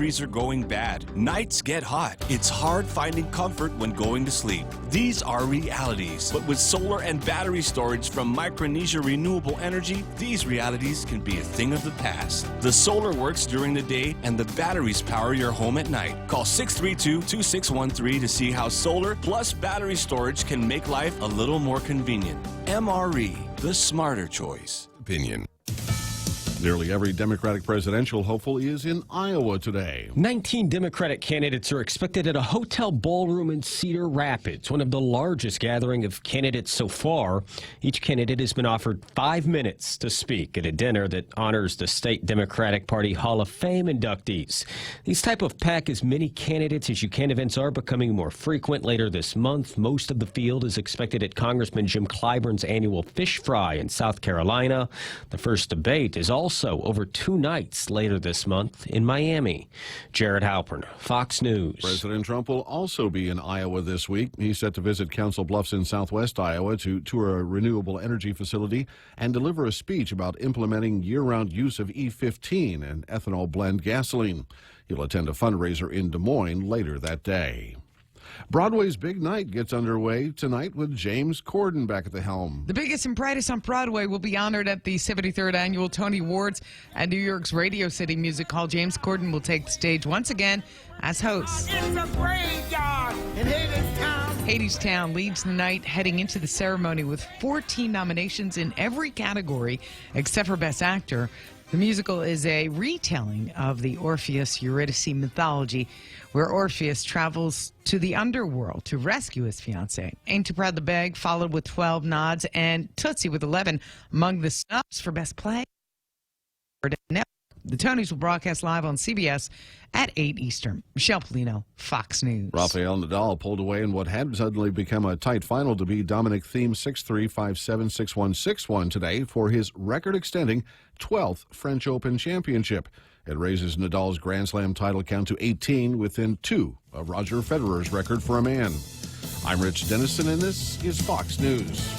freezer going bad. Nights get hot. It's hard finding comfort when going to sleep. These are realities. But with solar and battery storage from Micronesia Renewable Energy, these realities can be a thing of the past. The solar works during the day and the batteries power your home at night. Call 632-2613 to see how solar plus battery storage can make life a little more convenient. MRE, the smarter choice. Opinion. Nearly every Democratic presidential hopeful is in Iowa today. 19 Democratic candidates are expected at a hotel ballroom in Cedar Rapids, one of the largest gathering of candidates so far. Each candidate has been offered 5 minutes to speak at a dinner that honors the state Democratic Party Hall of Fame inductees. These type of pack as many candidates as you can events are becoming more frequent later this month. Most of the field is expected at Congressman Jim Clyburn's annual fish fry in South Carolina. The first debate is also over 2 nights later this month in Miami. Jared Halpern, Fox News. President Trump will also be in Iowa this week. He's set to visit Council Bluffs in southwest Iowa to tour a renewable energy facility and deliver a speech about implementing year-round use of E15 and ethanol blend gasoline. He'll attend a fundraiser in Des Moines later that day. Broadway's Big Night gets underway tonight with James Corden back at the helm. The biggest and brightest on Broadway will be honored at the 73rd Annual Tony Awards at New York's Radio City Music Hall. James Corden will take the stage once again as host. It's a graveyard in Hadestown. Hadestown leads the night, heading into the ceremony with 14 nominations in every category except for Best Actor. The musical is a retelling of the Orpheus-Eurydice mythology, where Orpheus travels to the underworld to rescue his fiancée. Ain't Too Proud to Beg followed with 12 nods, and Tootsie with 11 among the snubs for Best Play. The Tonys will broadcast live on CBS at 8 Eastern. Michelle Polino, Fox News. Rafael Nadal pulled away in what had suddenly become a tight final to beat Dominic Thiem 6-3, 5-7, 6-1, 6-1 today for his record-extending 12th French Open championship. It raises Nadal's Grand Slam title count to 18, within 2 of Roger Federer's record for a man. I'm Rich Dennison, and this is Fox News.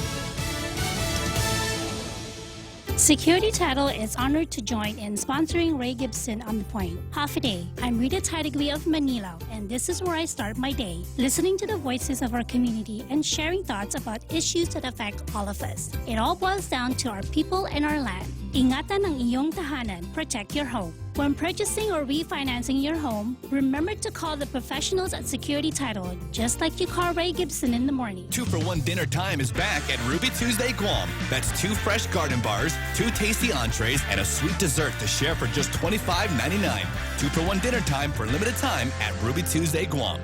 Security Title is honored to join in sponsoring Ray Gibson on The Point. Half a day. I'm Rita Tidegli of Manila, and this is where I start my day, listening to the voices of our community and sharing thoughts about issues that affect all of us. It all boils down to our people and our land. Ingatan ang iyong tahanan. Protect your home. When purchasing or refinancing your home, remember to call the professionals at Security Title, just like you call Ray Gibson in the morning. 2-for-1 dinner time is back at Ruby Tuesday Guam. That's 2 fresh garden bars, 2 tasty entrees, and a sweet dessert to share for just $25.99. 2-for-1 dinner time for a limited time at Ruby Tuesday Guam.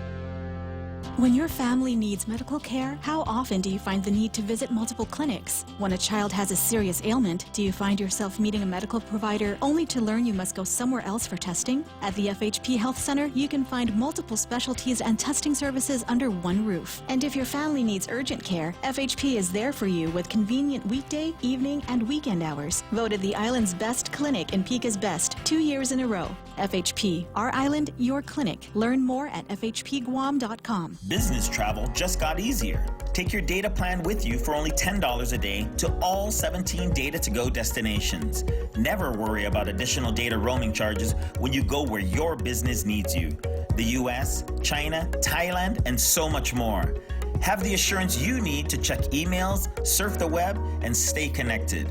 When your family needs medical care, how often do you find the need to visit multiple clinics? When a child has a serious ailment, do you find yourself meeting a medical provider only to learn you must go somewhere else for testing? At the FHP Health Center, you can find multiple specialties and testing services under one roof. And if your family needs urgent care, FHP is there for you with convenient weekday, evening, and weekend hours. Voted the island's best clinic in Pica's Best 2 years in a row. FHP, our island, your clinic. Learn more at fhpguam.com. Business travel just got easier. Take your data plan with you for only $10 a day to all 17 Data2Go destinations. Never worry about additional data roaming charges when you go where your business needs you. The US, China, Thailand, and so much more. Have the assurance you need to check emails, surf the web, and stay connected.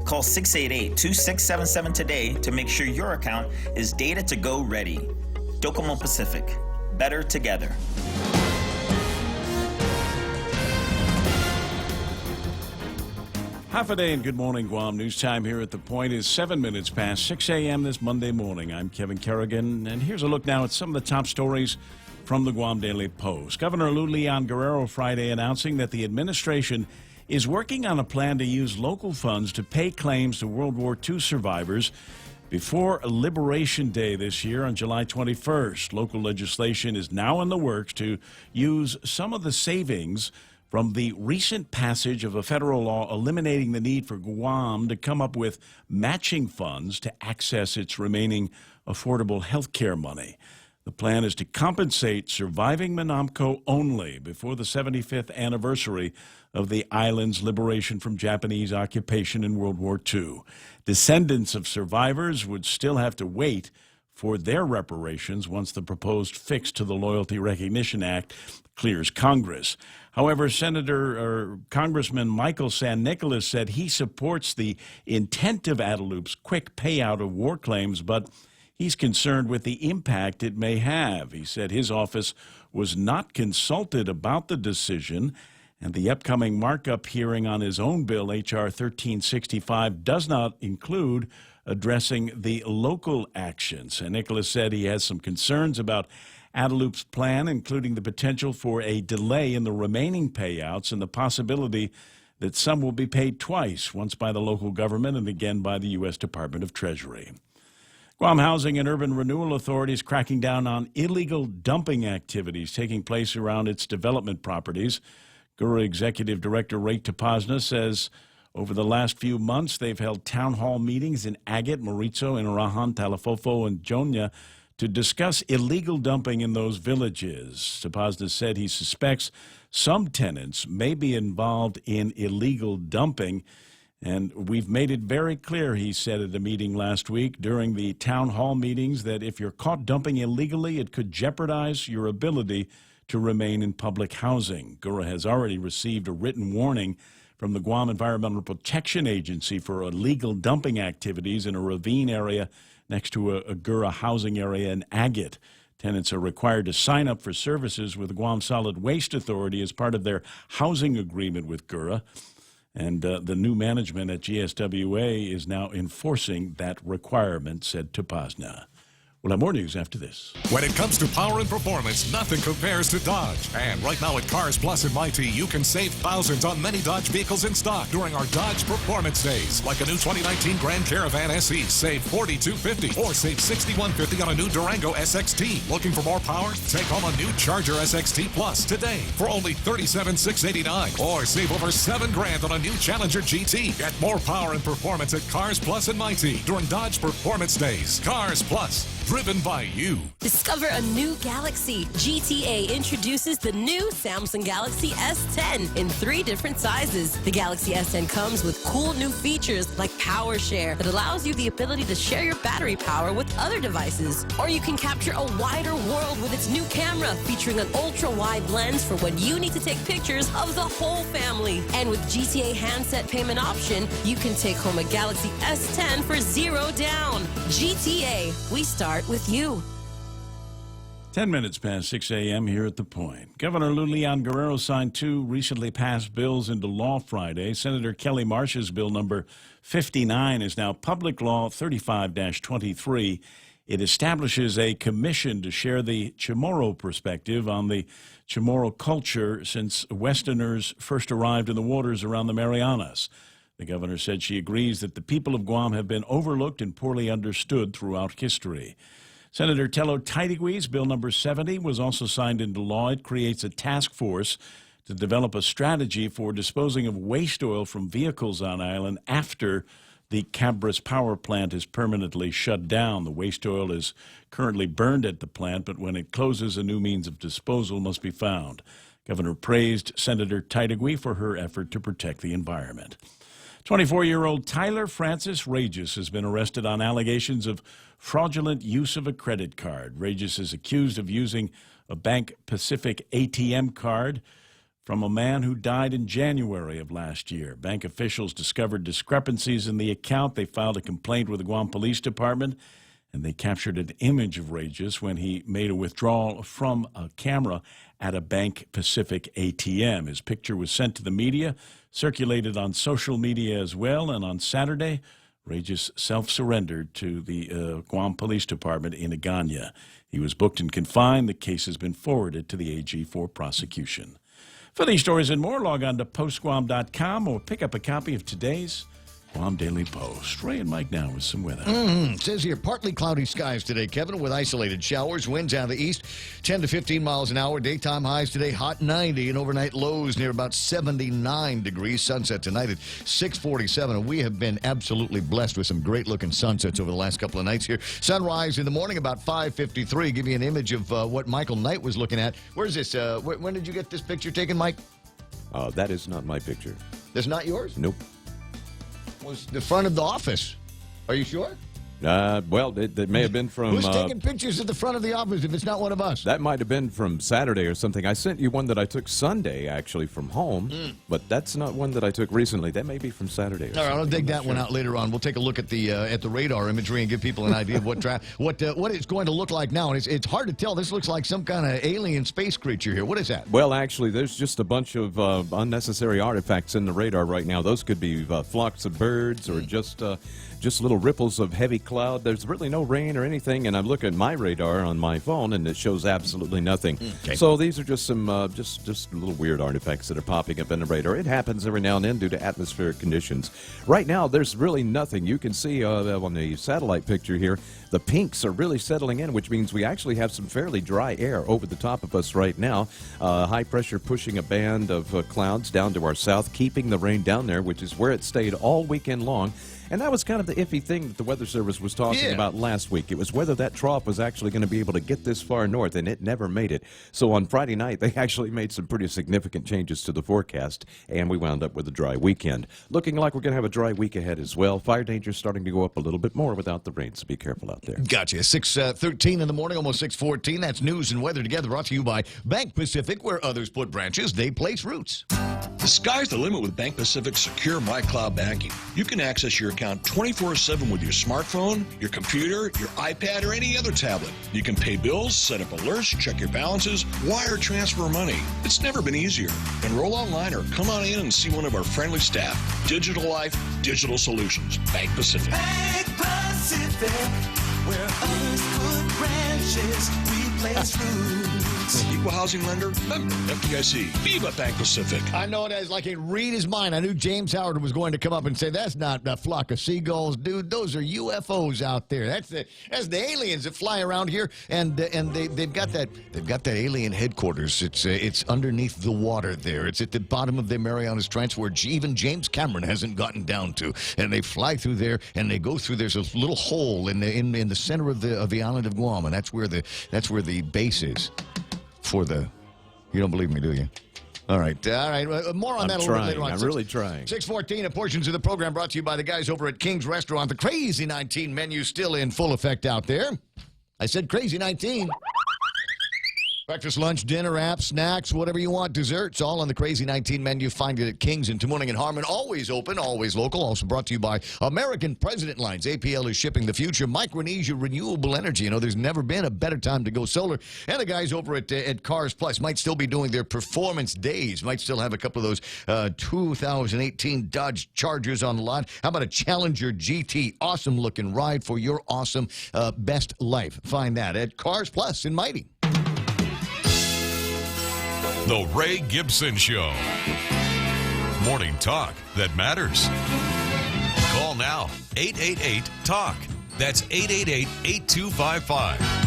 Call 688-2677 today to make sure your account is Data2Go ready. Docomo Pacific. Better together. Half a day and good morning, Guam. News time here at The Point is 7 minutes past 6 a.m. this Monday morning. I'm Kevin Kerrigan, and here's a look now at some of the top stories from the Guam Daily Post. Governor Lou Leon Guerrero Friday announcing that the administration is working on a plan to use local funds to pay claims to World War II survivors before Liberation Day this year on July 21st. Local legislation is now in the works to use some of the savings from the recent passage of a federal law eliminating the need for Guam to come up with matching funds to access its remaining affordable health care money. The plan is to compensate surviving Manamco only before the 75th anniversary of the island's liberation from Japanese occupation in World War II. Descendants of survivors would still have to wait for their reparations once the proposed fix to the Loyalty Recognition Act clears Congress. However, Congressman Michael San Nicolas said he supports the intent of Adeloop's quick payout of war claims, but he's concerned with the impact it may have. He said his office was not consulted about the decision, and the upcoming markup hearing on his own bill, H.R. 1365, does not include addressing the local actions. And Nicholas said he has some concerns about Adeloop's plan, including the potential for a delay in the remaining payouts and the possibility that some will be paid twice, once by the local government and again by the U.S. Department of Treasury. Guam Housing and Urban Renewal Authority is cracking down on illegal dumping activities taking place around its development properties. GURA Executive Director Ray Tapazna says over the last few months they've held town hall meetings in Agate, Maurizo, Inarajan, Talafofo, and Jonia to discuss illegal dumping in those villages. Tapazna said he suspects some tenants may be involved in illegal dumping, and we've made it very clear, he said at a meeting last week during the town hall meetings, that if you're caught dumping illegally, it could jeopardize your ability to remain in public housing. GURA has already received a written warning from the Guam Environmental Protection Agency for illegal dumping activities in a ravine area next to a GURA housing area in Agate. Tenants are required to sign up for services with the Guam Solid Waste Authority as part of their housing agreement with GURA. And the new management at GSWA is now enforcing that requirement, said Tapazna. We'll have more news after this. When it comes to power and performance, nothing compares to Dodge. And right now at Cars Plus in Mighty, you can save thousands on many Dodge vehicles in stock during our Dodge Performance Days. Like a new 2019 Grand Caravan SE, save $4,250. Or save $6,150 on a new Durango SXT. Looking for more power? Take home a new Charger SXT Plus today for only $37,689. Or save over $7,000 on a new Challenger GT. Get more power and performance at Cars Plus in Mighty during Dodge Performance Days. Cars Plus. Driven by you. Discover a new Galaxy. GTA introduces the new Samsung Galaxy S10 in 3 different sizes. The Galaxy S10 comes with cool new features like Power Share that allows you the ability to share your battery power with other devices. Or you can capture a wider world with its new camera featuring an ultra-wide lens for when you need to take pictures of the whole family. And with GTA handset payment option, you can take home a Galaxy S10 for $0 down. GTA, we start with you. 10 minutes past 6 a.m. here at The Point. Governor Lou Leon Guerrero signed 2 recently passed bills into law Friday. Senator Kelly Marsh's bill number 59 is now Public Law 35-23. It establishes a commission to share the Chamorro perspective on the Chamorro culture since Westerners first arrived in the waters around the Marianas. The governor said she agrees that the people of Guam have been overlooked and poorly understood throughout history. Senator Tello Titegui's bill number 70 was also signed into law. It creates a task force to develop a strategy for disposing of waste oil from vehicles on island after the Cabras power plant is permanently shut down. The waste oil is currently burned at the plant, but when it closes, a new means of disposal must be found. Governor praised Senator Taitegui for her effort to protect the environment. 24-year-old Tyler Francis Regis has been arrested on allegations of fraudulent use of a credit card. Regis is accused of using a Bank Pacific ATM card from a man who died in January of last year. Bank officials discovered discrepancies in the account. They filed a complaint with the Guam Police Department, and they captured an image of Regis when he made a withdrawal from a camera at a Bank Pacific ATM. His picture was sent to the media, circulated on social media as well, and on Saturday, Regis self-surrendered to the Guam Police Department in Agana. He was booked and confined. The case has been forwarded to the AG for prosecution. For these stories and more, log on to postguam.com or pick up a copy of today's Guam Daily Post. Ray and Mike now with some weather. It says here, partly cloudy skies today, Kevin, with isolated showers. Winds out of the east, 10 to 15 miles an hour. Daytime highs today, hot 90, and overnight lows near about 79 degrees. Sunset tonight at 6:47, and we have been absolutely blessed with some great-looking sunsets over the last couple of nights here. Sunrise in the morning about 5:53. Give you an image of what Michael Knight was looking at. Where's this? When did you get this picture taken, Mike? That is not my picture. That's not yours? Nope. Was the front of the office. Are you sure? Well, it may have been from... Who's taking pictures at the front of the office if it's not one of us? That might have been from Saturday or something. I sent you one that I took Sunday, actually, from home, but that's not one that I took recently. That may be from Saturday. All right, I'll dig that one out later on. We'll take a look at the radar imagery and give people an idea of what it's going to look like now. And it's hard to tell. This looks like some kind of alien space creature here. What is that? Well, actually, there's just a bunch of unnecessary artifacts in the radar right now. Those could be flocks of birds or just little ripples of heavy cloud. There's really no rain or anything, and I'm looking at my radar on my phone, and it shows absolutely nothing. Okay. So these are just some just little weird artifacts that are popping up in the radar. It happens every now and then due to atmospheric conditions. Right now, there's really nothing. You can see on the satellite picture here, the pinks are really settling in, which means we actually have some fairly dry air over the top of us right now. High pressure pushing a band of clouds down to our south, keeping the rain down there, which is where it stayed all weekend long. And that was kind of the iffy thing that the Weather Service was talking about last week. It was whether that trough was actually going to be able to get this far north, and it never made it. So on Friday night, they actually made some pretty significant changes to the forecast, and we wound up with a dry weekend. Looking like we're going to have a dry week ahead as well. Fire danger is starting to go up a little bit more without the rain, so be careful out there. Gotcha. 6:13 in the morning, almost 6:14. That's news and weather together, brought to you by Bank Pacific, where others put branches, they place roots. The sky's the limit with Bank Pacific's secure MyCloud banking. You can access your account 24/7 with your smartphone, your computer, your iPad, or any other tablet. You can pay bills, set up alerts, check your balances, wire transfer money. It's never been easier. Enroll online or come on in and see one of our friendly staff. Digital Life, Digital Solutions. Bank Pacific. Bank Pacific, where others put branches, we place roots. Equal housing lender, member FDIC. Viva Bank Pacific. I know it as like it read his mind. I knew James Howard was going to come up and say, that's not a flock of seagulls, dude. Those are UFOs out there. That's the aliens that fly around here, and they've got that alien headquarters. It's underneath the water there. It's at the bottom of the Marianas Trench where even James Cameron hasn't gotten down to. And they fly through there and they go through. There's a little hole in the center of the island of Guam, and that's where the base is. You don't believe me, do you? All right. More on that a little bit later on. I'm really trying. 6:14, and portions of the program brought to you by the guys over at King's Restaurant. The Crazy 19 menu still in full effect out there. I said Crazy 19. Breakfast, lunch, dinner, apps, snacks, whatever you want, desserts, all on the Crazy 19 menu. Find it at King's in Tamuning and Harmon. Always open, always local. Also brought to you by American President Lines. APL is shipping the future. Micronesia Renewable Energy. You know, there's never been a better time to go solar. And the guys over at Cars Plus might still be doing their performance days. Might still have a couple of those 2018 Dodge Chargers on the lot. How about a Challenger GT? Awesome looking ride for your awesome best life. Find that at Cars Plus in Mighty. The Ray Gibson Show. Morning talk that matters. Call now, 888-TALK. That's 888-8255.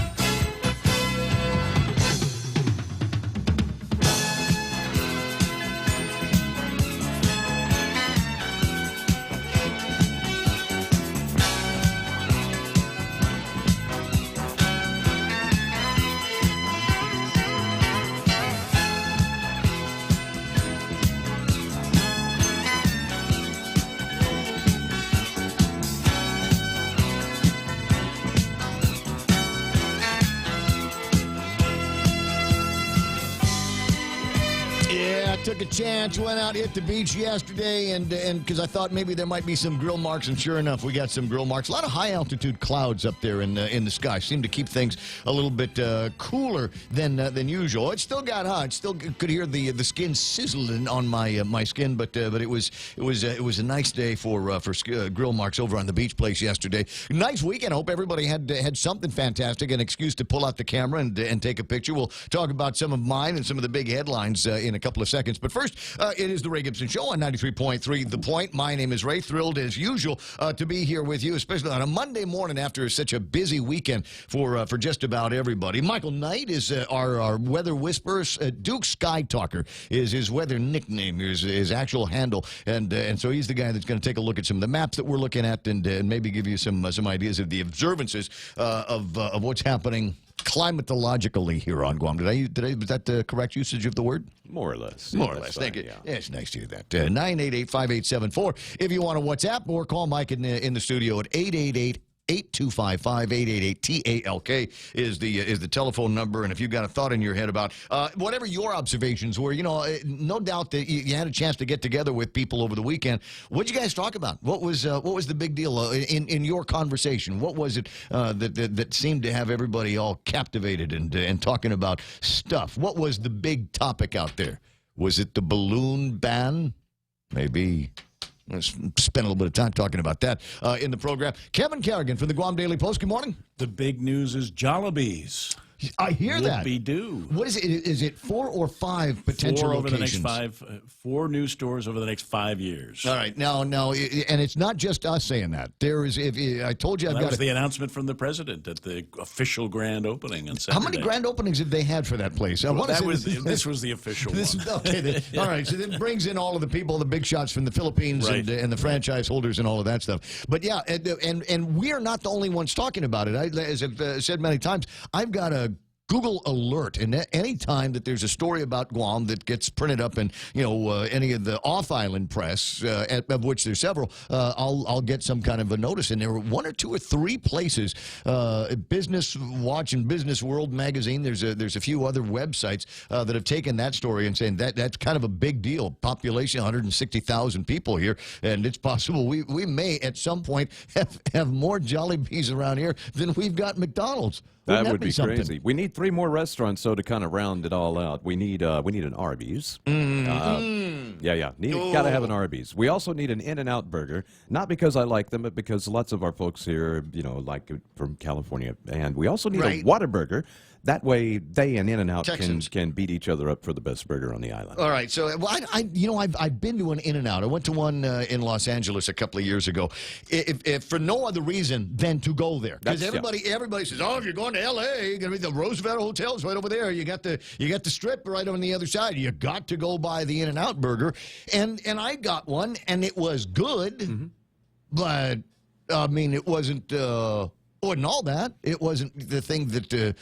Took a chance, went out, hit the beach yesterday, and because I thought maybe there might be some grill marks, and sure enough, we got some grill marks. A lot of high-altitude clouds up there in the sky. Seem to keep things a little bit cooler than usual. It still got hot. Still could hear the skin sizzling on my skin, but it was a nice day for grill marks over on the beach place yesterday. Nice weekend. I hope everybody had something fantastic, an excuse to pull out the camera and take a picture. We'll talk about some of mine and some of the big headlines in a couple of seconds. But first, it is the Ray Gibson Show on 93.3 The Point. My name is Ray. Thrilled, as usual, to be here with you, especially on a Monday morning after such a busy weekend for just about everybody. Michael Knight is our weather whisperer. Duke Sky Talker is his weather nickname, his actual handle. And so he's the guy that's going to take a look at some of the maps that we're looking at and maybe give you some ideas of the observances of what's happening climatologically here on Guam. Was that the correct usage of the word? More or less. More or less. Thank you. Yeah, it's nice to hear that. 988-5874 if you want to WhatsApp or call Mike in the studio at 888 825-5888-TALK is the telephone number. And if you've got a thought in your head about whatever your observations were, no doubt that you had a chance to get together with people over the weekend. What'd you guys talk about? What was the big deal in your conversation? What was it that seemed to have everybody all captivated and talking about stuff? What was the big topic out there? Was it the balloon ban? Maybe. Let's spend a little bit of time talking about that in the program. Kevin Kerrigan from the Guam Daily Post. Good morning. The big news is Jollibee's. I hear that. Whoopie-doo. What is it? Is it 4 or 5 potential Four over locations? the next 5, 4 new stores over the next 5 years. All right. Now, and it's not just us saying that. There is. If I told you, I've That got was the announcement from the president at the official grand opening on Saturday. How many grand openings have they had for that place? Well, this was the official one. Okay. All right. So that brings in all of the people, the big shots from the Philippines Right. and the franchise holders and all of that stuff. But yeah, and we are not the only ones talking about it. As I've said many times, I've got a Google alert, and any time that there's a story about Guam that gets printed up in any of the off-island press, of which there's several, I'll get some kind of a notice. And there were 1 or 2 or 3 places, Business Watch and Business World magazine. There's a few other websites that have taken that story and saying that's kind of a big deal. Population 160,000 people here, and it's possible we may at some point have more Jollibees around here than we've got McDonald's. That would be something? crazy. We need 3 more restaurants, so to kind of round it all out. We need an Arby's. Got to have an Arby's. We also need an In-N-Out burger, not because I like them, but because lots of our folks here, like it from California. And we also need a Whataburger. That way, they and In-N-Out can beat each other up for the best burger on the island. All right. So, I've been to an In-N-Out. I went to one in Los Angeles a couple of years ago, if for no other reason than to go there. Because everybody says, "Oh, if you're going to L.A., you're going to be the Roosevelt Hotel's right over there. You got the Strip right on the other side. You got to go by the In-N-Out burger." And I got one, and it was good, but I mean, it wasn't. Wasn't all that. It wasn't the thing that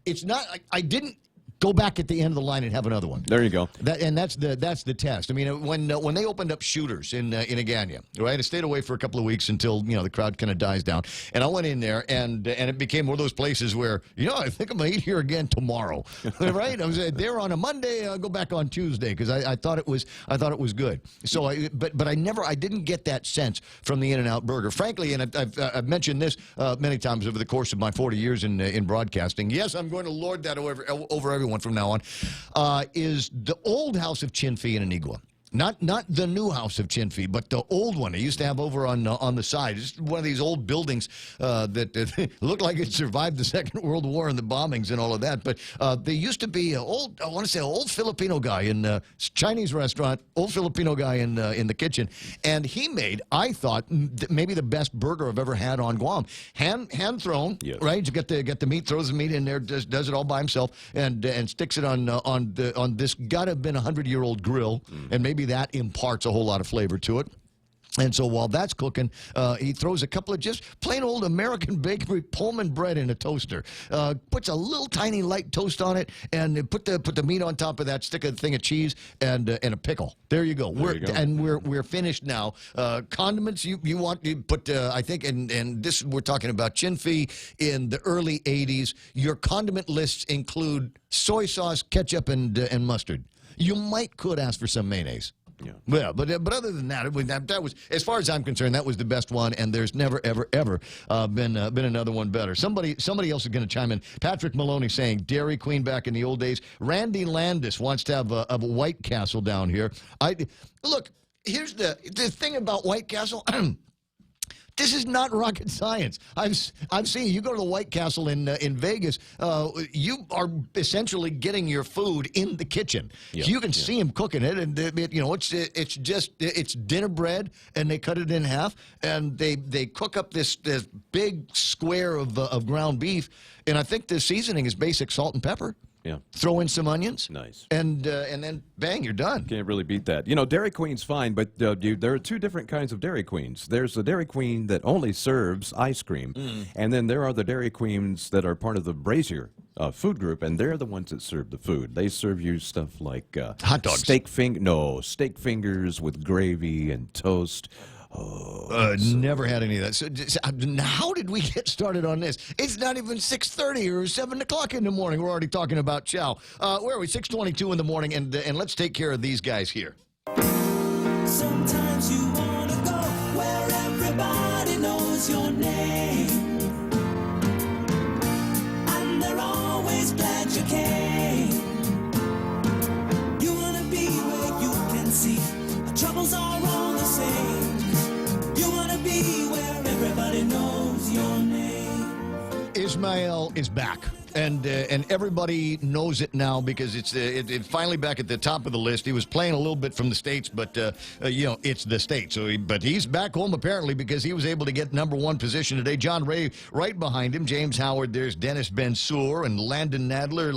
It's not. I didn't go back at the end of the line and have another one. There you go. That's the test. I mean, when they opened up Shooters in Agania, right? I stayed away for a couple of weeks until the crowd kind of dies down, and I went in there, and it became one of those places where I think I'm gonna eat here again tomorrow, right? I was there on a Monday. I'll go back on Tuesday because I thought it was good. So I didn't get that sense from the In-N-Out burger, frankly. And I've mentioned this many times over the course of my 40 years in broadcasting. Yes, I'm going to lord that over everyone from now on, is the old House of Chinfi in Anigua. Not the new House of Chinfi, but the old one they used to have over on the side. It's one of these old buildings that looked like it survived the Second World War and the bombings and all of that. But there used to be an old Filipino guy in Chinese restaurant, old Filipino guy in the kitchen, and he made, I thought, maybe the best burger I've ever had on Guam. Hand thrown, right? You get the meat, throws the meat in there, does it all by himself, and sticks it on this gotta have been 100-year-old grill, and maybe that imparts a whole lot of flavor to it. And so while that's cooking, he throws a couple of just plain old American bakery Pullman bread in a toaster, puts a little tiny light toast on it, and put the meat on top of that, stick a thing of cheese and a pickle. There you go. We're finished now. Condiments you put I think and this we're talking about Chinfi in the early 80s. Your condiment lists include soy sauce, ketchup, and mustard. You could ask for some mayonnaise. Yeah. Well, but other than that, that was, as far as I'm concerned, that was the best one, and there's never ever been another one better. Somebody else is going to chime in. Patrick Maloney saying Dairy Queen back in the old days. Randy Landis wants to have a White Castle down here. Look. Here's the thing about White Castle. This is not rocket science. I've seen you go to the White Castle in Vegas. You are essentially getting your food in the kitchen. Yeah, you can see them cooking it, and it's dinner bread, and they cut it in half, and they cook up this big square of ground beef, and I think the seasoning is basic salt and pepper. Yeah. Throw in some onions. Nice. And then bang, you're done. Can't really beat that. Dairy Queen's fine, but there are 2 different kinds of Dairy Queens. There's the Dairy Queen that only serves ice cream, and then there are the Dairy Queens that are part of the Brazier food group, and they're the ones that serve the food. They serve you stuff like hot dogs, steak fingers with gravy and toast. Never had any of that. So, how did we get started on this? It's not even 6:30 or 7 o'clock in the morning. We're already talking about chow. Where are we? 6:22 in the morning, and let's take care of these guys here. Sometimes you want to go where everybody knows your name, and they're always glad you came. You want to be where you can see our troubles are all the same. You want to be where everybody knows your name. Ismael is back. And everybody knows it now because it's finally back at the top of the list. He was playing a little bit from the States, but it's the States. So but he's back home apparently because he was able to get #1 position today. John Ray right behind him. James Howard. There's Dennis Ben-Sur and Landon Nadler.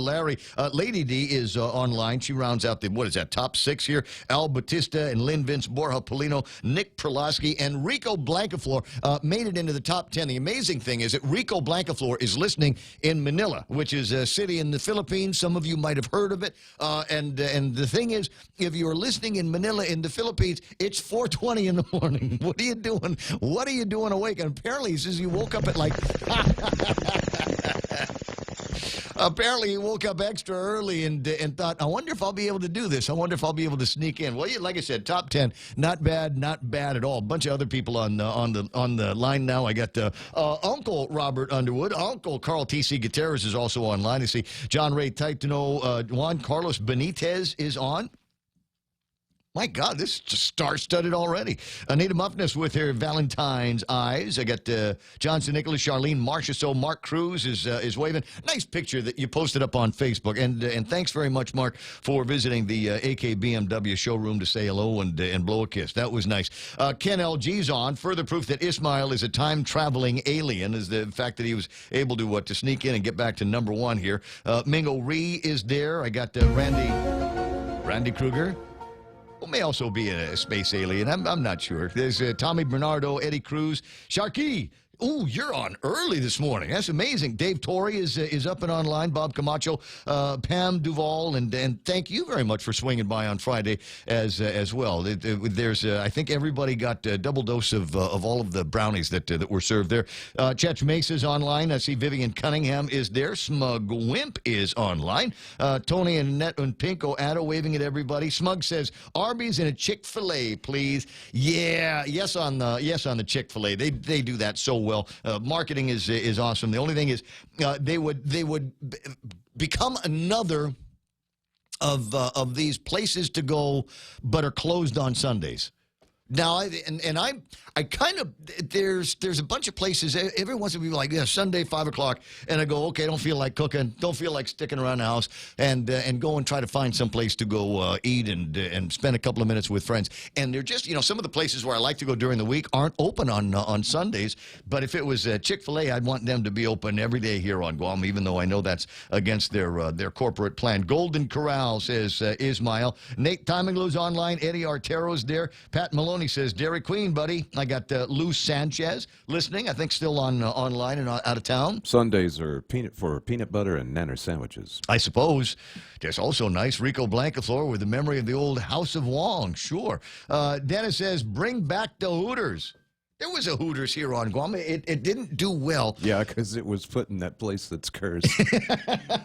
Lady D is online. She rounds out the top 6 here. Al Batista and Lynn Vince, Borja Polino, Nick Perlosky, and Rico Blancaflor made it into the top 10. The amazing thing is that Rico Blancaflor is listening in Manila, which is a city in the Philippines. Some of you might have heard of it. And the thing is, if you're listening in Manila in the Philippines, it's 4:20 in the morning. What are you doing? What are you doing awake? And apparently, he says you woke up at like... Apparently, he woke up extra early and thought, I wonder if I'll be able to do this. I wonder if I'll be able to sneak in. Well, like I said, top 10, not bad at all. A bunch of other people on the line now. I got Uncle Robert Underwood. Uncle Carl T.C. Gutierrez is also online. I see John Ray Taitano. Juan Carlos Benitez is on. My God, this is just star-studded already. Anita Muffness with her Valentine's eyes. I got Johnson Nicholas, Charlene Marchessault, Mark Cruz is waving. Nice picture that you posted up on Facebook. And thanks very much, Mark, for visiting the AK BMW showroom to say hello and blow a kiss. That was nice. Ken LG's on. Further proof that Ismael is a time-traveling alien is the fact that he was able to sneak in and get back to #1 here. Mingo Ree is there. I got Randy Kruger. Who may also be a space alien. I'm not sure. There's Tommy Bernardo, Eddie Cruz, Sharkey. Ooh, you're on early this morning. That's amazing. Dave Torrey is up and online. Bob Camacho, Pam Duvall, and thank you very much for swinging by on Friday as well. There's I think everybody got a double dose of all of the brownies that were served there. Chetch Mesa's online. I see Vivian Cunningham is there. Smug Wimp is online. Tony and Annette and Pinko Addo waving at everybody. Smug says Arby's and a Chick-fil-A, please. Yeah, yes on the Chick-fil-A. They do that so well. Marketing is awesome. The only thing is they would become another of these places to go, but are closed on Sundays. Now, I kind of, there's a bunch of places, every once in a while, like, Sunday, 5 o'clock, and I go, okay, don't feel like cooking, don't feel like sticking around the house, and go and try to find some place to go eat and spend a couple of minutes with friends. And they're just, some of the places where I like to go during the week aren't open on Sundays, but if it was Chick-fil-A, I'd want them to be open every day here on Guam, even though I know that's against their corporate plan. Golden Corral, says Ismael. Nate Timinglu's online. Eddie Artero's there. Pat Maloney says, Dairy Queen, buddy. I got Lou Sanchez listening, I think still online and out of town. Sundays are peanut butter and nanner sandwiches. I suppose. Just also nice. Rico Blancaflor with the memory of the old House of Wong. Sure. Dennis says, bring back the Hooters. There was a Hooters here on Guam. It didn't do well. Yeah, because it was put in that place that's cursed.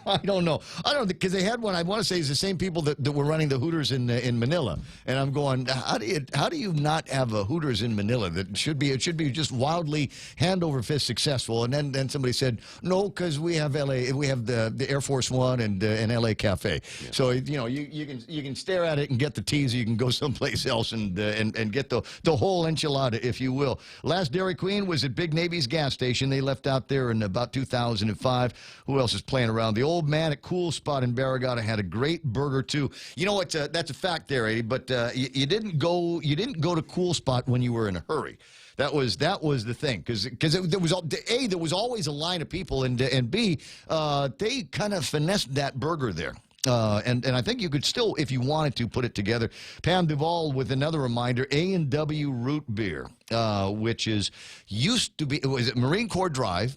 I don't know. Because they had one. I want to say it's the same people that were running the Hooters in Manila. And I'm going, how do you not have a Hooters in Manila? It should be just wildly hand over fist successful. And then somebody said, no, because we have the Air Force One and LA Cafe. Yeah. So you can stare at it and get the tease. You can go someplace else and get the whole enchilada, if you will. Last Dairy Queen was at Big Navy's gas station. They left out there in about 2005. Who else is playing around? The old man at Cool Spot in Barragata had a great burger too. You know what? That's a fact there, Eddie. But you didn't go to Cool Spot when you were in a hurry. That was the thing, because there was always a line of people, and B, they kind of finessed that burger there. And I think you could still, if you wanted to, put it together. Pam Duvall with another reminder, A&W Root Beer, which used to be, was it Marine Corps Drive?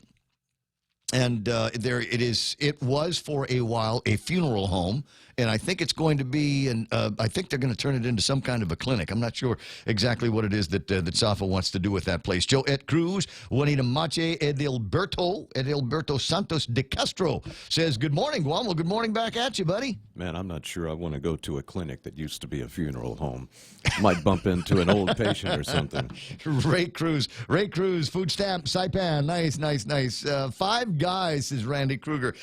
And there it is. It was for a while a funeral home, and I think it's going to be. I think they're going to turn it into some kind of a clinic. I'm not sure exactly what it is that Safa wants to do with that place. Joette Cruz, Juanita Mache, Edilberto Santos de Castro says, "Good morning, Guam." Well, good morning back at you, buddy. Man, I'm not sure I want to go to a clinic that used to be a funeral home. Might bump into an old patient or something. Ray Cruz, food stamp, Saipan, nice. Five Guys, says Randy Kruger.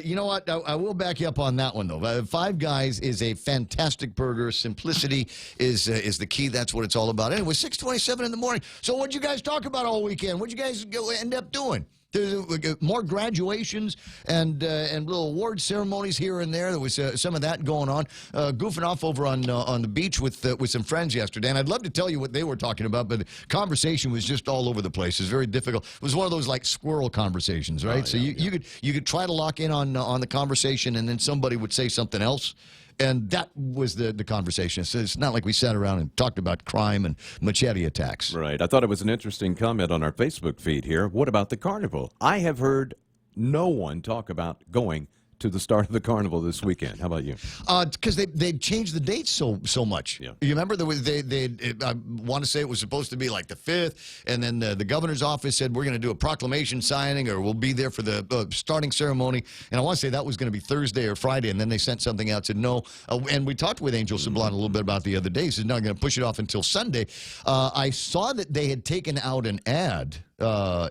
You know what? I will back you up on that one, though. Five Guys is a fantastic burger. Simplicity is the key. That's what it's all about. Anyway, 6:27 in the morning. So what'd you guys talk about all weekend? What'd you guys end up doing? There's more graduations and little award ceremonies here and there. There was some of that going on. Goofing off over on the beach with some friends yesterday. And I'd love to tell you what they were talking about, but the conversation was just all over the place. It was very difficult. It was one of those like squirrel conversations, right? So you could try to lock in on the conversation, and then somebody would say something else. And that was the conversation. So it's not like we sat around and talked about crime and machete attacks. Right. I thought it was an interesting comment on our Facebook feed here. What about the carnival? I have heard no one talk about going to the start of the carnival this weekend. How about you? Because they changed the dates so much. Yeah. You remember I want to say it was supposed to be like the 5th, and then the governor's office said we're going to do a proclamation signing, or we'll be there for the starting ceremony. And I want to say that was going to be Thursday or Friday, and then they sent something out, said no. And we talked with Angel Sablon a little bit about the other day. He said no, I'm going to push it off until Sunday. I saw that they had taken out an ad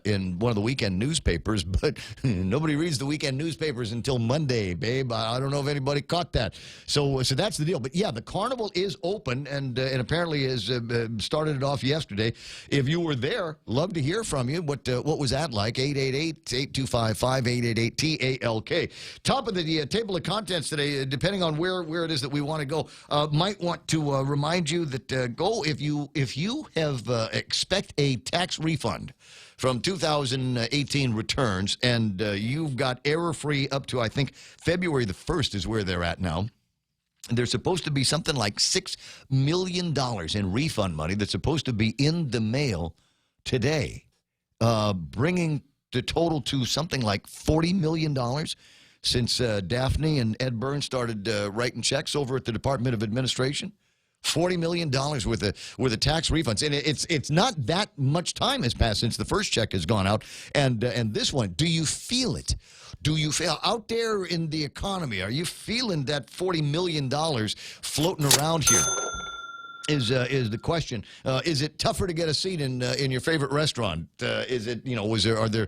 in one of the weekend newspapers, but nobody reads the weekend newspapers until Monday, babe. I don't know if anybody caught that. So that's the deal. But yeah, the carnival is open, and apparently has started it off yesterday. If you were there, love to hear from you. What was that like? 888-8255-888-TALK. Top of the table of contents today, depending on where it is that we want to go. Might want to remind you that go if you have expect a tax refund from 2018 returns, and you've got error-free up to, I think, February the 1st is where they're at now. There's supposed to be something like $6 million in refund money that's supposed to be in the mail today, bringing the total to something like $40 million since Daphne and Ed Burns started writing checks over at the Department of Administration. $40 million worth of tax refunds, and it's not that much time has passed since the first check has gone out, and this one. Do you feel it? Do you feel out there in the economy? Are you feeling that $40 million floating around here? Is the question? Is it tougher to get a seat in your favorite restaurant? Is it are there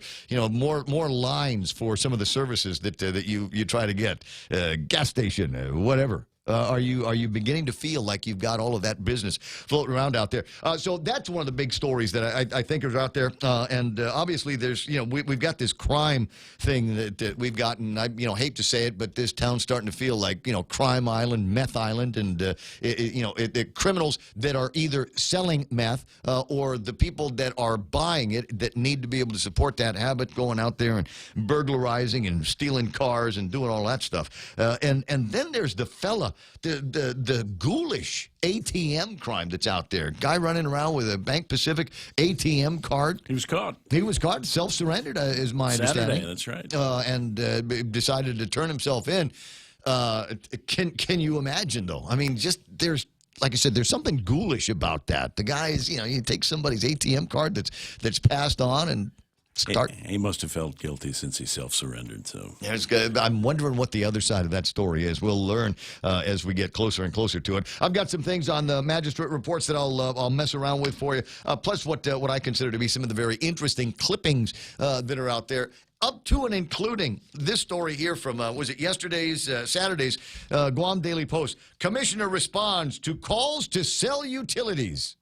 more lines for some of the services that you try to get? Gas station, whatever. Are you beginning to feel like you've got all of that business floating around out there? So that's one of the big stories that I think is out there. And obviously, there's we've got this crime thing that we've gotten. I hate to say it, but this town's starting to feel like crime island, meth island, and criminals that are either selling meth or the people that are buying it that need to be able to support that habit, going out there and burglarizing and stealing cars and doing all that stuff. And then there's the fella. The ghoulish ATM crime that's out there. Guy running around with a Bank Pacific ATM card. He was caught. Self-surrendered, is my understanding. Saturday, that's right. And decided to turn himself in. Can you imagine, though? I mean, like I said, there's something ghoulish about that. The guys, you take somebody's ATM card that's passed on and He must have felt guilty since he self-surrendered. So I'm wondering what the other side of that story is. We'll learn as we get closer and closer to it. I've got some things on the magistrate reports that I'll mess around with for you. Plus what I consider to be some of the very interesting clippings that are out there. Up to and including this story here from, was it Saturday's Guam Daily Post. Commissioner responds to calls to sell utilities.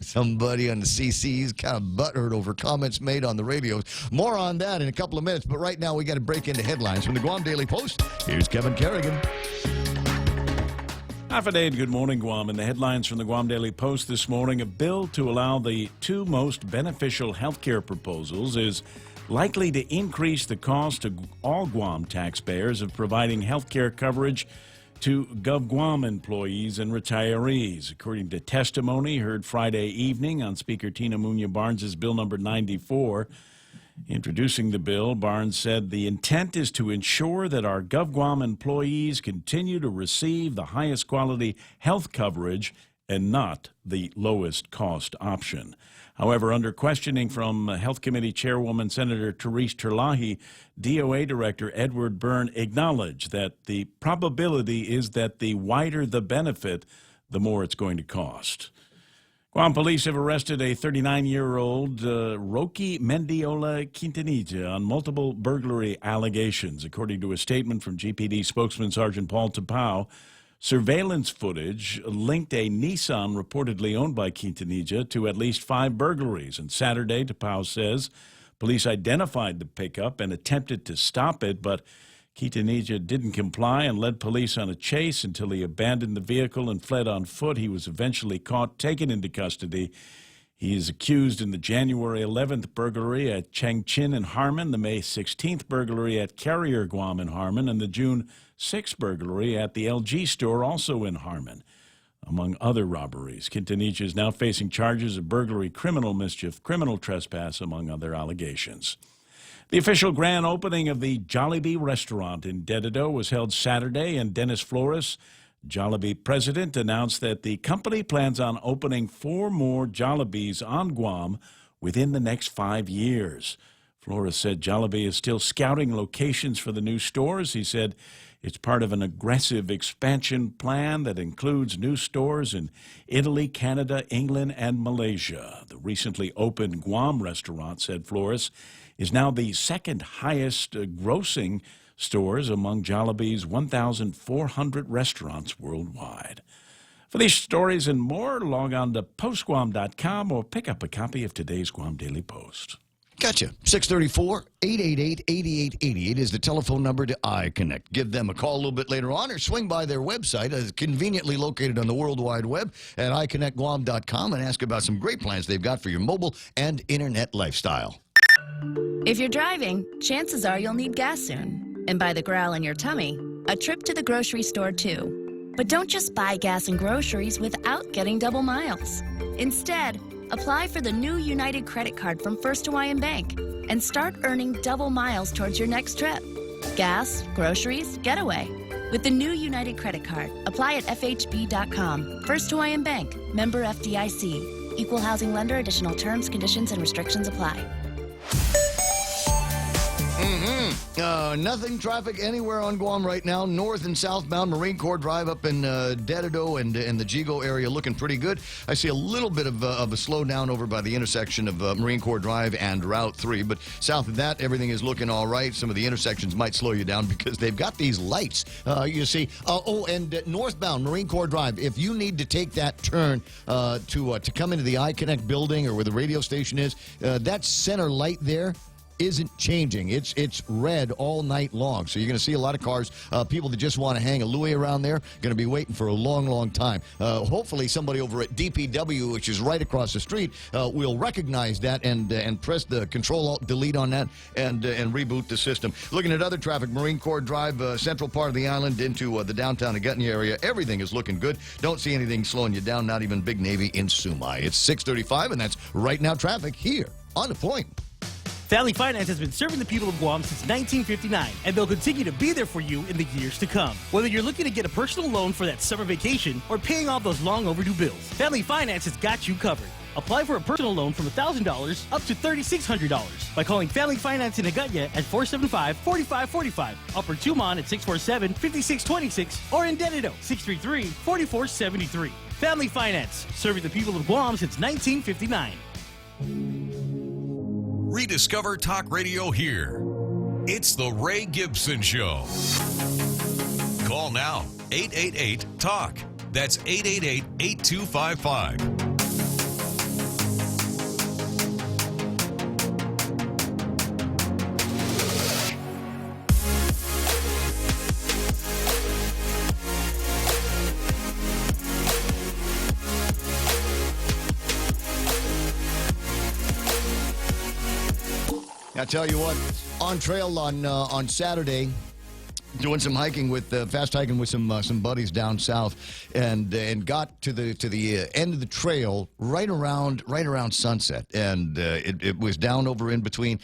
Somebody on the CC's kind of butthurt over comments made on the radios. More on that in a couple of minutes, but right now we got to break into headlines from the Guam Daily Post. Here's Kevin Kerrigan. Half a day and good morning, Guam. And the headlines from the Guam Daily Post this morning: a bill to allow the two most beneficial health care proposals is likely to increase the cost to all Guam taxpayers of providing health care coverage to GovGuam employees and retirees. According to testimony heard Friday evening on Speaker Tina Munya Barnes' Bill number 94, Introducing the bill, Barnes said the intent is to ensure that our GovGuam employees continue to receive the highest quality health coverage and not the lowest cost option. However, under questioning from Health Committee Chairwoman Senator Therese Terlahi, DOA Director Edward Byrne acknowledged that the probability is that the wider the benefit, the more it's going to cost. Guam police have arrested a 39-year-old Roque Mendiola Quintanilla on multiple burglary allegations. According to a statement from GPD spokesman Sergeant Paul Tapau, surveillance footage linked a Nissan reportedly owned by Quintanilla to at least 5 burglaries. And Saturday, Tapau says, police identified the pickup and attempted to stop it, but Quintanilla didn't comply and led police on a chase until he abandoned the vehicle and fled on foot. He was eventually caught, taken into custody. He is accused in the January 11th burglary at Changchin in Harmon, the May 16th burglary at Carrier Guam in Harmon, and the June 6th burglary at the LG store, also in Harmon, among other robberies. Quintanilla is now facing charges of burglary, criminal mischief, criminal trespass, among other allegations. The official grand opening of the Jollibee restaurant in Dededo was held Saturday, and Dennis Flores, Jollibee president, announced that the company plans on opening 4 more Jollibees on Guam within the next 5 years. Flores said Jollibee is still scouting locations for the new stores. He said it's part of an aggressive expansion plan that includes new stores in Italy, Canada, England, and Malaysia. The recently opened Guam restaurant, said Flores, is now the second highest grossing stores among Jollibee's 1,400 restaurants worldwide. For these stories and more, log on to postguam.com or pick up a copy of today's Guam Daily Post. Gotcha. 634-888-8888 is the telephone number to iConnect. Give them a call a little bit later on or swing by their website, conveniently located on the World Wide Web at iConnectGuam.com, and ask about some great plans they've got for your mobile and internet lifestyle. If you're driving, chances are you'll need gas soon. And by the growl in your tummy, a trip to the grocery store too. But don't just buy gas and groceries without getting double miles. Instead, apply for the new United credit card from First Hawaiian Bank and start earning double miles towards your next trip. Gas, groceries, getaway. With the new United credit card, apply at FHB.com. First Hawaiian Bank, member FDIC. Equal housing lender. Additional terms, conditions, and restrictions apply. Nothing traffic anywhere on Guam right now. North and southbound Marine Corps Drive up in Dededo and the Jigo area looking pretty good. I see a little bit of a slowdown over by the intersection of Marine Corps Drive and Route 3, but south of that, everything is looking all right. Some of the intersections might slow you down because they've got these lights, you see. And northbound Marine Corps Drive, if you need to take that turn to come into the iConnect building or where the radio station is, that center light there isn't changing. It's red all night long. So you're going to see a lot of cars, people that just want to hang a Louis around there, going to be waiting for a long, long time. Hopefully somebody over at DPW, which is right across the street, will recognize that and press the Control-Alt-Delete on that and reboot the system. Looking at other traffic, Marine Corps Drive, central part of the island into the downtown Agutney area, everything is looking good. Don't see anything slowing you down, not even Big Navy in Sumai. It's 6:35, and that's right now traffic here on The Point. Family Finance has been serving the people of Guam since 1959, and they'll continue to be there for you in the years to come. Whether you're looking to get a personal loan for that summer vacation or paying off those long overdue bills, Family Finance has got you covered. Apply for a personal loan from $1,000 up to $3,600 by calling Family Finance in Agutya at 475-4545, Upper Tumon at 647-5626, or in Dededo 633-4473. Family Finance, serving the people of Guam since 1959. Rediscover talk radio here. It's the Ray Gibson Show. Call now, 888-TALK. That's 888-8255. I tell you what, on trail on Saturday, doing some hiking with fast hiking with some buddies down south, and got to the end of the trail right around sunset, and it was down over in between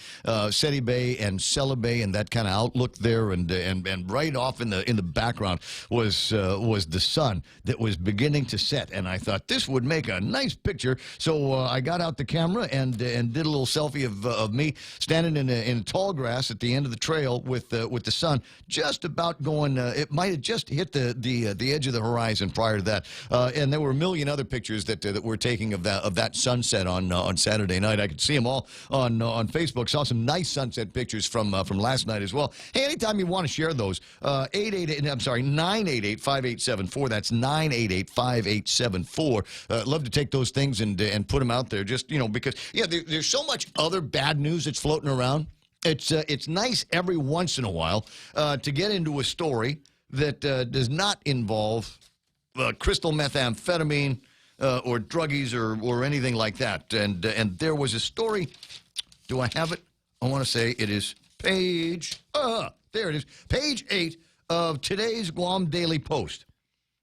Seti Bay and Sella Bay, and that kind of outlook there, and right off in the background was the sun that was beginning to set, and I thought this would make a nice picture, so I got out the camera and did a little selfie of me standing in tall grass at the end of the trail with the sun just about going. It might have just hit the edge of the horizon prior to that, and there were a million other pictures that we're taking of that sunset on Saturday night. I could see them all on Facebook. Saw some nice sunset pictures from last night as well. Hey, anytime you want to share those, 988-5874. That's 988-5874. Love to take those things and put them out there. Just because there's so much other bad news that's floating around. It's nice every once in a while to get into a story that does not involve crystal methamphetamine or druggies or anything like that. And there was a story. Do I have it? I want to say it is page. There it is. Page 8 of today's Guam Daily Post.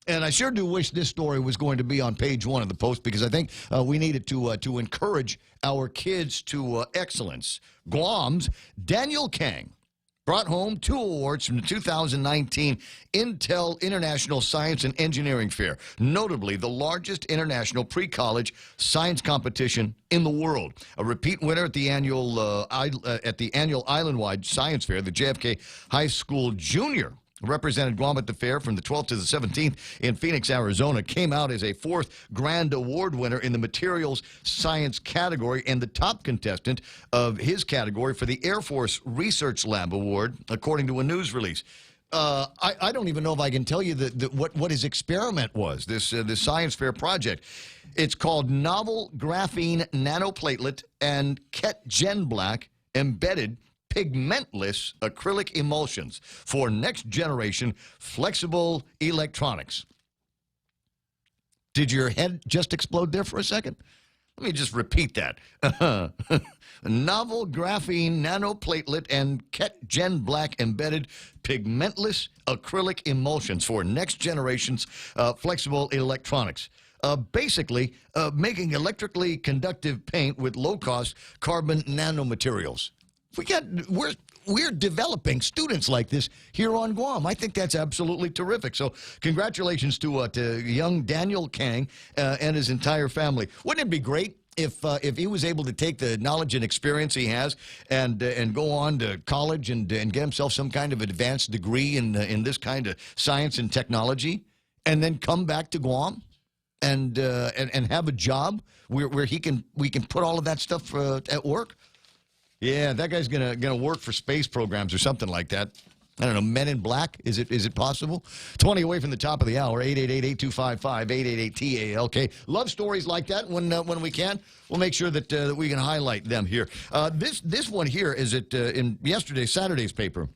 And I sure do wish this story was going to be on page 1 of the Post, because I think we needed to encourage our kids to excellence. Guam's Daniel Kang brought home 2 awards from the 2019 Intel International Science and Engineering Fair, notably the largest international pre-college science competition in the world. A repeat winner at the annual island-wide science fair, the JFK High School Junior represented Guam at the fair from the 12th to the 17th in Phoenix, Arizona, came out as a 4th grand award winner in the materials science category and the top contestant of his category for the Air Force Research Lab Award, according to a news release. I don't even know if I can tell you what his experiment was, this science fair project. It's called Novel Graphene Nanoplatelet and Ket Gen Black Embedded Pigmentless Acrylic Emulsions for next generation flexible electronics. Did your head just explode there for a second? Let me just repeat that. Novel graphene nanoplatelet and Ket Gen Black embedded pigmentless acrylic emulsions for next generation's flexible electronics. Basically, making electrically conductive paint with low-cost carbon nanomaterials. We're developing students like this here on Guam. I think that's absolutely terrific. So congratulations to young Daniel Kang and his entire family. Wouldn't it be great if he was able to take the knowledge and experience he has and go on to college and get himself some kind of advanced degree in this kind of science and technology, and then come back to Guam and have a job where we can put all of that stuff at work? Yeah, that guy's gonna work for space programs or something like that. I don't know, Men in Black? Is it possible? 20 away from the top of the hour, 888-8255-888-TALK. Love stories like that when we can. We'll make sure that we can highlight them here. This one here is in Saturday's paper.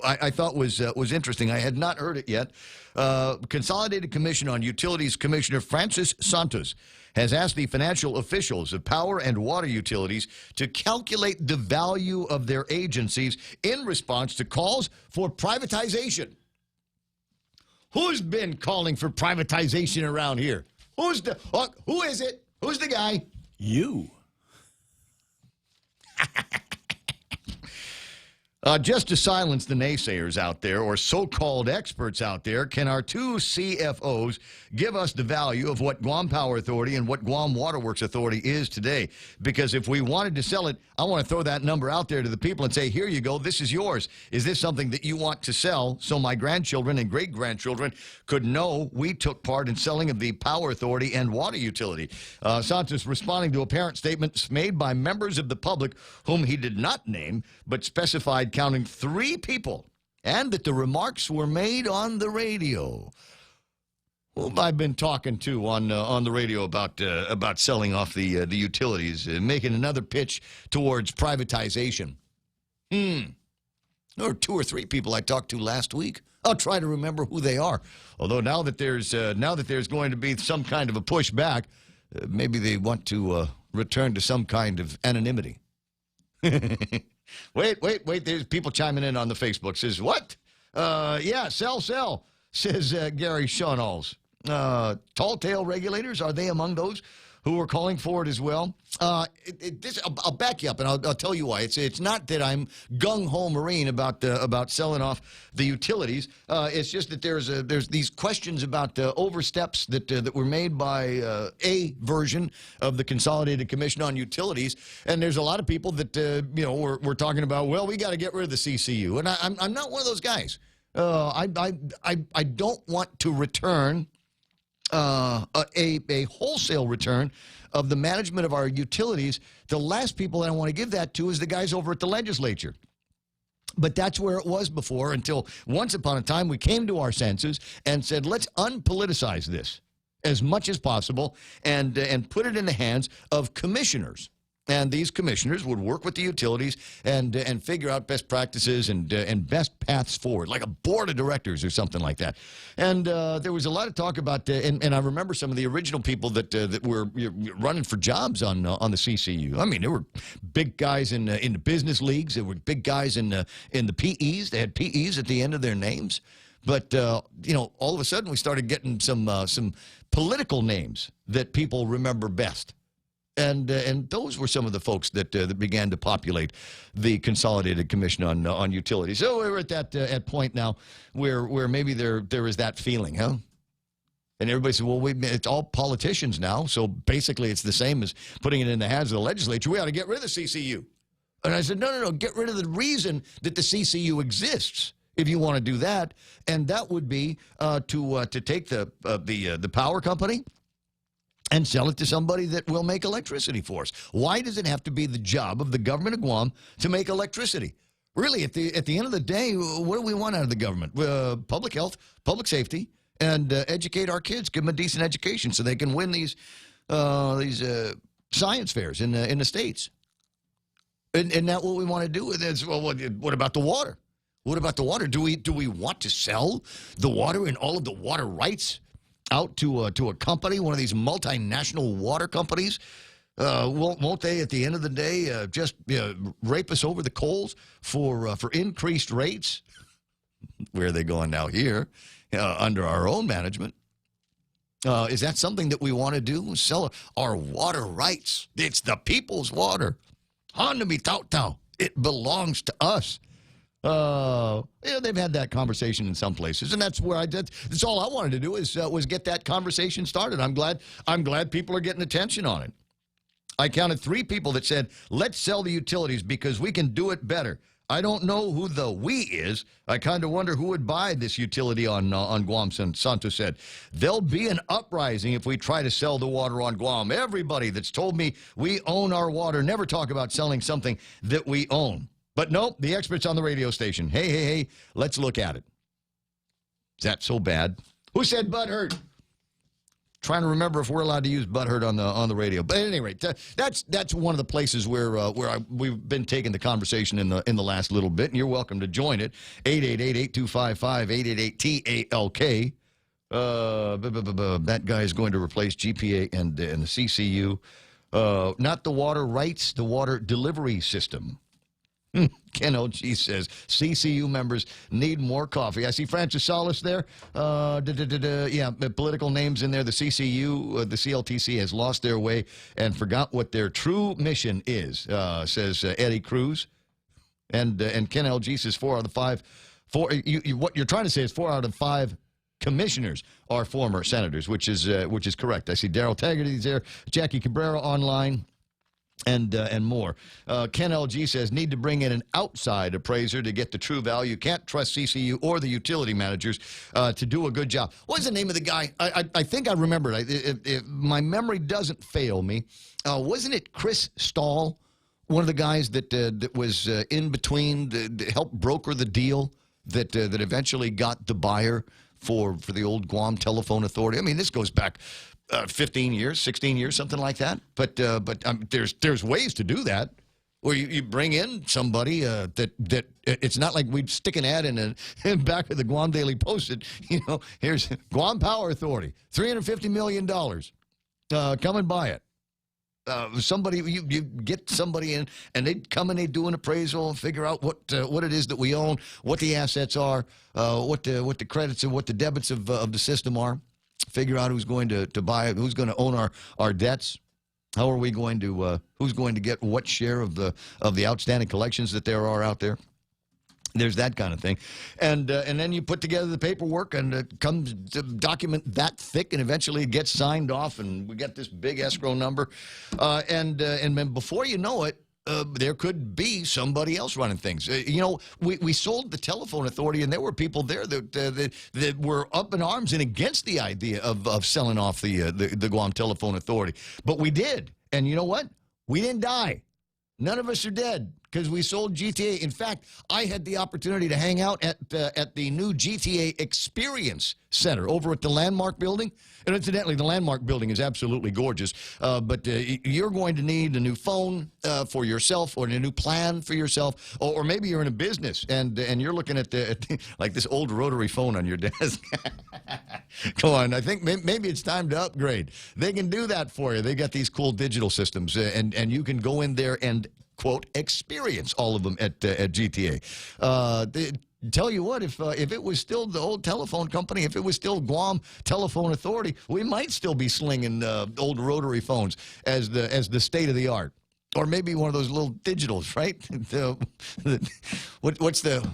I thought was interesting. I had not heard it yet. Consolidated Commission on Utilities Commissioner Francis Santos has asked the financial officials of power and water utilities to calculate the value of their agencies in response to calls for privatization. Who's been calling for privatization around here? Who is it? Who's the guy? You. Just to silence the naysayers out there, or so-called experts out there, can our 2 CFOs give us the value of what Guam Power Authority and what Guam Waterworks Authority is today? Because if we wanted to sell it, I want to throw that number out there to the people and say, here you go, this is yours. Is this something that you want to sell so my grandchildren and great-grandchildren could know we took part in selling of the Power Authority and water utility? Santos responding to apparent statements made by members of the public whom he did not name, but specified counting 3 people, and that the remarks were made on the radio. Well, I've been talking to on the radio about selling off the utilities, making another pitch towards privatization. There were 2 or 3 people I talked to last week. I'll try to remember who they are. Although now that there's going to be some kind of a pushback, maybe they want to return to some kind of anonymity. Wait. There's people chiming in on the Facebook. Says, what? Yeah, sell, says Gary Shawnols. Tall tale regulators, are they among those who are calling for it as well? I'll back you up, and I'll tell you why. It's not that I'm gung-ho Marine about selling off the utilities. It's just that there's these questions about oversteps that were made by a version of the Consolidated Commission on Utilities, and there's a lot of people that we're talking about. Well, we got to get rid of the CCU, and I'm not one of those guys. I don't want to return a wholesale return of the management of our utilities. The last people that I want to give that to is the guys over at the legislature. But that's where it was before, until once upon a time we came to our senses and said, let's unpoliticize this as much as possible and put it in the hands of commissioners. And these commissioners would work with the utilities and figure out best practices and best paths forward, like a board of directors or something like that. And there was a lot of talk about, and I remember some of the original people that were running for jobs on the CCU. I mean, there were big guys in the business leagues. There were big guys in the PEs. They had PEs at the end of their names. But all of a sudden we started getting some political names that people remember best. And those were some of the folks that began to populate the Consolidated Commission on Utilities. So we're at that at point now where maybe there is that feeling, huh? And everybody said, well, it's all politicians now, so basically it's the same as putting it in the hands of the legislature. We ought to get rid of the CCU. And I said, no, get rid of the reason that the CCU exists, if you want to do that. And that would be to take the power company and sell it to somebody that will make electricity for us. Why does it have to be the job of the government of Guam to make electricity? Really, at the end of the day, what do we want out of the government? Public health, public safety, and educate our kids, give them a decent education so they can win these science fairs in the States. And that's what we want to do with this. Well, what about the water? What about the water? Do we want to sell the water and all of the water rights out to a company, one of these multinational water companies? Won't they, at the end of the day, just rape us over the coals for increased rates? Where are they going now? Here, under our own management. Is that something that we want to do? Sell our water rights. It's the people's water. Honda mi tau tau. It belongs to us. They've had that conversation in some places, and that's where that's all I wanted to do was get that conversation started. I'm glad people are getting attention on it. I counted 3 people that said, let's sell the utilities because we can do it better. I don't know who the we is. I kind of wonder who would buy this utility on Guam. Santos said, there'll be an uprising if we try to sell the water on Guam. Everybody that's told me we own our water, never talk about selling something that we own. But nope, the experts on the radio station. Hey, let's look at it. Is that so bad? Who said butthurt? Trying to remember if we're allowed to use butthurt on the radio. But at any rate, that's one of the places where we've been taking the conversation in the last little bit, and you're welcome to join it. 888-8255-888-TALK. That guy is going to replace GPA and the CCU. Not the water rights, the water delivery system. Ken OG says, CCU members need more coffee. I see Francis Salas there. Yeah, political names in there. The CCU, the CLTC has lost their way and forgot what their true mission is, says Eddie Cruz. And Ken LG says 4 out of 5. What you're trying to say is 4 out of 5 commissioners are former senators, which is correct. I see Daryl Taggarty's there, Jackie Cabrera online. And more. Ken LG says, need to bring in an outside appraiser to get the true value. Can't trust CCU or the utility managers to do a good job. What's the name of the guy? I think I remember it. My memory doesn't fail me. Wasn't it Chris Stahl, one of the guys that was in between, that helped broker the deal that eventually got the buyer for the old Guam Telephone Authority? I mean, this goes back 15 years, 16 years, something like that. But there's ways to do that, where you bring in somebody that it's not like we'd stick an ad in back of the Guam Daily Post. Here's Guam Power Authority, $350 million. Come and buy it. Somebody, you get somebody in, and they come and they do an appraisal and figure out what it is that we own, what the assets are, what the credits and what the debits of the system are. Figure out who's going to buy it, who's going to own our debts. How are we going to who's going to get what share of the outstanding collections that there are out there? There's that kind of thing. And then you put together the paperwork, and it comes to document that thick, and eventually it gets signed off, and we get this big escrow number. And then before you know it, there could be somebody else running things. We sold the telephone authority, and there were people there that were up in arms and against the idea of selling off the Guam Telephone Authority. But we did. And you know what? We didn't die. None of us are dead because we sold GTA. In fact, I had the opportunity to hang out at the new GTA Experience Center over at the Landmark Building. And incidentally, the Landmark Building is absolutely gorgeous. But you're going to need a new phone for yourself, or a new plan for yourself, or maybe you're in a business and you're looking at like this old rotary phone on your desk. Come on, I think maybe it's time to upgrade. They can do that for you. They got these cool digital systems, and you can go in there and, quote, experience all of them at GTA. Tell you what, if it was still the old telephone company, if it was still Guam Telephone Authority, we might still be slinging old rotary phones as the state of the art. Or maybe one of those little digitals, right? What's the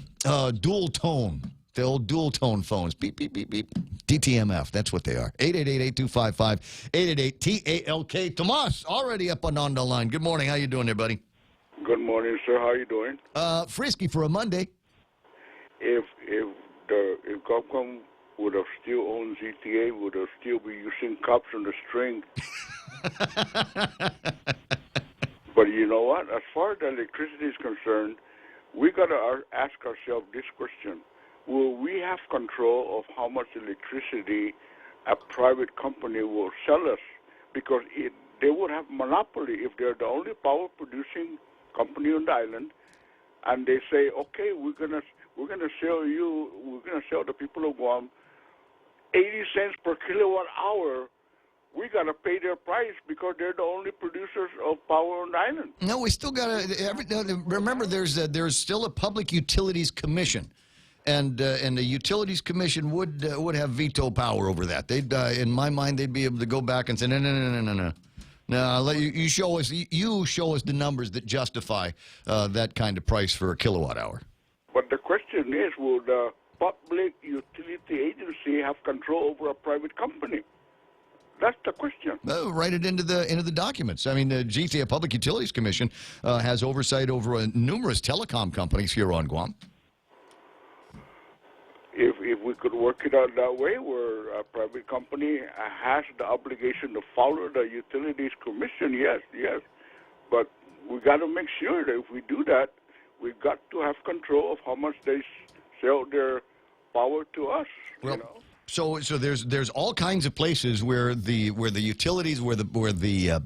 dual tone? The old dual tone phones. Beep, beep, beep, beep. DTMF, that's what they are. 888-8255-888-TALK. Tomas, already up on the line. Good morning. How you doing there, buddy? Good morning, sir. How are you doing? Frisky for a Monday. If Capcom would have still owned GTA, would have still be using cops on the string. But you know what? As far as the electricity is concerned, we got to ask ourselves this question. Will we have control of how much electricity a private company will sell us? Because they would have monopoly if they're the only power-producing company on the island, and they say, okay, we're gonna sell the people of Guam 80 cents per kilowatt hour. We got to pay their price because they're the only producers of power on the island. No, we still got to remember there's still a Public Utilities Commission. And the Utilities Commission would have veto power over that. They'd, in my mind, they'd be able to go back and say, no. No, you show us the numbers that justify that kind of price for a kilowatt hour. But the question is, will the Public Utility Agency have control over a private company? That's the question. Write it into the documents. I mean, the GTA Public Utilities Commission has oversight over numerous telecom companies here on Guam. If we could work it out that way, where a private company has the obligation to follow the Utilities Commission, yes. But we got to make sure that if we do that, we've got to have control of how much they sell their power to us. Well, you know? So there's all kinds of places where the utilities, where the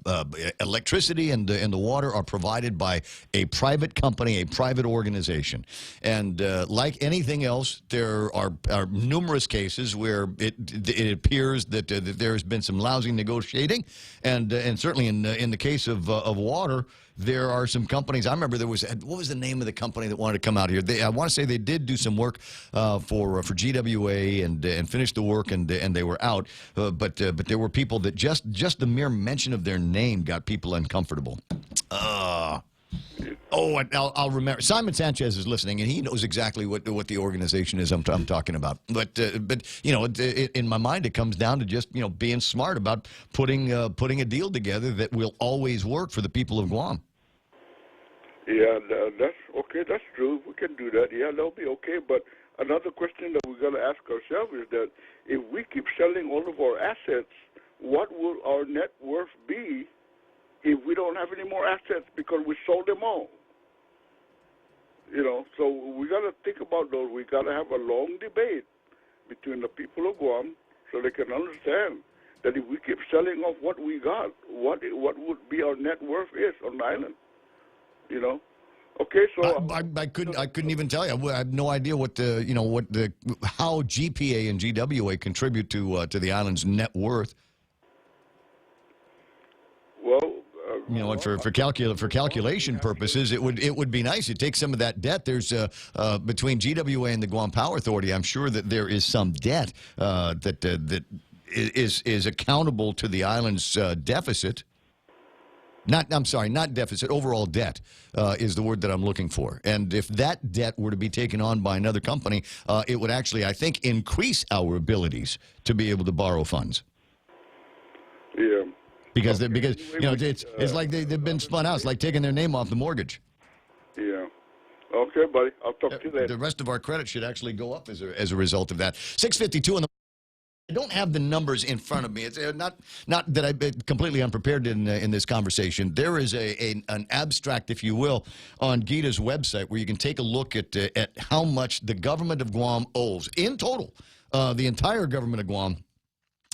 electricity and the water are provided by a private company, a private organization, and like anything else, there are numerous cases where it appears that there has been some lousy negotiating, and certainly in the case of water. There are some companies. I remember there was, what was the name of the company that wanted to come out here? I want to say they did do some work for GWA and finish the work, and they were out. But there were people that just the mere mention of their name got people uncomfortable. I'll remember. Simon Sanchez is listening, and he knows exactly what the organization is I'm talking about. But you know, in my mind, it comes down to just being smart about putting a deal together that will always work for the people of Guam. Yeah, that's okay. That's true. We can do that. Yeah, that'll be okay. But another question that we got to ask ourselves is that if we keep selling all of our assets, what will our net worth be if we don't have any more assets because we sold them all? So we got to think about those. We got to have a long debate between the people of Guam so they can understand that if we keep selling off what we got, what would be our net worth is on the island. Okay, so I couldn't even tell you. I have no idea how GPA and GWA contribute to the island's net worth. Well, You know, and for calculation purposes, it would be nice to take some of that debt. There's between GWA and the Guam Power Authority, I'm sure that there is some debt that is accountable to the island's deficit. Not deficit, overall debt is the word that I'm looking for. And if that debt were to be taken on by another company, it would actually, I think, increase our abilities to be able to borrow funds. Yeah. Because you know, it's like they've been spun out. It's like taking their name off the mortgage. Yeah. Okay, buddy. I'll talk to you later. The rest of our credit should actually go up as a result of that. 6:52 in the. I don't have the numbers in front of me. It's not that I've been completely unprepared in this conversation. There is an abstract, if you will, on GITA's website where you can take a look at how much the government of Guam owes in total. The entire government of Guam.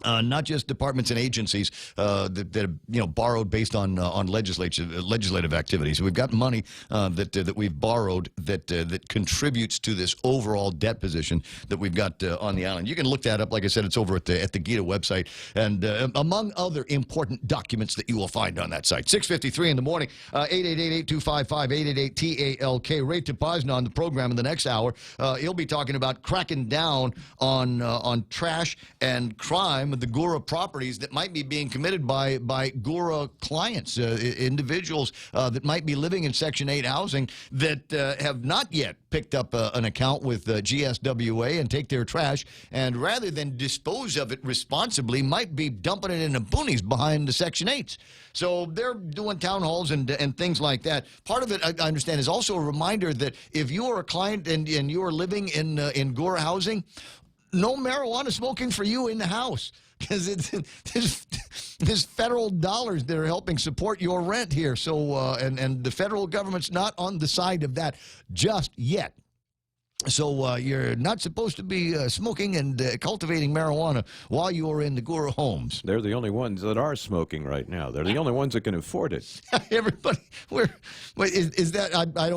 Not just departments and agencies that have borrowed based on legislative activities. We've got money that we've borrowed that contributes to this overall debt position that we've got on the island. You can look that up. Like I said, it's over at the GITA website, and among other important documents that you will find on that site. 6:53 in the morning. 888-825-588-TALK. Ray Tapazna on the program in the next hour. He'll be talking about cracking down on trash and crime of the Gura properties that might be being committed by Gura clients, individuals that might be living in Section 8 housing that have not yet picked up an account with GSWA and take their trash, and rather than dispose of it responsibly, might be dumping it in the boonies behind the Section 8s. So they're doing town halls and things like that. Part of it, I understand, is also a reminder that if you are a client and you are living in Gura housing, no marijuana smoking for you in the house, because there's federal dollars that are helping support your rent here. So and the federal government's not on the side of that just yet. So you're not supposed to be smoking and cultivating marijuana while you are in the Gura homes. They're the only ones that are smoking right now. They're the only ones that can afford it. Everybody, is that?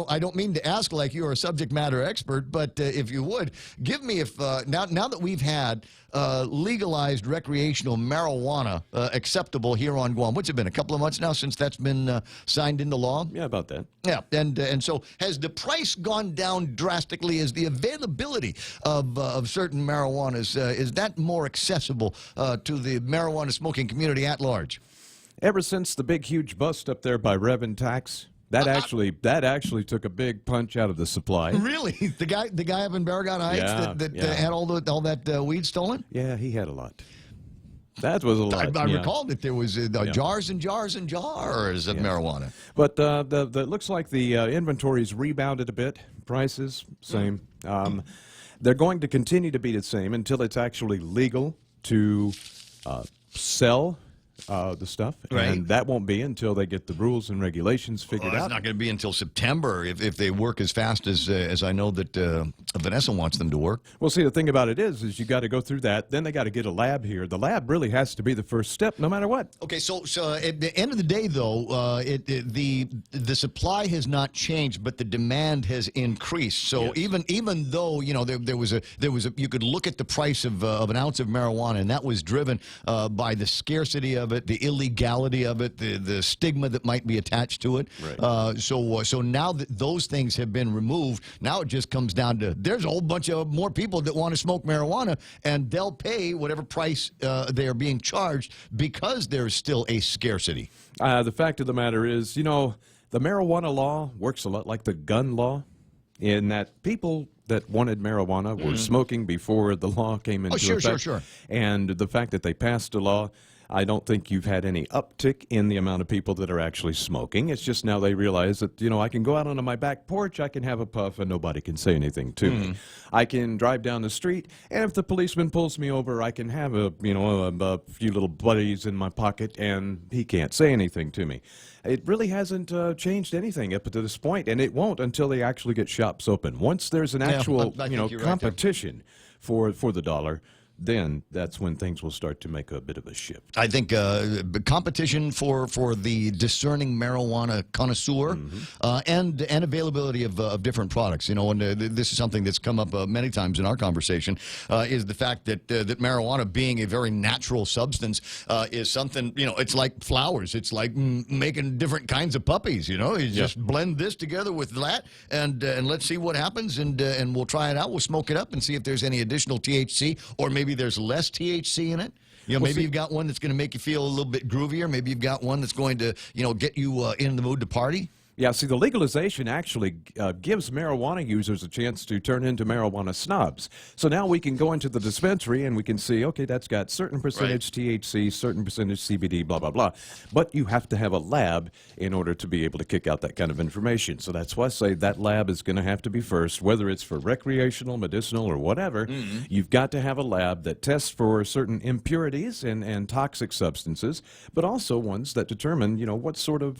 I don't mean to ask like you're a subject matter expert, but if you would give me now that we've had legalized recreational marijuana acceptable here on Guam. What's it been? A couple of months now since that's been signed into law? Yeah, about that. Yeah, and so has the price gone down drastically? Is the availability of certain marijuanas, is that more accessible to the marijuana smoking community at large? Ever since the big, huge bust up there by Rev and Tax, that actually took a big punch out of the supply. Really? The guy up in Barragan Heights that had all that weed stolen? Yeah, he had a lot. That was a lot. I recall that there was jars and jars and jars of marijuana. But it looks like the inventory's rebounded a bit. Prices, same. They're going to continue to be the same until it's actually legal to sell the stuff, right. And that won't be until they get the rules and regulations figured It's out. not going to be until September if they work as fast as I know that Vanessa wants them to work. Well, see, the thing about it is you got to go through that. Then they got to get a lab here. The lab really has to be the first step, no matter what. Okay, so at the end of the day, though, the supply has not changed, but the demand has increased. So even though there was a you could look at the price of an ounce of marijuana, and that was driven by the scarcity of it, the illegality of it, the stigma that might be attached to it. Right. So now that those things have been removed, now it just comes down to there's a whole bunch of more people that want to smoke marijuana, and they'll pay whatever price they are being charged because there's still a scarcity. The fact of the matter is, the marijuana law works a lot like the gun law, in that people that wanted marijuana were smoking before the law came into effect. Sure. And the fact that they passed a law, I don't think you've had any uptick in the amount of people that are actually smoking. It's just now they realize that, I can go out onto my back porch, I can have a puff, and nobody can say anything to me. I can drive down the street, and if the policeman pulls me over, I can have a few little buddies in my pocket, and he can't say anything to me. It really hasn't changed anything up to this point, and it won't until they actually get shops open. Once there's an actual, I think you're right there. competition for the dollar, then that's when things will start to make a bit of a shift. I think competition for the discerning marijuana connoisseur and availability of different products. You know, and this is something that's come up many times in our conversation, is the fact that marijuana, being a very natural substance, is something, you know, it's like flowers. It's like making different kinds of puppies, you know. You just blend this together with that, and let's see what happens, and we'll try it out. We'll smoke it up and see if there's any additional THC, or maybe there's less THC in it. You know, maybe you've got one that's going to make you feel a little bit groovier. Maybe you've got one that's going to, you know, get you in the mood to party. Yeah, see, the legalization actually gives marijuana users a chance to turn into marijuana snobs. So now we can go into the dispensary and we can see, okay, that's got certain percentage THC, certain percentage CBD, blah, blah, blah. But you have to have a lab in order to be able to kick out that kind of information. So that's why I say that lab is going to have to be first, whether it's for recreational, medicinal, or whatever. You've got to have a lab that tests for certain impurities and toxic substances, but also ones that determine, you know, what sort of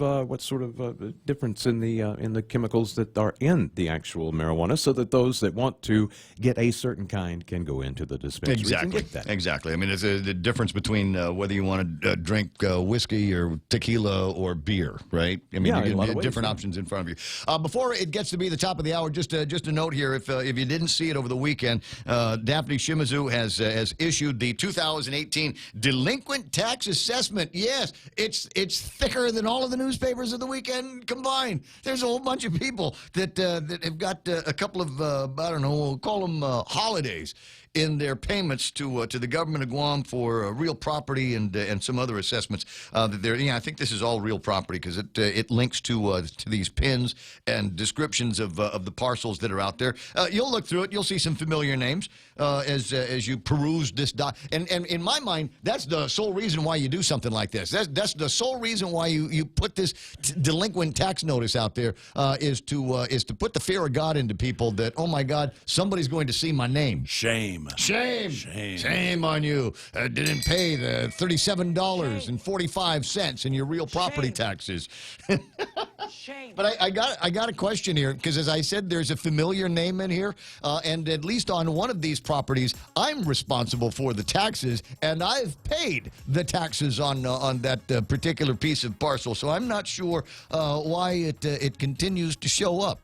difference in the chemicals that are in the actual marijuana, so that those that want to get a certain kind can go into the dispensary and get that. Exactly. I mean, there's a difference between whether you want to drink whiskey or tequila or beer, right? I mean, you get different options in front of you. Before it gets to be the top of the hour, just a note here: if you didn't see it over the weekend, Daphne Shimizu has issued the 2018 delinquent tax assessment. Yes, it's thicker than all of the newspapers of the weekend combined. There's a whole bunch of people that have got a couple of I don't know, we'll call them holidays in their payments to the government of Guam for real property and some other assessments. That they're, I think this is all real property because it links to these pins and descriptions of the parcels that are out there. You'll look through it. You'll see some familiar names as you peruse this and in my mind, that's the sole reason why you do something like this. That's the sole reason why you put this delinquent tax notice out there, is to put the fear of God into people that, oh my God, somebody's going to see my name. Shame on you. Didn't pay the $37.45 in your real property taxes. But I got a question here, because as I said, there's a familiar name in here, and at least on one of these properties, I'm responsible for the taxes, and I've paid the taxes on that particular piece of parcel. So I'm not sure why it continues to show up.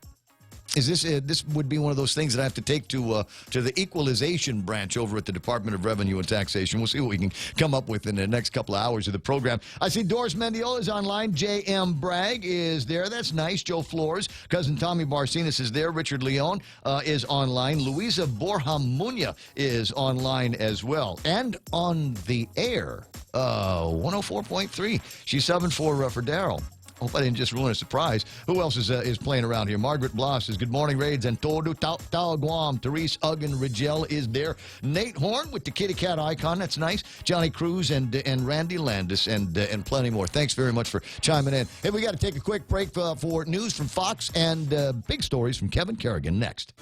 Is this would be one of those things that I have to take to the equalization branch over at the Department of Revenue and Taxation. We'll see what we can come up with in the next couple of hours of the program. I see Doris Mendiola is online. J.M. Bragg is there. That's nice. Joe Flores. Cousin Tommy Barcinas is there. Richard Leon is online. Luisa Borja-Muña is online as well. And on the air, 104.3. She's subbing for Daryl. Hope I didn't just ruin a surprise. Who else is playing around here? Margaret Bloss says, good morning, Raids, and todo Tao Guam. Therese Uggan Rigel is there. Nate Horn with the kitty cat icon. That's nice. Johnny Cruz and Randy Landis and plenty more. Thanks very much for chiming in. Hey, we got to take a quick break for news from Fox and big stories from Kevin Kerrigan next.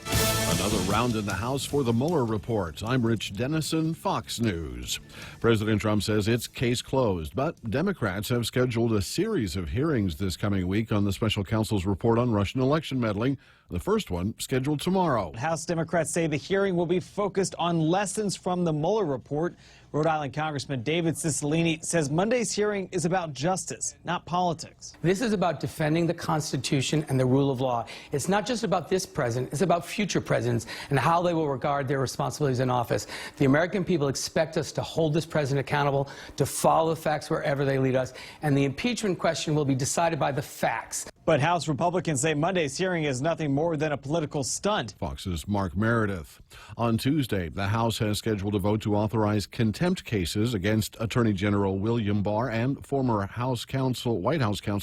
Another round in the House for the Mueller report. I'm Rich Dennison, Fox News. President Trump says it's case closed, but Democrats have scheduled a series of hearings this coming week on the special counsel's report on Russian election meddling. The first one scheduled tomorrow. House Democrats say the hearing will be focused on lessons from the Mueller report. Rhode Island Congressman David Cicilline says Monday's hearing is about justice, not politics. This is about defending the Constitution and the rule of law. It's not just about this president, it's about future presidents and how they will regard their responsibilities in office. The American people expect us to hold this president accountable, to follow the facts wherever they lead us, and the impeachment question will be decided by the facts. But House Republicans say Monday's hearing is nothing more than a political stunt. Fox's Mark Meredith. On Tuesday, the House has scheduled a vote to authorize contempt cases against Attorney General William Barr and former White House counsel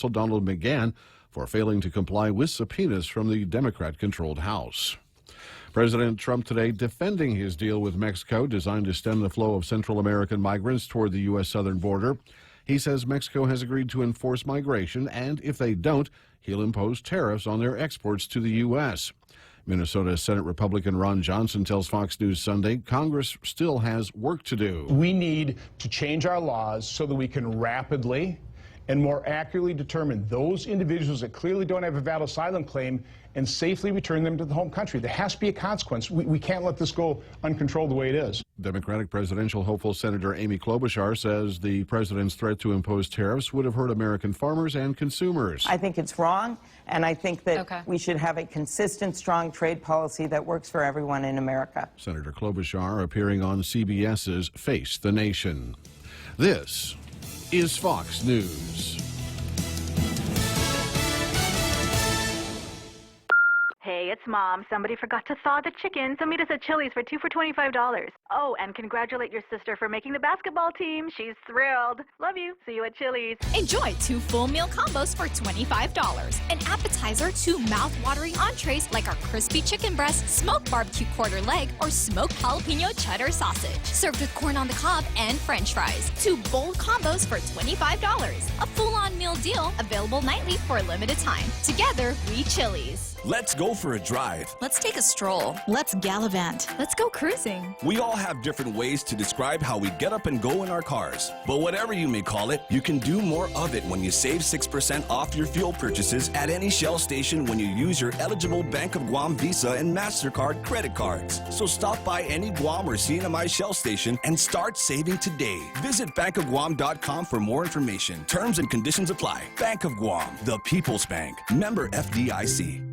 Donald McGahn for failing to comply with subpoenas from the Democrat-controlled House. President Trump today defending his deal with Mexico designed to stem the flow of Central American migrants toward the U.S. southern border. He says Mexico has agreed to enforce migration, and if they don't, he'll impose tariffs on their exports to the U.S. Minnesota Senate Republican Ron Johnson tells Fox News Sunday Congress still has work to do. We need to change our laws so that we can rapidly and more accurately determine those individuals that clearly don't have a valid asylum claim and safely return them to the home country. There has to be a consequence. We can't let this go uncontrolled the way it is. Democratic presidential hopeful Senator Amy Klobuchar says the president's threat to impose tariffs would have hurt American farmers and consumers. I think it's wrong, and I think that we should have a consistent, strong trade policy that works for everyone in America. Senator Klobuchar appearing on CBS's Face the Nation. This is Fox News. Hey, it's Mom. Somebody forgot to thaw the chicken, so meet us at Chili's for 2 for $25. Oh, and congratulate your sister for making the basketball team. She's thrilled. Love you. See you at Chili's. Enjoy 2 full meal combos for $25. An appetizer, 2 mouth-watering entrees like our crispy chicken breast, smoked barbecue quarter leg, or smoked jalapeno cheddar sausage. Served with corn on the cob and french fries. 2 bold combos for $25. A full-on meal deal available nightly for a limited time. Together, we Chili's. Let's go for a drive. Let's take a stroll. Let's gallivant. Let's go cruising. We all have different ways to describe how we get up and go in our cars. But whatever you may call it, you can do more of it when you save 6% off your fuel purchases at any Shell station when you use your eligible Bank of Guam Visa and MasterCard credit cards. So stop by any Guam or CNMI Shell station and start saving today. Visit bankofguam.com for more information. Terms and conditions apply. Bank of Guam, the People's Bank. Member FDIC.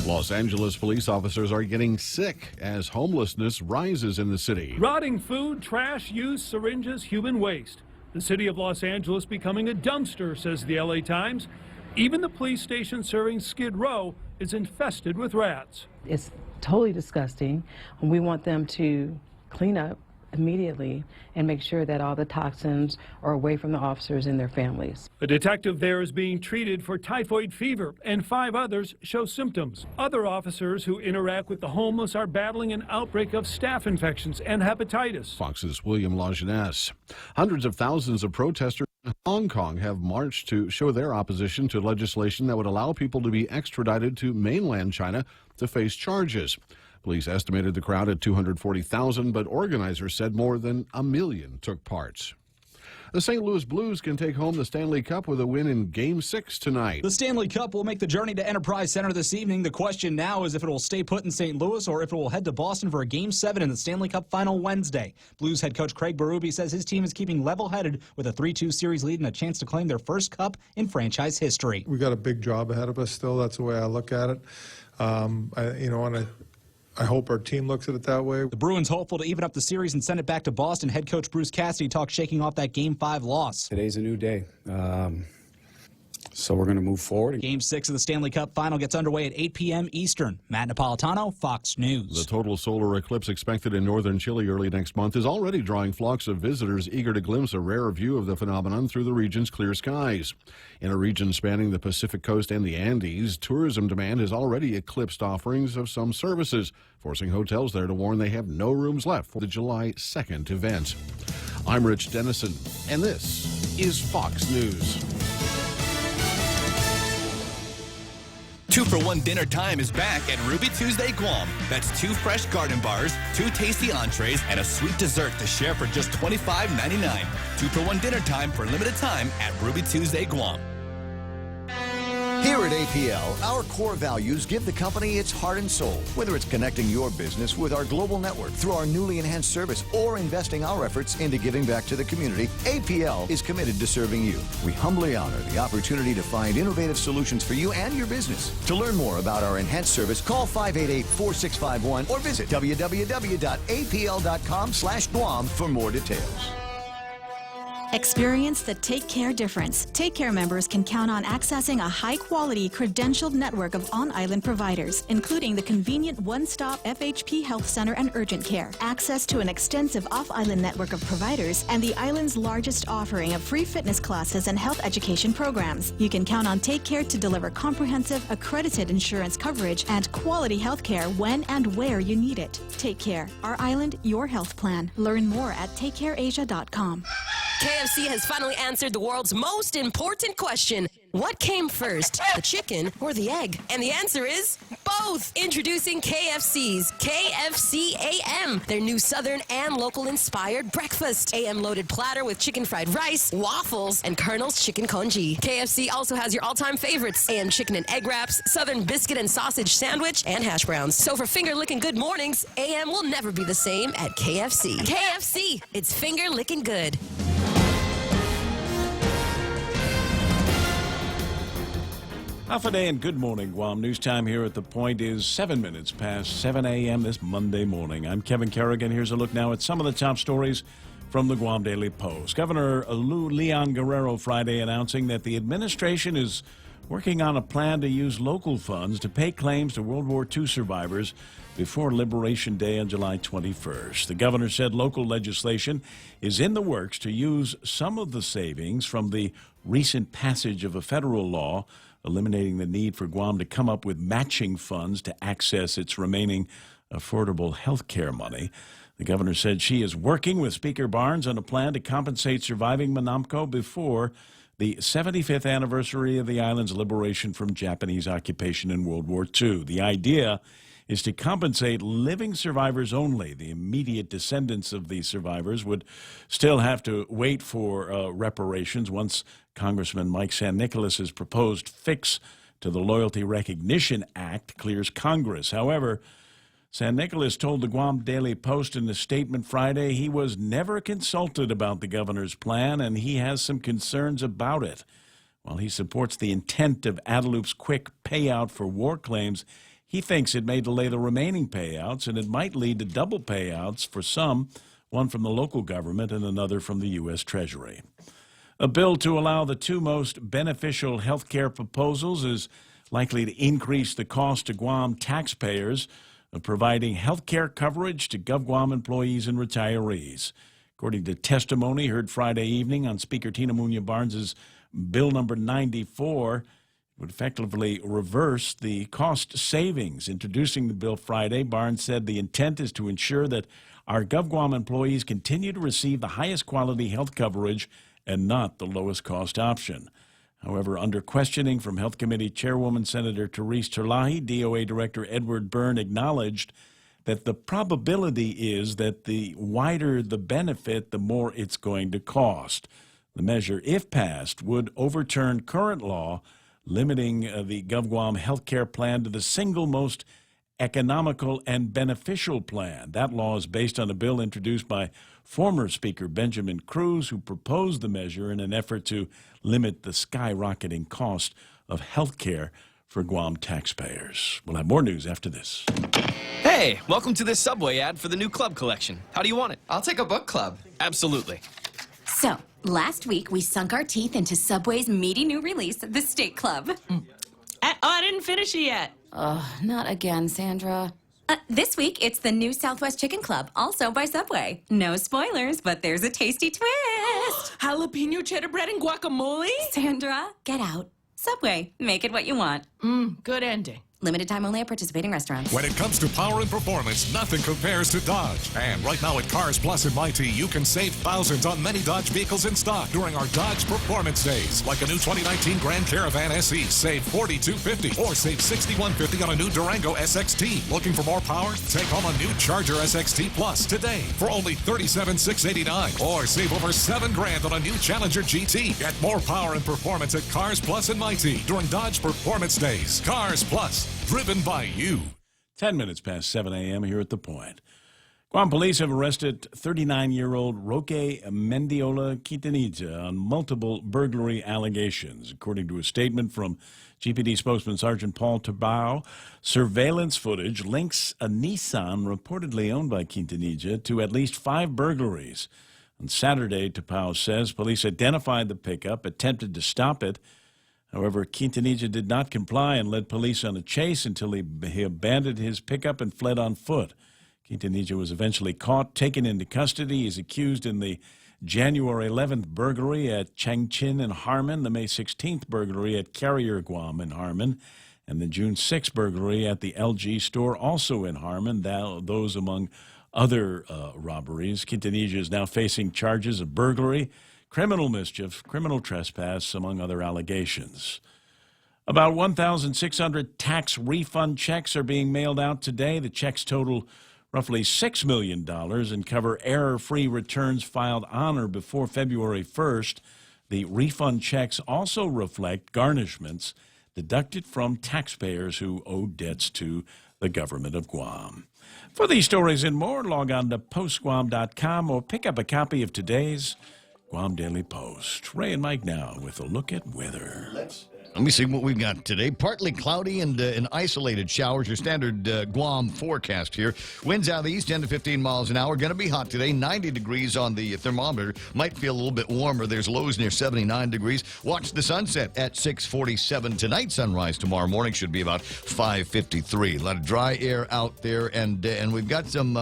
Los Angeles police officers are getting sick as homelessness rises in the city. Rotting food, trash, used syringes, human waste. The city of Los Angeles becoming a dumpster, says the LA Times. Even the police station serving Skid Row is infested with rats. It's totally disgusting. We want them to clean up immediately and make sure that all the toxins are away from the officers and their families. A detective there is being treated for typhoid fever, and 5 others show symptoms. Other officers who interact with the homeless are battling an outbreak of staph infections and hepatitis. Fox's William Lajeunesse. Hundreds of thousands of protesters in Hong Kong have marched to show their opposition to legislation that would allow people to be extradited to mainland China to face charges. Police estimated the crowd at 240,000, but organizers said more than 1 million took part. The St. Louis Blues can take home the Stanley Cup with a win in Game 6 tonight. The Stanley Cup will make the journey to Enterprise Center this evening. The question now is if it will stay put in St. Louis or if it will head to Boston for a Game 7 in the Stanley Cup final Wednesday. Blues head coach Craig Berube says his team is keeping level-headed with a 3-2 series lead and a chance to claim their first cup in franchise history. We got a big job ahead of us still. That's the way I look at it. I hope our team looks at it that way. The Bruins hopeful to even up the series and send it back to Boston. Head coach Bruce Cassidy talks shaking off that Game 5 loss. Today's a new day, so we're going to move forward. Game 6 of the Stanley Cup final gets underway at 8 p.m. Eastern. Matt Napolitano, Fox News. The total solar eclipse expected in northern Chile early next month is already drawing flocks of visitors eager to glimpse a rare view of the phenomenon through the region's clear skies. In a region spanning the Pacific coast and the Andes, tourism demand has already eclipsed offerings of some services, forcing hotels there to warn they have no rooms left for the July 2nd event. I'm Rich Dennison, and this is Fox News. 2 for $1 dinner time is back at Ruby Tuesday Guam. That's 2 fresh garden bars, 2 tasty entrees, and a sweet dessert to share for just $25.99. 2 for $1 dinner time for a limited time at Ruby Tuesday Guam. Here at APL, our core values give the company its heart and soul. Whether it's connecting your business with our global network through our newly enhanced service or investing our efforts into giving back to the community, APL is committed to serving you. We humbly honor the opportunity to find innovative solutions for you and your business. To learn more about our enhanced service, call 588-4651 or visit www.apl.com/Guam for more details. Experience the Take Care difference. Take Care members can count on accessing a high-quality, credentialed network of on-island providers, including the convenient one-stop FHP Health Center and Urgent Care, access to an extensive off-island network of providers, and the island's largest offering of free fitness classes and health education programs. You can count on Take Care to deliver comprehensive, accredited insurance coverage and quality health care when and where you need it. Take Care. Our island, your health plan. Learn more at takecareasia.com. KFC has finally answered the world's most important question. What came first, the chicken or the egg? And the answer is both. Introducing KFC's KFC AM, their new Southern and local-inspired breakfast. AM-loaded platter with chicken fried rice, waffles, and Colonel's chicken congee. KFC also has your all-time favorites, AM chicken and egg wraps, Southern biscuit and sausage sandwich, and hash browns. So for finger-licking good mornings, AM will never be the same at KFC. KFC, it's finger-licking good. Half a day and good morning, Guam. News time here at The Point is 7 minutes past 7 a.m. this Monday morning. I'm Kevin Kerrigan. Here's a look now at some of the top stories from the Guam Daily Post. Governor Lou Leon Guerrero Friday announcing that the administration is working on a plan to use local funds to pay claims to World War II survivors before Liberation Day on July 21st. The governor said local legislation is in the works to use some of the savings from the recent passage of a federal law eliminating the need for Guam to come up with matching funds to access its remaining affordable health care money. The governor said she is working with Speaker Barnes on a plan to compensate surviving Manamco before the 75th anniversary of the island's liberation from Japanese occupation in World War II. The idea is to compensate living survivors only. The immediate descendants of the survivors would still have to wait for reparations once Congressman Mike San Nicolas's proposed fix to the Loyalty Recognition Act clears Congress. However, San Nicolas told the Guam Daily Post in a statement Friday he was never consulted about the governor's plan and he has some concerns about it. While he supports the intent of Adeloop's quick payout for war claims, he thinks it may delay the remaining payouts and it might lead to double payouts for some, one from the local government and another from the U.S. Treasury. A bill to allow the two most beneficial health care proposals is likely to increase the cost to Guam taxpayers of providing health care coverage to GovGuam employees and retirees. According to testimony heard Friday evening on Speaker Tina Muñoz Barnes's Bill number 94, would effectively reverse the cost savings. Introducing the bill Friday, Barnes said the intent is to ensure that our GovGuam employees continue to receive the highest quality health coverage and not the lowest cost option. However, under questioning from Health Committee Chairwoman Senator Therese Terlahi, DOA Director Edward Byrne acknowledged that the probability is that the wider the benefit, the more it's going to cost. The measure, if passed, would overturn current law limiting the GovGuam health care plan to the single most economical and beneficial plan. That law is based on a bill introduced by former Speaker Benjamin Cruz, who proposed the measure in an effort to limit the skyrocketing cost of health care for Guam taxpayers. We'll have more news after this. Hey, welcome to this Subway ad for the new club collection. How do you want it? I'll take a book club. Absolutely. So, last week we sunk our teeth into Subway's meaty new release, the Steak Club. I didn't finish it yet. Oh, not again, Sandra. This week, it's the new Southwest Chicken Club, also by Subway. No spoilers, but there's a tasty twist. Jalapeno cheddar bread and guacamole? Sandra, get out. Subway, make it what you want. Good ending. Limited time only at participating restaurants. When it comes to power and performance, nothing compares to Dodge. And right now at Cars Plus in Mighty, you can save thousands on many Dodge vehicles in stock during our Dodge Performance Days. Like a new 2019 Grand Caravan SE, save $4,250 or save $6,150 on a new Durango SXT. Looking for more power? Take home a new Charger SXT Plus today for only $37,689 or save over $7,000 on a new Challenger GT. Get more power and performance at Cars Plus in Mighty during Dodge Performance Days. Cars Plus. Driven by you. 10 minutes past 7 a.m. here at The Point. Guam police have arrested 39-year-old Roque Mendiola Quintanilla on multiple burglary allegations. According to a statement from GPD spokesman Sergeant Paul Tabao, surveillance footage links a Nissan reportedly owned by Quintanilla to at least 5 burglaries. On Saturday, Tabao says police identified the pickup, attempted to stop it. However, Quintanilla did not comply and led police on a chase until he abandoned his pickup and fled on foot. Quintanilla was eventually caught, taken into custody. He is accused in the January 11th burglary at Changchin in Harmon, the May 16th burglary at Carrier Guam in Harmon, and the June 6th burglary at the LG store, also in Harmon, those among other robberies. Quintanilla is now facing charges of burglary, criminal mischief, criminal trespass, among other allegations. About 1,600 tax refund checks are being mailed out today. The checks total roughly $6 million and cover error-free returns filed on or before February 1st. The refund checks also reflect garnishments deducted from taxpayers who owe debts to the government of Guam. For these stories and more, log on to postguam.com or pick up a copy of today's Guam Daily Post. Ray and Mike now with a look at weather. Let me see what we've got today. Partly cloudy and isolated showers. Your standard Guam forecast here. Winds out of the east, 10 to 15 miles an hour. Going to be hot today. 90 degrees on the thermometer. Might feel a little bit warmer. There's lows near 79 degrees. Watch the sunset at 6:47 tonight. Sunrise tomorrow morning should be about 5:53. A lot of dry air out there, and we've got some.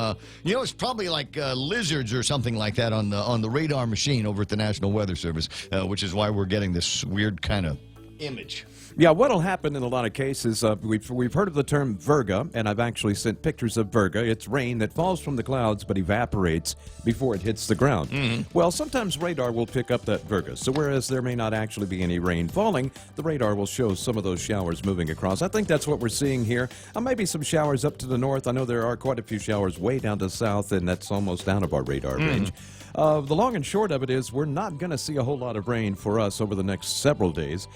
It's probably like lizards or something like that on the radar machine over at the National Weather Service, which is why we're getting this weird kind of image. Yeah, what'll happen in a lot of cases, we've heard of the term virga, and I've actually sent pictures of virga. It's rain that falls from the clouds but evaporates before it hits the ground. Well, sometimes radar will pick up that virga, so whereas there may not actually be any rain falling, the radar will show some of those showers moving across. I think that's what we're seeing here. Maybe some showers up to the north. I know there are quite a few showers way down to the south, and that's almost out of our radar range. The long and short of it is we're not going to see a whole lot of rain for us over the next several days.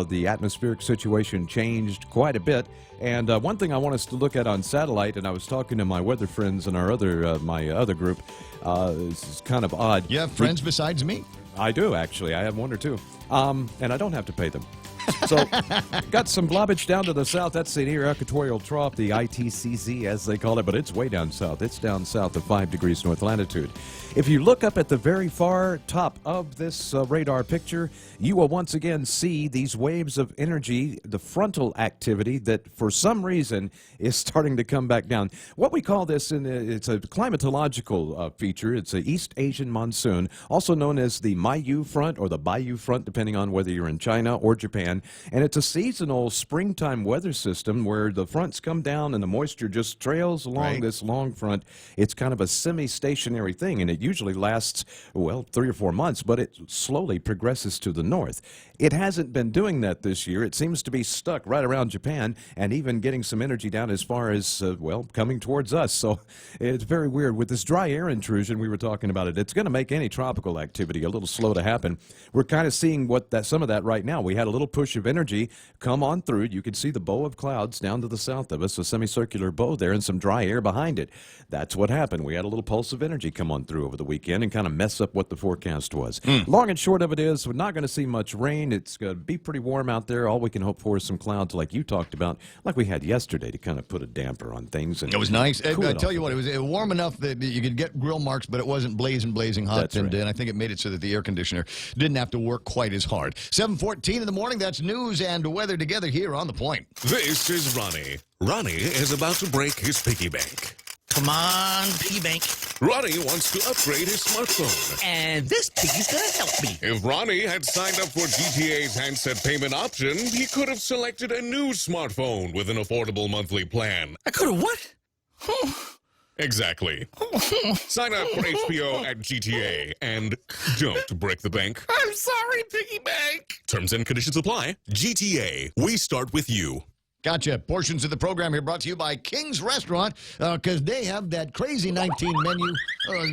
The atmospheric situation changed quite a bit. And one thing I want us to look at on satellite, and I was talking to my weather friends in our my other group, it's kind of odd. You have friends besides me? I do, actually. I have one or two. And I don't have to pay them. So, got some blobbage down to the south. That's the near equatorial trough, the ITCZ as they call it, but it's way down south. It's down south of 5 degrees north latitude. If you look up at the very far top of this radar picture, you will once again see these waves of energy, the frontal activity that for some reason is starting to come back down. What we call this, it's a climatological feature. It's an East Asian monsoon, also known as the Mayu front or the Bayou front, depending on whether you're in China or Japan. And it's a seasonal springtime weather system where the fronts come down and the moisture just trails along this long front. It's kind of a semi-stationary thing, and it usually lasts, 3 or 4 months, but it slowly progresses to the north. It hasn't been doing that this year. It seems to be stuck right around Japan and even getting some energy down as far as, coming towards us. So it's very weird. With this dry air intrusion, we were talking about it, it's going to make any tropical activity a little slow to happen. We're kind of seeing some of that right now. We had a little push of energy come on through. You can see the bow of clouds down to the south of us, a semicircular bow there, and some dry air behind it. That's what happened. We had a little pulse of energy come on through over the weekend and kind of mess up what the forecast was. Long and short of it is we're not going to see much rain. It's going to be pretty warm out there. All we can hope for is some clouds like you talked about, like we had yesterday, to kind of put a damper on things. And it was nice. Cool I tell you what, it was warm enough that you could get grill marks, but it wasn't blazing hot. That's right. And I think it made it so that the air conditioner didn't have to work quite as hard. 7:14 in the morning. That's news and weather together here on The Point. This is Ronnie. Ronnie is about to break his piggy bank. Come on, piggy bank. Ronnie wants to upgrade his smartphone. And this piggy's gonna help me. If Ronnie had signed up for GTA's handset payment option, he could have selected a new smartphone with an affordable monthly plan. I could have what? Exactly. Sign up for HBO at GTA and don't break the bank. I'm sorry, piggy bank. Terms and conditions apply. GTA, we start with you. Gotcha. Portions of the program here brought to you by King's Restaurant, because they have that crazy 19 menu.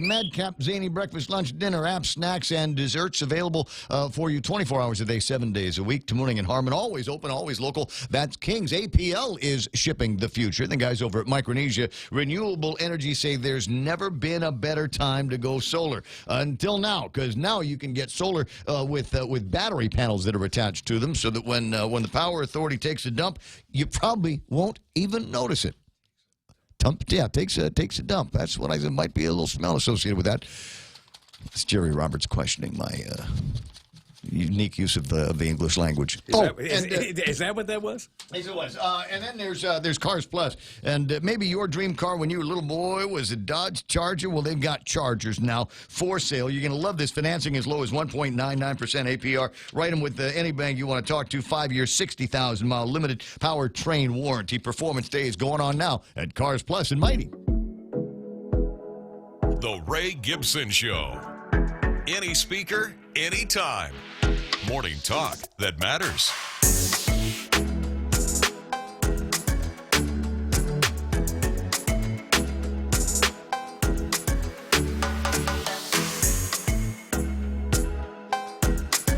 Madcap, zany breakfast, lunch, dinner, apps, snacks, and desserts available for you 24 hours a day, 7 days a week. Mooning and Harmon, always open, always local. That's King's. APL is shipping the future. The guys over at Micronesia Renewable Energy say there's never been a better time to go solar until now, because now you can get solar with battery panels that are attached to them, so that when the power authority takes a dump, you probably won't even notice it. Takes a dump. That's what I said. Might be a little smell associated with that. It's Jerry Roberts questioning my unique use of the English language. Is that what that was? Yes, it was. And then there's Cars Plus. And maybe your dream car when you were a little boy was a Dodge Charger. Well, they've got Chargers now for sale. You're going to love this. Financing as low as 1.99% APR. Write them with any bank you want to talk to. 5 years, 60,000-mile limited powertrain warranty. Performance Day is going on now at Cars Plus in Mighty. The Ray Gibson Show. Any speaker, anytime. Morning talk that matters.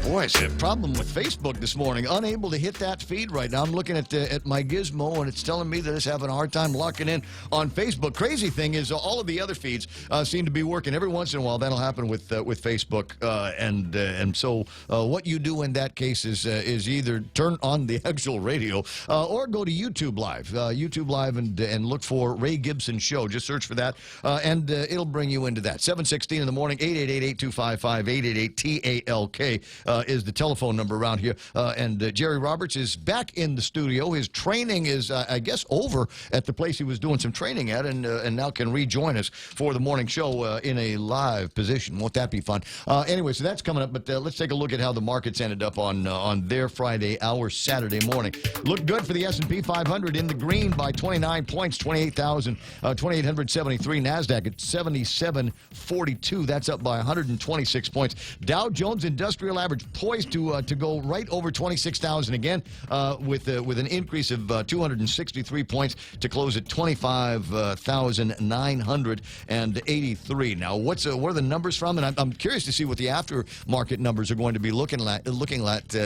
Boy, it's a problem with Facebook this morning. Unable to hit that feed right now. I'm looking at my gizmo, and it's telling me that it's having a hard time locking in on Facebook. Crazy thing is, all of the other feeds seem to be working. Every once in a while, that'll happen with Facebook. And so what you do in that case is either turn on the actual radio or go to YouTube Live, and look for Ray Gibson Show. Just search for that, and it'll bring you into that. 7:16 in the morning, 888-825-5880-TALK. Is the telephone number around here. And Jerry Roberts is back in the studio. His training is, I guess, over at the place he was doing some training at, and now can rejoin us for the morning show in a live position. Won't that be fun? Anyway, so that's coming up, but let's take a look at how the markets ended up on their Friday, our Saturday morning. Looked good for the S&P 500 in the green by 29 points, 2,873. NASDAQ at 7742. That's up by 126 points. Dow Jones Industrial Average poised to go right over 26,000 again, with an increase of 263 points to close at 25,983. Now, what are the numbers from? And I'm curious to see what the aftermarket numbers are going to be looking at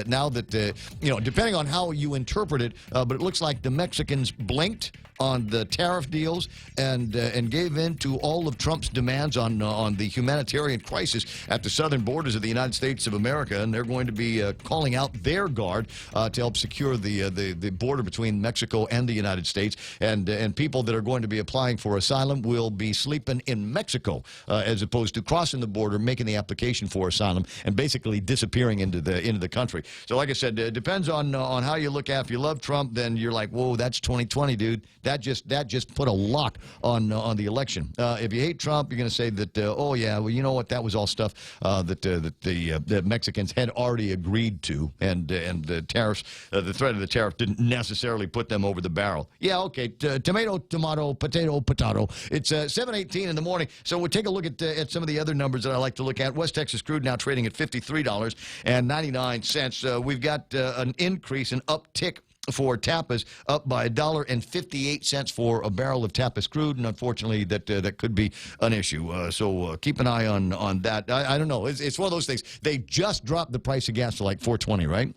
now that depending on how you interpret it. But it looks like the Mexicans blinked on the tariff deals and gave in to all of Trump's demands on the humanitarian crisis at the southern borders of the United States of America, and they're going to be calling out their guard to help secure the border between Mexico and the United States, and people that are going to be applying for asylum will be sleeping in Mexico as opposed to crossing the border, making the application for asylum, and basically disappearing into the country. So, like I said, it depends on how you look at. If you love Trump, then you're like, whoa, that's 2020, dude. That just put a lock on the election. If you hate Trump, you're going to say that, oh yeah, well, you know what, that was all stuff that the Mexicans had already agreed to, and the tariffs, the threat of the tariff didn't necessarily put them over the barrel. Yeah, okay, tomato, potato, potato. It's 7:18 in the morning, so we'll take a look at some of the other numbers that I like to look at. West Texas crude now trading at $53.99. We've got an increase, an uptick for Tapas, up by $1.58 for a barrel of Tapas crude, and unfortunately that could be an issue. So keep an eye on that. I don't know. It's one of those things. They just dropped the price of gas to like $4.20, right?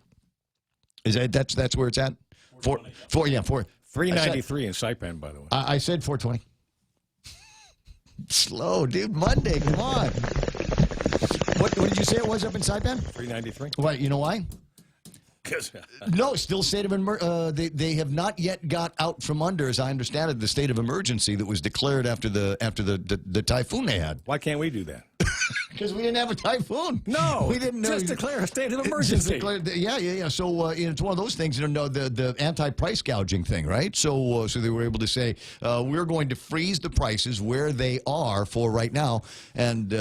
Is that's where it's at? $3.93 in Saipan, by the way. I said $4.20. Slow, dude. Monday, come on. What did you say it was up in Saipan? $3.93. Well, you know why? No, still state of emergency. They have not yet got out from under, as I understand it, the state of emergency that was declared after the typhoon they had. Why can't we do that? Because we didn't have a typhoon. No, we didn't know. Just declare a state of emergency. Yeah. So it's one of those things. The anti-price gouging thing, right? So they were able to say we're going to freeze the prices where they are for right now, and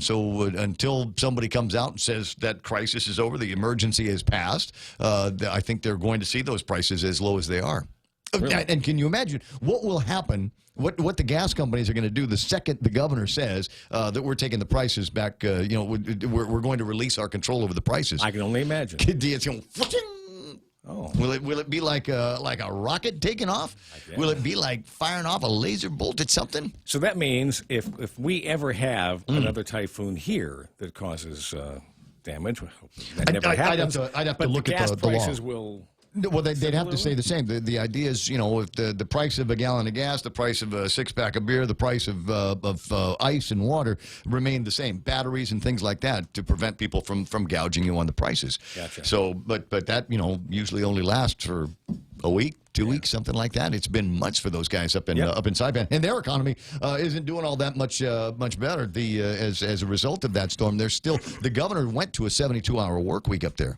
so until somebody comes out and says that crisis is over, the emergency has passed. I think they're going to see those prices as low as they are. Really? And can you imagine what will happen? What the gas companies are going to do the second the governor says that we're taking the prices back? We're going to release our control over the prices. I can only imagine. It's going. Oh. Will it be like a rocket taking off? Will it be like firing off a laser bolt at something? So that means if we ever have another typhoon here that causes damage, that never happens. I'd have to look at the prices law. will. Well, they'd have to say the same. The idea is, if the price of a gallon of gas, the price of a six-pack of beer, the price of ice and water remain the same, batteries and things like that, to prevent people from gouging you on the prices. Gotcha. So, but that usually only lasts for a week, 2 weeks, something like that. It's been months for those guys up in Saipan, and their economy isn't doing all that much better. As a result of that storm, the governor went to a 72-hour work week up there.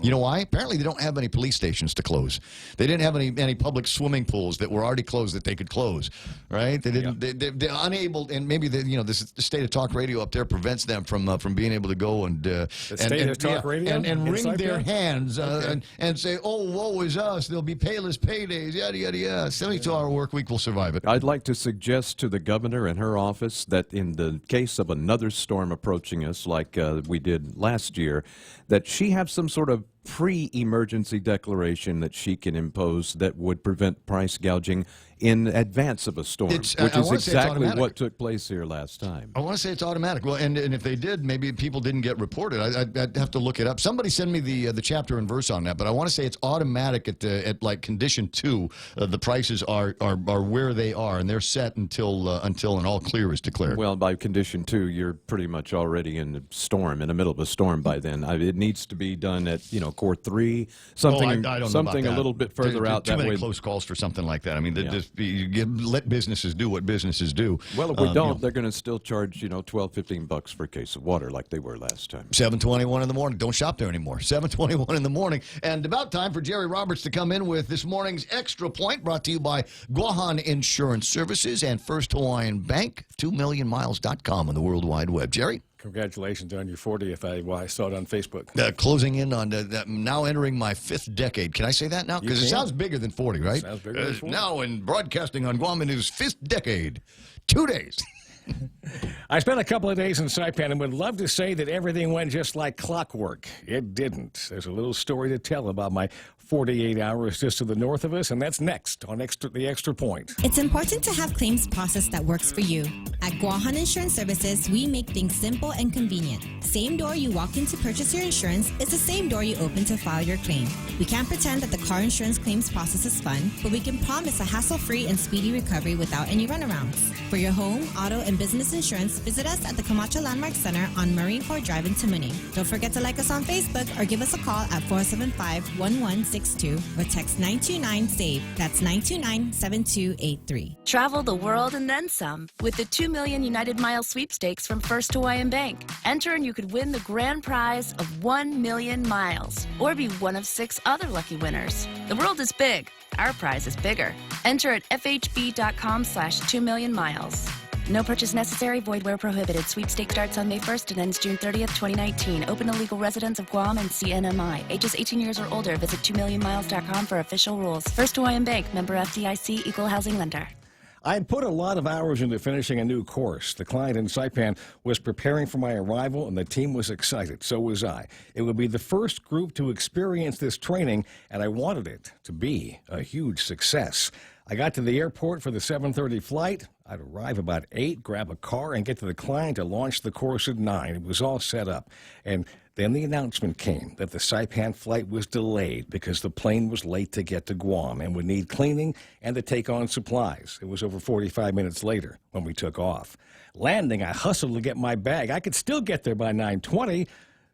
You know why? Apparently they don't have any police stations to close. They didn't have any public swimming pools that were already closed that they could close, right? They didn't. They're unable, and maybe the state of talk radio up there prevents them from being able to go and wring their hands and say, "Oh, woe is us! There'll be payless paydays." Yada yada yada. 72-hour work week will survive it. I'd like to suggest to the governor and her office that in the case of another storm approaching us, like we did last year, that she have some sort of pre-emergency declaration that she can impose that would prevent price gouging in advance of a storm, which is exactly what took place here last time. I want to say it's automatic. Well, and if they did, maybe people didn't get reported. I'd have to look it up. Somebody send me the chapter and verse on that. But I want to say it's automatic at like condition 2. The prices are where they are, and they're set until an all clear is declared. Well, by condition 2, you're pretty much already in the middle of a storm by then. It needs to be done at core 3, something I don't know something about a little bit further out. Too many close calls for something like that. I mean, let businesses do what businesses do. Well, if we don't, they're going to still charge $12-15 for a case of water like they were last time. 7:21 in the morning. Don't shop there anymore. 7:21 in the morning, and about time for Jerry Roberts to come in with this morning's Extra Point, brought to you by Guahan Insurance Services and First Hawaiian Bank. 2millionmiles.com on the World Wide Web. Jerry. Congratulations on your 40th. I saw it on Facebook. Closing in on now entering my 5th decade. Can I say that now? Because it sounds bigger than 40, right? Sounds bigger than 40. Now in broadcasting on Guam in his 5th decade. 2 days. I spent a couple of days in Saipan and would love to say that everything went just like clockwork. It didn't. There's a little story to tell about my 48 hours just to the north of us, and that's next on the Extra Point. It's important to have claims process that works for you. At Guahan Insurance Services, we make things simple and convenient. Same door you walk in to purchase your insurance is the same door you open to file your claim. We can't pretend that the car insurance claims process is fun, but we can promise a hassle-free and speedy recovery without any runarounds. For your home, auto, and business insurance, visit us at the Camacho Landmark Center on Marine Corps Drive in Tamuning. Don't forget to like us on Facebook or give us a call at 475-1162 or text 929-SAVE. That's 929-7283. Travel the world and then some with the 2 million United Miles sweepstakes from First Hawaiian Bank. Enter and you could win the grand prize of 1 million miles or be one of 6 other lucky winners. The world is big. Our prize is bigger. Enter at fhb.com/2 million miles. No purchase necessary. Void where prohibited. Sweepstake starts on May 1st and ends June 30th, 2019. Open to legal residents of Guam and CNMI. Ages 18 years or older. Visit 2millionmiles.com for official rules. First Hawaiian Bank. Member FDIC. Equal housing lender. I had put a lot of hours into finishing a new course. The client in Saipan was preparing for my arrival, and the team was excited. So was I. It would be the first group to experience this training, and I wanted it to be a huge success. I got to the airport for the 7:30 flight. I'd arrive about 8, grab a car, and get to the client to launch the course at 9. It was all set up. And then the announcement came that the Saipan flight was delayed because the plane was late to get to Guam and would need cleaning and to take on supplies. It was over 45 minutes later when we took off. Landing, I hustled to get my bag. I could still get there by 9:20.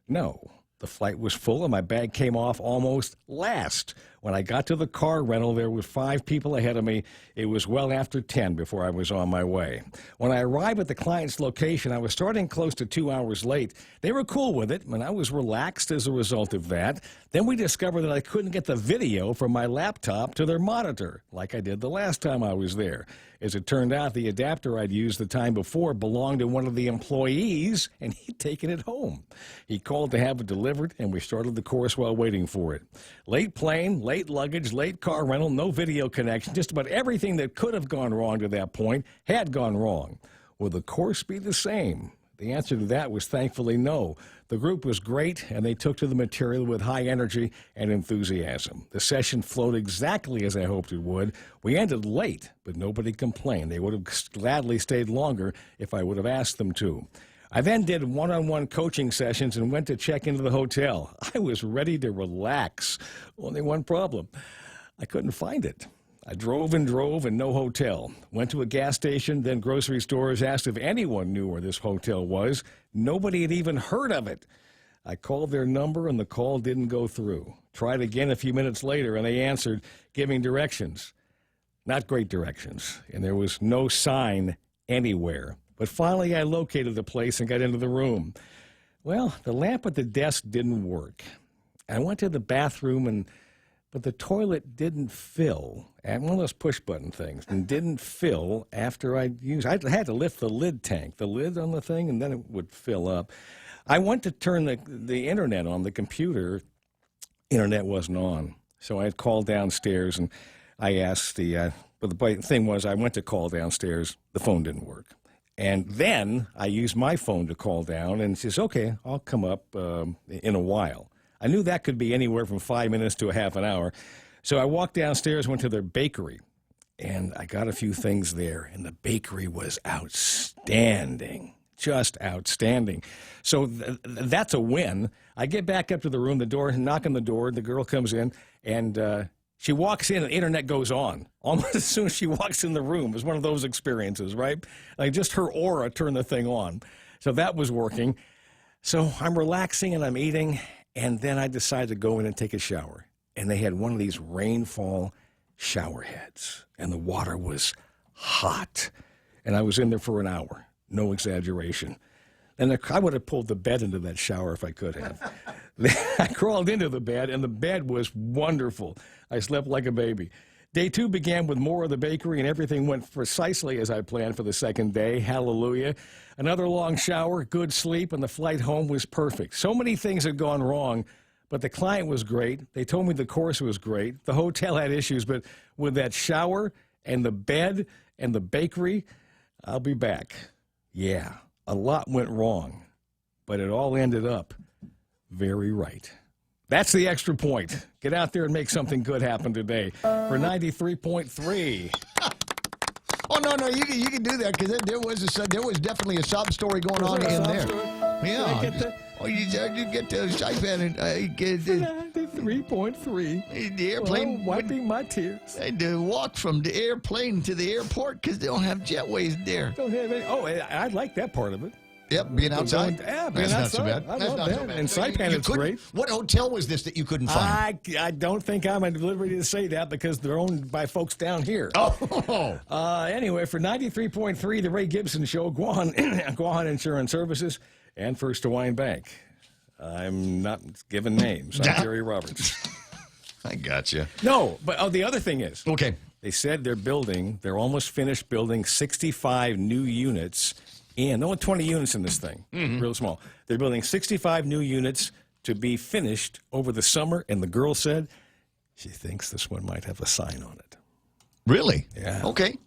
No. The flight was full, and my bag came off almost last. When I got to the car rental, there were 5 people ahead of me. It was well after 10 before I was on my way. When I arrived at the client's location, I was starting close to 2 hours late. They were cool with it, and I was relaxed as a result of that. Then we discovered that I couldn't get the video from my laptop to their monitor, like I did the last time I was there. As it turned out, the adapter I'd used the time before belonged to one of the employees, and he'd taken it home. He called to have it delivered, and we started the course while waiting for it. Late plane, late luggage, late car rental, no video connection. Just about everything that could have gone wrong to that point had gone wrong. Will the course be the same? The answer to that was thankfully no. The group was great, and they took to the material with high energy and enthusiasm. The session flowed exactly as I hoped it would. We ended late, but nobody complained. They would have gladly stayed longer if I would have asked them to. I then did one-on-one coaching sessions and went to check into the hotel. I was ready to relax. Only one problem. I couldn't find it. I drove and no hotel. Went to a gas station, then grocery stores, asked if anyone knew where this hotel was. Nobody had even heard of it. I called their number, and the call didn't go through. Tried again a few minutes later, and they answered, giving directions. Not great directions, and there was no sign anywhere. But finally, I located the place and got into the room. Well, the lamp at the desk didn't work. I went to the bathroom, but the toilet didn't fill. And one of those push-button things, and didn't fill after I had to lift the lid on the thing, and then it would fill up. I went to turn the internet on, the computer. Internet wasn't on. So I had called downstairs, and I asked but the thing was, I went to call downstairs. The phone didn't work. And then I used my phone to call down, and she says, okay, I'll come up in a while. I knew that could be anywhere from 5 minutes to a half an hour. So I walked downstairs, went to their bakery, and I got a few things there, and the bakery was outstanding, just outstanding. So that's a win. I get back up to the room, the door, knock on the door, the girl comes in, and she walks in, and the internet goes on almost as soon as she walks in the room. It was one of those experiences, right? Like just her aura turned the thing on. So that was working. So I'm relaxing, and I'm eating, and then I decided to go in and take a shower. And they had one of these rainfall shower heads, and the water was hot. And I was in there for an hour, no exaggeration. And I would have pulled the bed into that shower if I could have. I crawled into the bed, and the bed was wonderful. I slept like a baby. Day 2 began with more of the bakery, and everything went precisely as I planned for the second day. Hallelujah. Another long shower, good sleep, and the flight home was perfect. So many things had gone wrong, but the client was great. They told me the course was great. The hotel had issues, but with that shower and the bed and the bakery, I'll be back. Yeah, a lot went wrong, but it all ended up very right. That's the extra point. Get out there and make something good happen today for 93.3. Oh, no, you can do that because there was definitely a sob story going on in there. Yeah. Oh, you get the Saipan and get 93.3. The airplane. Wiping my tears. I had to walk from the airplane to the airport because they don't have jetways there. Don't have any. Oh, I like that part of it. Yep, being outside. Yeah, being That's outside. not so bad. I That's love not that. so bad. And Saipan, it's great. What hotel was this that you couldn't find? I don't think I'm at liberty to say that because they're owned by folks down here. Oh. Anyway, for 93.3, the Ray Gibson Show, Guahan Insurance Services, and First Hawaiian Bank. I'm not giving names. I'm Jerry Roberts. I got you. No, but the other thing is. Okay. They said they're almost finished building 65 new units. And only 20 units in this thing, real small. They're building 65 new units to be finished over the summer, and the girl said she thinks this one might have a sign on it. Really? Yeah. Okay.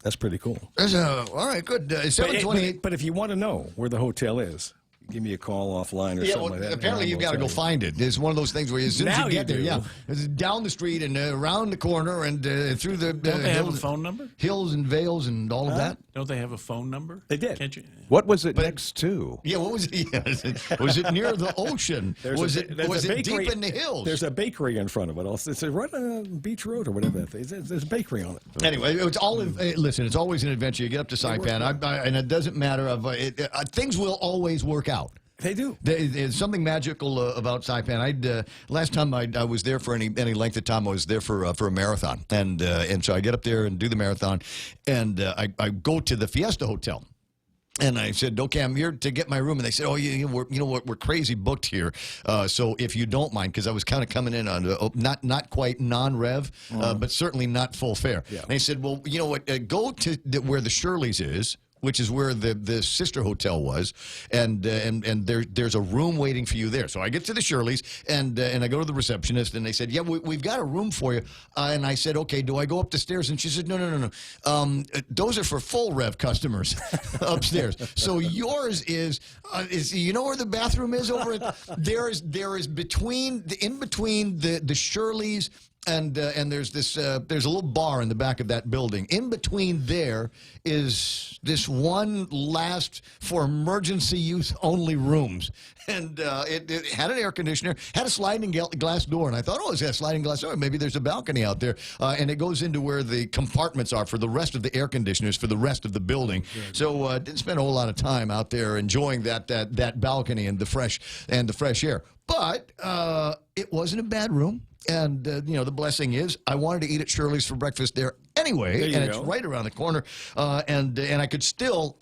That's pretty cool. All right, good. 728. But if you want to know where the hotel is, give me a call offline or something like that. Apparently you've got to go find it. It's one of those things where as soon as you get there, it's down the street and around the corner and through the Don't they have a phone number? Hills and vales and all of that. Don't they have a phone number? They did. Can't you? What was it next to? Yeah, what was it? Yeah, was it near the ocean? Was it deep in the hills? There's a bakery in front of it. It's right on Beach Road or whatever. There's a bakery on it. Anyway, it's all. Listen, it's always an adventure. You get up to Saipan, and it doesn't matter. Things will always work out. They do. There's something magical about Saipan. Last time I was there for any length of time, I was there for a marathon, and so I get up there and do the marathon, and I go to the Fiesta Hotel. And I said, okay, I'm here to get my room. And they said, oh, you know what, we're crazy booked here. So if you don't mind, because I was kind of coming in on not quite non-rev, but certainly not full fare. Yeah. And they said, well, you know what, go to where the Shirley's is, which is where the sister hotel was, and there's a room waiting for you there. So I get to the Shirley's, and I go to the receptionist, and they said, yeah, we've got a room for you. And I said, okay, do I go up the stairs? And she said, no. Those are for full rev customers upstairs. So yours is you know where the bathroom is over at? There is in between the Shirley's. And there's there's a little bar in the back of that building. In between there is this one last for emergency use only rooms. And it had an air conditioner, had a sliding glass door. And I thought, oh, it's a sliding glass door. Maybe there's a balcony out there. And it goes into where the compartments are for the rest of the air conditioners for the rest of the building. So didn't spend a whole lot of time out there enjoying that balcony and the fresh air. But it wasn't a bad room. And, the blessing is I wanted to eat at Shirley's for breakfast there anyway, There and you it's go. right around the corner. And I could still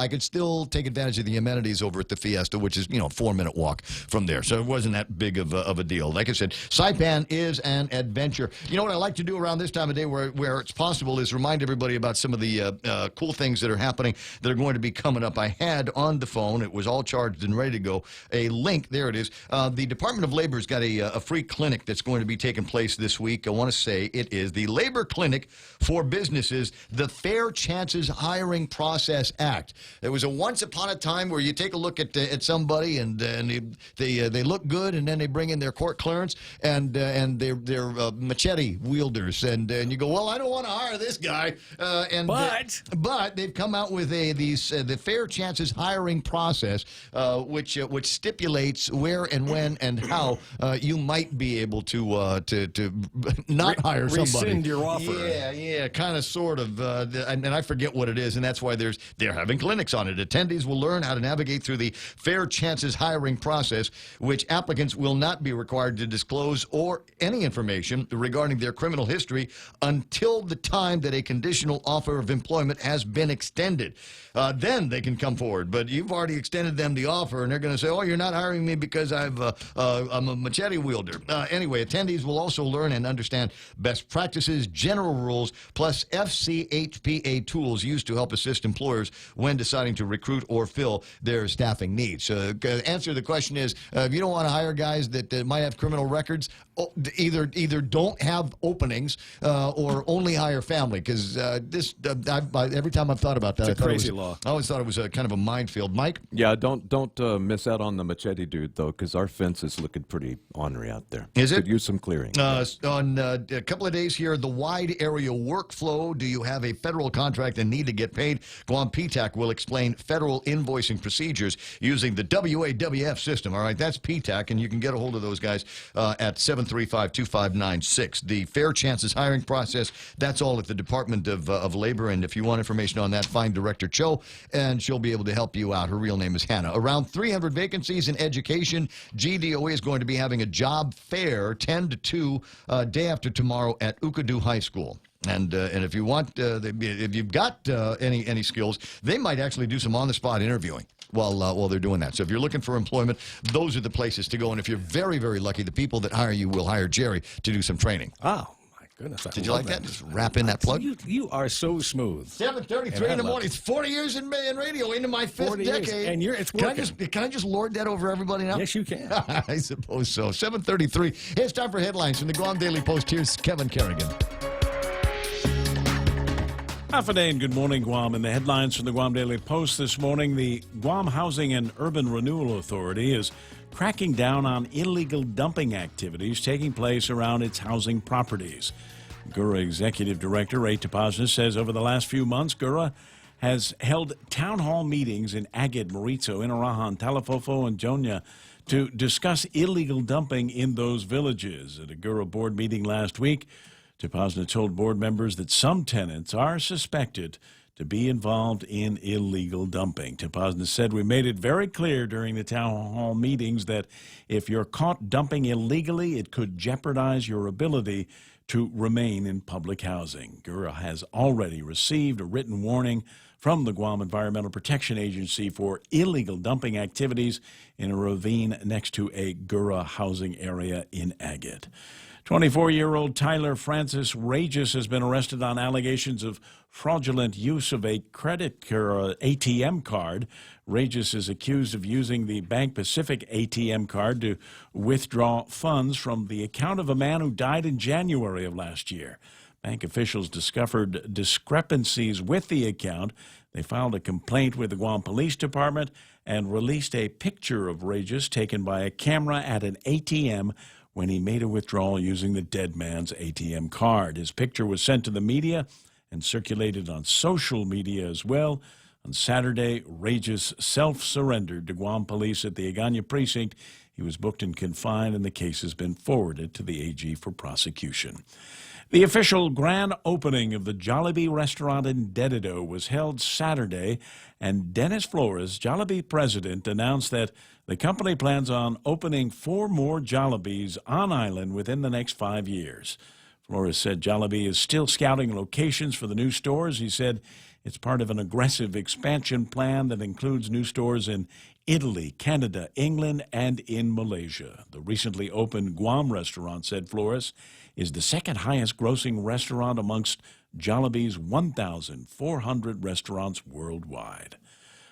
take advantage of the amenities over at the Fiesta, which is, a 4-minute walk from there. So it wasn't that big of a deal. Like I said, Saipan is an adventure. You know what I like to do around this time of day where it's possible is remind everybody about some of the cool things that are happening that are going to be coming up. I had on the phone, it was all charged and ready to go, a link. There it is. The Department of Labor's got a free clinic that's going to be taking place this week. I want to say it is the Labor Clinic for Businesses, the Fair Chances Hiring Process Act. There was a once upon a time where you take a look at somebody and they look good, and then they bring in their court clearance and they're machete wielders, and you go, well, I don't want to hire this guy. But they've come out with the Fair Chances Hiring Process, which stipulates where and when and how you might be able to not hire somebody. Rescind your offer. Yeah, kind of, sort of. And I forget what it is, and that's why they're having clinics on it. Attendees will learn how to navigate through the Fair Chances Hiring Process, which applicants will not be required to disclose or any information regarding their criminal history until the time that a conditional offer of employment has been extended. Then they can come forward. But you've already extended them the offer, and they're going to say, oh, you're not hiring me because I'm a machete wielder. Anyway, attendees will also learn and understand best practices, general rules, plus FCHPA tools used to help assist employers when deciding to recruit or fill their staffing needs. So answer to the question is, if you don't want to hire guys that might have criminal records, either don't have openings or only hire family, because every time I've thought about that, It's a crazy law. I always thought it was a kind of a minefield. Mike? Yeah, don't miss out on the machete dude, though, because our fence is looking pretty ornery out there. Is it? Could use some clearing. On a couple of days here, the wide area workflow. Do you have a federal contract and need to get paid? Guam PTAC will explain federal invoicing procedures using the WAWF system. All right, that's PTAC, and you can get a hold of those guys at 735-2596. The Fair Chances Hiring Process, that's all at the Department of Labor, and if you want information on that, find Director Cho, and she'll be able to help you out. Her real name is Hannah. Around 300 vacancies in education. GDOE is going to be having a job fair 10 to 2 day after tomorrow at Ukadu High School. And if you want, if you've got any skills, they might actually do some on-the-spot interviewing while they're doing that. So if you're looking for employment, those are the places to go. And if you're very, very lucky, the people that hire you will hire Jerry to do some training. Oh, my goodness. Did you like that? Just wrap in that plug. You are so smooth. 7:33 in the morning. It's 40 years in radio, into my 5th decade. And it's can working. I just lord that over everybody now? Yes, you can. I suppose so. 7:33. It's time for headlines from the Guam Daily Post. Here's Kevin Kerrigan. Half a day and good morning, Guam. In the headlines from the Guam Daily Post this morning, the Guam Housing and Urban Renewal Authority is cracking down on illegal dumping activities taking place around its housing properties. GURA Executive Director Ray Tapazna says over the last few months, GURA has held town hall meetings in Agate, Maritzo, Inarahan, Talafofo, and Jonia to discuss illegal dumping in those villages. At a GURA board meeting last week, Tapazna told board members that some tenants are suspected to be involved in illegal dumping. Tapazna said, we made it very clear during the town hall meetings that if you're caught dumping illegally, it could jeopardize your ability to remain in public housing. GURA has already received a written warning from the Guam Environmental Protection Agency for illegal dumping activities in a ravine next to a GURA housing area in Agate. 24-year-old Tyler Francis Regis has been arrested on allegations of fraudulent use of a credit ATM card. Regis is accused of using the Bank Pacific ATM card to withdraw funds from the account of a man who died in January of last year. Bank officials discovered discrepancies with the account. They filed a complaint with the Guam Police Department and released a picture of Regis taken by a camera at an ATM when he made a withdrawal using the dead man's ATM card. His picture was sent to the media and circulated on social media as well. On Saturday, Regis self-surrendered to Guam police at the Agana precinct. He was booked and confined, and the case has been forwarded to the AG for prosecution. The official grand opening of the Jollibee restaurant in Dededo was held Saturday, and Dennis Flores, Jollibee president, announced that the company plans on opening 4 more Jollibees on island within the next 5 years. Flores said Jollibee is still scouting locations for the new stores. He said it's part of an aggressive expansion plan that includes new stores in Italy, Canada, England, and in Malaysia. The recently opened Guam restaurant, said Flores, is the second highest grossing restaurant amongst Jollibee's 1,400 restaurants worldwide.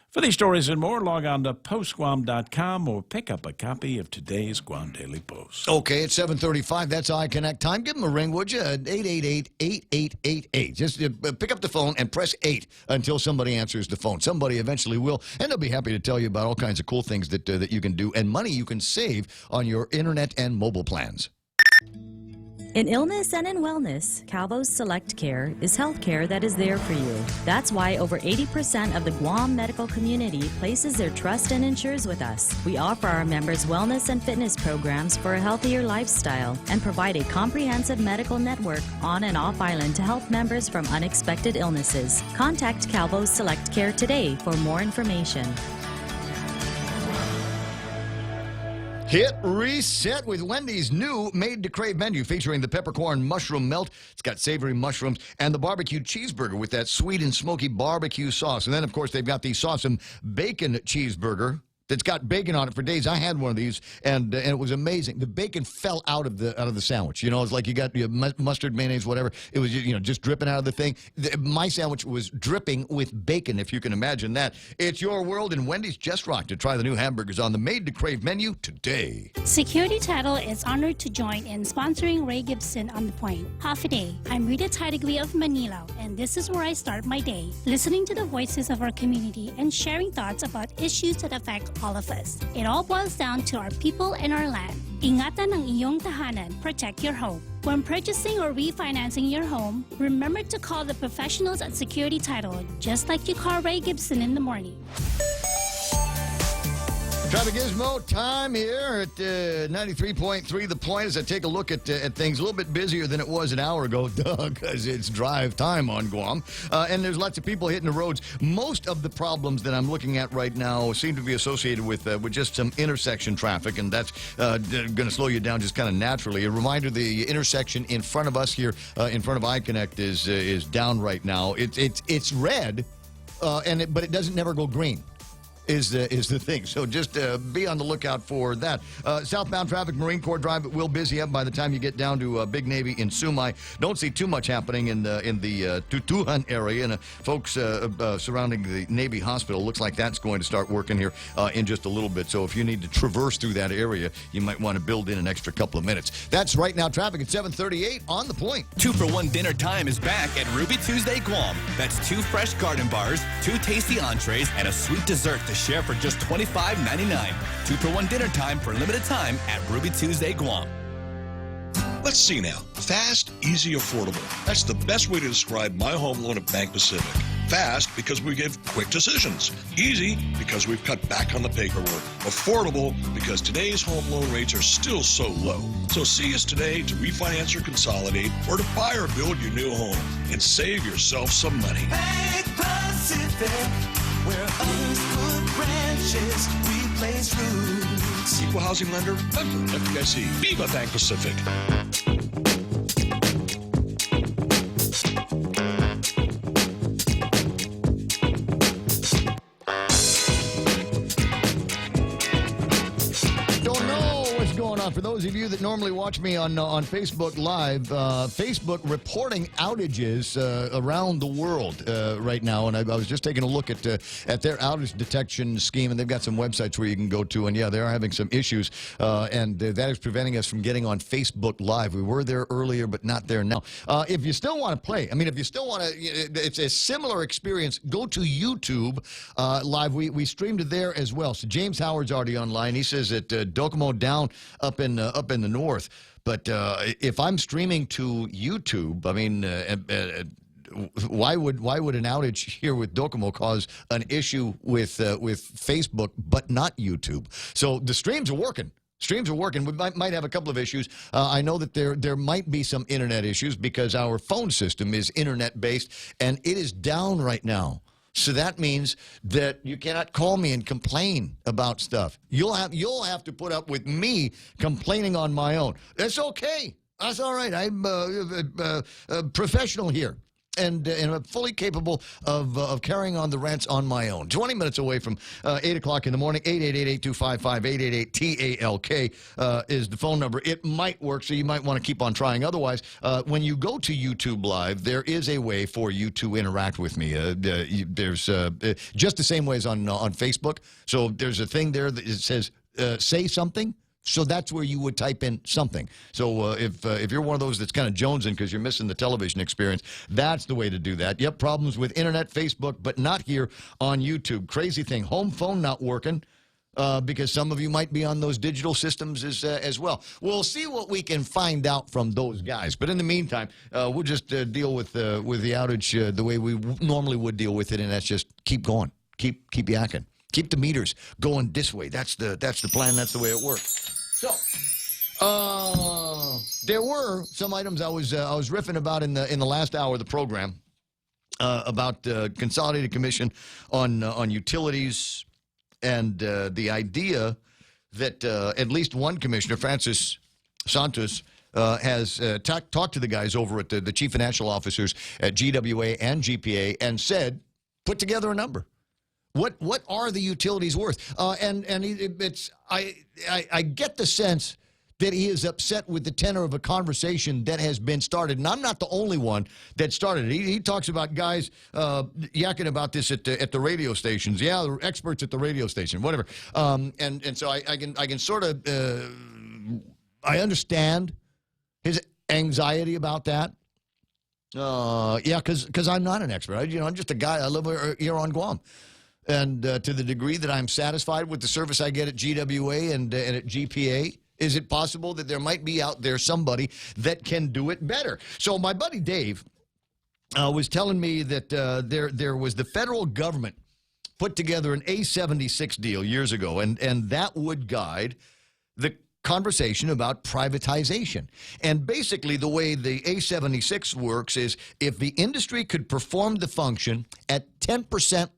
For these stories and more, log on to postguam.com or pick up a copy of today's Guam Daily Post. Okay, it's 7:35. That's iConnect time. Give them a ring, would you? 888-8888. Just pick up the phone and press 8 until somebody answers the phone. Somebody eventually will, and they'll be happy to tell you about all kinds of cool things that you can do and money you can save on your internet and mobile plans. In illness and in wellness, Calvo's Select Care is health care that is there for you. That's why over 80% of the Guam medical community places their trust and insures with us. We offer our members wellness and fitness programs for a healthier lifestyle and provide a comprehensive medical network on and off island to help members from unexpected illnesses. Contact Calvo's Select Care today for more information. Hit reset with Wendy's new Made to Crave menu featuring the peppercorn mushroom melt. It's got savory mushrooms and the barbecue cheeseburger with that sweet and smoky barbecue sauce. And then, of course, they've got the awesome bacon cheeseburger that's got bacon on it for days. I had one of these, and it was amazing. The bacon fell out of the sandwich. You know, it's like you got mustard, mayonnaise, whatever. It was just dripping out of the thing. My sandwich was dripping with bacon, if you can imagine that. It's your world, and Wendy's just rocked to try the new hamburgers on the Made to Crave menu today. Security Title is honored to join in sponsoring Ray Gibson on The Point. Half a day. I'm Rita Tidegui of Manila, and this is where I start my day, listening to the voices of our community and sharing thoughts about issues that affect all of us. It all boils down to our people and our land. Ingatan ang iyong tahanan. Protect your home. When purchasing or refinancing your home, remember to call the professionals at Security Title, just like you call Ray Gibson in the morning. Traffic Gizmo time here at 93.3 The Point as I take a look at things. A little bit busier than it was an hour ago, because it's drive time on Guam. And there's lots of people hitting the roads. Most of the problems that I'm looking at right now seem to be associated with just some intersection traffic, and that's going to slow you down just kind of naturally. A reminder, the intersection in front of us here, in front of iConnect, is down right now. It's red, but it doesn't never go green. Is the thing. So just be on the lookout for that. Southbound traffic, Marine Corps Drive, it will busy up by the time you get down to Big Navy in Sumai. Don't see too much happening in the Tutuhan area, and folks surrounding the Navy Hospital. Looks like that's going to start working here in just a little bit. So if you need to traverse through that area, you might want to build in an extra couple of minutes. That's right now traffic at 7:38 on The Point. 2-for-1 dinner time is back at Ruby Tuesday Guam. That's 2 fresh garden bars, 2 tasty entrees, and a sweet dessert to share for just $25.99. 2-for-1 dinner time for a limited time at Ruby Tuesday Guam. Let's see now. Fast, easy, affordable. That's the best way to describe my home loan at Bank Pacific. Fast, because we give quick decisions. Easy, because we've cut back on the paperwork. Affordable, because today's home loan rates are still so low. So see us today to refinance or consolidate, or to buy or build your new home and save yourself some money. Bank Pacific, where others put branches, replace roots. Equal housing lender, member FDIC. Viva Bank Pacific. For those of you that normally watch me on Facebook Live, Facebook reporting outages around the world right now, and I was just taking a look at their outage detection scheme, and they've got some websites where you can go to, and yeah, they are having some issues, and that is preventing us from getting on Facebook Live. We were there earlier, but not there now. If you still want to play, if you still want to, it's a similar experience, go to YouTube Live. We streamed it there as well. So James Howard's already online. He says that Docomo down up in the north, but if I'm streaming to YouTube, why would an outage here with Docomo cause an issue with Facebook but not YouTube? So the streams are working. Streams are working. We might have a couple of issues. I know that there might be some internet issues because our phone system is internet based and it is down right now. So that means that you cannot call me and complain about stuff. You'll have to put up with me complaining on my own. That's okay. That's all right. I'm a professional here. And I'm fully capable of carrying on the rants on my own. 20 minutes away from 8 o'clock in the morning. 888-825-5888-TALK is the phone number. It might work, so you might want to keep on trying. Otherwise, when you go to YouTube Live, there is a way for you to interact with me. There's just the same way as on Facebook. So there's a thing there that says say something. So that's where you would type in something. So if you're one of those that's kind of jonesing because you're missing the television experience, that's the way to do that. Yep, problems with internet, Facebook, but not here on YouTube. Crazy thing, home phone not working because some of you might be on those digital systems as well. We'll see what we can find out from those guys. But in the meantime, we'll just deal with the outage the way we normally would deal with it, and that's just keep going, keep yakking. Keep the meters going this way. That's the plan. That's the way it works. So, there were some items I was riffing about in the last hour of the program about Consolidated Commission on utilities and the idea that at least one commissioner, Francis Santos, has talked to the guys over at the chief financial officers at GWA and GPA and said, put together a number. What are the utilities worth? I get the sense that he is upset with the tenor of a conversation that has been started, and I'm not the only one that started it. He talks about guys yakking about this at the radio stations. Yeah, the experts at the radio station, whatever. And so I can sort of I understand his anxiety about that. Yeah, because I'm not an expert. I'm just a guy. I live here on Guam. And to the degree that I'm satisfied with the service I get at GWA and at GPA, is it possible that there might be out there somebody that can do it better? So my buddy Dave was telling me that there was the federal government put together an A76 deal years ago, and that would guide the conversation about privatization. And basically the way the A76 works is if the industry could perform the function at 10%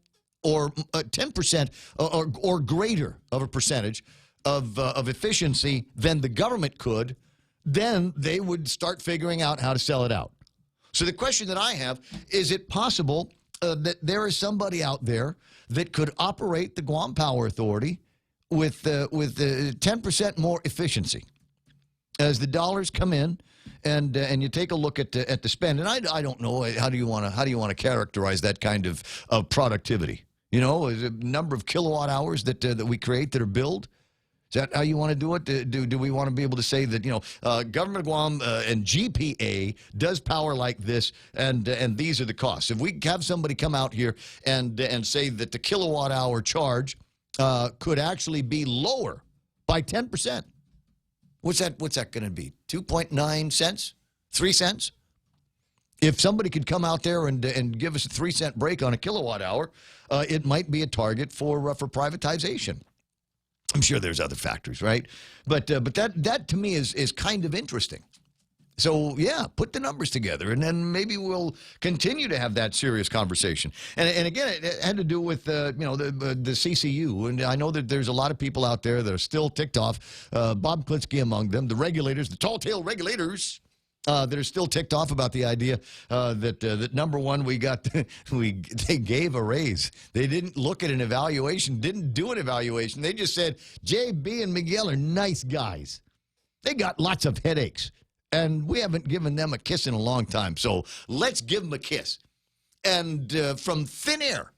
or 10% or greater of a percentage of efficiency than the government could, then they would start figuring out how to sell it out. So the question that I have, is it possible that there is somebody out there that could operate the Guam Power Authority with 10% more efficiency as the dollars come in? And you take a look at the spend, and I don't know, how do you want to characterize that kind of productivity? Is it a number of kilowatt hours that we create that are billed? Is that how you want to do it? Do we want to be able to say that Government of Guam and GPA does power like this, and these are the costs? If we have somebody come out here and say that the kilowatt hour charge could actually be lower by 10%. What's that going to be? 2.9 cents? 3 cents? If somebody could come out there and give us a 3-cent break on a kilowatt hour, it might be a target for privatization. I'm sure there's other factors, right? But that to me is kind of interesting. So yeah, put the numbers together, and then maybe we'll continue to have that serious conversation. And again, it had to do with the CCU, and I know that there's a lot of people out there that are still ticked off. Bob Klitzky among them, the regulators, the tall-tale regulators. That are still ticked off about the idea that number one, they gave a raise. They didn't look at an evaluation, didn't do an evaluation. They just said, JB and Miguel are nice guys. They got lots of headaches, and we haven't given them a kiss in a long time, so let's give them a kiss. And from thin air,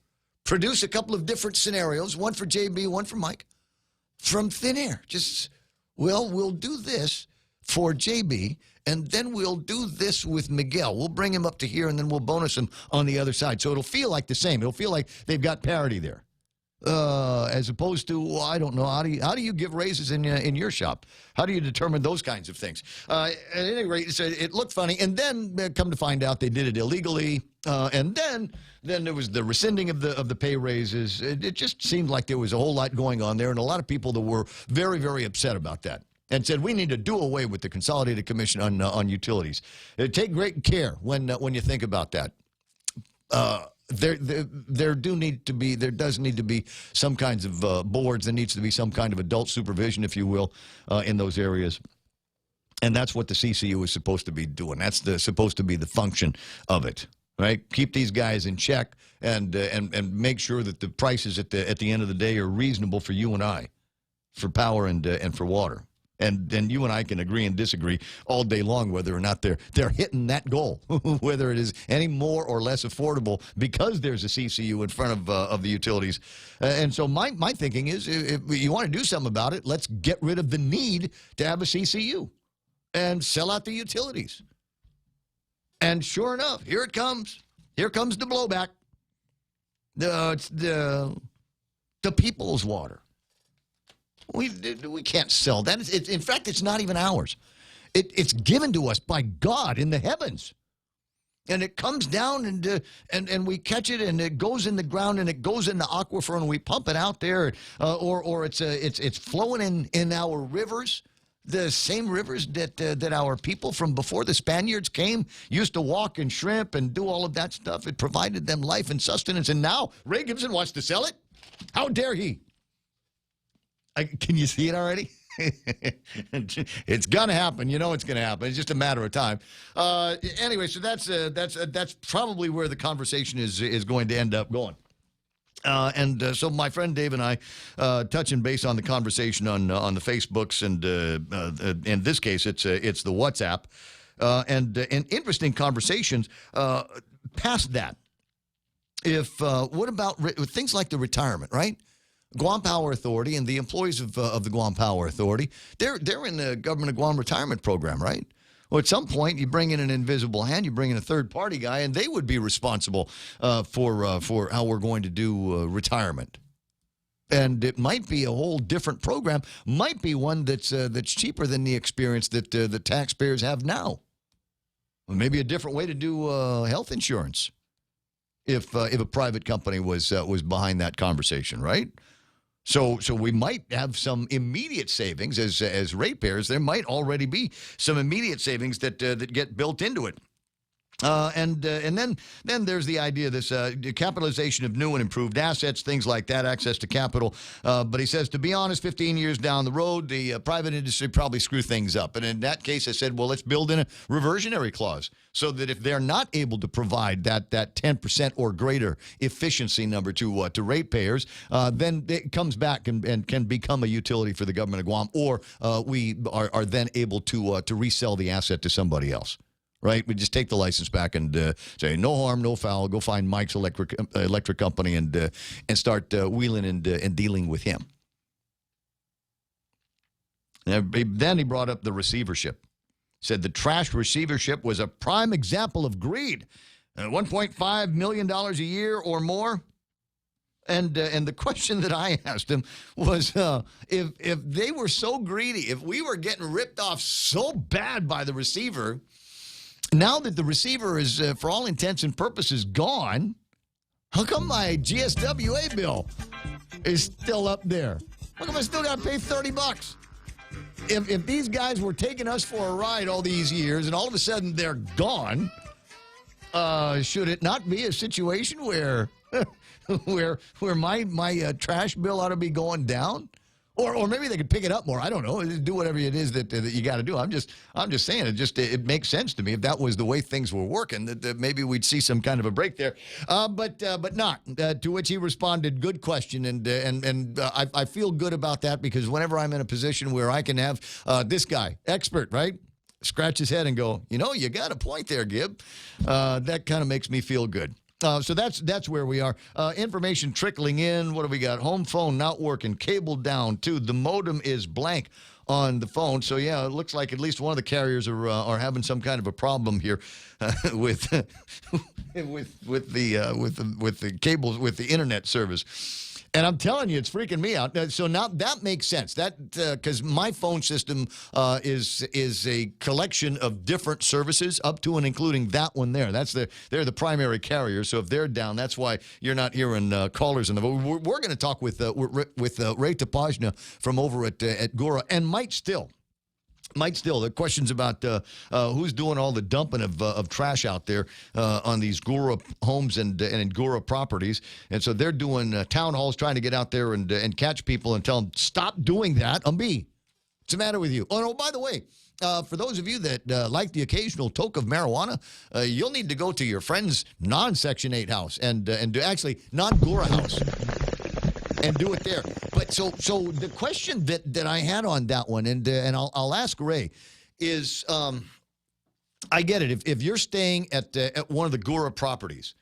produce a couple of different scenarios, one for JB, one for Mike. From thin air, we'll do this for JB, and then we'll do this with Miguel. We'll bring him up to here, and then we'll bonus him on the other side. So it'll feel like the same. It'll feel like they've got parity there. As opposed to, I don't know, how do you give raises in your shop? How do you determine those kinds of things? At any rate, it looked funny, and then come to find out they did it illegally, and then there was the rescinding of the pay raises. It just seemed like there was a whole lot going on there, and a lot of people that were very, very upset about that, and said we need to do away with the Consolidated Commission on Utilities. Take great care when you think about that. There does need to be some kinds of boards. There needs to be some kind of adult supervision, if you will, in those areas. And that's what the CCU is supposed to be doing. That's supposed to be the function of it, right? Keep these guys in check and make sure that the prices at the end of the day are reasonable for you and I, for power and for water. And then you and I can agree and disagree all day long whether or not they're hitting that goal, whether it is any more or less affordable because there's a CCU in front of the utilities. And so my thinking is, if you want to do something about it, let's get rid of the need to have a CCU and sell out the utilities. And sure enough, here it comes. Here comes the blowback. It's the people's water. We can't sell that. In fact, it's not even ours. It's given to us by God in the heavens. And it comes down and we catch it and it goes in the ground and it goes in the aquifer and we pump it out there, or it's flowing in our rivers, the same rivers that our people from before the Spaniards came used to walk and shrimp and do all of that stuff. It provided them life and sustenance. And now Ray Gibson wants to sell it? How dare he? Can you see it already? It's gonna happen. You know it's gonna happen. It's just a matter of time. Anyway, so that's probably where the conversation is going to end up going. So my friend Dave and I, touching base on the conversation on the Facebooks and in this case it's the WhatsApp, and interesting conversations past that. What about things like the retirement, right? Guam Power Authority and the employees of the Guam Power Authority, they're in the Government of Guam retirement program, right? Well, at some point, you bring in an invisible hand, you bring in a third-party guy, and they would be responsible for how we're going to do retirement. And it might be a whole different program, might be one that's cheaper than the experience that the taxpayers have now. Or maybe a different way to do health insurance if a private company was behind that conversation, right? So we might have some immediate savings as ratepayers. There might already be some immediate savings that get built into it. And then there's the idea of this capitalization of new and improved assets, things like that, access to capital. But he says, to be honest, 15 years down the road, the private industry probably screw things up. And in that case, I said, well, let's build in a reversionary clause so that if they're not able to provide that 10% or greater efficiency number to ratepayers, then it comes back and can become a utility for the government of Guam, or we are then able to resell the asset to somebody else. Right, we just take the license back and say no harm, no foul. Go find Mike's electric company and start wheeling and dealing with him. Then he brought up the receivership. Said the trash receivership was a prime example of greed. $1.5 million a year or more. And the question that I asked him was, if they were so greedy, if we were getting ripped off so bad by the receiver. Now that the receiver is, for all intents and purposes, gone, how come my GSWA bill is still up there? How come I still got to pay $30? If these guys were taking us for a ride all these years and all of a sudden they're gone, should it not be a situation where my trash bill ought to be going down? Or maybe they could pick it up more. I don't know. Do whatever it is that you got to do. I'm just saying it makes sense to me if that was the way things were working, that maybe we'd see some kind of a break there. But not. To which he responded, "Good question," and I feel good about that because whenever I'm in a position where I can have this guy, expert, right, scratch his head and go, you got a point there, Gib. That kind of makes me feel good. So that's where we are. Information trickling in. What do we got? Home phone not working. Cable down, too. The modem is blank on the phone. So, yeah, it looks like at least one of the carriers are having some kind of a problem here with the cables, with the internet service. And I'm telling you, it's freaking me out. So now that makes sense. That because my phone system is a collection of different services, up to and including that one there. They're the primary carrier. So if they're down, that's why you're not hearing callers. We're going to talk with Ray Tapajna from over at Gura and Mike Still. The questions about who's doing all the dumping of trash out there on these Gura homes and Gura properties. And so they're doing town halls trying to get out there and catch people and tell them, stop doing that. What's the matter with you? Oh, no, by the way, for those of you that like the occasional toke of marijuana, you'll need to go to your friend's non-Section 8 house and do, actually non-Gora house and do it there. But so the question that I had on that one, and I'll ask Ray, is I get it. If you're staying at one of the Gora properties,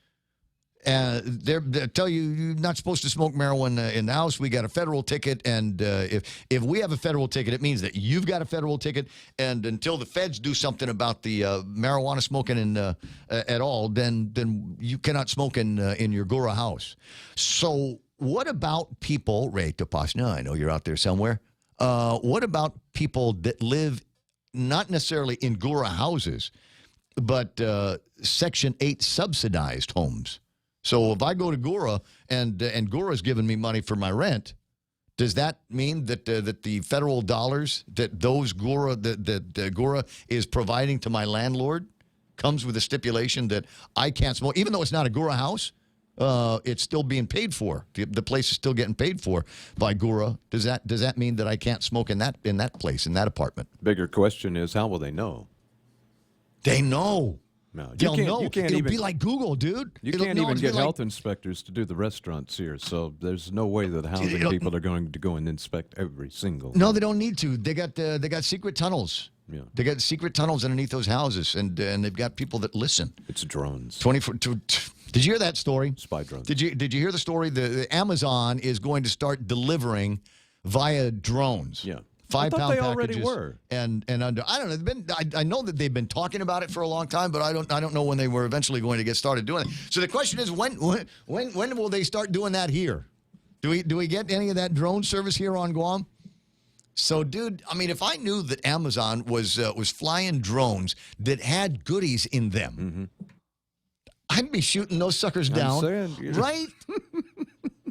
they tell you you're not supposed to smoke marijuana in the house. We got a federal ticket, and if we have a federal ticket, it means that you've got a federal ticket. And until the feds do something about the marijuana smoking at all, then you cannot smoke in your Gora house. So what about people, Ray Topasna? I know you're out there somewhere. What about people that live not necessarily in Gora houses, but Section 8 subsidized homes? So if I go to Gora and Gora's giving me money for my rent, does that mean that the federal dollars that those Gora that Gora is providing to my landlord comes with a stipulation that I can't smoke, even though it's not a Gora house? It's still being paid for. The place is still getting paid for by Gora. Does that mean that I can't smoke in that place, in that apartment? Bigger question is, how will they know? They know. No, They'll know. You can't It'll even be like Google, dude. You It'll- can't no, even it's get be like- health inspectors to do the restaurants here, so there's no way that housing people are going to go and inspect every single. No, they don't need to. They got secret tunnels. Yeah. They got secret tunnels underneath those houses, and they've got people that listen. It's drones. 24. Did you hear that story? Spy drones. Did you hear the story? The Amazon is going to start delivering via drones. Yeah. 5 I thought pound they packages. already were. And under. I don't know. I know that they've been talking about it for a long time, but I don't know when they were eventually going to get started doing it. So the question is, when will they start doing that here? Do we get any of that drone service here on Guam? So, dude, I mean, if I knew that Amazon was flying drones that had goodies in them, I'd be shooting those suckers down, saying, right?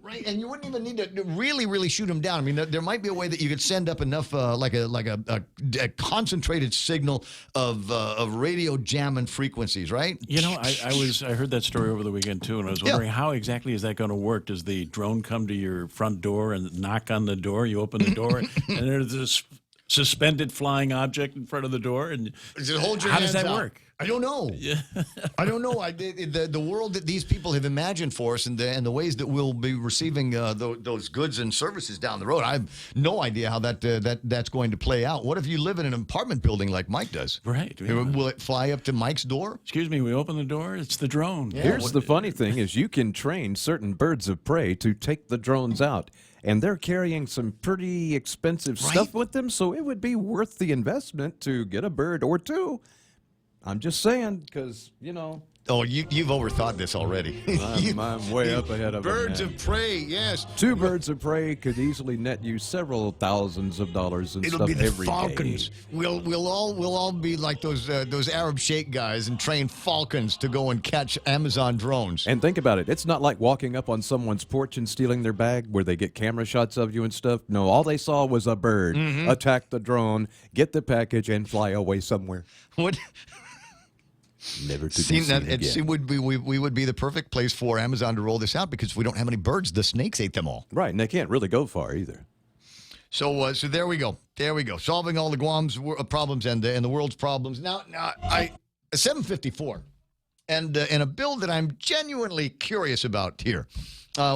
Right, and you wouldn't even need to really shoot them down. I mean, there might be a way that you could send up enough, like a concentrated signal of radio jamming frequencies, right? You know, I heard that story over the weekend too, and I was wondering how exactly is that going to work? Does the drone come to your front door and knock on the door? You open the door, and there's this suspended flying object in front of the door, and just hold your how hands does that out. work? I don't know. Yeah. I don't know. The world that these people have imagined for us, and the ways that we'll be receiving those goods and services down the road, I have no idea how that's going to play out. What if you live in an apartment building like Mike does? Right. Will it fly up to Mike's door? Excuse me. We open the door. It's the drone. Yeah. Here's the funny thing is you can train certain birds of prey to take the drones out. And they're carrying some pretty expensive stuff with them, so it would be worth the investment to get a bird or two. I'm just saying, because, you know. Oh, you've overthought this already. I'm way up ahead of it. Birds of prey, yes. 2 birds of prey could easily net you several thousands of dollars and It'll stuff be the every day. falcons. We'll all be like those Arab sheikh guys and train falcons to go and catch Amazon drones. And think about it. It's not like walking up on someone's porch and stealing their bag where they get camera shots of you and stuff. No, all they saw was a bird attack the drone, get the package, and fly away somewhere. What? Never to be seen again. We would be the perfect place for Amazon to roll this out because we don't have any birds. The snakes ate them all. Right, and they can't really go far either. So there we go. There we go. Solving all the Guam's problems and the world's problems. Now 754, and a bill that I'm genuinely curious about here,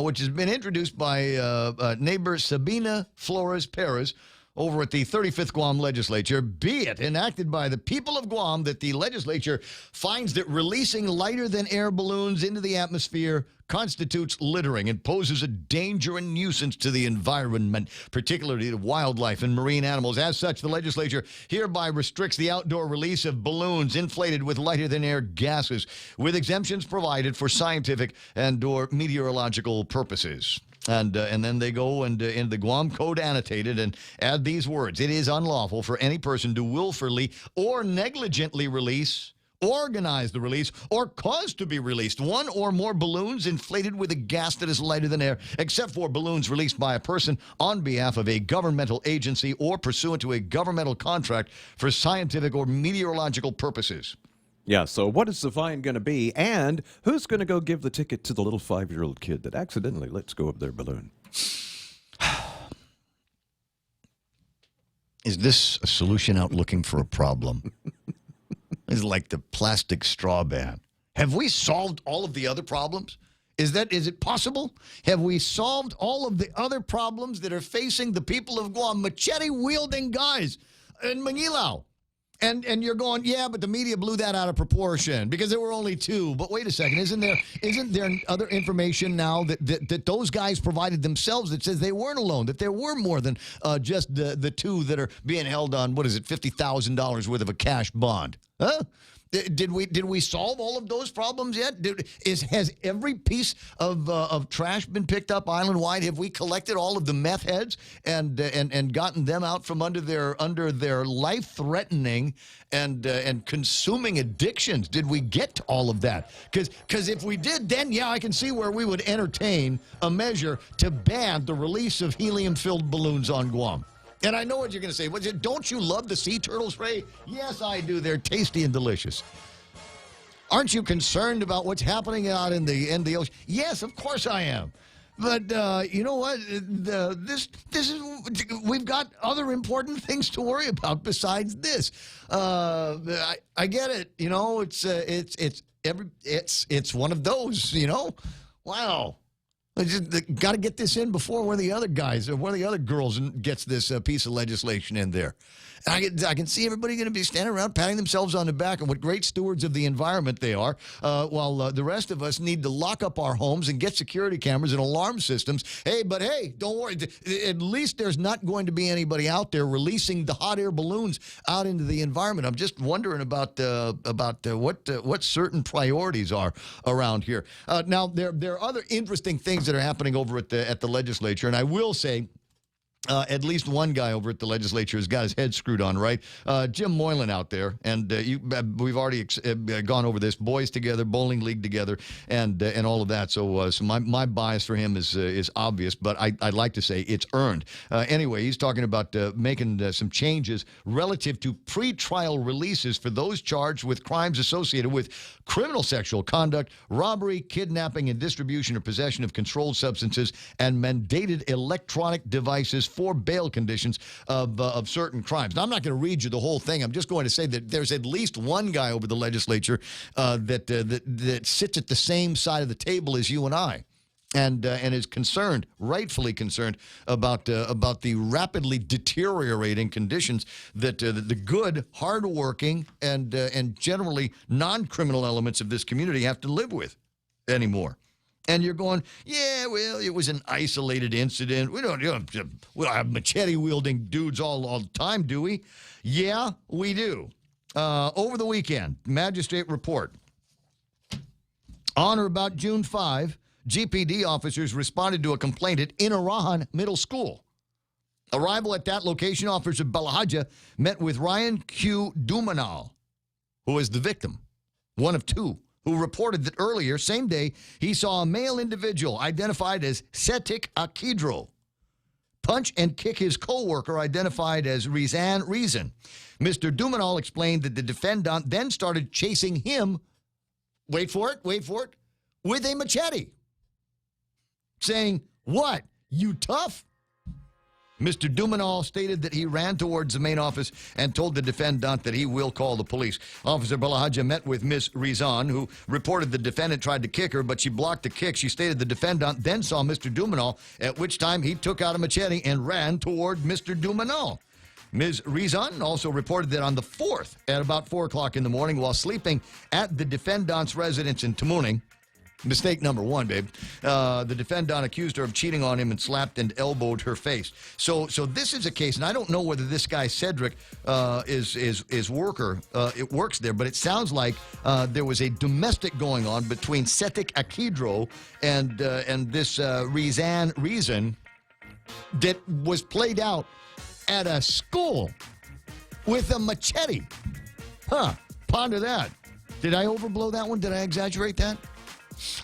which has been introduced by neighbor Sabina Flores Perez over at the 35th Guam Legislature, be it enacted by the people of Guam that the legislature finds that releasing lighter-than-air balloons into the atmosphere constitutes littering and poses a danger and nuisance to the environment, particularly to wildlife and marine animals. As such, the legislature hereby restricts the outdoor release of balloons inflated with lighter-than-air gases, with exemptions provided for scientific and/or meteorological purposes. And then they go and in the Guam Code annotated and add these words. It is unlawful for any person to willfully or negligently release, organize the release, or cause to be released one or more balloons inflated with a gas that is lighter than air, except for balloons released by a person on behalf of a governmental agency or pursuant to a governmental contract for scientific or meteorological purposes. Yeah, so what is the fine going to be, and who's going to go give the ticket to the little 5-year-old kid that accidentally lets go of their balloon? Is this a solution out looking for a problem? It's like the plastic straw ban. Have we solved all of the other problems? Is it possible? Have we solved all of the other problems that are facing the people of Guam? Machete-wielding guys in Manilao. And you're going, yeah, but the media blew that out of proportion because there were only 2. But wait a second, isn't there other information now that those guys provided themselves that says they weren't alone, that there were more than just the 2 that are being held on, what is it, $50,000 worth of a cash bond? Huh? Did we solve all of those problems yet? Has every piece of trash been picked up island-wide? Have we collected all of the meth heads and gotten them out from under their life-threatening and consuming addictions? Did we get to all of that? Because if we did, then yeah, I can see where we would entertain a measure to ban the release of helium-filled balloons on Guam. And I know what you're going to say. Don't you love the sea turtles, Ray? Yes, I do. They're tasty and delicious. Aren't you concerned about what's happening out in the ocean? Yes, of course I am. But you know what? We've got other important things to worry about besides this. I get it. You know, it's one of those. You know, wow. I just got to get this in before one of the other guys or one of the other girls gets this piece of legislation in there. And I can see everybody going to be standing around patting themselves on the back and what great stewards of the environment they are, while the rest of us need to lock up our homes and get security cameras and alarm systems. Hey, don't worry. At least there's not going to be anybody out there releasing the hot air balloons out into the environment. I'm just wondering about what certain priorities are around here. Now, there are other interesting things that are happening over at the legislature, and I will say, at least one guy over at the legislature has got his head screwed on, right? Jim Moylan out there, and we've already gone over this. Boys together, bowling league together, and all of that. So my bias for him is obvious, but I'd like to say it's earned. Anyway, he's talking about making some changes relative to pretrial releases for those charged with crimes associated with criminal sexual conduct, robbery, kidnapping, and distribution or possession of controlled substances, and mandated electronic devices for bail conditions of certain crimes. Now, I'm not going to read you the whole thing. I'm just going to say that there's at least one guy over the legislature that sits at the same side of the table as you and I, and is concerned, rightfully concerned, about the rapidly deteriorating conditions that the good, hardworking, and generally non-criminal elements of this community have to live with anymore. And you're going, yeah, well, it was an isolated incident. We don't have machete-wielding dudes all the time, do we? Yeah, we do. Over the weekend, magistrate report. On or about June 5, GPD officers responded to a complaint at Inarahan Middle School. Arrival at that location, Officer Balahaja met with Ryan Q. Dumanal, who is the victim, one of 2, who reported that earlier, same day, he saw a male individual identified as Setik Akidro punch and kick his co-worker identified as Rizan Reason. Mr. Dumanal explained that the defendant then started chasing him, wait for it, with a machete, saying, "What, you tough?" Mr. Dumanal stated that he ran towards the main office and told the defendant that he will call the police. Officer Balahaja met with Ms. Rizan, who reported the defendant tried to kick her, but she blocked the kick. She stated the defendant then saw Mr. Dumanal, at which time he took out a machete and ran toward Mr. Dumanal. Ms. Rizan also reported that on the 4th, at about 4 o'clock in the morning, while sleeping at the defendant's residence in Tamuning, mistake number 1, babe. The defendant accused her of cheating on him and slapped and elbowed her face. So this is a case, and I don't know whether this guy Cedric is worker. It works there, but it sounds like there was a domestic going on between Setik Akidro and this Rizan Reason that was played out at a school with a machete. Huh? Ponder that. Did I overblow that one? Did I exaggerate that?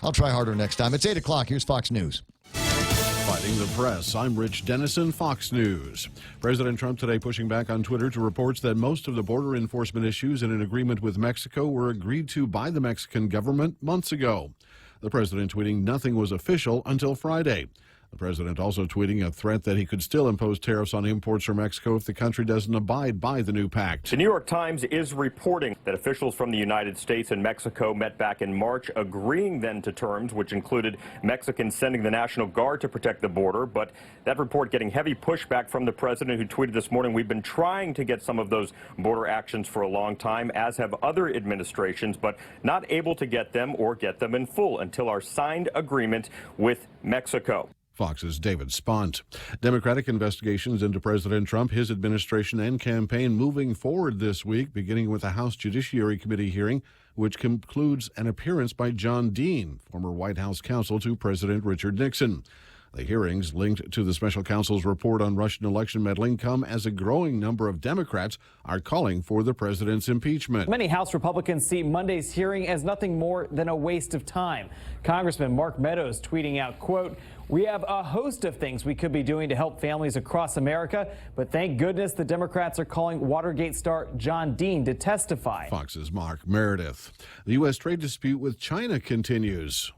I'll try harder next time. It's 8 o'clock. Here's Fox News. Fighting the press, I'm Rich Dennison, Fox News. President Trump today pushing back on Twitter to reports that most of the border enforcement issues in an agreement with Mexico were agreed to by the Mexican government months ago. The president tweeting nothing was official until Friday. The president also tweeting a threat that he could still impose tariffs on imports from Mexico if the country doesn't abide by the new pact. The New York Times is reporting that officials from the United States and Mexico met back in March, agreeing then to terms which included Mexicans sending the National Guard to protect the border. But that report getting heavy pushback from the president, who tweeted this morning, "We've been trying to get some of those border actions for a long time, as have other administrations, but not able to get them or get them in full until our signed agreement with Mexico." Fox's David Spont. Democratic investigations into President Trump, his administration, and campaign moving forward this week, beginning with a House Judiciary Committee hearing, which concludes an appearance by John Dean, former White House counsel to President Richard Nixon. The hearings linked to the special counsel's report on Russian election meddling come as a growing number of Democrats are calling for the president's impeachment. Many House Republicans see Monday's hearing as nothing more than a waste of time. Congressman Mark Meadows tweeting out, quote, "We have a host of things we could be doing to help families across America, but thank goodness the Democrats are calling Watergate star John Dean to testify." Fox's Mark Meredith. The U.S. trade dispute with China continues.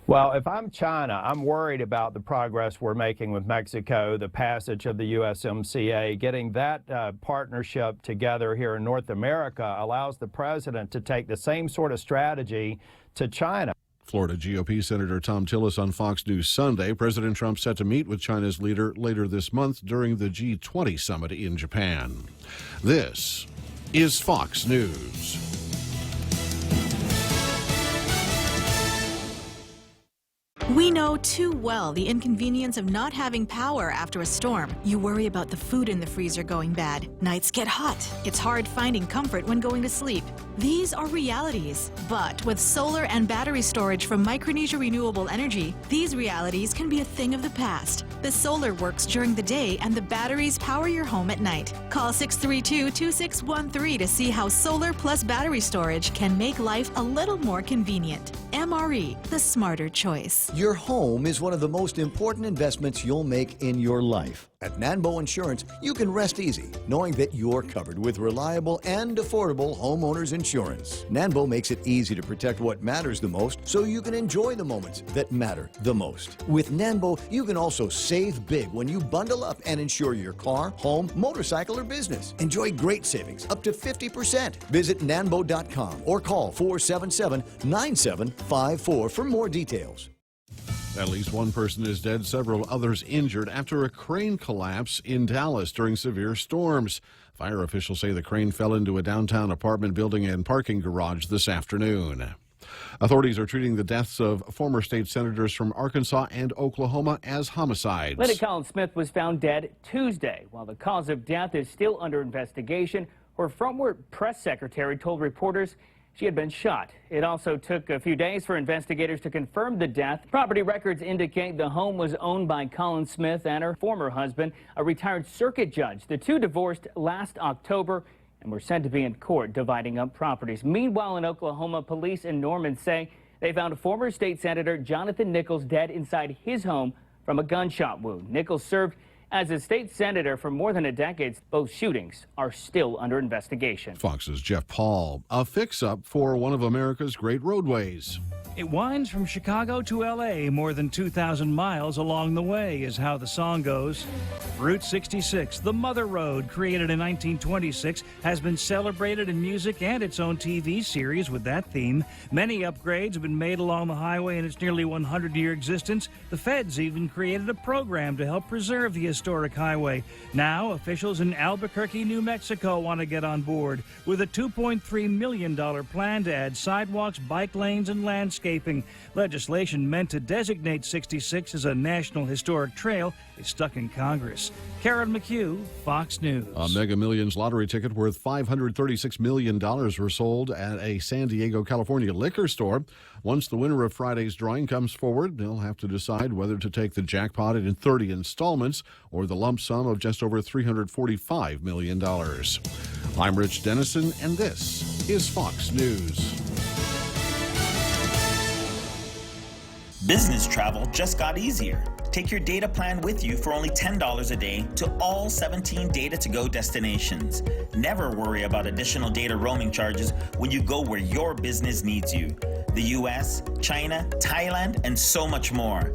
Well, if I'm China, I'm worried about the progress we're making with Mexico, the passage of the USMCA. Getting that partnership together here in North America allows the president to take the same sort of strategy to China. Florida GOP Senator Tom Tillis on Fox News Sunday. President Trump set to meet with China's leader later this month during the G20 summit in Japan. This is Fox News. We know too well the inconvenience of not having power after a storm. You worry about the food in the freezer going bad. Nights get hot. It's hard finding comfort when going to sleep. These are realities. But with solar and battery storage from Micronesia Renewable Energy, these realities can be a thing of the past. The solar works during the day and the batteries power your home at night. Call 632-2613 to see how solar plus battery storage can make life a little more convenient. MRE, the smarter choice. Your home is one of the most important investments you'll make in your life. At Nanbo Insurance, you can rest easy knowing that you're covered with reliable and affordable homeowners insurance. Nanbo makes it easy to protect what matters the most so you can enjoy the moments that matter the most. With Nanbo, you can also save big when you bundle up and insure your car, home, motorcycle, or business. Enjoy great savings up to 50%. Visit nanbo.com or call 477-9754 for more details. At least one person is dead, several others injured after a crane collapse in Dallas during severe storms. Fire officials say the crane fell into a downtown apartment building and parking garage this afternoon. Authorities are treating the deaths of former state senators from Arkansas and Oklahoma as homicides. Linda Collins Smith was found dead Tuesday. While the cause of death is still under investigation, her former press secretary told reporters she had been shot. It also took a few days for investigators to confirm the death. Property records indicate the home was owned by Collins Smith and her former husband, a retired circuit judge. The two divorced last October and were said to be in court dividing up properties. Meanwhile, in Oklahoma, police in Norman say they found former state senator Jonathan Nichols dead inside his home from a gunshot wound. Nichols served as a state senator for more than a decade. Both shootings are still under investigation. Fox's Jeff Paul. A fix-up for one of America's great roadways. It winds from Chicago to L.A. more than 2,000 miles along the way is how the song goes. Route 66, the Mother Road, created in 1926, has been celebrated in music and its own TV series with that theme. Many upgrades have been made along the highway in its nearly 100-year existence. The feds even created a program to help preserve the historic highway. Now, officials in Albuquerque, New Mexico want to get on board with a $2.3 million plan to add sidewalks, bike lanes, and landscaping. Legislation meant to designate 66 as a National Historic Trail is stuck in Congress. Karen McHugh, Fox News. A Mega Millions lottery ticket worth $536 million were sold at a San Diego, California liquor store. Once the winner of Friday's drawing comes forward, they'll have to decide whether to take the jackpot in 30 installments or the lump sum of just over $345 million. I'm Rich Dennison, and this is Fox News. Business travel just got easier. Take your data plan with you for only $10 a day to all 17 Data2Go destinations. Never worry about additional data roaming charges when you go where your business needs you. The US, China, Thailand, and so much more.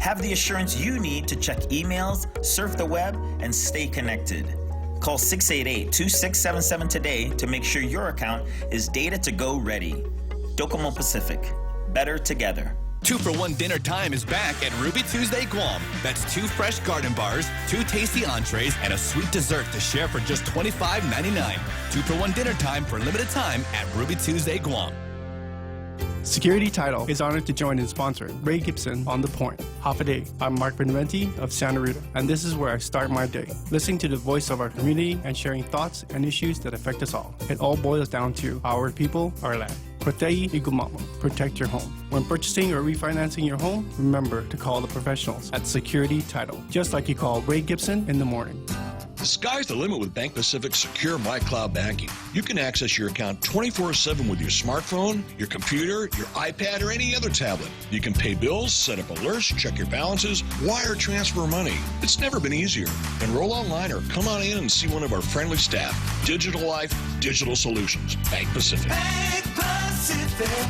Have the assurance you need to check emails, surf the web, and stay connected. Call 688-2677 today to make sure your account is data to go ready. Docomo Pacific. Better together. 2-for-1 dinner time is back at Ruby Tuesday Guam. That's 2 fresh garden bars, 2 tasty entrees, and a sweet dessert to share for just $25.99. 2-for-1 dinner time for limited time at Ruby Tuesday Guam. Security Title is honored to join in sponsoring Ray Gibson on The Point. Half a day. I'm Mark Benventi of Santa Rita, and this is where I start my day, listening to the voice of our community and sharing thoughts and issues that affect us all. It all boils down to our people, our land. Protei Igumamo. Protect your home. When purchasing or refinancing your home, remember to call the professionals at Security Title, just like you call Ray Gibson in the morning. The sky's the limit with Bank Pacific's secure MyCloud banking. You can access your account 24/7 with your smartphone, your computer, your iPad, or any other tablet. You can pay bills, set up alerts, check your balances, wire transfer money. It's never been easier. Enroll online or come on in and see one of our friendly staff. Digital Life, Digital Solutions. Bank Pacific. Bank Pacific,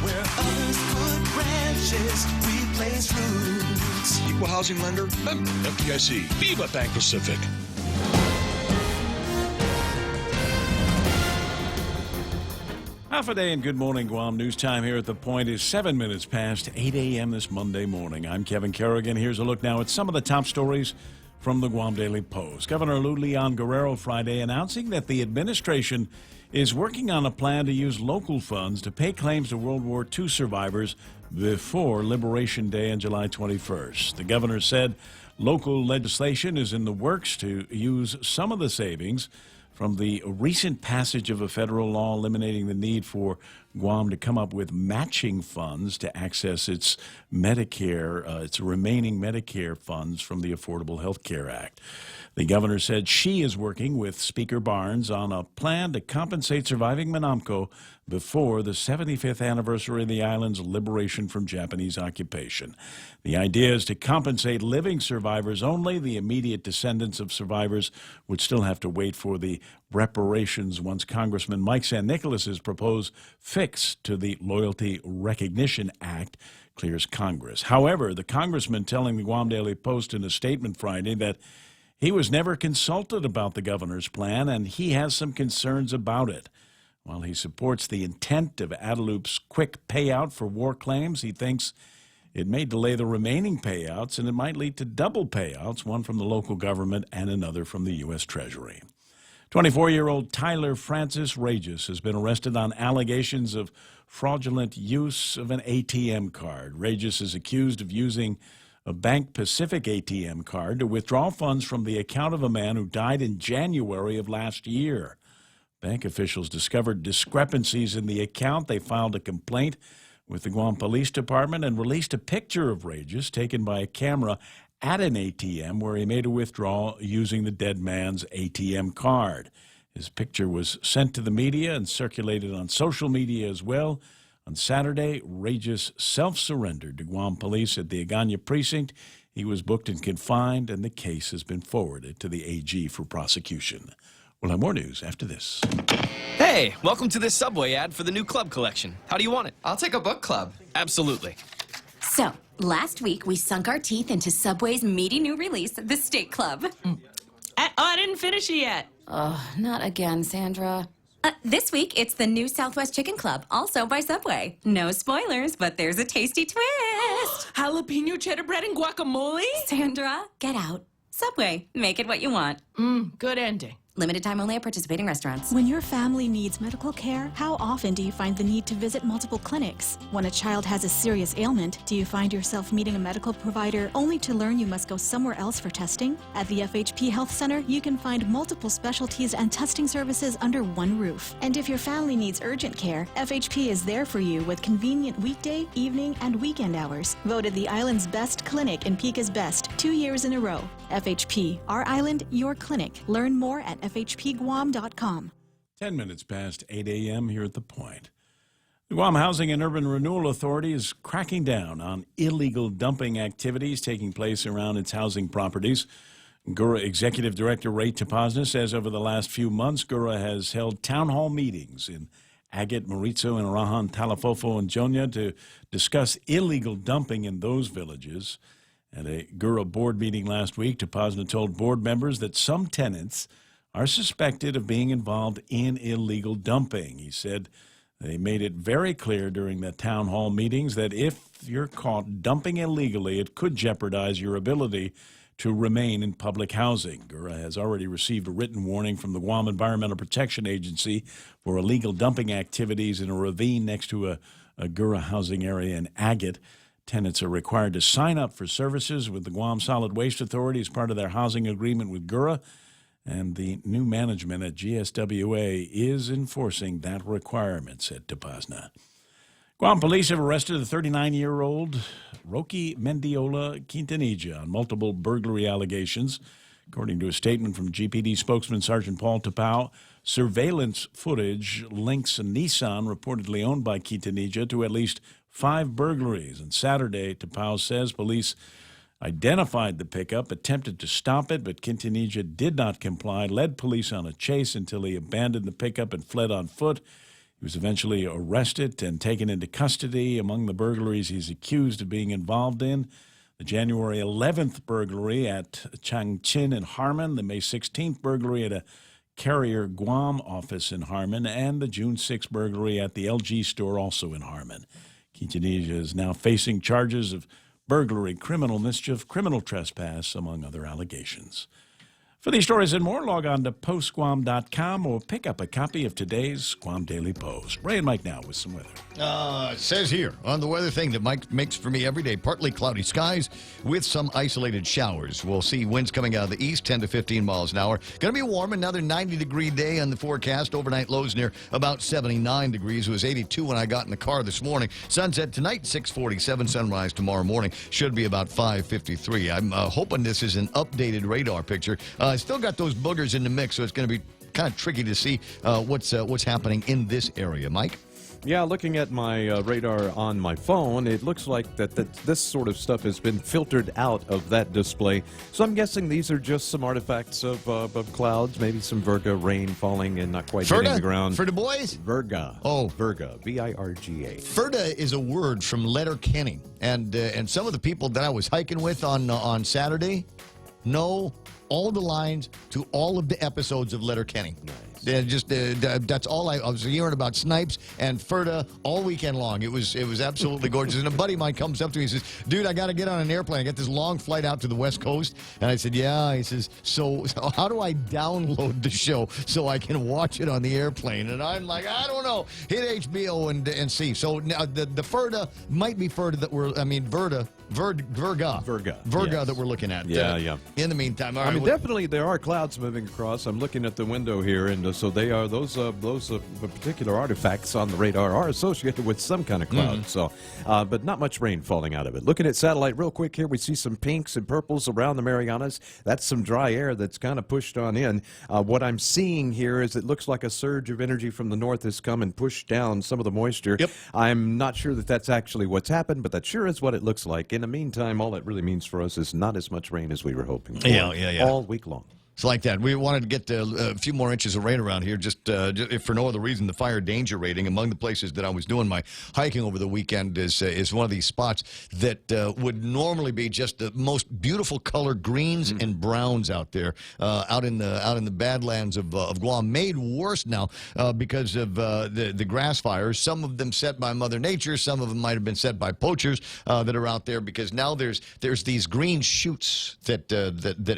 where others put branches, we place roots. Equal housing lender, member FDIC. Viva Bank Pacific. Half a day and good morning, Guam. News time here at The Point is 7 minutes past 8 a.m. this Monday morning. I'm Kevin Kerrigan. Here's a look now at some of the top stories from the Guam Daily Post. Governor Lou Leon Guerrero Friday announcing that the administration is working on a plan to use local funds to pay claims to World War II survivors before Liberation Day on July 21st. The governor said local legislation is in the works to use some of the savings from the recent passage of a federal law eliminating the need for Guam to come up with matching funds to access its Medicare, its remaining Medicare funds from the Affordable Health Care Act. The governor said she is working with Speaker Barnes on a plan to compensate surviving Manamco before the 75th anniversary of the island's liberation from Japanese occupation. The idea is to compensate living survivors only. The immediate descendants of survivors would still have to wait for the reparations once Congressman Mike San Nicolas's proposed fix to the Loyalty Recognition Act clears Congress. However, the congressman telling the Guam Daily Post in a statement Friday that he was never consulted about the governor's plan, and he has some concerns about it. While he supports the intent of Adeloop's quick payout for war claims, he thinks it may delay the remaining payouts, and it might lead to double payouts, one from the local government and another from the U.S. Treasury. 24-year-old Tyler Francis Regis has been arrested on allegations of fraudulent use of an ATM card. Regis is accused of using a Bank Pacific ATM card to withdraw funds from the account of a man who died in January of last year. Bank officials discovered discrepancies in the account. They filed a complaint with the Guam Police Department and released a picture of Regis taken by a camera at an ATM where he made a withdrawal using the dead man's ATM card. His picture was sent to the media and circulated on social media as well. On Saturday, Regis self-surrendered to Guam police at the Agana precinct. He was booked and confined, and the case has been forwarded to the AG for prosecution. We'll have more news after this. Hey, welcome to this Subway ad for the new club collection. How do you want it? I'll take a book club. Absolutely. So, last week we sunk our teeth into Subway's meaty new release, the Steak Club. I didn't finish it yet. Oh, not again, Sandra. This week, it's the new Southwest Chicken Club, also by Subway. No spoilers, but there's a tasty twist. Jalapeno cheddar bread and guacamole? Sandra, get out. Subway, make it what you want. Good ending. Limited time only at participating restaurants. When your family needs medical care, how often do you find the need to visit multiple clinics? When a child has a serious ailment, do you find yourself meeting a medical provider only to learn you must go somewhere else for testing? At the FHP Health Center, you can find multiple specialties and testing services under one roof. And if your family needs urgent care, FHP is there for you with convenient weekday, evening, and weekend hours. Voted the island's best clinic in Pika's Best 2 years in a row. FHP, our island, your clinic. Learn more at FHPGuam.com. 10 minutes past 8 a.m. here at The Point. The Guam Housing and Urban Renewal Authority is cracking down on illegal dumping activities taking place around its housing properties. GURA Executive Director Ray Tapazna says over the last few months, GURA has held town hall meetings in Agate, Maritzo, and Arahan, Talafofo, and Jonia to discuss illegal dumping in those villages. At a Gura board meeting last week, Topazna told board members that some tenants are suspected of being involved in illegal dumping. He said they made it very clear during the town hall meetings that if you're caught dumping illegally, it could jeopardize your ability to remain in public housing. Gura has already received a written warning from the Guam Environmental Protection Agency for illegal dumping activities in a ravine next to a Gura housing area in Agate. Tenants are required to sign up for services with the Guam Solid Waste Authority as part of their housing agreement with Gura, and the new management at GSWA is enforcing that requirement, said Topazna. Guam police have arrested a 39-year-old Roque Mendiola Quintanilla on multiple burglary allegations. According to a statement from GPD spokesman Sergeant Paul Tapao, surveillance footage links a Nissan reportedly owned by Quintanilla to at least 5 burglaries. On Saturday, Tapao says police identified the pickup, attempted to stop it, but Quintanilla did not comply, led police on a chase until he abandoned the pickup and fled on foot. He was eventually arrested and taken into custody. Among the burglaries he's accused of being involved in, the January 11th burglary at Changchin in Harmon, the May 16th burglary at a Carrier Guam office in Harmon, and the June 6th burglary at the LG store also in Harmon. Quintanilla is now facing charges of burglary, criminal mischief, criminal trespass, among other allegations. For these stories and more, log on to postguam.com or pick up a copy of today's Guam Daily Post. Ray and Mike now with some weather. It says here on the weather thing that Mike makes for me every day, partly cloudy skies with some isolated showers. We'll see winds coming out of the east, 10 to 15 miles an hour. Going to be warm, another 90-degree day on the forecast. Overnight lows near about 79 degrees. It was 82 when I got in the car this morning. Sunset tonight, 6:47. Sunrise tomorrow morning should be about 5:53. I'm hoping this is an updated radar picture. I still got those boogers in the mix, so it's going to be kind of tricky to see what's happening in this area. Mike? Yeah, looking at my radar on my phone, it looks like that this sort of stuff has been filtered out of that display. So I'm guessing these are just some artifacts of clouds, maybe some Virga rain falling and not quite hitting the ground. For the boys? Virga. Oh. Virga. V-I-R-G-A. Ferda is a word from Letterkenny. And some of the people that I was hiking with on Saturday know all the lines to all of the episodes of Letterkenny. Nice. That's all I was hearing about Snipes and Ferda all weekend long. It was absolutely gorgeous. And a buddy of mine comes up to me and says, "Dude, I got to get on an airplane. I got this long flight out to the West Coast." And I said, "Yeah." He says, so how do I download the show so I can watch it on the airplane?" And I'm like, I don't know. Hit HBO and see. So now the Ferda might be Ferda that Virga yes. that we're looking at. Yeah. In the meantime, all right. Definitely there are clouds moving across. I'm looking at the window here, and so they are those particular artifacts on the radar are associated with some kind of cloud. Mm-hmm. So, but not much rain falling out of it. Looking at satellite real quick here, we see some pinks and purples around the Marianas. That's some dry air that's kind of pushed on in. What I'm seeing here is it looks like a surge of energy from the north has come and pushed down some of the moisture. Yep. I'm not sure that that's actually what's happened, but that sure is what it looks like. In the meantime, all it really means for us is not as much rain as we were hoping for. Yeah. All week long. It's like that. We wanted to get a few more inches of rain around here, just if for no other reason. The fire danger rating among the places that I was doing my hiking over the weekend is one of these spots that would normally be just the most beautiful colored greens and browns out there, out in the Badlands of Guam, made worse now because of the grass fires. Some of them set by Mother Nature, some of them might have been set by poachers that are out there, because now there's these green shoots that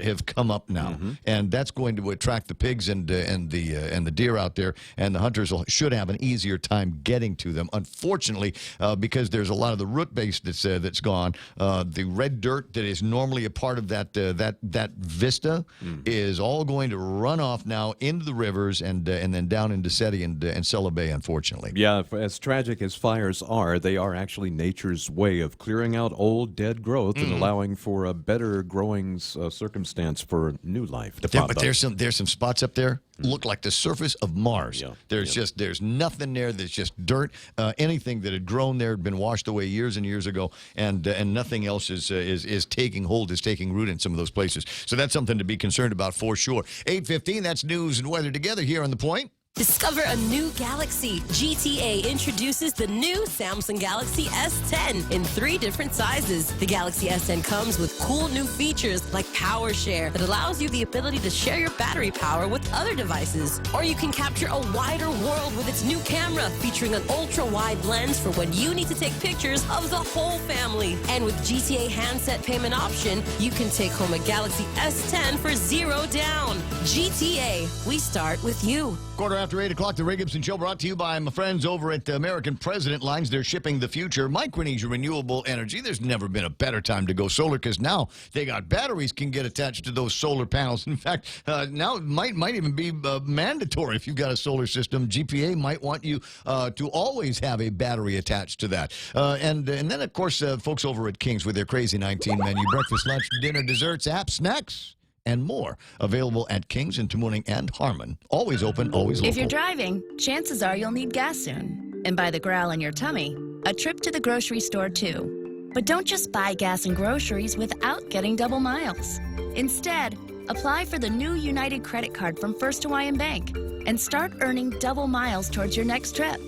have come up now. And that's going to attract the pigs and the deer out there, and the hunters should have an easier time getting to them. Unfortunately, because there's a lot of the root base that's gone, the red dirt that is normally a part of that vista is all going to run off now into the rivers and then down into Seti and Sella Bay. Unfortunately, yeah. As tragic as fires are, they are actually nature's way of clearing out old dead growth and allowing for a better growing circumstance for new life. But there's some spots up there look like the surface of Mars. Yeah. There's nothing there. There's just dirt. Anything that had grown there had been washed away years and years ago, and nothing else is taking hold, is taking root in some of those places. So that's something to be concerned about for sure. 8:15. That's news and weather together here on The Point. Discover a new Galaxy. GTA introduces the new Samsung Galaxy S10 in 3 different sizes. The Galaxy S10 comes with cool new features like Power Share that allows you the ability to share your battery power with other devices. Or you can capture a wider world with its new camera featuring an ultra-wide lens for when you need to take pictures of the whole family. And with GTA handset payment option, you can take home a Galaxy S10 for $0 down. GTA, we start with you. Quarter after 8 o'clock, the Ray Gibson Show brought to you by my friends over at American President Lines. They're shipping the future. Micronesia Renewable Energy. There's never been a better time to go solar because now they got batteries can get attached to those solar panels. In fact, now it might even be mandatory if you've got a solar system. GPA might want you to always have a battery attached to that. And then, of course, folks over at King's with their Crazy 19 menu. Breakfast, lunch, dinner, desserts, apps, snacks, and more. Available at King's in Tamuning and Harmon. Always open, always local. If you're driving, chances are you'll need gas soon. And by the growl in your tummy, a trip to the grocery store too. But don't just buy gas and groceries without getting double miles. Instead, apply for the new United credit card from First Hawaiian Bank and start earning double miles towards your next trip.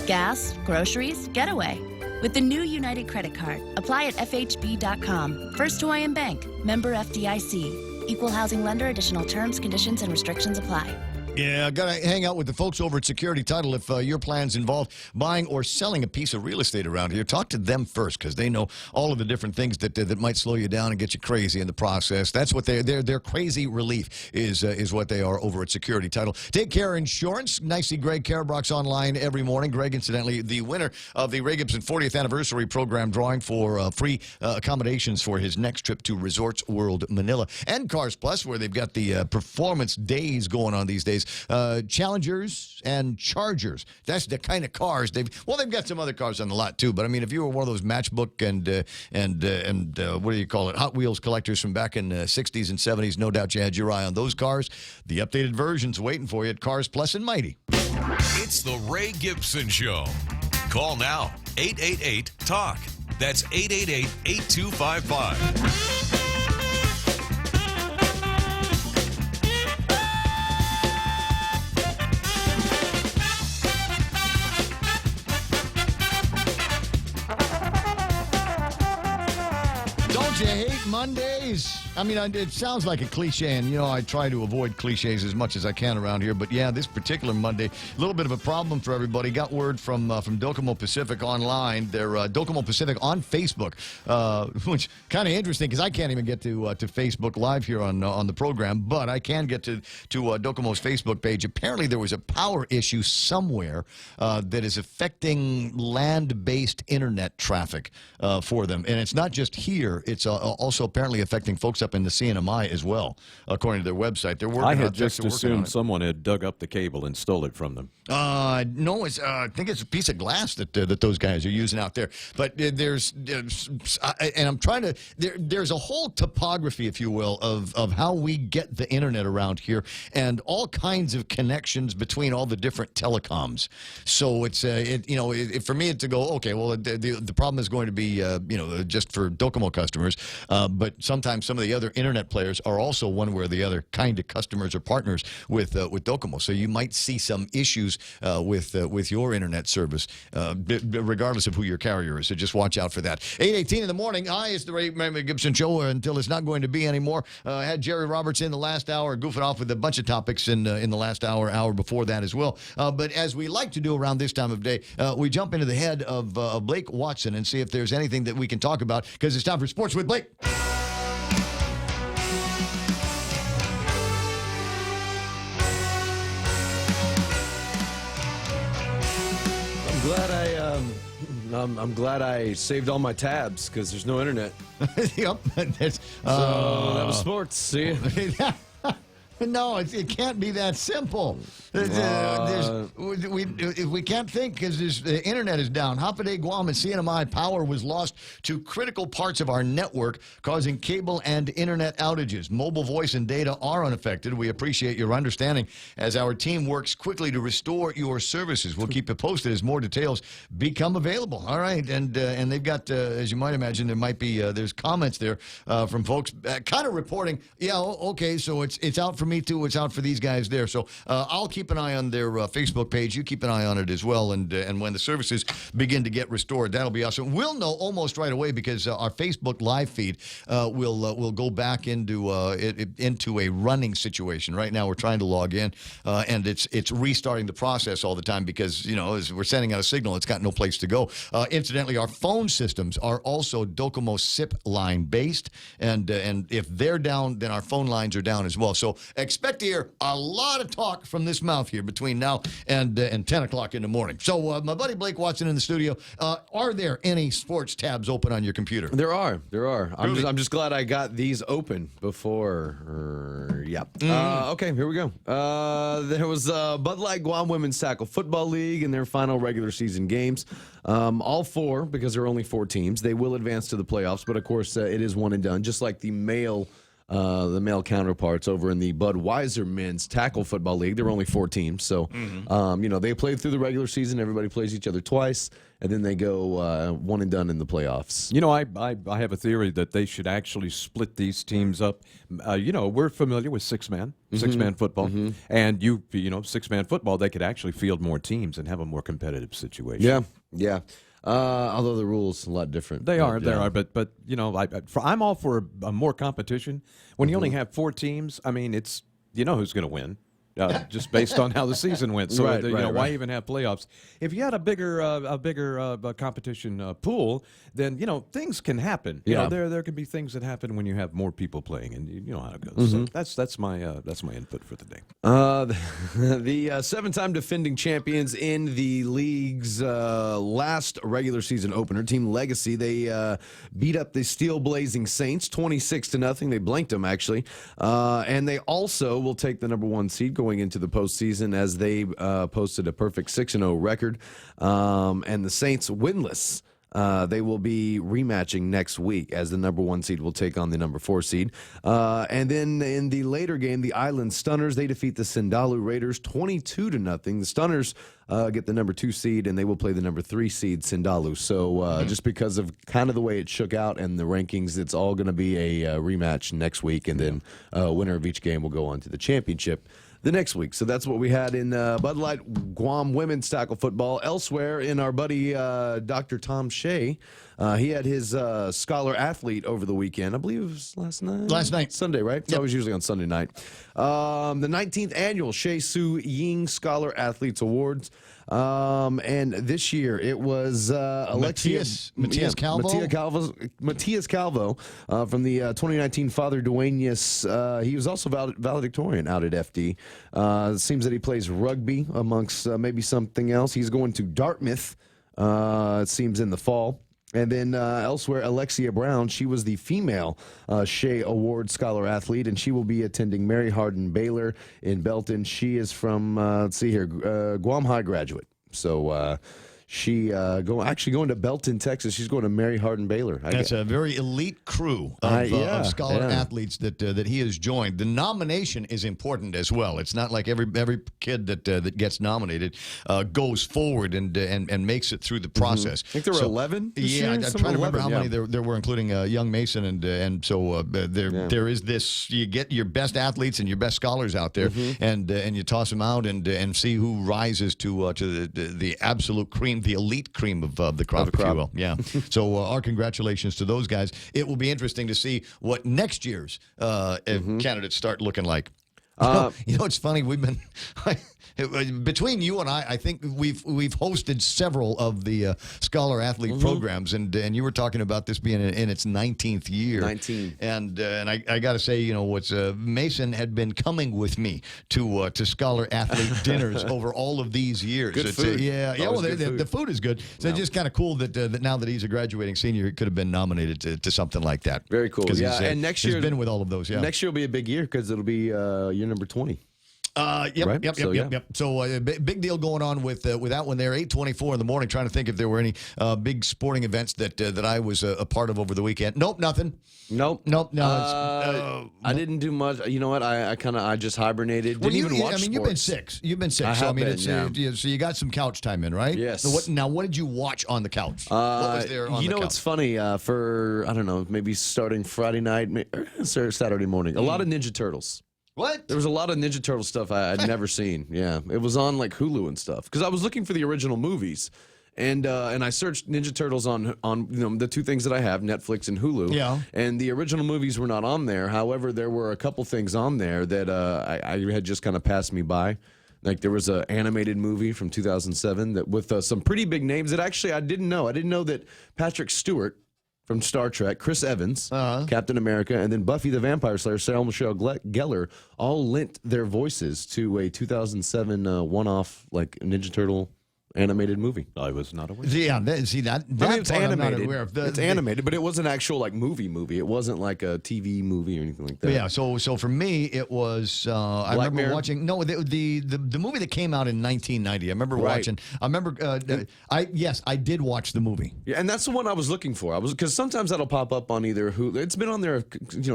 Gas, groceries, getaway. With the new United credit card, apply at FHB.com. First Hawaiian Bank, member FDIC. Equal housing lender. Additional terms, conditions, and restrictions apply. Yeah, got to hang out with the folks over at Security Title. If your plans involve buying or selling a piece of real estate around here, talk to them first because they know all of the different things that might slow you down and get you crazy in the process. That's what their crazy relief is what they are over at Security Title. Take Care Insurance. Nice to see Greg Karabrox online every morning. Greg, incidentally, the winner of the Ray Gibson 40th Anniversary Program drawing for free accommodations for his next trip to Resorts World Manila. And Cars Plus, where they've got the performance days going on these days. Challengers and Chargers. That's the kind of cars they've got some other cars on the lot too. But I mean, if you were one of those matchbook and what do you call it, Hot Wheels collectors from back in the 60s and 70s, no doubt you had your eye on those cars. The updated version's waiting for you at Cars Plus and Mighty. It's the Ray Gibson Show. Call now, 888-TALK. That's 888-8255. Don't you hate Mondays? I mean, it sounds like a cliche, and, I try to avoid cliches as much as I can around here. But, yeah, this particular Monday, a little bit of a problem for everybody. Got word from Docomo Pacific online. They're Docomo Pacific on Facebook, which kind of interesting because I can't even get to Facebook Live here on the program, but I can get to Docomo's Facebook page. Apparently, there was a power issue somewhere that is affecting land-based internet traffic for them. And it's not just here. It's also apparently affecting folks up in the CNMI as well, according to their website. They're working. I had just assumed someone had dug up the cable and stole it from them. No, I think it's a piece of glass that those guys are using out there. But there's I'm trying to. There's a whole topography, if you will, of how we get the internet around here, and all kinds of connections between all the different telecoms. So it's for me to go, okay, well the problem is going to be just for Docomo customers, but sometimes some of the other internet players are also one way or the other kind of customers or partners with Docomo. So you might see some issues with your internet service, regardless of who your carrier is. So just watch out for that. 8:18 in the morning. Hi, it's the Ray Gibson Show until it's not going to be anymore. I had Jerry Roberts in the last hour, goofing off with a bunch of topics in the last hour before that as well. But as we like to do around this time of day, we jump into the head of Blake Watson and see if there's anything that we can talk about because it's time for Sports with Blake. I'm glad I saved all my tabs because there's no internet. Yep. So that was sports. See? No, it can't be that simple. We can't think because the internet is down. Hapade, Guam, and CNMI power was lost to critical parts of our network, causing cable and internet outages. Mobile voice and data are unaffected. We appreciate your understanding as our team works quickly to restore your services. We'll keep you posted as more details become available. All right, and they've got, as you might imagine, there might be there's comments there from folks kind of reporting, yeah, okay, so it's out for for me too. It's out for these guys there. So I'll keep an eye on their Facebook page. You keep an eye on it as well. And when the services begin to get restored, that'll be awesome. We'll know almost right away because our Facebook live feed will go back into a running situation. Right now, we're trying to log in, and it's restarting the process all the time because as we're sending out a signal, it's got no place to go. Incidentally, our phone systems are also Docomo SIP line based, and if they're down, then our phone lines are down as well. So expect to hear a lot of talk from this mouth here between now and 10 o'clock in the morning. So my buddy Blake Watson in the studio, are there any sports tabs open on your computer? There are. I'm just glad I got these open before. Okay, here we go. There was Bud Light Guam Women's Tackle Football League in their final regular season games. All four, because there are only 4 teams, they will advance to the playoffs. But of course, it is one and done, just like the male counterparts over in the Budweiser Men's Tackle Football League. There were only 4 teams, so they played through the regular season. Everybody plays each other twice, and then they go one and done in the playoffs. I have a theory that they should actually split these teams up. We're familiar with six-man football, and 6-man football, they could actually field more teams and have a more competitive situation. Yeah. Although the rules are a lot different. They are, but I'm all for a more competition. When you only have 4 teams, I mean, it's who's going to win. Just based on how the season went. So why even have playoffs? If you had a bigger competition pool, then things can happen. There can be things that happen when you have more people playing, and you know how it goes. So that's my input for the day. The 7-time defending champions in the league's last regular season opener, Team Legacy, they beat up the Steel Blazing Saints 26-0. They blanked them actually, and they also will take the number 1 seed going into the postseason as they posted a perfect 6-0 record, and the Saints winless. They will be rematching next week as the number 1 seed will take on the number 4 seed. And then in the later game, the Island Stunners, they defeat the Sindalu Raiders 22-0. The Stunners get the number 2 seed, and they will play the number 3 seed, Sindalu. So just because of kind of the way it shook out and the rankings, it's all going to be a rematch next week, and then winner of each game will go on to the championship the next week. So that's what we had in Bud Light Guam Women's Tackle Football. Elsewhere, in our buddy Dr. Tom Shea, he had his Scholar Athlete over the weekend. I believe it was last night. Sunday, right? It's always usually on Sunday night. The 19th annual Shea Su Ying Scholar Athletes Awards. And this year it was Matias Calvo. Matias Calvo from the 2019 Father Duenas. He was also valedictorian out at FD. It seems that he plays rugby amongst maybe something else. He's going to Dartmouth, it seems, in the fall. And then elsewhere, Alexia Brown, she was the female Shea Award Scholar Athlete, and she will be attending Mary Hardin Baylor in Belton. She is from, Guam High graduate. So she going to Belton, Texas. She's going to Mary Hardin Baylor. That's a very elite crew of scholar athletes that he has joined. The nomination is important as well. It's not like every kid that gets nominated goes forward and makes it through the process. I think there were 11. I'm trying to remember how many there were, including young Mason, and so there is this. You get your best athletes and your best scholars out there, and you toss them out and see who rises to the absolute cream. The elite cream of the crop, if you will. Yeah. So our congratulations to those guys. It will be interesting to see what next year's candidates start looking like. It's funny. We've been between you and I think we've hosted several of the scholar athlete programs, and you were talking about this being in its 19th year. 19. And I got to say, Mason had been coming with me to scholar athlete dinners over all of these years. Good food. Well, the food is good. So it's just kind of cool that now that he's a graduating senior, he could have been nominated to something like that. Very cool. Yeah, and next year he's been with all of those. Yeah. Next year will be a big year because it'll be year number 20. Yep. So big deal going on with that one there. 8:24 in the morning. Trying to think if there were any big sporting events that I was a part of over the weekend. Nope, nothing. Nope. No. I didn't do much. You know what? I just hibernated. Didn't even watch sports. You've been sick. So you got some couch time in, right? Yes. So what did you watch on the couch? What was there on the couch? It's funny. For I don't know, maybe starting Friday night, or Saturday morning. A lot of Ninja Turtles. What? There was a lot of Ninja Turtle stuff I'd never seen. Yeah, it was on like Hulu and stuff. Because I was looking for the original movies, and I searched Ninja Turtles on the two things that I have, Netflix and Hulu. Yeah. And the original movies were not on there. However, there were a couple things on there that I had just kind of passed me by. Like there was an animated movie from 2007 that with some pretty big names that actually I didn't know. I didn't know that Patrick Stewart from Star Trek, Chris Evans, Captain America, and then Buffy the Vampire Slayer, Sarah Michelle Gellar, all lent their voices to a 2007 one-off like Ninja Turtle animated movie. I was not aware. Yeah, see that. I mean, it's part I'm not animated. aware of. It's animated, but it was an actual like movie. It wasn't like a TV movie or anything like that. Yeah, so for me it was. I remember Mirror? watching. No, the movie that came out in 1990. I remember watching. I remember. I did watch the movie. Yeah, and that's the one I was looking for. Because sometimes that'll pop up on either Hulu. It's been on there,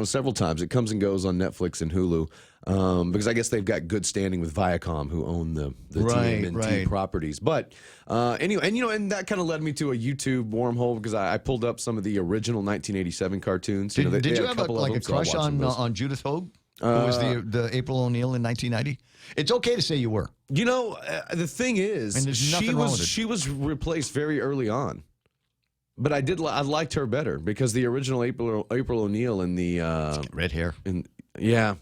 several times. It comes and goes on Netflix and Hulu. Because I guess they've got good standing with Viacom, who own the TMNT properties. But anyway, and that kind of led me to a YouTube wormhole because I pulled up some of the original 1987 cartoons. Did you have a crush on Judith Hogue, who was the April O'Neil in 1990? It's okay to say you were. The thing is, and there's nothing wrong with it. She was replaced very early on. But I liked her better because the original April O'Neil and the red hair and. Yeah.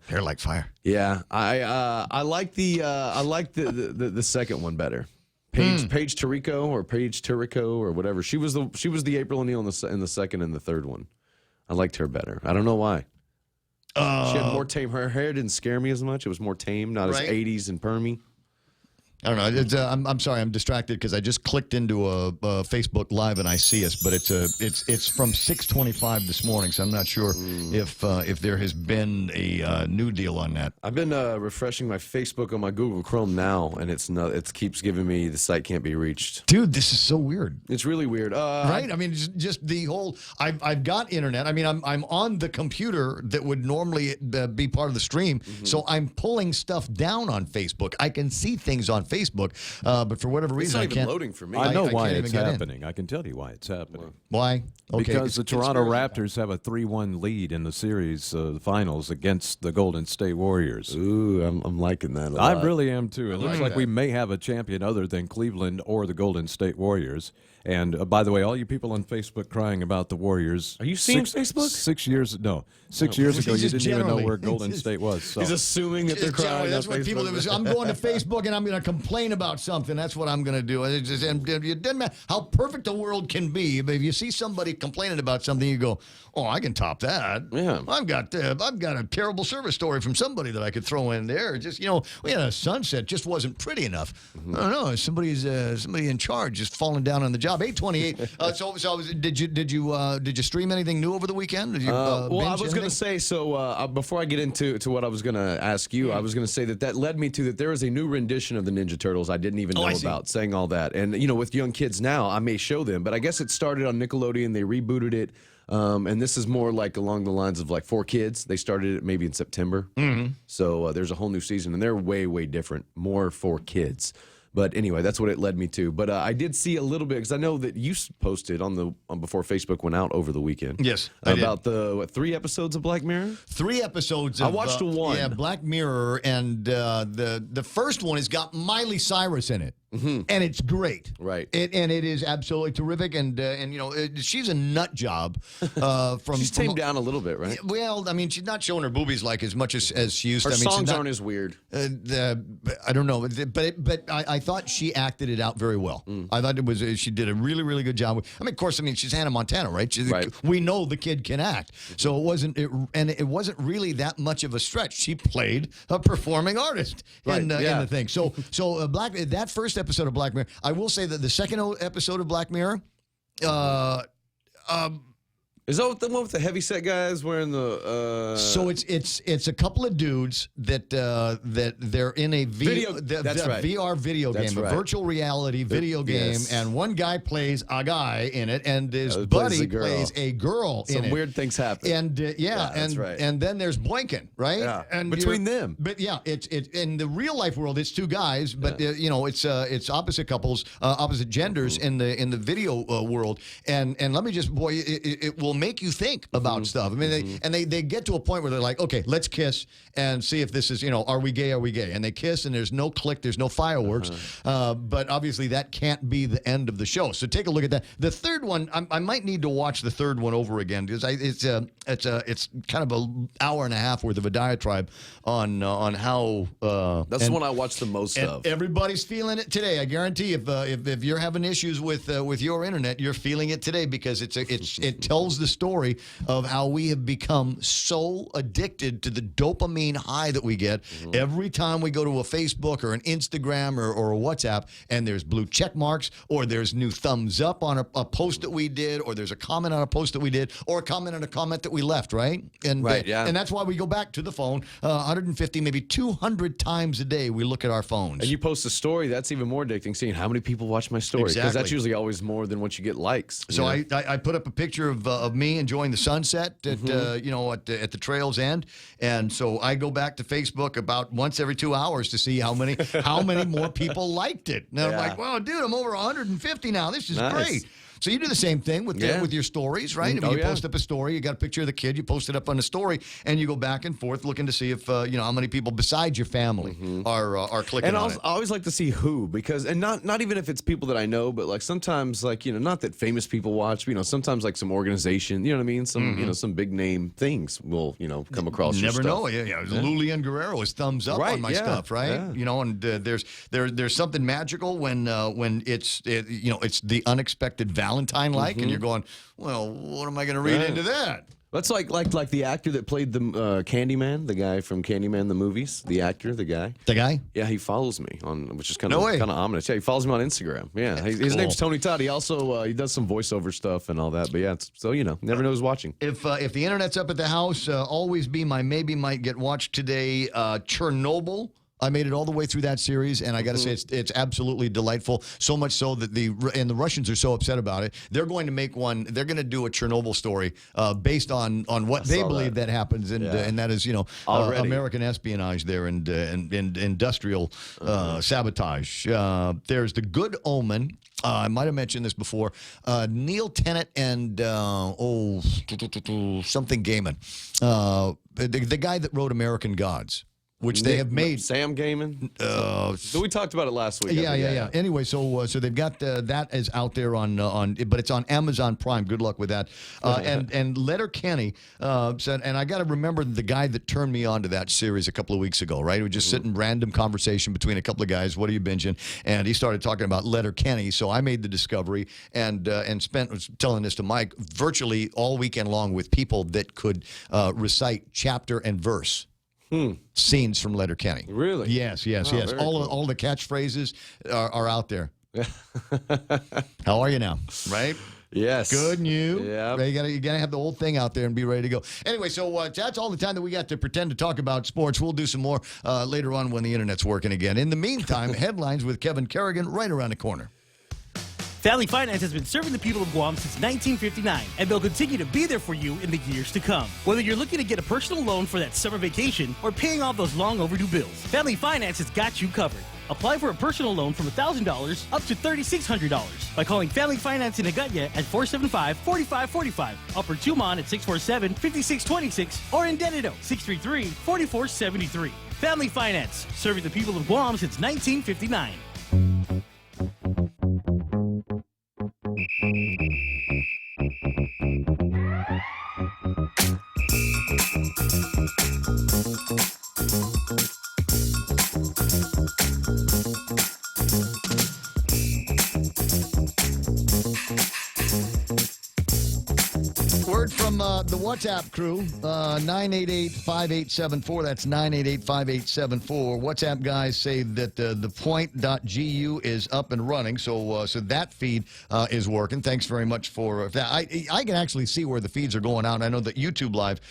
Hair like fire. Yeah, I like the second one better. Paige Tirico or Paige Tirico or whatever. She was the April O'Neil in the second and the third one. I liked her better. I don't know why. She had more tame. Her hair didn't scare me as much. It was more tame, not as 80s and permy. I don't know. I'm sorry. I'm distracted because I just clicked into a Facebook Live and I see us, but it's from 6:25 this morning, so I'm not sure if there has been a new deal on that. I've been refreshing my Facebook on my Google Chrome now, and it keeps giving me the site can't be reached. Dude, this is so weird. It's really weird, right? I mean, just the whole. I've got internet. I mean, I'm on the computer that would normally be part of the stream, so I'm pulling stuff down on Facebook. I can see things on Facebook, but for whatever reason, I can't. It's not even loading for me. I know why can't it's even get happening. I can tell you why it's happening. Why? Okay. Because the Toronto Raptors have a 3-1 lead in the series finals against the Golden State Warriors. Ooh, I'm liking that a lot. I really am too. It looks like we may have a champion other than Cleveland or the Golden State Warriors. And by the way, all you people on Facebook crying about the Warriors. Are you seeing Facebook? 6 years ago, you didn't even know where Golden State was. So. He's assuming that they're crying. That's what people. I'm going to Facebook and I'm going to complain about something. That's what I'm going to do. And it doesn't matter how perfect the world can be, but if you see somebody complaining about something, you go, "Oh, I can top that." Yeah, I've got a terrible service story from somebody that I could throw in there. Just we had a sunset, just wasn't pretty enough. I don't know. Somebody in charge just falling down on the job. 8:28. So did you stream anything new over the weekend? Did you, well, I was going to say before I get into what I was going to ask you, I was going to say that led me to that there is a new rendition of the Ninja Turtles I didn't even know about. Saying all that, and with young kids now, I may show them, but I guess it started on Nickelodeon. They rebooted it. And this is more like along the lines of like 4Kids. They started it maybe in September. Mm-hmm. So there's a whole new season, and they're way, way different. More for kids. But anyway, that's what it led me to. But I did see a little bit because I know that you posted on before Facebook went out over the weekend. Yes, I about did. the 3 episodes of Black Mirror. 3 episodes. I watched one. Yeah, Black Mirror, and the first one has got Miley Cyrus in it. Mm-hmm. And it's great, right? And it is absolutely terrific, and she's a nut job. She's tamed down a little bit, right? Well, I mean, she's not showing her boobies like as much as she used to. Her I mean, songs aren't as weird. I don't know, but I thought she acted it out very well. I thought she did a really, really good job. I mean, of course, she's Hannah Montana, right? We know the kid can act, so it wasn't really that much of a stretch. She played a performing artist in the thing. So that first episode of Black Mirror, I will say that the second episode of Black Mirror, is that the one with the heavyset guys wearing the? So it's a couple of dudes that they're in a VR video game, a virtual reality video game, and one guy plays a guy in it, and his buddy plays a girl in it. Some weird things happen. And that's right. And then there's Boykin, right? Yeah. And between them. But yeah, it's in the real life world, it's 2 guys, but it's opposite couples, opposite genders in the video world, and let me just it will make you think about stuff. I mean, they get to a point where they're like, okay, let's kiss and see if this is, are we gay? Are we gay? And they kiss, and there's no click, there's no fireworks. But obviously, that can't be the end of the show. So take a look at that. The third one, I might need to watch the third one over again because it's kind of an hour and a half worth of a diatribe on how. That's the one I watched the most of. Everybody's feeling it today. I guarantee if you're having issues with your internet, you're feeling it today because it tells the story of how we have become so addicted to the dopamine high that we get every time we go to a Facebook or an Instagram or a WhatsApp, and there's blue check marks, or there's new thumbs up on a post that we did, or there's a comment on a post that we did, or a comment on a comment that we left, right? And and that's why we go back to the phone 150, maybe 200 times a day. We look at our phones. And you post a story, that's even more addicting, seeing how many people watch my story. Because that's usually always more than what you get likes. So I put up a picture of me enjoying the sunset at at the trail's end, and so I go back to Facebook about once every 2 hours to see how many more people liked it. And I'm like, well, dude, I'm over 150 now. This is great. So you do the same thing with your stories, right? If you post up a story, you got a picture of the kid, you post it up on the story, and you go back and forth looking to see if how many people besides your family are clicking on it. I always like to see who, because not even if it's people that I know, but like sometimes not that famous people watch, sometimes like some organization, you know what I mean? Some some big name things will come across. You your never stuff. know. Lulian Guerrero is thumbs up on my stuff, right? Yeah. And there's something magical when it's the unexpected Valentine and you're going, well, what am I going to read into that? That's like the actor that played the Candyman, the guy from Candyman the movies, the actor, the guy. The guy? Yeah, he follows me on, which is kind of ominous. Yeah, he follows me on Instagram. Yeah, his name's Tony Todd. He also he does some voiceover stuff and all that. But yeah, so never know who's watching. If the internet's up at the house, always be my maybe might get watched today. Chernobyl. I made it all the way through that series, and I got to say it's absolutely delightful. So much so that the Russians are so upset about it. They're going to make one. They're going to do a Chernobyl story based on what they believe that happens, and that is American espionage there and industrial sabotage. There's The Good Omen. I might have mentioned this before. Neil Tennant and something Gaiman, the guy that wrote American Gods. Which they have made. Sam Gaiman? So we talked about it last week. Yeah. Anyway, so they've got that is out there on but it's on Amazon Prime. Good luck with that. And Letterkenny said, and I got to remember the guy that turned me on to that series a couple of weeks ago, right? We were just sitting random conversation between a couple of guys. What are you binging? And he started talking about Letterkenny. So I made the discovery and was telling this to Mike virtually all weekend long with people that could recite chapter and verse. Scenes from Letterkenny. Really? Yes. All the catchphrases are out there. How are you now? Right? Yes. Good and you. Yeah. You gotta have the whole thing out there and be ready to go. Anyway, so that's all the time that we got to pretend to talk about sports. We'll do some more later on when the internet's working again. In the meantime, headlines with Kevin Kerrigan right around the corner. Family Finance has been serving the people of Guam since 1959, and they'll continue to be there for you in the years to come. Whether you're looking to get a personal loan for that summer vacation or paying off those long overdue bills, Family Finance has got you covered. Apply for a personal loan from $1,000 up to $3,600 by calling Family Finance in Agutya at 475-4545, Upper Tumon at 647-5626, or in Dededo 633-4473. Family Finance, serving the people of Guam since 1959. Word from the WhatsApp crew, 988-5874. That's 988-5874. WhatsApp guys say that the point.gu is up and running, so that feed is working. Thanks very much for that. I can actually see where the feeds are going out. I know that YouTube Live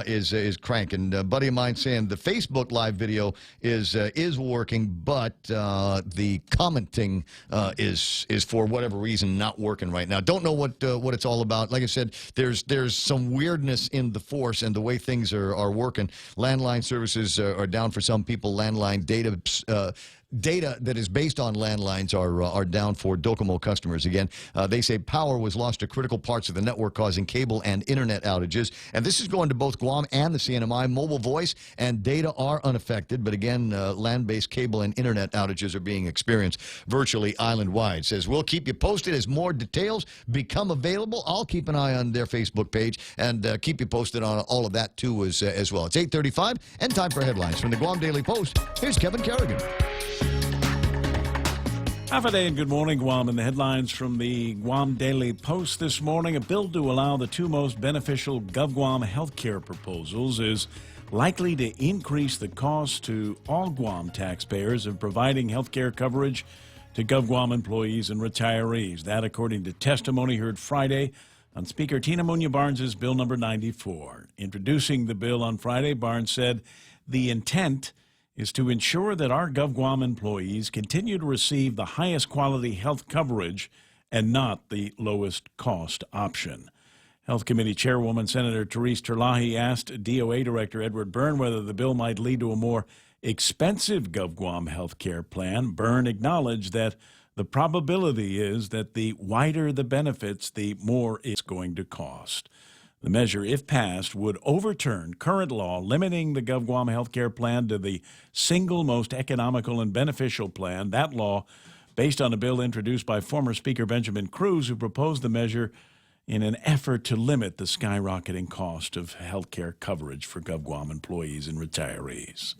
is cranking. A buddy of mine saying the Facebook Live video is working, but the commenting is for whatever reason not working right now. Don't know what it's all about. Like I said, there's some weirdness in the force and the way things are working. Landline services are down for some people. Landline data data that is based on landlines are down for Docomo customers again. They say power was lost to critical parts of the network, causing cable and internet outages. And this is going to both Guam and the CNMI. Mobile voice and data are unaffected, but again, land-based cable and internet outages are being experienced virtually island-wide. Says, we'll keep you posted as more details become available. I'll keep an eye on their Facebook page and keep you posted on all of that, too, as well. It's 8:35 and time for headlines. From the Guam Daily Post, here's Kevin Kerrigan. Half a day and good morning, Guam. And the headlines from the Guam Daily Post this morning. A bill to allow the two most beneficial GovGuam healthcare proposals is likely to increase the cost to all Guam taxpayers of providing healthcare coverage to GovGuam employees and retirees. That, according to testimony heard Friday on Speaker Tina Munya Barnes' Bill number 94. Introducing the bill on Friday, Barnes said the intent is to ensure that our GovGuam employees continue to receive the highest quality health coverage and not the lowest cost option. Health Committee Chairwoman Senator Therese Terlahi asked DOA Director Edward Byrne whether the bill might lead to a more expensive GovGuam health care plan. Byrne acknowledged that the probability is that the wider the benefits, the more it's going to cost. The measure, if passed, would overturn current law limiting the GovGuam health care plan to the single most economical and beneficial plan. That law, based on a bill introduced by former Speaker Benjamin Cruz, who proposed the measure in an effort to limit the skyrocketing cost of health care coverage for GovGuam employees and retirees.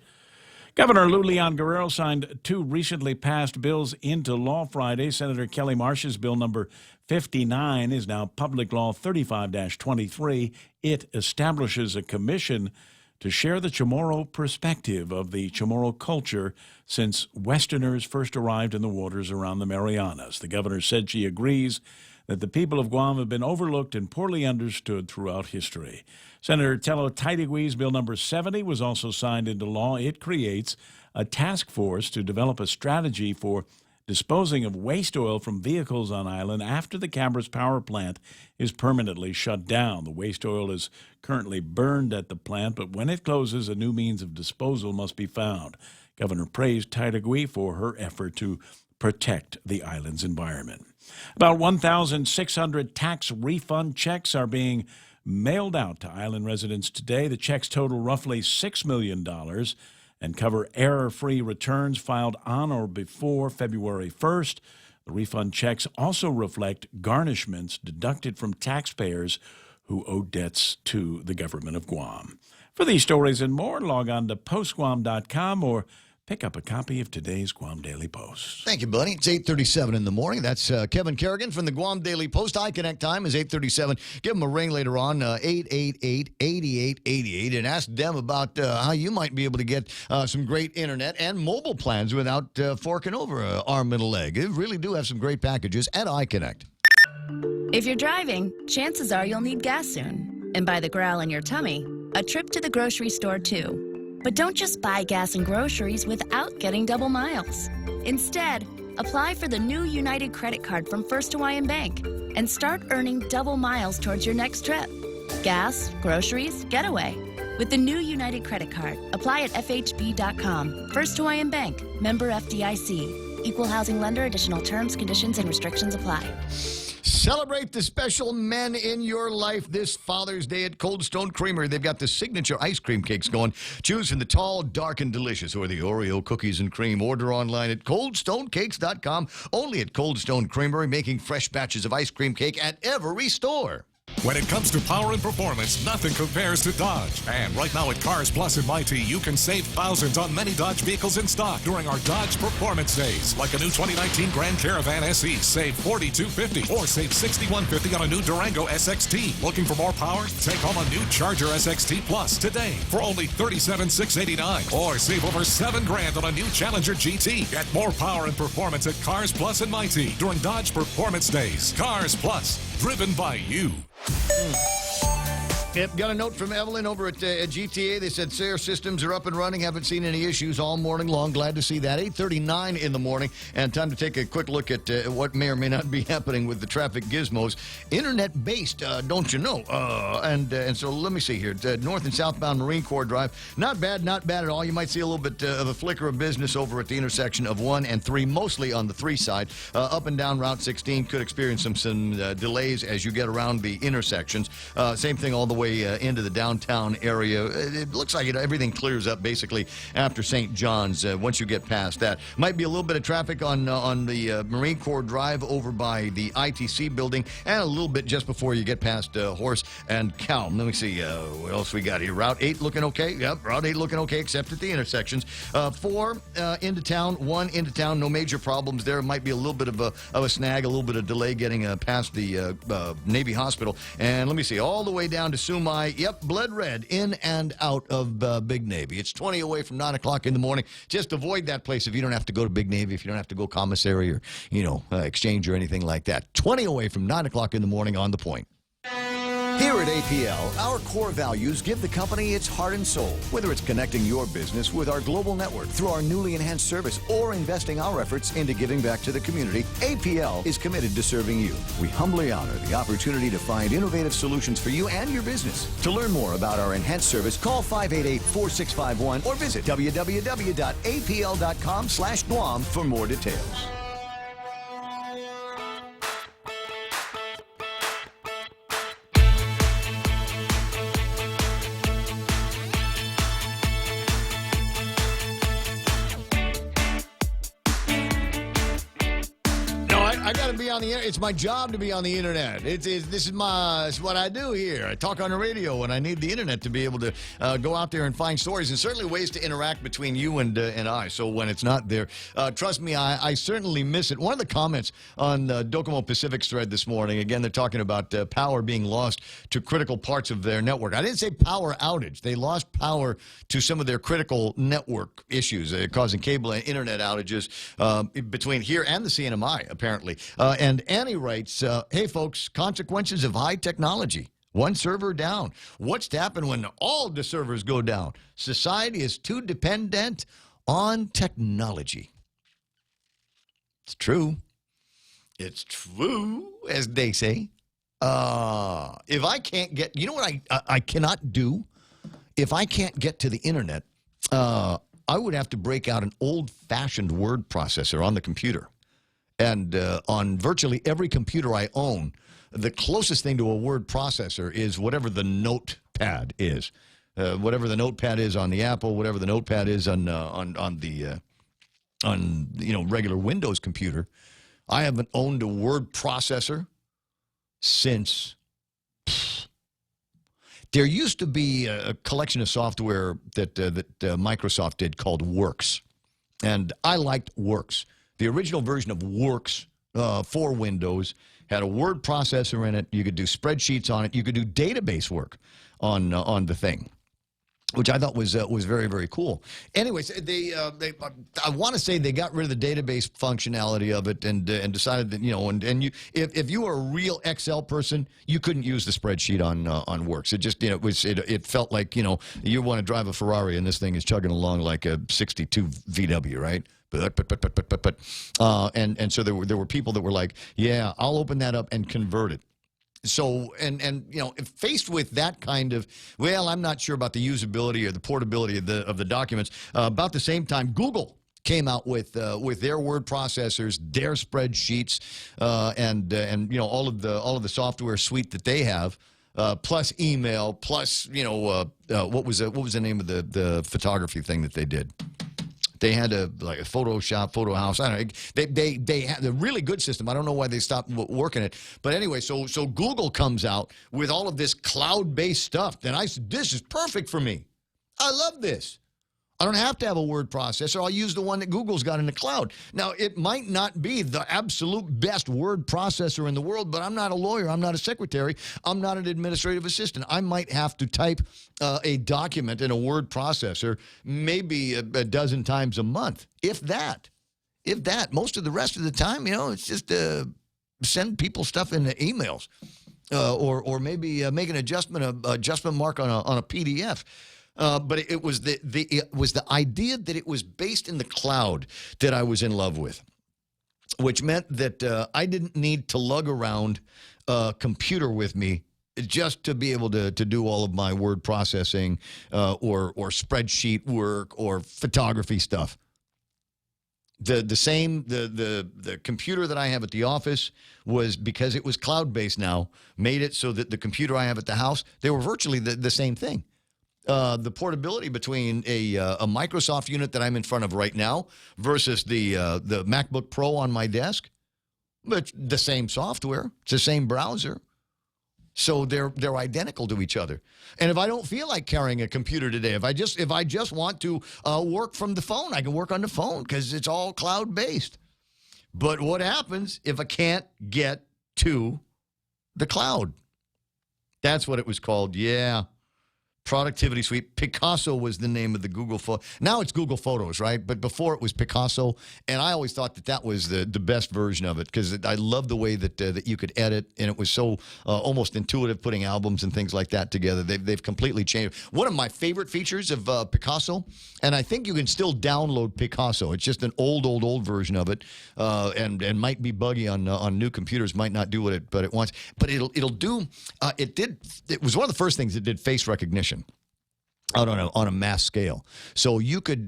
Governor Lou Leon Guerrero signed two recently passed bills into law Friday. Senator Kelly Marsh's bill number 59 is now Public Law 35-23. It establishes a commission to share the Chamorro perspective of the Chamorro culture since Westerners first arrived in the waters around the Marianas. The governor said she agrees that the people of Guam have been overlooked and poorly understood throughout history. Senator Tello Taitagui's bill number 70 was also signed into law. It creates a task force to develop a strategy for disposing of waste oil from vehicles on island after the Cabras power plant is permanently shut down. The waste oil is currently burned at the plant, but when it closes, a new means of disposal must be found. Governor praised Taitagui for her effort to protect the island's environment. About 1,600 tax refund checks are being mailed out to island residents today. The checks total roughly $6 million and cover error-free returns filed on or before February 1st. The refund checks also reflect garnishments deducted from taxpayers who owe debts to the government of Guam. For these stories and more, log on to postguam.com or pick up a copy of today's Guam Daily Post. Thank you, buddy. It's 8:37 in the morning. That's Kevin Kerrigan from the Guam Daily Post. iConnect time is 8:37. Give them a ring later on, 888-8888, and ask them about how you might be able to get some great internet and mobile plans without forking over an arm and a leg. They really do have some great packages at iConnect. If you're driving, chances are you'll need gas soon. And by the growl in your tummy, a trip to the grocery store too. But don't just buy gas and groceries without getting double miles. Instead, apply for the new United Credit Card from First Hawaiian Bank and start earning double miles towards your next trip. Gas, groceries, getaway. With the new United Credit Card, apply at FHB.com. First Hawaiian Bank, member FDIC. Equal housing lender. Additional terms, conditions, and restrictions apply. Celebrate the special men in your life this Father's Day at Cold Stone Creamery. They've got the signature ice cream cakes going. Choose from the tall, dark, and delicious or the Oreo cookies and cream. Order online at coldstonecakes.com. Only at Cold Stone Creamery, making fresh batches of ice cream cake at every store. When it comes to power and performance, nothing compares to Dodge. And right now at Cars Plus in Mighty, you can save thousands on many Dodge vehicles in stock during our Dodge Performance Days. Like a new 2019 Grand Caravan SE, save $4,250 or save $6,150 on a new Durango SXT. Looking for more power? Take home a new Charger SXT Plus today for only $37,689 or save over $7,000 on a new Challenger GT. Get more power and performance at Cars Plus in Mighty during Dodge Performance Days. Cars Plus, driven by you. Yep, got a note from Evelyn over at GTA. They said SARE systems are up and running. Haven't seen any issues all morning long. Glad to see that. 8:39 in the morning, and time to take a quick look at what may or may not be happening with the traffic gizmos. Internet-based, don't you know? And so let me see here. North and southbound Marine Corps Drive. Not bad at all. You might see a little bit of a flicker of business over at the intersection of 1 and 3, mostly on the 3 side. Up and down Route 16 could experience some delays as you get around the intersections. Same thing all the way into the downtown area. It looks like everything clears up basically after St. John's once you get past that. Might be a little bit of traffic on the Marine Corps Drive over by the ITC building, and a little bit just before you get past Horse and Cow. Let me see what else we got here. Route 8 looking okay. Yep, Route 8 looking okay, except at the intersections. 4 into town, 1 into town. No major problems there. Might be a little bit of a snag, a little bit of delay getting past the Navy Hospital. And let me see, all the way down to Sumai. Yep, blood red in and out of Big Navy. It's 20 away from 9 o'clock in the morning. Just avoid that place if you don't have to go to Big Navy, if you don't have to go commissary or, exchange or anything like that. 20 away from 9 o'clock in the morning on the point. Here at APL, our core values give the company its heart and soul. Whether it's connecting your business with our global network through our newly enhanced service or investing our efforts into giving back to the community, APL is committed to serving you. We humbly honor the opportunity to find innovative solutions for you and your business. To learn more about our enhanced service, call 588-4651 or visit www.apl.com/Guam for more details. I got to be on the internet. It's my job to be on the internet. This is what I do here. I talk on the radio, and I need the internet to be able to go out there and find stories, and certainly ways to interact between you and I. So when it's not there, trust me, I certainly miss it. One of the comments on Docomo Pacific's thread this morning, again, they're talking about power being lost to critical parts of their network. I didn't say power outage. They lost power to some of their critical network issues, causing cable and internet outages between here and the CNMI, apparently. And Annie writes, hey, folks, consequences of high technology. One server down. What's to happen when all the servers go down? Society is too dependent on technology. It's true. It's true, as they say. If I can't get, you know what I cannot do? If I can't get to the internet, I would have to break out an old-fashioned word processor on the computer. And on virtually every computer I own, the closest thing to a word processor is whatever the notepad is. Whatever the notepad is on the Apple, whatever the notepad is on the regular Windows computer. I haven't owned a word processor since. There used to be a collection of software that Microsoft did called Works, and I liked Works. The original version of Works for Windows had a word processor in it. You could do spreadsheets on it. You could do database work on the thing, which I thought was very, very cool. Anyways, I want to say they got rid of the database functionality of it and decided that, if you were a real Excel person, you couldn't use the spreadsheet on Works. It just, it felt like, you want to drive a Ferrari and this thing is chugging along like a 62 VW, right? And so there were people that were like, yeah, I'll open that up and convert it. So, and faced with that kind of, well, I'm not sure about the usability or the portability of the documents. About the same time, Google came out with their word processors, their spreadsheets, and all of the software suite that they have, plus email, plus what was the name of the photography thing that they did? They had a Photoshop, Photo House. I don't know. They had a really good system. I don't know why they stopped working it. But anyway, so Google comes out with all of this cloud-based stuff. Then I said, this is perfect for me. I love this. I don't have to have a word processor. I'll use the one that Google's got in the cloud. Now, it might not be the absolute best word processor in the world, but I'm not a lawyer. I'm not a secretary. I'm not an administrative assistant. I might have to type a document in a word processor maybe a dozen times a month, if that. Most of the rest of the time, it's just send people stuff in the emails. or maybe make an adjustment mark on a PDF. But it was the idea that it was based in the cloud that I was in love with, which meant that I didn't need to lug around a computer with me just to be able to do all of my word processing or spreadsheet work or photography stuff. The computer that I have at the office was, because it was cloud-based now, made it so that the computer I have at the house, they were virtually the same thing. The portability between a Microsoft unit that I'm in front of right now versus the MacBook Pro on my desk, but the same software, it's the same browser. So they're identical to each other. And if I don't feel like carrying a computer today, if I just want to work from the phone, I can work on the phone because it's all cloud-based. But what happens if I can't get to the cloud? That's what it was called. Yeah. Productivity Suite. Picasso was the name of the Google Photo. Now it's Google Photos, right? But before it was Picasso, and I always thought that was the best version of it because I love the way that you could edit, and it was so almost intuitive putting albums and things like that together. They've completely changed. One of my favorite features of Picasso, and I think you can still download Picasso. It's just an old version of it, and might be buggy on new computers. Might not do what it wants, but it'll do. It was one of the first things that did face recognition out on a mass scale. So you could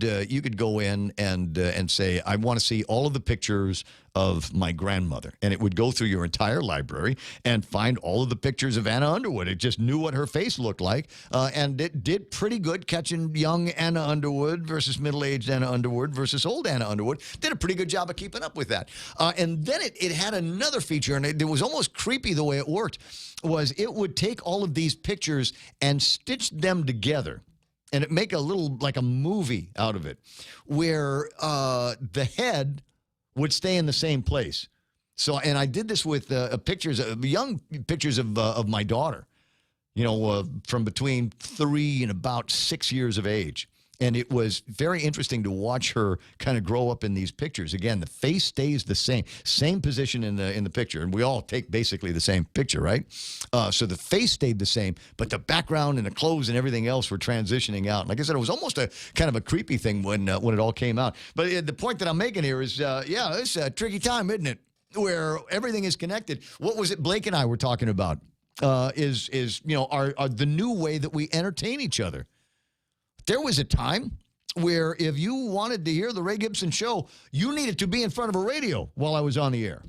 go in and say, I want to see all of the pictures of my grandmother, and it would go through your entire library and find all of the pictures of Anna Underwood. It just knew what her face looked like, and it did pretty good catching young Anna Underwood versus middle-aged Anna Underwood versus old Anna Underwood. Did a pretty good job of keeping up with that. And then it had another feature, and it was almost creepy the way it worked, was it would take all of these pictures and stitch them together and make a little, like a movie out of it, where the head would stay in the same place. So, and I did this with young pictures of my daughter, from between 3 and about 6 years of age. And it was very interesting to watch her kind of grow up in these pictures. Again, the face stays the same position in the picture, and we all take basically the same picture, right? So the face stayed the same, but the background and the clothes and everything else were transitioning out. Like I said, it was almost a kind of a creepy thing when it all came out. But the point that I'm making here is, it's a tricky time, isn't it? Where everything is connected. What was it Blake and I were talking about? Is the new way that we entertain each other. There was a time where if you wanted to hear the Ray Gibson Show, you needed to be in front of a radio while I was on the air.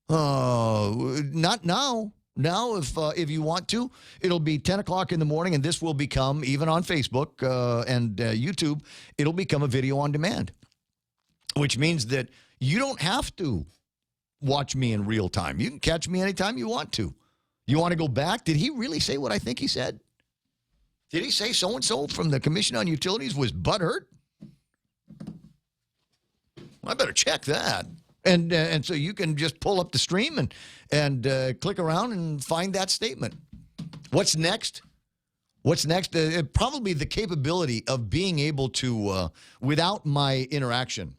Not now. Now, if you want to, it'll be 10 o'clock in the morning, and this will become, even on Facebook and YouTube, it'll become a video on demand, which means that you don't have to watch me in real time. You can catch me anytime you want to. You want to go back? Did he really say what I think he said? Did he say so-and-so from the Commission on Utilities was butthurt? I better check that. And so you can just pull up the stream and click around and find that statement. What's next? What's next? Probably the capability of being able to, without my interaction,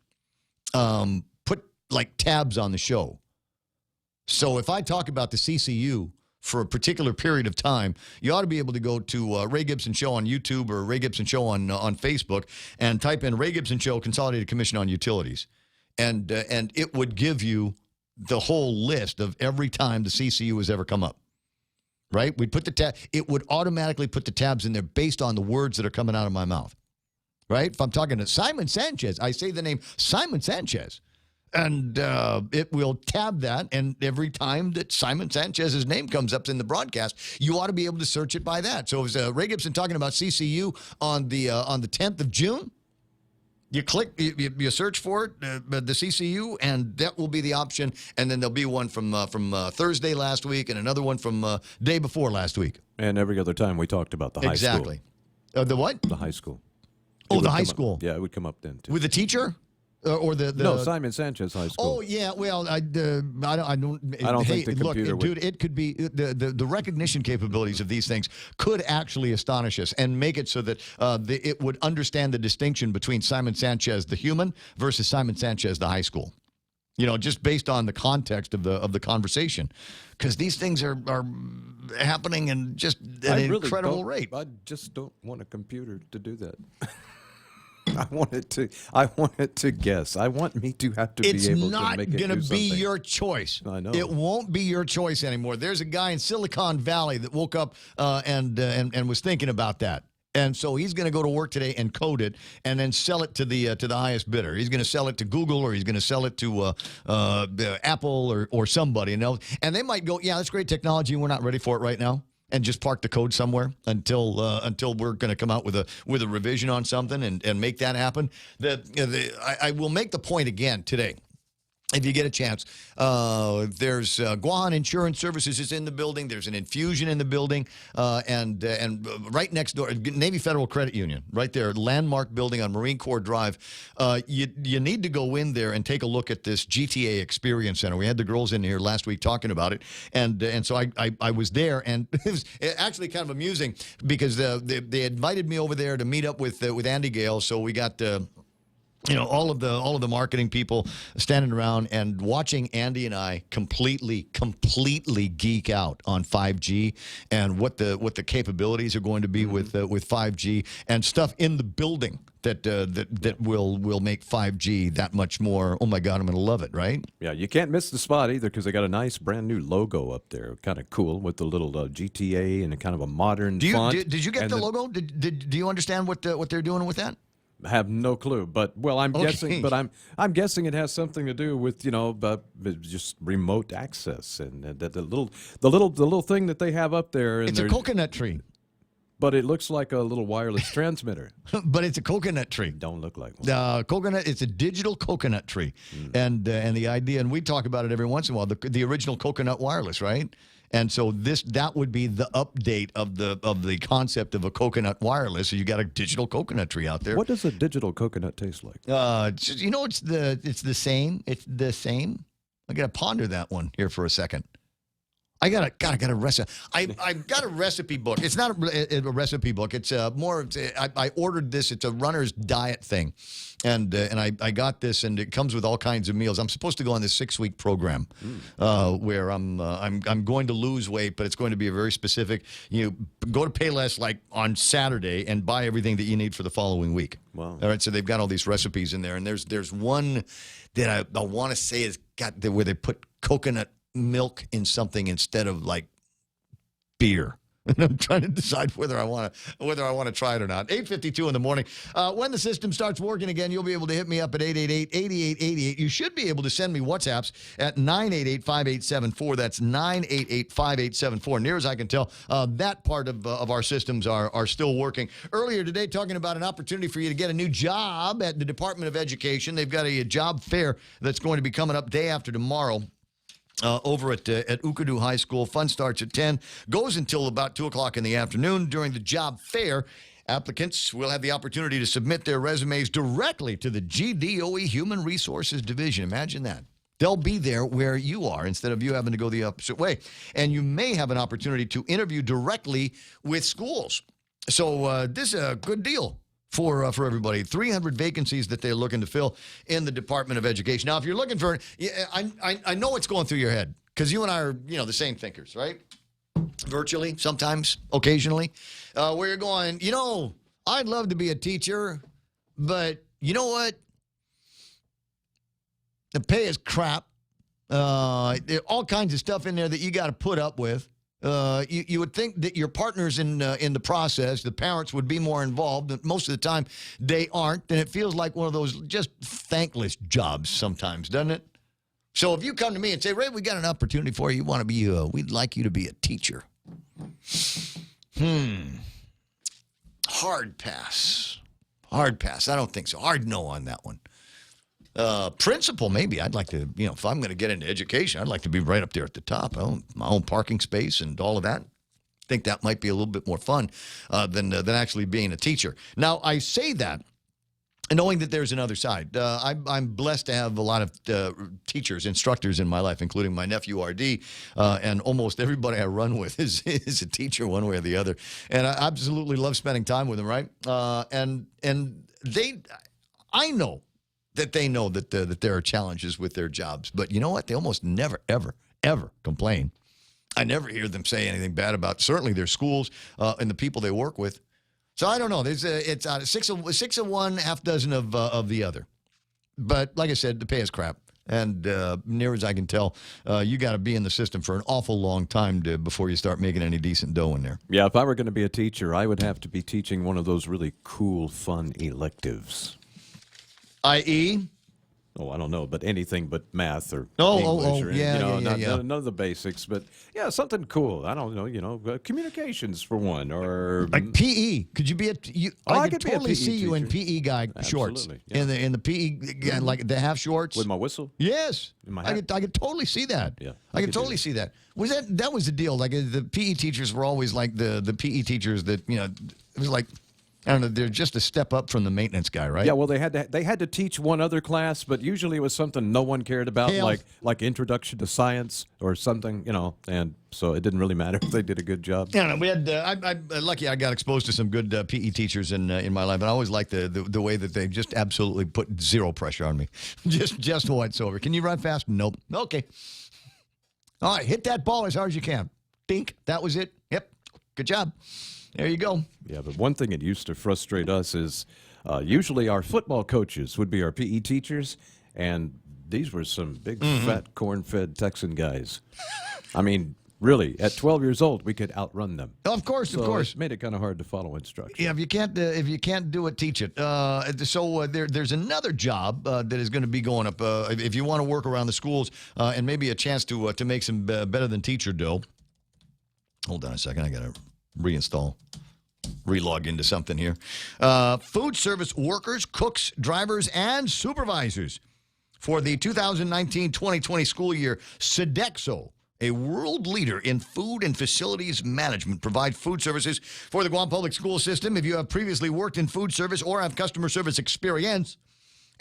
put like tabs on the show. So if I talk about the CCU for a particular period of time, you ought to be able to go to Ray Gibson Show on YouTube or Ray Gibson Show on Facebook and type in Ray Gibson Show Consolidated Commission on Utilities. And it would give you the whole list of every time the CCU has ever come up, right? We'd put it would automatically put the tabs in there based on the words that are coming out of my mouth, right? If I'm talking to Simon Sanchez, I say the name Simon Sanchez. And it will tab that, and every time that Simon Sanchez's name comes up in the broadcast, you ought to be able to search it by that. So it was Ray Gibson talking about CCU on the 10th of June. You click, you search for it, the CCU, and that will be the option. And then there'll be one from Thursday last week, and another one from day before last week. And every other time we talked about the high school. Exactly. The what? The high school. Oh, the high school. Yeah, it would come up then too. With the teacher? Or the no, Simon Sanchez High School. Oh yeah, well I don't think the computer dude, it could be the recognition capabilities of these things could actually astonish us and make it so that it would understand the distinction between Simon Sanchez the human versus Simon Sanchez the high school. just based on the context of the conversation, because these things are happening in just an incredible rate. I just don't want a computer to do that. I want it to guess. I want me to have to be able to make it do something. It's not going to be your choice. I know. It won't be your choice anymore. There's a guy in Silicon Valley that woke up and was thinking about that. And so he's going to go to work today and code it and then sell it to the highest bidder. He's going to sell it to Google, or he's going to sell it to Apple or somebody. And they might go, yeah, that's great technology. We're not ready for it right now. And just park the code somewhere until we're going to come out with a revision on something and make that happen. I will make the point again today. If you get a chance, there's Guahan Insurance Services is in the building. There's an infusion in the building, and right next door, Navy Federal Credit Union, right there, landmark building on Marine Corps Drive. You need to go in there and take a look at this GTA Experience Center. We had the girls in here last week talking about it, and so I was there, and it was actually kind of amusing because they invited me over there to meet up with Andy Gale. So we got. All of the marketing people standing around and watching Andy and I completely geek out on 5G and what the capabilities are going to be with 5G and stuff in the building that will make 5G that much more. Oh my God, I'm going to love it, right? Yeah, you can't miss the spot either because they got a nice brand new logo up there, kind of cool with the little GTA and a kind of a modern font. Did you get the logo? Do you understand what they're doing with that? I have no clue, but I'm guessing. But I'm guessing it has something to do with just remote access and the little thing that they have up there. And it's a coconut tree, but it looks like a little wireless transmitter. But it's a coconut tree. Don't look like one. Coconut. It's a digital coconut tree, and the idea, and we talk about it every once in a while. The original coconut wireless, right? And so that would be the update of the concept of a coconut wireless. So you got a digital coconut tree out there. What does a digital coconut taste like? It's the same. It's the same. I got to ponder that one here for a second. I got a recipe. I've got a recipe book. It's not a recipe book. It's more. I ordered this. It's a runner's diet thing, and I got this, and it comes with all kinds of meals. I'm supposed to go on this 6-week program where I'm going to lose weight, but it's going to be a very specific. You go to Payless like on Saturday and buy everything that you need for the following week. Wow. All right. So they've got all these recipes in there, and there's one that I want to say is where they put coconut milk in something instead of like beer. And I'm trying to decide whether I want to try it or not. 8:52 in the morning. When the system starts working again, you'll be able to hit me up at 888-8888. You should be able to send me WhatsApps at 988-5874. That's 988-5874. Near as I can tell, that part of our systems are still working. Earlier today, talking about an opportunity for you to get a new job at the Department of Education. They've got a job fair that's going to be coming up day after tomorrow. Over at Ukadu High School. Fun starts at 10, goes until about 2 o'clock in the afternoon. During the job fair, applicants will have the opportunity to submit their resumes directly to the GDOE Human Resources Division. Imagine that. They'll be there where you are instead of you having to go the opposite way. And you may have an opportunity to interview directly with schools. So this is a good deal for everybody. 300 vacancies that they're looking to fill in the Department of Education. Now, if you're looking for, I know what's going through your head because you and I are, the same thinkers, right? Virtually, sometimes, occasionally, where you're going, I'd love to be a teacher, but you know what? The pay is crap. There are all kinds of stuff in there that you got to put up with. You would think that your partners in the process, the parents, would be more involved, but most of the time they aren't, and it feels like one of those just thankless jobs sometimes, doesn't it? So if you come to me and say, Ray, we got an opportunity for you, we'd like you to be a teacher. Hard pass. I don't think so. Hard no on that one. Principal, maybe. I'd like to, if I'm going to get into education, I'd like to be right up there at the top. I own my own parking space and all of that. I think that might be a little bit more fun than actually being a teacher. Now, I say that knowing that there's another side. I'm blessed to have a lot of teachers, instructors in my life, including my nephew, R.D., and almost everybody I run with is a teacher one way or the other. And I absolutely love spending time with them, right? And I know that they know that there are challenges with their jobs. But you know what? They almost never, ever, ever complain. I never hear them say anything bad about certainly their schools and the people they work with. So I don't know. It's six of one, half dozen of the other. But like I said, the pay is crap. And near as I can tell, you got to be in the system for an awful long time before you start making any decent dough in there. Yeah, if I were going to be a teacher, I would have to be teaching one of those really cool, fun electives. I.e.? Oh, I don't know, but anything but math or English or none of the basics. But yeah, something cool. I don't know, communications for one, or like PE. Could you be I could totally be a PE see you in teacher. PE guy shorts. Yeah. In the PE like the half shorts with my whistle. Yes, In my I hat. could totally see that. Yeah, I could totally see that. That was the deal? Like the PE teachers were always like the PE teachers that it was like. I don't know. They're just a step up from the maintenance guy, right? Yeah, well, they had to teach one other class, but usually it was something no one cared about, like Introduction to Science or something, and so it didn't really matter if they did a good job. Yeah, no, we had. I'm lucky I got exposed to some good PE teachers in my life, and I always liked the way that they just absolutely put zero pressure on me, just whatsoever. Can you run fast? Nope. Okay. All right, hit that ball as hard as you can. Dink. That was it. Yep. Good job. There you go. Yeah, but one thing that used to frustrate us is usually our football coaches would be our PE teachers, and these were some big, fat, corn-fed Texan guys. I mean, really, at 12 years old, we could outrun them. Of course. It made it kind of hard to follow instructions. Yeah, if you can't do it, teach it. There's another job that is going to be going up. If you want to work around the schools and maybe a chance to make some better than teacher dough. Hold on a second, I got to relog into something here. Food service workers, cooks, drivers, and supervisors for the 2019-2020 school year. Sodexo, a world leader in food and facilities management, provide food services for the Guam Public School System. If you have previously worked in food service or have customer service experience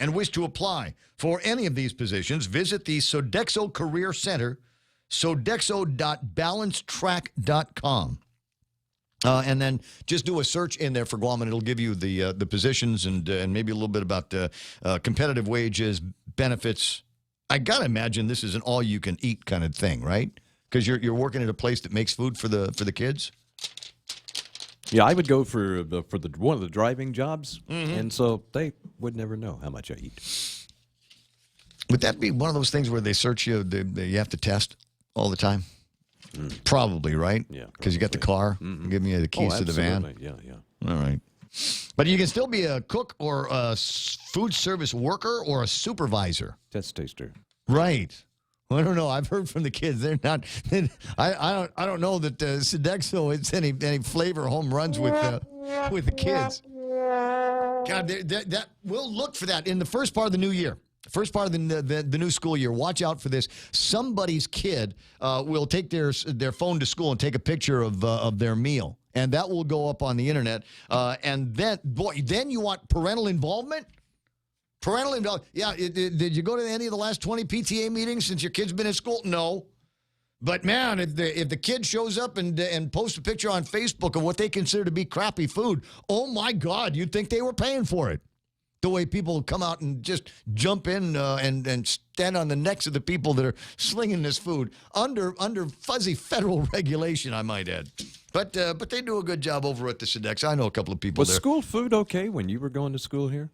and wish to apply for any of these positions, visit the Sodexo Career Center, sodexo.balancetrack.com. And then just do a search in there for Guam, and it'll give you the positions and maybe a little bit about competitive wages, benefits. I gotta imagine this is an all-you-can-eat kind of thing, right? Because you're working at a place that makes food for the kids. Yeah, I would go for one of the driving jobs, and so they would never know how much I eat. Would that be one of those things where they search you? You have to test all the time. Probably, right? Yeah. Because you got the car. Give me the keys to the van. Yeah. All right. But you can still be a cook or a food service worker or a supervisor. Test taster. Right. Well, I don't know. I've heard from the kids. They're not. I don't know that Sodexo it's any flavor home runs with the kids. God, that we'll look for that in the first part of the new year. First part of the new school year. Watch out for this. Somebody's kid will take their phone to school and take a picture of their meal, and that will go up on the internet. And then you want parental involvement. Parental involvement. Yeah. Did you go to any of the last 20 PTA meetings since your kid's been in school? No. But man, if the kid shows up and posts a picture on Facebook of what they consider to be crappy food, oh my God, you'd think they were paying for it. The way people come out and just jump in and stand on the necks of the people that are slinging this food under fuzzy federal regulation, I might add. But they do a good job over at the Sodexo. I know a couple of people there. Was school food okay when you were going to school here?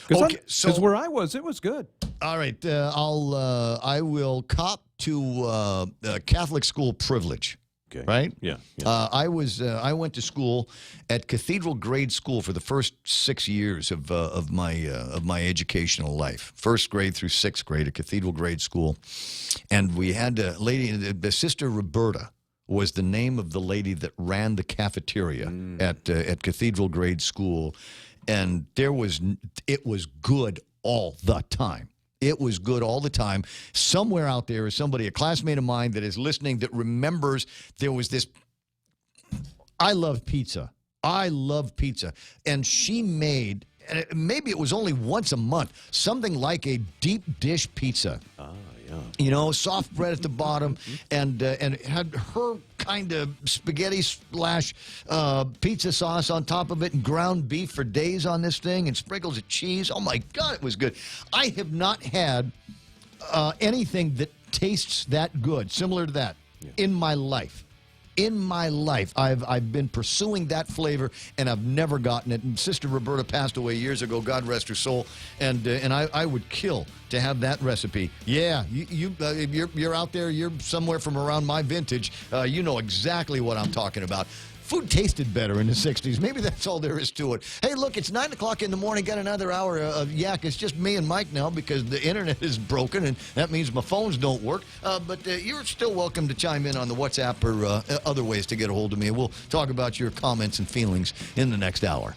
Because where I was, it was good. All right, I will cop to Catholic school privilege. Okay. Right? Yeah. I went to school at Cathedral Grade School for the first 6 years of my educational life. First grade through sixth grade at Cathedral Grade School, and we had a lady, the Sister Roberta was the name of the lady that ran the cafeteria at Cathedral Grade School, and it was good all the time. It was good all the time. Somewhere out there is somebody, a classmate of mine that is listening, that remembers there was this. I love pizza. And she made, and maybe it was only once a month, something like a deep dish pizza. You know, soft bread at the bottom, and had her kind of spaghetti slash pizza sauce on top of it, and ground beef for days on this thing, and sprinkles of cheese. Oh my God, it was good. I have not had anything that tastes that good, similar to that, in my life. In my life, I've been pursuing that flavor, and I've never gotten it. And Sister Roberta passed away years ago, God rest her soul, and I would kill to have that recipe. Yeah, you're out there, you're somewhere from around my vintage. You know exactly what I'm talking about. Food tasted better in the 60s. Maybe that's all there is to it. Hey, look, it's 9 o'clock in the morning. Got another hour of yak. It's just me and Mike now because the internet is broken, and that means my phones don't work. But you're still welcome to chime in on the WhatsApp or other ways to get a hold of me. We'll talk about your comments and feelings in the next hour.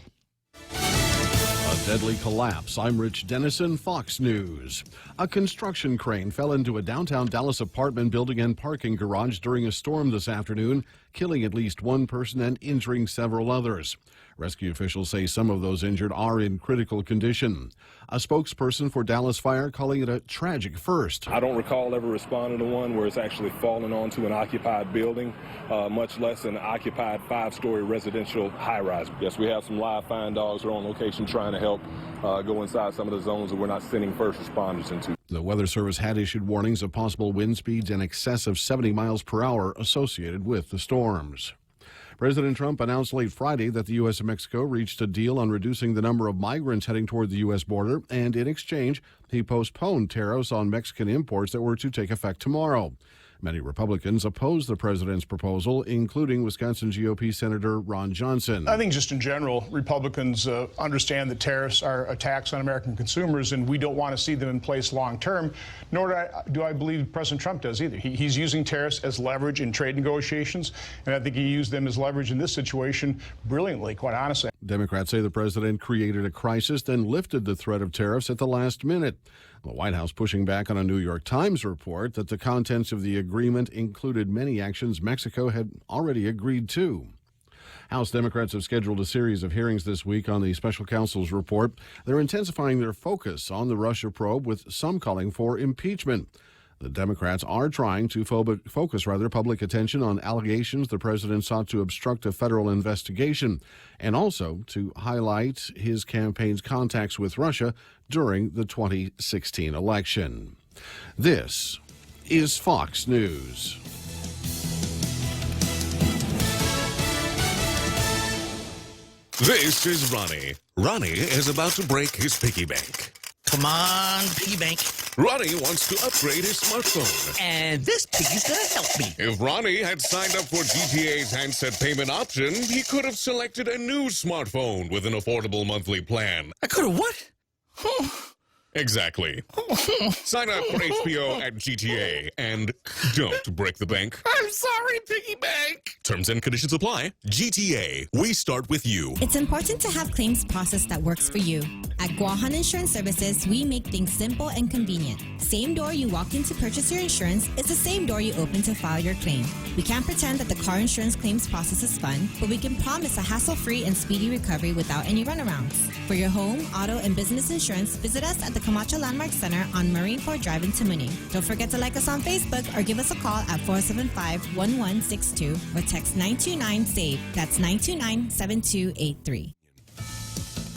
A deadly collapse. I'm Rich Dennison, Fox News. A construction crane fell into a downtown Dallas apartment building and parking garage during a storm this afternoon, killing at least one person and injuring several others. Rescue officials say some of those injured are in critical condition. A spokesperson for Dallas Fire calling it a tragic first. I don't recall ever responding to one where it's actually fallen onto an occupied building, much less an occupied 5-story residential high-rise. Yes, we have some live fire dogs who are on location trying to help go inside some of the zones that we're not sending first responders into. The Weather Service had issued warnings of possible wind speeds in excess of 70 miles per hour associated with the storms. President Trump announced late Friday that the U.S. and Mexico reached a deal on reducing the number of migrants heading toward the U.S. border, and in exchange, he postponed tariffs on Mexican imports that were to take effect tomorrow. Many Republicans opposed the president's proposal, including Wisconsin GOP Senator Ron Johnson. I think just in general, Republicans understand that tariffs are a tax on American consumers, and we don't want to see them in place long term, nor do I believe President Trump does either. He's using tariffs as leverage in trade negotiations, and I think he used them as leverage in this situation brilliantly, quite honestly. Democrats say the president created a crisis, then lifted the threat of tariffs at the last minute. The White House pushing back on a New York Times report that the contents of the agreement included many actions Mexico had already agreed to. House Democrats have scheduled a series of hearings this week on the special counsel's report. They're intensifying their focus on the Russia probe, with some calling for impeachment. The Democrats are trying to focus public attention on allegations the president sought to obstruct a federal investigation, and also to highlight his campaign's contacts with Russia during the 2016 election. This is Fox News. This is Ronnie. Ronnie is about to break his piggy bank. Come on, piggy bank. Ronnie wants to upgrade his smartphone. And this piggy's gonna help me. If Ronnie had signed up for GTA's handset payment option, he could have selected a new smartphone with an affordable monthly plan. I could have what? Exactly. Sign up for HBO at GTA and don't break the bank. I'm sorry, piggy bank. Terms and conditions apply. GTA, we start with you. It's important to have claims process that works for you. At Guahan Insurance Services, we make things simple and convenient. Same door you walk in to purchase your insurance is the same door you open to file your claim. We can't pretend that the car insurance claims process is fun, but we can promise a hassle-free and speedy recovery without any runarounds. For your home, auto, and business insurance, visit us at the Camacho Landmark Center on Marineport Drive in Tamuning. Don't forget to like us on Facebook or give us a call at 475-1162 or text 929-SAVE. That's 929-7283.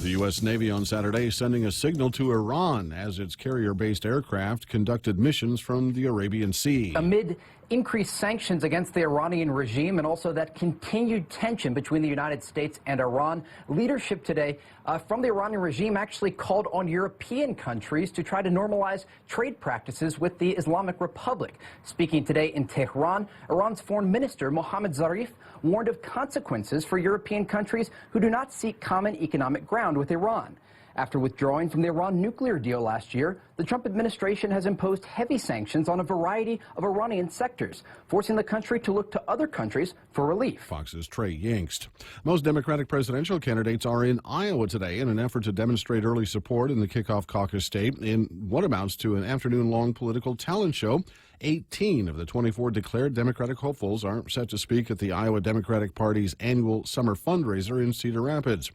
The U.S. Navy on Saturday sending a signal to Iran as its carrier-based aircraft conducted missions from the Arabian Sea. Amid increased sanctions against the Iranian regime and also that continued tension between the United States and Iran, leadership today from the Iranian regime actually called on European countries to try to normalize trade practices with the Islamic Republic. Speaking today in Tehran, Iran's foreign minister Mohammad Zarif warned of consequences for European countries who do not seek common economic ground with Iran. After withdrawing from the Iran nuclear deal last year, the Trump administration has imposed heavy sanctions on a variety of Iranian sectors, forcing the country to look to other countries for relief. Fox's Trey Yingst. Most Democratic presidential candidates are in Iowa today in an effort to demonstrate early support in the kickoff caucus state in what amounts to an afternoon-long political talent show. 18 of the 24 declared Democratic hopefuls are set to speak at the Iowa Democratic Party's annual summer fundraiser in Cedar Rapids.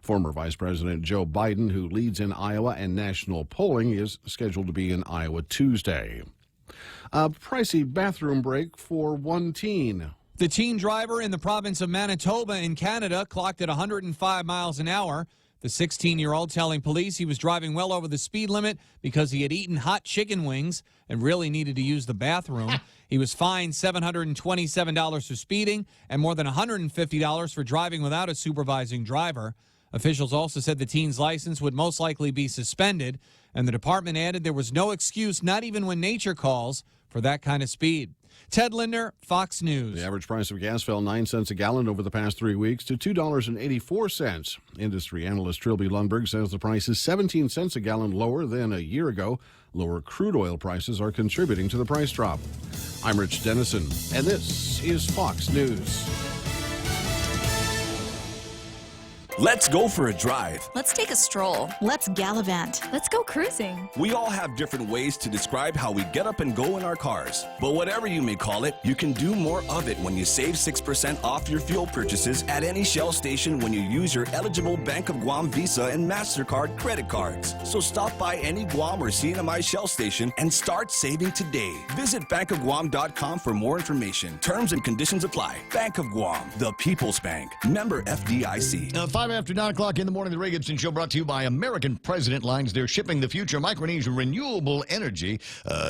Former Vice President Joe Biden, who leads in Iowa and national polling, is scheduled to be in Iowa Tuesday. A pricey bathroom break for one teen. The teen driver in the province of Manitoba in Canada clocked at 105 miles an hour. The 16-year-old telling police he was driving well over the speed limit because he had eaten hot chicken wings and really needed to use the bathroom. He was fined $727 for speeding and more than $150 for driving without a supervising driver. Officials also said the teen's license would most likely be suspended, and the department added there was no excuse, not even when nature calls, for that kind of speed. Ted Linder, Fox News. The average price of gas fell 9 cents a gallon over the past 3 weeks to $2.84. Industry analyst Trilby Lundberg says the price is 17 cents a gallon lower than a year ago. Lower crude oil prices are contributing to the price drop. I'm Rich Dennison, and this is Fox News. Let's go for a drive. Let's take a stroll. Let's gallivant. Let's go cruising. We all have different ways to describe how we get up and go in our cars. But whatever you may call it, you can do more of it when you save 6% off your fuel purchases at any Shell station when you use your eligible Bank of Guam Visa and MasterCard credit cards. So stop by any Guam or CNMI Shell station and start saving today. Visit bankofguam.com for more information. Terms and conditions apply. Bank of Guam, the People's Bank. Member FDIC. 5 after 9 o'clock in the morning, the Ray Gibson Show brought to you by American President Lines. They're shipping the future Micronesian renewable energy.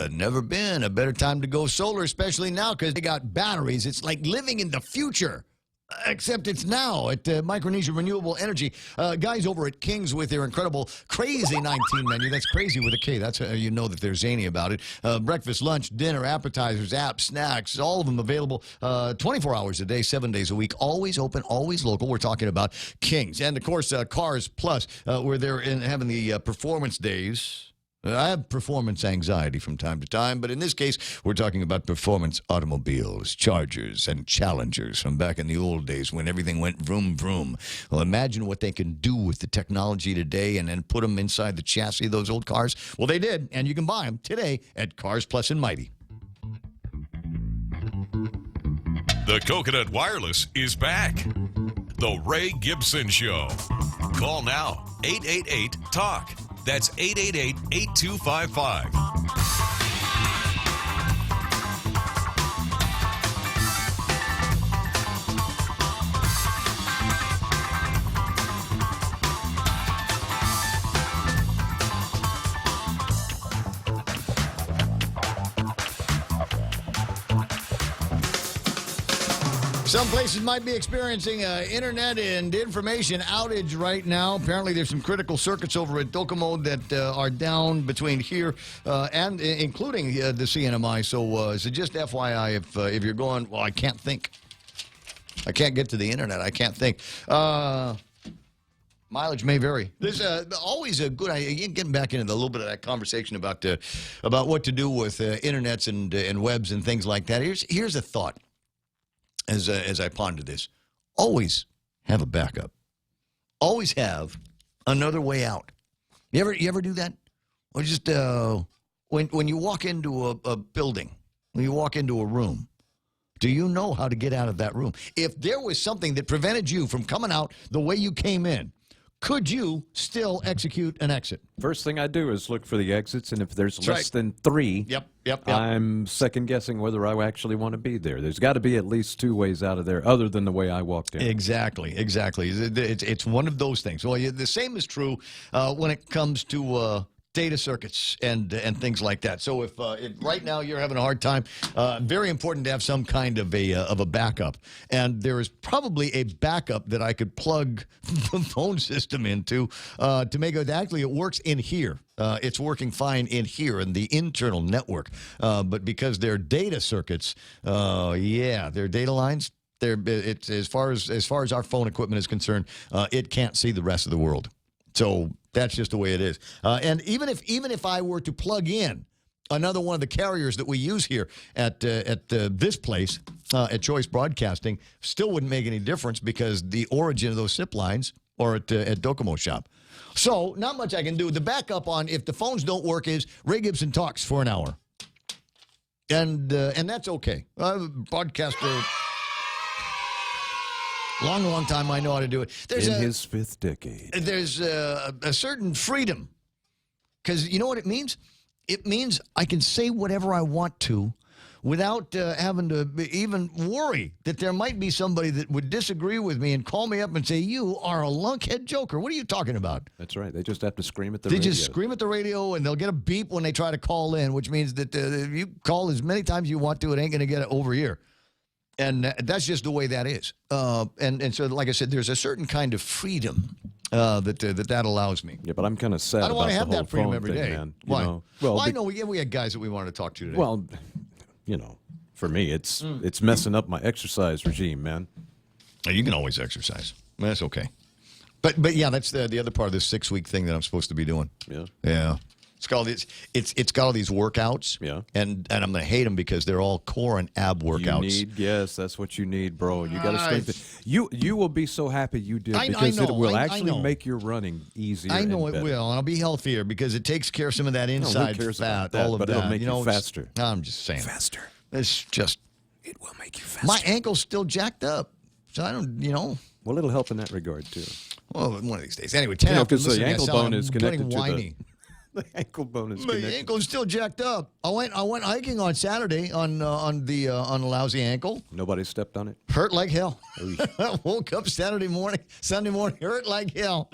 Never been a better time to go solar, especially now because they got batteries. It's like living in the future. Except it's now at Micronesian Renewable Energy. Guys over at King's with their incredible Crazy 19 menu. That's crazy with a K. That's how you know that they're zany about it. Breakfast, lunch, dinner, appetizers, apps, snacks, all of them available 24 hours a day, 7 days a week. Always open, always local. We're talking about King's. And, of course, Cars Plus, where they're having the performance days. I have performance anxiety from time to time, but in this case, we're talking about performance automobiles, Chargers, and Challengers from back in the old days when everything went vroom, vroom. Well, imagine what they can do with the technology today and then put them inside the chassis of those old cars. Well, they did, and you can buy them today at Cars Plus and Mighty. The Coconut Wireless is back. The Ray Gibson Show. Call now, 888-TALK. That's 888-8255. Some places might be experiencing internet and information outage right now. Apparently, there's some critical circuits over at Docomo that are down between here and including the CNMI. So just FYI, if you're going, well, I can't think. I can't get to the internet. I can't think. Mileage may vary. There's always a good idea. Getting back into a little bit of that conversation about what to do with internets and webs and things like that. Here's a thought. As I ponder this, always have a backup. Always have another way out. You ever do that? Or just when you walk into a building, when you walk into a room, do you know how to get out of that room? If there was something that prevented you from coming out the way you came in, could you still execute an exit? First thing I do is look for the exits, and if there's less than 3, Yep. I'm second-guessing whether I actually want to be there. There's got to be at least 2 ways out of there other than the way I walked in. Exactly. It's one of those things. Well, the same is true when it comes to data circuits and things like that. So if right now you're having a hard time, very important to have some kind of a backup. And there is probably a backup that I could plug the phone system into to make it actually it works in here. It's working fine in here in the internal network. But because they're data circuits, they're data lines. It's as far as our phone equipment is concerned, it can't see the rest of the world. So that's just the way it is. And even if I were to plug in another one of the carriers that we use here at this place at Choice Broadcasting, still wouldn't make any difference because the origin of those SIP lines are at Docomo Shop. So not much I can do. The backup on if the phones don't work is Ray Gibson talks for an hour, and that's okay. Broadcaster. Long time I know how to do it. In his 5th decade. There's a certain freedom. Because you know what it means? it means I can say whatever I want to without having to even worry that there might be somebody that would disagree with me and call me up and say, you are a lunkhead joker. What are you talking about? That's right. They just have to scream at the They radio. just scream at the radio, and they'll get a beep when they try to call in, which means that if you call as many times you want to, it ain't going to get over here. And that's just the way that is. And so, like I said, there's a certain kind of freedom that allows me. Yeah, but I'm kind of sad I don't want to have about the whole that freedom phone every thing, day. man. You Why? know, Well, I know we had guys that we wanted to talk to today. Well, you know, for me, it's messing up my exercise regime, man. You can always exercise. That's okay. But yeah, that's the other part of this 6-week thing that I'm supposed to be doing. Yeah. Yeah. It's got all these workouts. Yeah. And I'm going to hate them because they're all core and ab workouts. Yes, that's what you need, bro. You got to strengthen. You will be so happy you did I because it know, will I actually know. make your running easier. I know and it better. will, and I'll be healthier because it takes care of some of that inside cares fat, about that, all of but that. it'll make you it's- faster. I'm just saying. Faster. It's just. It will make you faster. My ankle's still jacked up, so I don't, Well, it'll help in that regard, too. Well, one of these days. Anyway, 10 because listen, the I ankle sound bone is getting connected to whiny. the ankle bone is My connected. ankle's still jacked up. I went hiking on Saturday on a lousy ankle. Nobody stepped on it. Hurt like hell. Woke up Sunday morning, hurt like hell.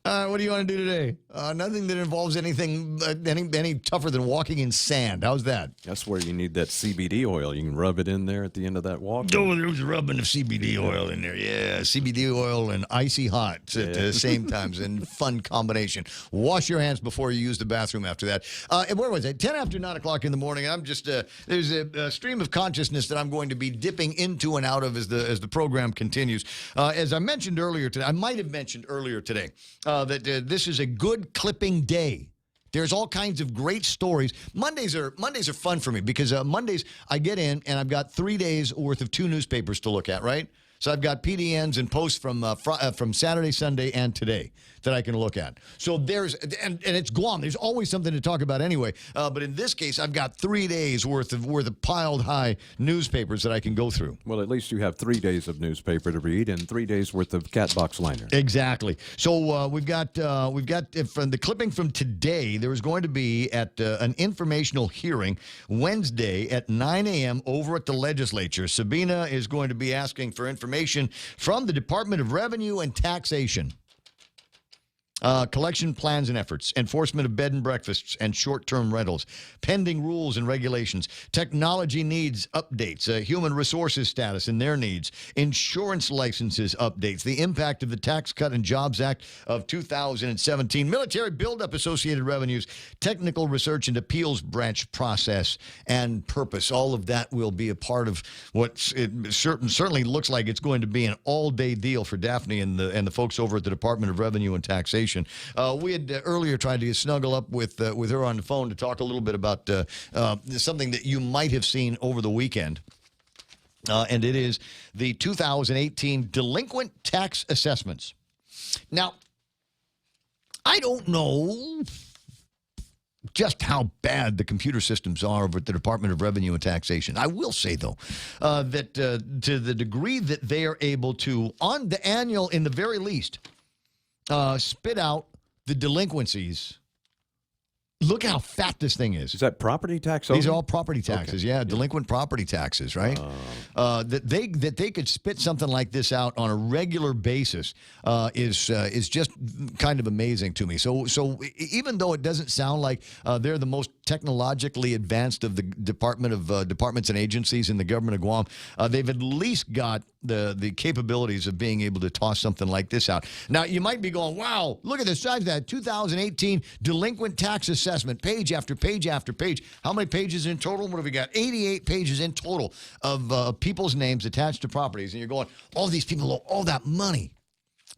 What do you want to do today? Nothing that involves anything any tougher than walking in sand. How's that? That's where you need that CBD oil. You can rub it in there at the end of that walk. Oh, there's rubbing of CBD oil in there. Yeah, CBD oil and icy hot at the same times in fun combination. Wash your hands before you use the bathroom after that. And where was it? 10 after 9 o'clock in the morning. I'm just there's a stream of consciousness that I'm going to be dipping into and out of as the program continues. As I mentioned earlier today, I might have mentioned earlier today that this is a good clipping day. There's all kinds of great stories. Mondays are fun for me because Mondays I get in and I've got 3 days worth of 2 newspapers to look at, right? So I've got PDNs and posts from Saturday, Sunday, and today that I can look at. So there's and it's Guam. There's always something to talk about anyway. But in this case, I've got 3 days worth of piled high newspapers that I can go through. Well, at least you have 3 days of newspaper to read and 3 days worth of cat box liner. Exactly. So we've got from the clipping from today. There is going to be at an informational hearing Wednesday at 9 a.m. over at the legislature. Sabina is going to be asking for information from the Department of Revenue and Taxation. Collection plans and efforts, enforcement of bed and breakfasts and short-term rentals, pending rules and regulations, technology needs updates, human resources status and their needs, insurance licenses updates, the impact of the Tax Cut and Jobs Act of 2017, military buildup associated revenues, technical research and appeals branch process and purpose. All of that will be a part of what it certainly looks like it's going to be an all-day deal for Daphne and the folks over at the Department of Revenue and Taxation. We had earlier tried to snuggle up with her on the phone to talk a little bit about something that you might have seen over the weekend. And it is the 2018 delinquent tax assessments. Now, I don't know just how bad the computer systems are over at the Department of Revenue and Taxation. I will say, though, that to the degree that they are able to, on the annual, in the very least, spit out the delinquencies. Look how fat this thing is. Is that property tax? These are all property taxes. Okay. Yeah, delinquent property taxes, right? That they could spit something like this out on a regular basis is just kind of amazing to me. So even though it doesn't sound like they're the most technologically advanced of the departments and agencies in the government of Guam, they've at least got the capabilities of being able to toss something like this out. Now, you might be going, wow, look at the size of that 2018 delinquent tax assessment, page after page after page. How many pages in total? What have we got? 88 pages in total of people's names attached to properties. And you're going, all these people owe all that money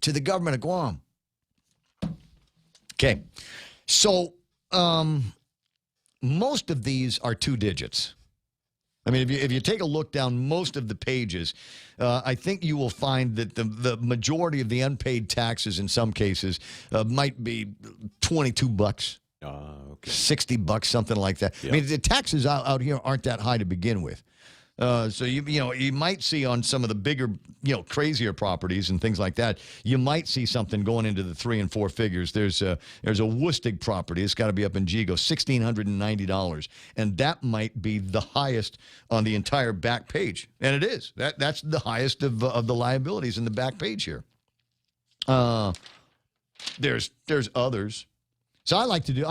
to the government of Guam. Okay. So most of these are 2 digits. I mean, if you take a look down most of the pages, I think you will find that the majority of the unpaid taxes in some cases might be $22, okay. $60, something like that. Yeah. I mean, the taxes out here aren't that high to begin with. So you might see on some of the bigger, crazier properties and things like that, you might see something going into the 3 and 4 figures. There's a Woostig property. It's got to be up in Gigo, $1,690, and that might be the highest on the entire back page, and it is. That's the highest of the liabilities in the back page here. There's others. So I like to do.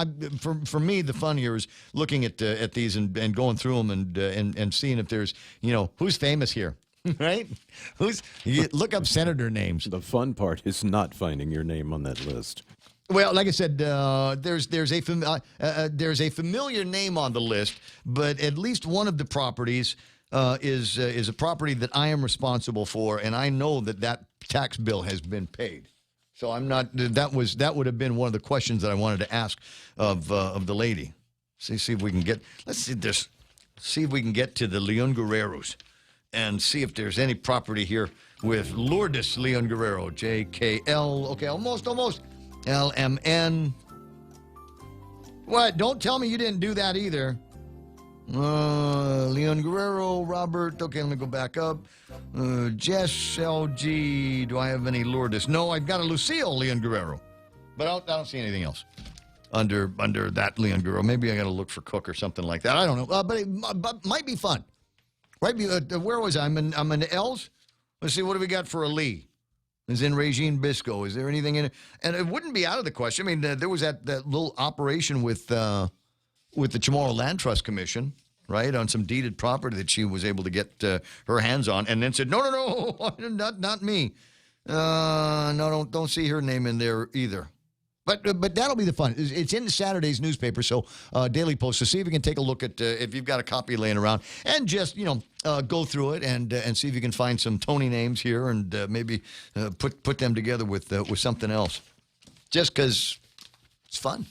For me, the fun here is looking at these and going through them and seeing if there's who's famous here, right? Look up senator names. The fun part is not finding your name on that list. Well, like I said, there's a familiar name on the list, but at least one of the properties is a property that I am responsible for, and I know that tax bill has been paid. So I'm not. That would have been one of the questions that I wanted to ask of the lady. See if we can get. Let's see this. See if we can get to the Leon Guerreros, and see if there's any property here with Lourdes Leon Guerrero. JKL. Okay, almost. LMN. What? Don't tell me you didn't do that either. Leon Guerrero, Robert. Okay, let me go back up. Jess LG. Do I have any Lourdes? No, I've got a Lucille Leon Guerrero, but I don't see anything else under that Leon Guerrero. Maybe I got to look for Cook or something like that. I don't know, but it might be fun. Right? Where was I? I'm in L's. Let's see. What do we got for a Lee? Is in Regine Bisco. Is there anything in it? And it wouldn't be out of the question. I mean, there was that little operation with the Chamorro Land Trust Commission, right, on some deeded property that she was able to get her hands on, and then said, no, not me. No, don't see her name in there either. But that'll be the fun. It's in Saturday's newspaper, so Daily Post. So see if you can take a look at if you've got a copy laying around, and just go through it and see if you can find some Tony names here, and maybe put them together with something else, just because it's fun.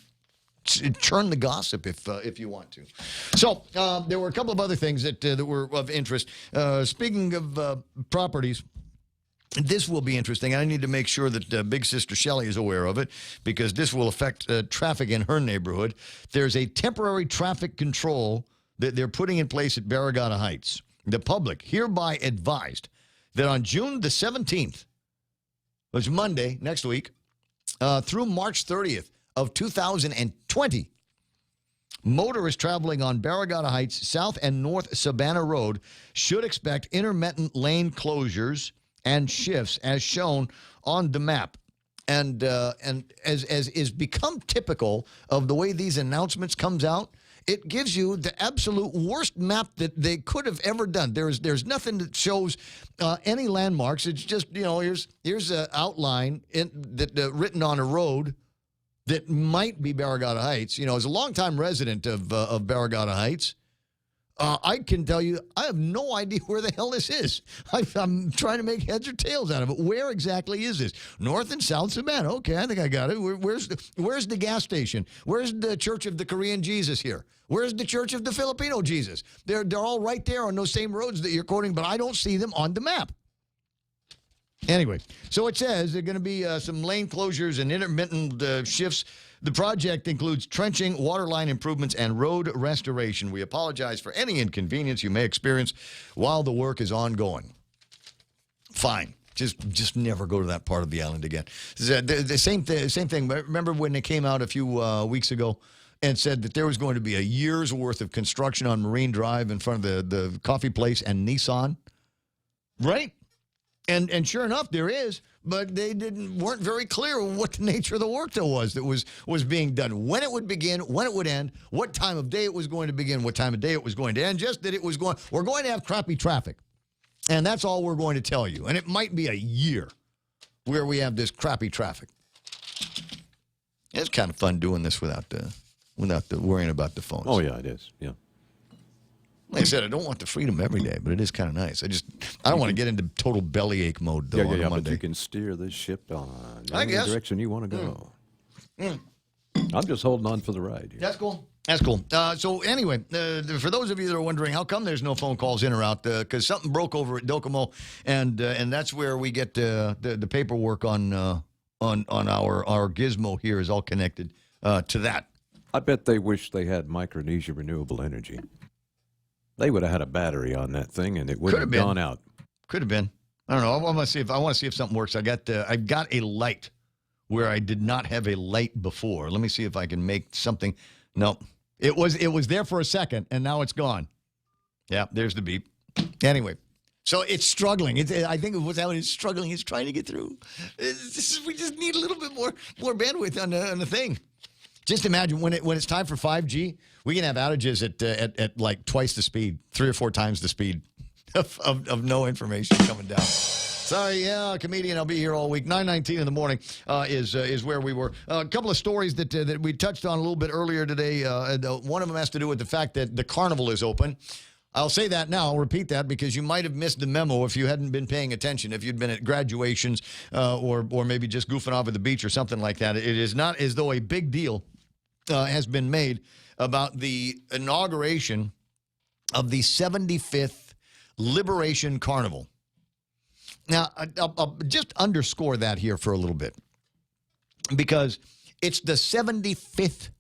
Churn the gossip if you want to. So there were a couple of other things that were of interest. Speaking of properties, this will be interesting. I need to make sure that Big Sister Shelley is aware of it, because this will affect traffic in her neighborhood. There's a temporary traffic control that they're putting in place at Barragata Heights. The public hereby advised that on June the 17th, which is Monday next week, through March 30th, of 2020, motorists traveling on Barragata Heights, South and North Savannah Road should expect intermittent lane closures and shifts as shown on the map. And as is become typical of the way these announcements comes out, it gives you the absolute worst map that they could have ever done. There's nothing that shows any landmarks. It's just, here's an outline that written on a road that might be Barragata Heights. As a longtime resident of Barragata Heights, I can tell you I have no idea where the hell this is. I'm trying to make heads or tails out of it. Where exactly is this? North and South Savannah. Okay, I think I got it. Where's the gas station? Where's the Church of the Korean Jesus here? Where's the Church of the Filipino Jesus? They're all right there on those same roads that you're quoting, but I don't see them on the map. Anyway, so it says there are going to be some lane closures and intermittent shifts. The project includes trenching, waterline improvements, and road restoration. We apologize for any inconvenience you may experience while the work is ongoing. Fine. Just never go to that part of the island again. The same thing. Remember when they came out a few weeks ago and said that there was going to be a year's worth of construction on Marine Drive in front of the coffee place and Nissan? Right? And sure enough, there is, but they weren't very clear what the nature of the work that was being done, when it would begin, when it would end, what time of day it was going to begin, what time of day it was going to end, just that we're going to have crappy traffic. And that's all we're going to tell you. And it might be a year where we have this crappy traffic. It's kind of fun doing this without worrying about the phones. Oh, yeah, it is. Yeah. Like I said, I don't want the freedom every day, but it is kind of nice. I don't want to get into total bellyache mode, though, on a Monday. But you can steer the ship on I guess. the direction you want to go. I'm just holding on for the ride here. That's cool. That's cool. So anyway, for those of you that are wondering how come there's no phone calls in or out, because something broke over at Docomo, and that's where we get the paperwork on our gizmo here is all connected to that. I bet they wish they had Micronesia Renewable Energy. They would have had a battery on that thing, and it would have gone out. Could have been. I don't know. I want to see if something works. I got a light where I did not have a light before. Let me see if I can make something. No, it was there for a second, and now it's gone. Yeah, there's the beep. Anyway, so it's struggling. I think what's happening is struggling. It's trying to get through. We just need a little bit more bandwidth on the thing. Just imagine when it's time for 5G, we can have outages at like twice the speed, 3 or 4 times the speed of no information coming down. Sorry, yeah, comedian. I'll be here all week. 9:19 in the morning is where we were. A couple of stories that we touched on a little bit earlier today. One of them has to do with the fact that the carnival is open. I'll say that now. I'll repeat that because you might have missed the memo if you hadn't been paying attention. If you'd been at graduations or maybe just goofing off at the beach or something like that. It is not as though a big deal has been made about the inauguration of the 75th Liberation Carnival. Now, I'll just underscore that here for a little bit because it's the 75th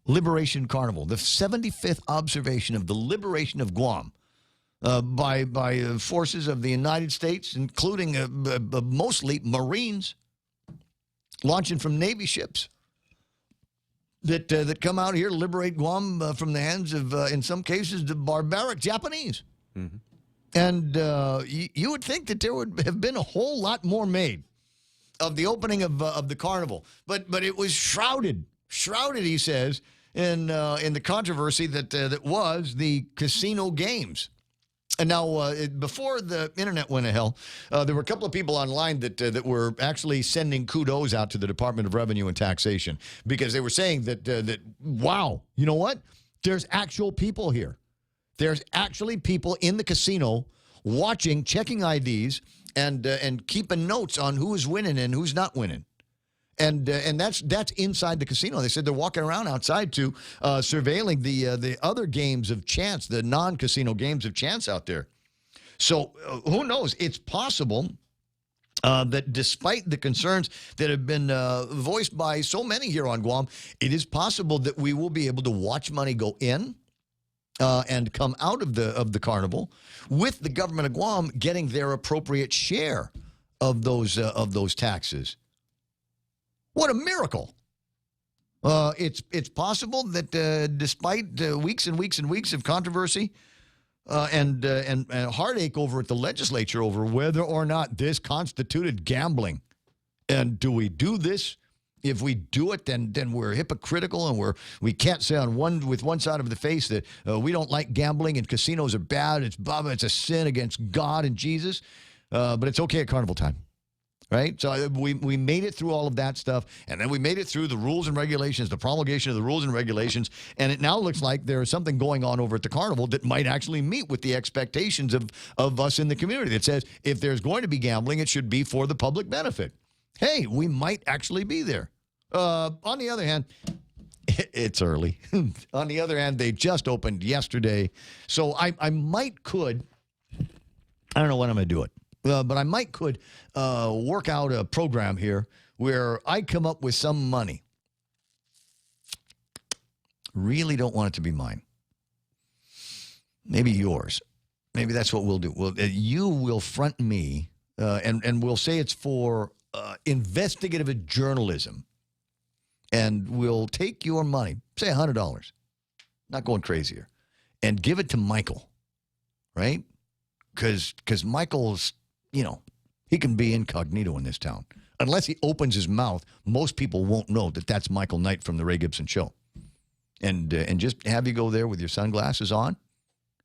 Liberation Carnival, the 75th observation of the liberation of Guam by forces of the United States, including mostly Marines launching from Navy ships that come out here to liberate Guam from the hands of, in some cases, the barbaric Japanese. Mm-hmm. And you would think that there would have been a whole lot more made of the opening of the carnival, but it was shrouded, he says, in the controversy that was the casino games. And now, before the internet went to hell, there were a couple of people online that were actually sending kudos out to the Department of Revenue and Taxation because they were saying that wow, you know what? There's actual people here. There's actually people in the casino watching, checking IDs, and keeping notes on who is winning and who's not winning. And that's inside the casino. They said they're walking around outside to surveilling the other games of chance, the non-casino games of chance out there. So who knows? It's possible that despite the concerns that have been voiced by so many here on Guam, it is possible that we will be able to watch money go in and come out of the carnival, with the government of Guam getting their appropriate share of those taxes. What a miracle! It's possible that despite weeks and weeks and weeks of controversy and heartache over at the legislature over whether or not this constituted gambling, and do we do this? If we do it, then we're hypocritical, and we can't say with one side of the face that we don't like gambling and casinos are bad. It's a sin against God and Jesus, but it's okay at carnival time, right? So we made it through all of that stuff, and then we made it through the rules and regulations, the promulgation of the rules and regulations, and it now looks like there is something going on over at the carnival that might actually meet with the expectations of us in the community that says if there's going to be gambling, it should be for the public benefit. Hey, we might actually be there. On the other hand, it's early. On the other hand, they just opened yesterday. So I don't know when I'm going to do it, but I could work out a program here where I come up with some money. Really don't want it to be mine. Maybe yours. Maybe that's what we'll do. You will front me, and we'll say it's for investigative journalism, and we'll take your money, say $100, not going crazy here, and give it to Michael, right? Because Michael's, he can be incognito in this town. Unless he opens his mouth, most people won't know that that's Michael Knight from the Ray Gibson Show. And just have you go there with your sunglasses on,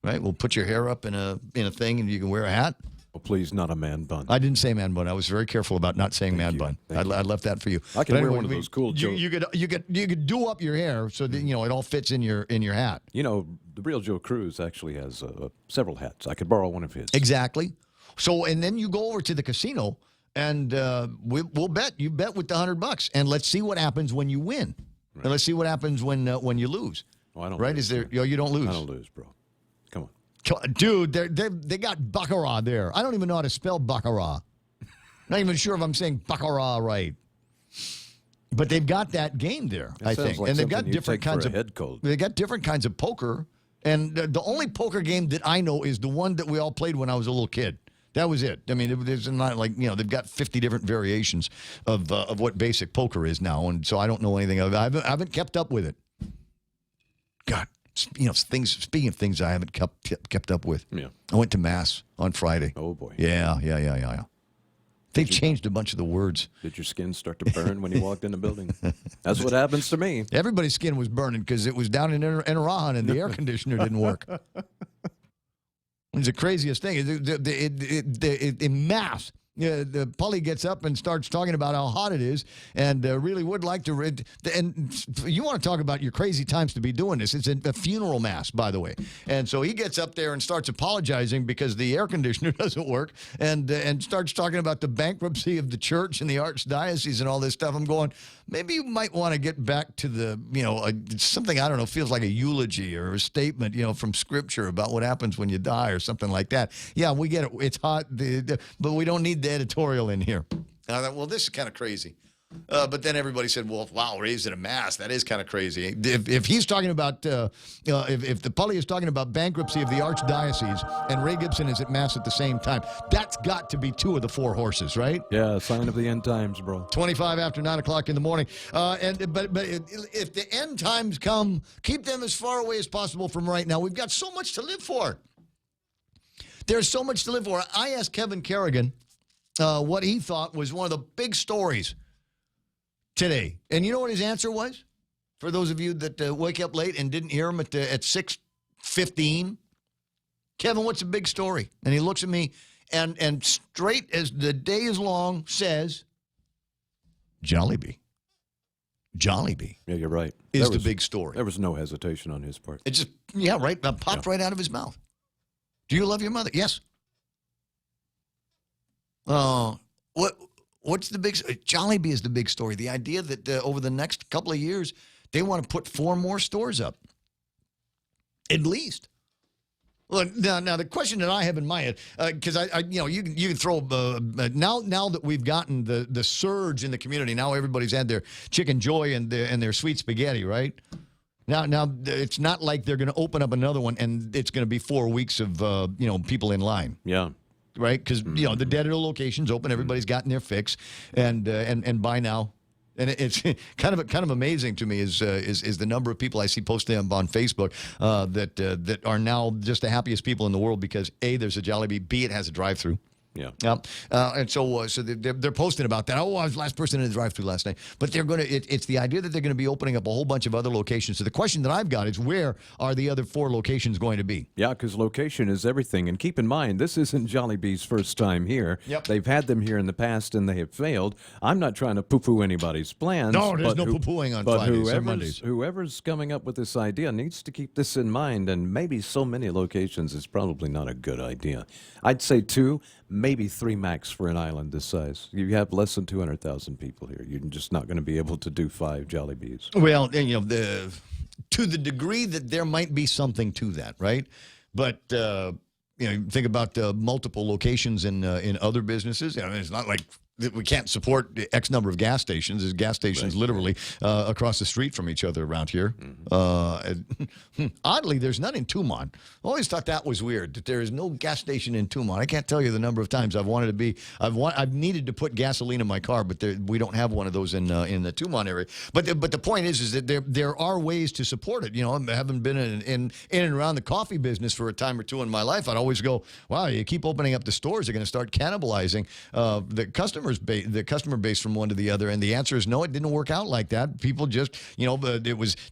right? We'll put your hair up in a thing, and you can wear a hat. Oh, please, not a man bun. I didn't say man bun. I was very careful about not saying man bun. I left that for you. I can wear one of those cool Joe. You could do up your hair so that it all fits in your hat. The real Joe Cruz actually has several hats. I could borrow one of his. Exactly. So, and then you go over to the casino, and we'll bet. You bet with the $100, and let's see what happens when you win, right. And let's see what happens when you lose. Oh, I don't. Right? Lose, Is there? You don't lose. I don't lose, bro. Come on. Dude, they got baccarat there. I don't even know how to spell baccarat. Not even sure if I'm saying baccarat right. But they've got that game there, I think, like and they've got different kinds of head cold. They got different kinds of poker And the only poker game that I know is the one that we all played when I was a little kid. That was it. I mean, it's not like, they've got 50 different variations of what basic poker is now, and so I don't know anything of it. I haven't kept up with it. God, speaking of things I haven't kept up with. Yeah. I went to Mass on Friday. Oh, boy. Yeah. They've changed a bunch of the words. Did your skin start to burn when you walked in the building? That's what happens to me. Everybody's skin was burning because it was down in Arahan and the air conditioner didn't work. It's the craziest thing. In Mass, the Pully gets up and starts talking about how hot it is and really would like to. And you want to talk about your crazy times to be doing this. It's a funeral mass, by the way. And so he gets up there and starts apologizing because the air conditioner doesn't work and starts talking about the bankruptcy of the church and the archdiocese and all this stuff. I'm going, maybe you might want to get back to the, something, I don't know, feels like a eulogy or a statement, from Scripture about what happens when you die or something like that. Yeah, we get it. It's hot, but we don't need the editorial in here. And I thought, well, this is kind of crazy. But then everybody said, well, wow, raised at a mass. That is kind of crazy. If he's talking about, if the Pully is talking about bankruptcy of the archdiocese and Ray Gibson is at mass at the same time, that's got to be two of the four horses, right? Yeah, sign of the end times, bro. 25 after 9 o'clock in the morning. But if the end times come, keep them as far away as possible from right now. We've got so much to live for. There's so much to live for. I asked Kevin Kerrigan what he thought was one of the big stories today. And you know what his answer was? For those of you that wake up late and didn't hear him at 6:15, Kevin, what's the big story? And he looks at me and straight as the day is long says, Jollibee. Jollibee. Yeah, you're right. Is the big story. There was no hesitation on his part. It just, popped right out of his mouth. Do you love your mother? Yes. What's the big? Jollibee is the big story. The idea that over the next couple of years they want to put 4 more stores up, at least. Well, now the question that I have in my head, because you can throw now that we've gotten the surge in the community. Now everybody's had their Chicken Joy and their sweet spaghetti, right? Now it's not like they're going to open up another one and it's going to be 4 weeks of people in line. Yeah. Right, because the dead locations open, everybody's gotten their fix, and by now, and it's kind of amazing to me is the number of people I see posting on Facebook that are now just the happiest people in the world because A, there's a Jollibee, B, it has a drive-through. Yeah. And so they're posting about that. Oh, I was the last person in the drive-thru last night. But they're going to. It's the idea that they're going to be opening up a whole bunch of other locations. So the question that I've got is, where are the other 4 locations going to be? Yeah, because location is everything. And keep in mind, this isn't Jollibee's first time here. Yep. They've had them here in the past, and they have failed. I'm not trying to poo-poo anybody's plans. No, there's no poo-pooing on Fridays or Mondays. Whoever's coming up with this idea needs to keep this in mind, and maybe so many locations is probably not a good idea. I'd say 2, maybe 3 max for an island this size. You have less than 200,000 people here. You're just not going to be able to do 5 Jollibees. Well, to the degree that there might be something to that, right? But think about multiple locations in other businesses. It's not like we can't support X number of gas stations. There's gas stations literally across the street from each other around here. Oddly, there's none in Tumon. I always thought that was weird, that there is no gas station in Tumon. I can't tell you the number of times I've wanted to be. I've needed to put gasoline in my car, but we don't have one of those in the Tumon area. But the point is that there are ways to support it. Having been in and around the coffee business for a time or two in my life, I'd always go, wow, you keep opening up the stores, they're going to start cannibalizing the customer base from one to the other. And the answer is no, it didn't work out like that. People just,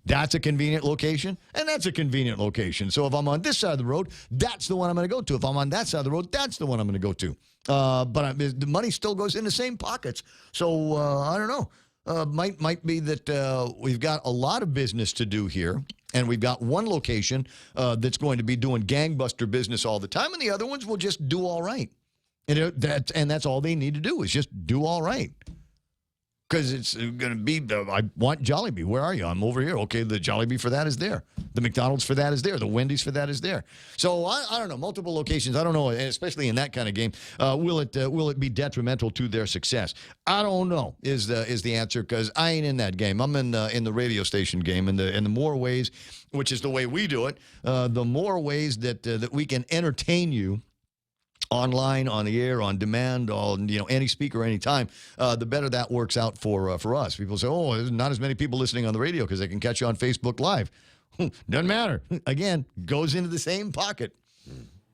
that's a convenient location and that's a convenient location. So if I'm on this side of the road, that's the one I'm going to go to. If I'm on that side of the road, that's the one I'm going to go to. But the money still goes in the same pockets. So I don't know. Might be that we've got a lot of business to do here, and we've got one location that's going to be doing gangbuster business all the time, and the other ones will just do all right. And that's all they need to do is just do all right. because it's going to be, I want Jollibee. Where are you? I'm over here. Okay, the Jollibee for that is there. The McDonald's for that is there. The Wendy's for that is there. So I don't know, multiple locations. I don't know, especially in that kind of game. Will it be detrimental to their success? I don't know. Is the answer, because I ain't in that game. I'm in the radio station game, and the more ways, which is the way we do it, the more ways that we can entertain you. Online, on the air, on demand, on any speaker, anytime, the better that works out for us. People say, "Oh, there's not as many people listening on the radio because they can catch you on Facebook Live." Doesn't matter. Again, goes into the same pocket.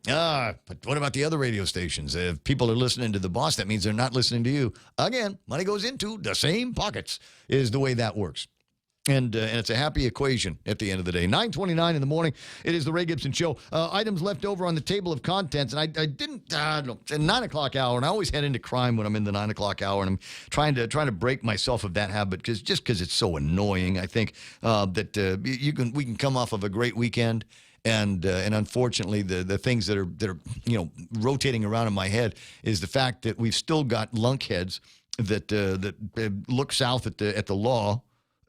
But what about the other radio stations? If people are listening to the boss, that means they're not listening to you. Again, money goes into the same pockets. Is the way that works. And it's a happy equation at the end of the day. 9:29 in the morning. It is the Ray Gibson Show. Items left over on the table of contents. And I didn't, at 9 o'clock hour, and I always head into crime when I'm in the 9 o'clock hour, and I'm trying to break myself of that habit because it's so annoying. I think that we can come off of a great weekend. And unfortunately, the things that are rotating around in my head is the fact that we've still got lunkheads that look south at the law.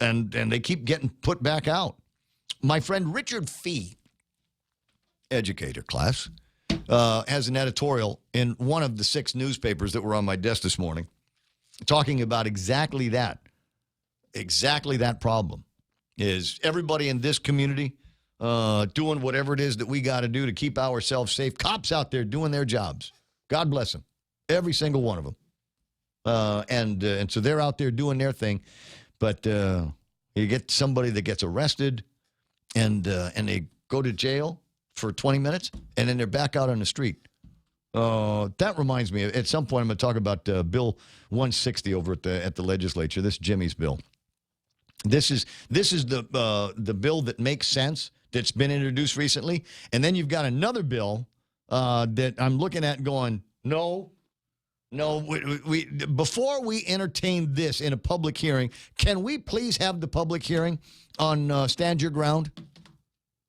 And they keep getting put back out. My friend Richard Fee, educator class, has an editorial in one of the 6 newspapers that were on my desk this morning talking about exactly that problem. Is everybody in this community doing whatever it is that we got to do to keep ourselves safe? Cops out there doing their jobs. God bless them. Every single one of them. And so they're out there doing their thing. But you get somebody that gets arrested, and they go to jail for 20 minutes, and then they're back out on the street. That reminds me, at some point I'm going to talk about Bill 160 over at the legislature. This Jimmy's bill. This is the bill that makes sense, that's been introduced recently. And then you've got another bill that I'm looking at going, no, we before we entertain this in a public hearing, can we please have the public hearing on Stand Your Ground,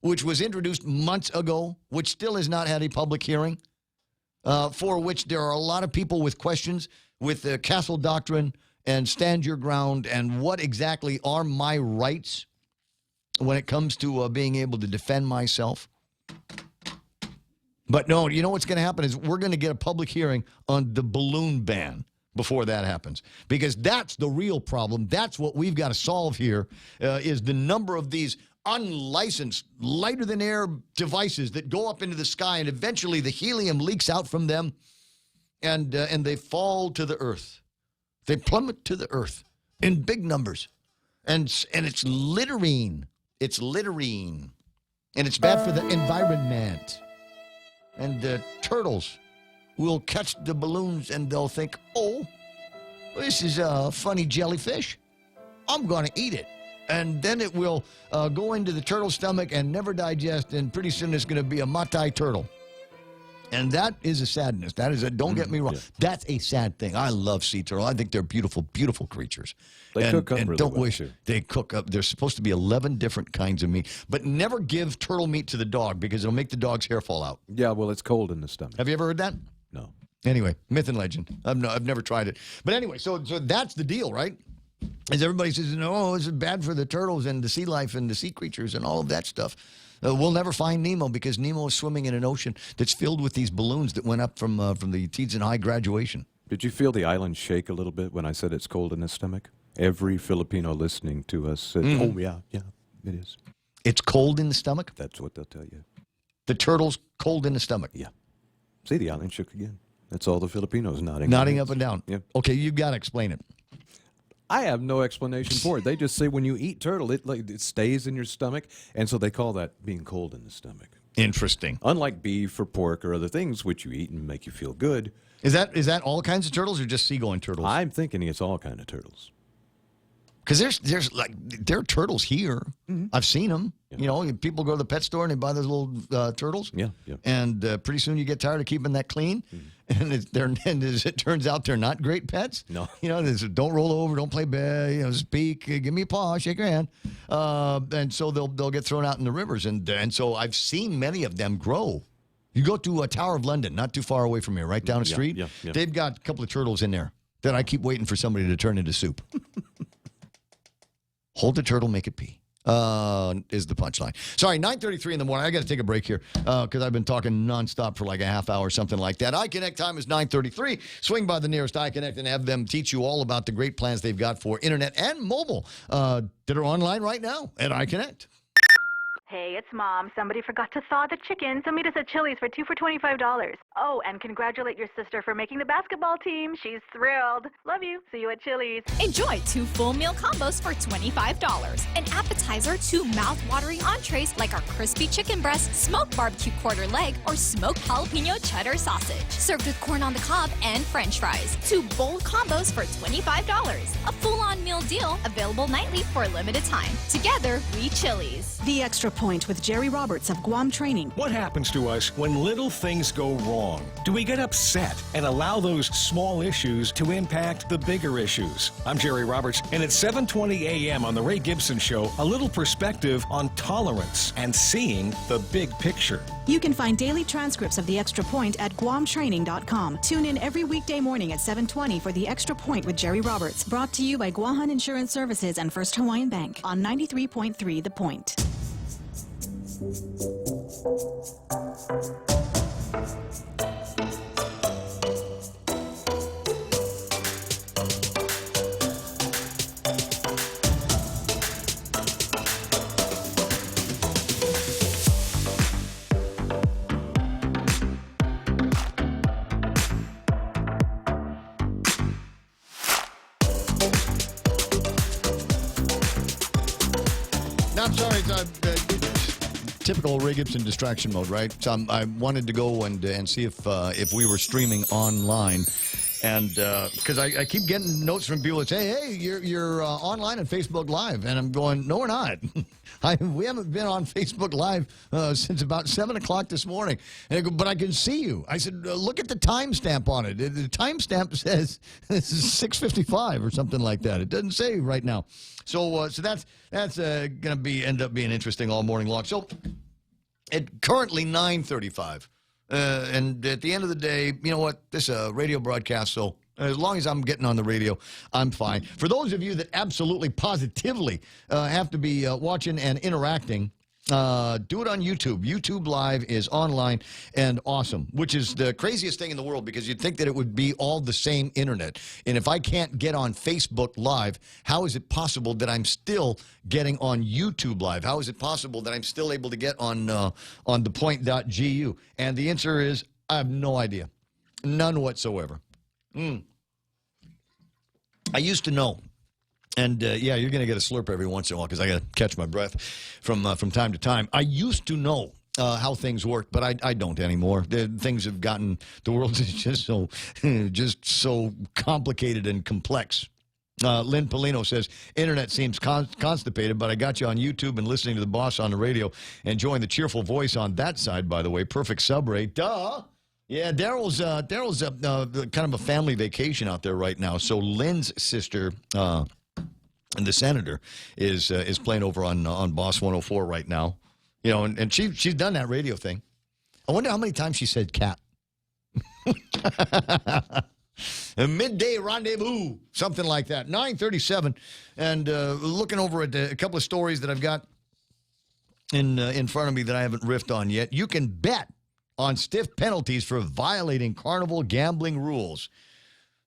which was introduced months ago, which still has not had a public hearing, for which there are a lot of people with questions with the Castle Doctrine and Stand Your Ground and what exactly are my rights when it comes to being able to defend myself. But no, you know what's going to happen is we're going to get a public hearing on the balloon ban before that happens. Because that's the real problem. That's what we've got to solve here, is the number of these unlicensed, lighter-than-air devices that go up into the sky, and eventually the helium leaks out from them, and they fall to the earth. They plummet to the earth in big numbers. And it's littering. It's littering. And it's bad for the environment. And turtles will catch the balloons and they'll think, oh, this is a funny jellyfish. I'm going to eat it. And then it will go into the turtle's stomach and never digest, and pretty soon it's going to be a Matai turtle. And that is a sadness. That is don't get me wrong. Yeah. That's a sad thing. I love sea turtle. I think they're beautiful, beautiful creatures. They cook up and really don't well, wish too. They cook up. There's supposed to be 11 different kinds of meat. But never give turtle meat to the dog because it'll make the dog's hair fall out. Yeah, well, it's cold in the stomach. Have you ever heard that? No. Anyway, myth and legend. I've never tried it. But anyway, so that's the deal, right? As everybody says, no, this is bad for the turtles and the sea life and the sea creatures and all of that stuff. We'll never find Nemo because Nemo is swimming in an ocean that's filled with these balloons that went up from the Teads and High graduation. Did you feel the island shake a little bit when I said it's cold in the stomach? Every Filipino listening to us said, oh, yeah, it is. It's cold in the stomach? That's what they'll tell you. The turtle's cold in the stomach? Yeah. See, the island shook again. That's all the Filipinos nodding. Nodding up and down. Yeah. Okay, you've got to explain it. I have no explanation for it. They just say when you eat turtle, it stays in your stomach, and so they call that being cold in the stomach. Interesting. Unlike beef or pork or other things which you eat and make you feel good. Is that all kinds of turtles or just seagoing turtles? I'm thinking it's all kind of turtles. Because there are turtles here. Mm-hmm. I've seen them. Yeah. You know, people go to the pet store and they buy those little turtles. Yeah. And pretty soon you get tired of keeping that clean. Mm-hmm. And as it turns out, they're not great pets. No. You know, don't roll over, don't play bad, you know, speak, give me a paw, shake your hand. And so they'll get thrown out in the rivers. And so I've seen many of them grow. You go to Tower of London, not too far away from here, right down the street. Yeah. They've got a couple of turtles in there. that I keep waiting for somebody to turn into soup. Hold the turtle, make it pee. Is the punchline. Sorry, 9:33 in the morning. I got to take a break here because I've been talking nonstop for like a half hour, something like that. iConnect time is 9:33. Swing by the nearest iConnect and have them teach you all about the great plans they've got for internet and mobile that are online right now at iConnect. Hey, it's Mom. Somebody forgot to thaw the chicken, so meet us at Chili's for 2 for $25. Oh, and congratulate your sister for making the basketball team. She's thrilled. Love you. See you at Chili's. Enjoy 2 full meal combos for $25. An appetizer, 2 mouth-watering entrees like our crispy chicken breast, smoked barbecue quarter leg, or smoked jalapeno cheddar sausage. Served with corn on the cob and french fries. 2 bold combos for $25. A full-on meal deal available nightly for a limited time. Together, we Chili's. The Extra Point with Jerry Roberts of Guam Training. What happens to us when little things go wrong? Do we get upset and allow those small issues to impact the bigger issues? I'm Jerry Roberts, and at 7:20 a.m. on The Ray Gibson Show, a little perspective on tolerance and seeing the big picture. You can find daily transcripts of The Extra Point at GuamTraining.com. Tune in every weekday morning at 7:20 for The Extra Point with Jerry Roberts. Brought to you by Guahan Insurance Services and First Hawaiian Bank on 93.3 The Point. No, I'm sorry. Typical Ray Gibson distraction mode, right? So I wanted to go and see if we were streaming online, and because I keep getting notes from people that say, "Hey, you're online on Facebook Live," and I'm going, "No, we're not. We haven't been on Facebook Live since about 7 o'clock this morning." And I go, "But I can see you." I said, "Look at the timestamp on it. The timestamp says this is 6:55 or something like that. It doesn't say right now." So that's going to end up being interesting all morning long. So currently 9:35, and at the end of the day, you know what? This is a radio broadcast, so as long as I'm getting on the radio, I'm fine. For those of you that absolutely positively have to be watching and interacting, do it on YouTube. YouTube Live is online and awesome, which is the craziest thing in the world because you'd think that it would be all the same internet. And if I can't get on Facebook Live, how is it possible that I'm still getting on YouTube Live? How is it possible that I'm still able to get on thepoint.gu? And the answer is I have no idea. None whatsoever. I used to know. And, yeah, you're going to get a slurp every once in a while because I got to catch my breath from time to time. I used to know how things work, but I don't anymore. Things have gotten, the world is just so complicated and complex. Lynn Polino says, internet seems constipated, but I got you on YouTube and listening to the boss on the radio. Enjoying the cheerful voice on that side, by the way. Perfect sub rate. Duh. Yeah, Daryl's kind of a family vacation out there right now. So Lynn's sister... and the senator is playing over on Boss 104 right now, you know, and she's done that radio thing. I wonder how many times she said cat. A midday rendezvous, something like that. 9:37, and looking over at a couple of stories that I've got in front of me that I haven't riffed on yet. You can bet on stiff penalties for violating carnival gambling rules.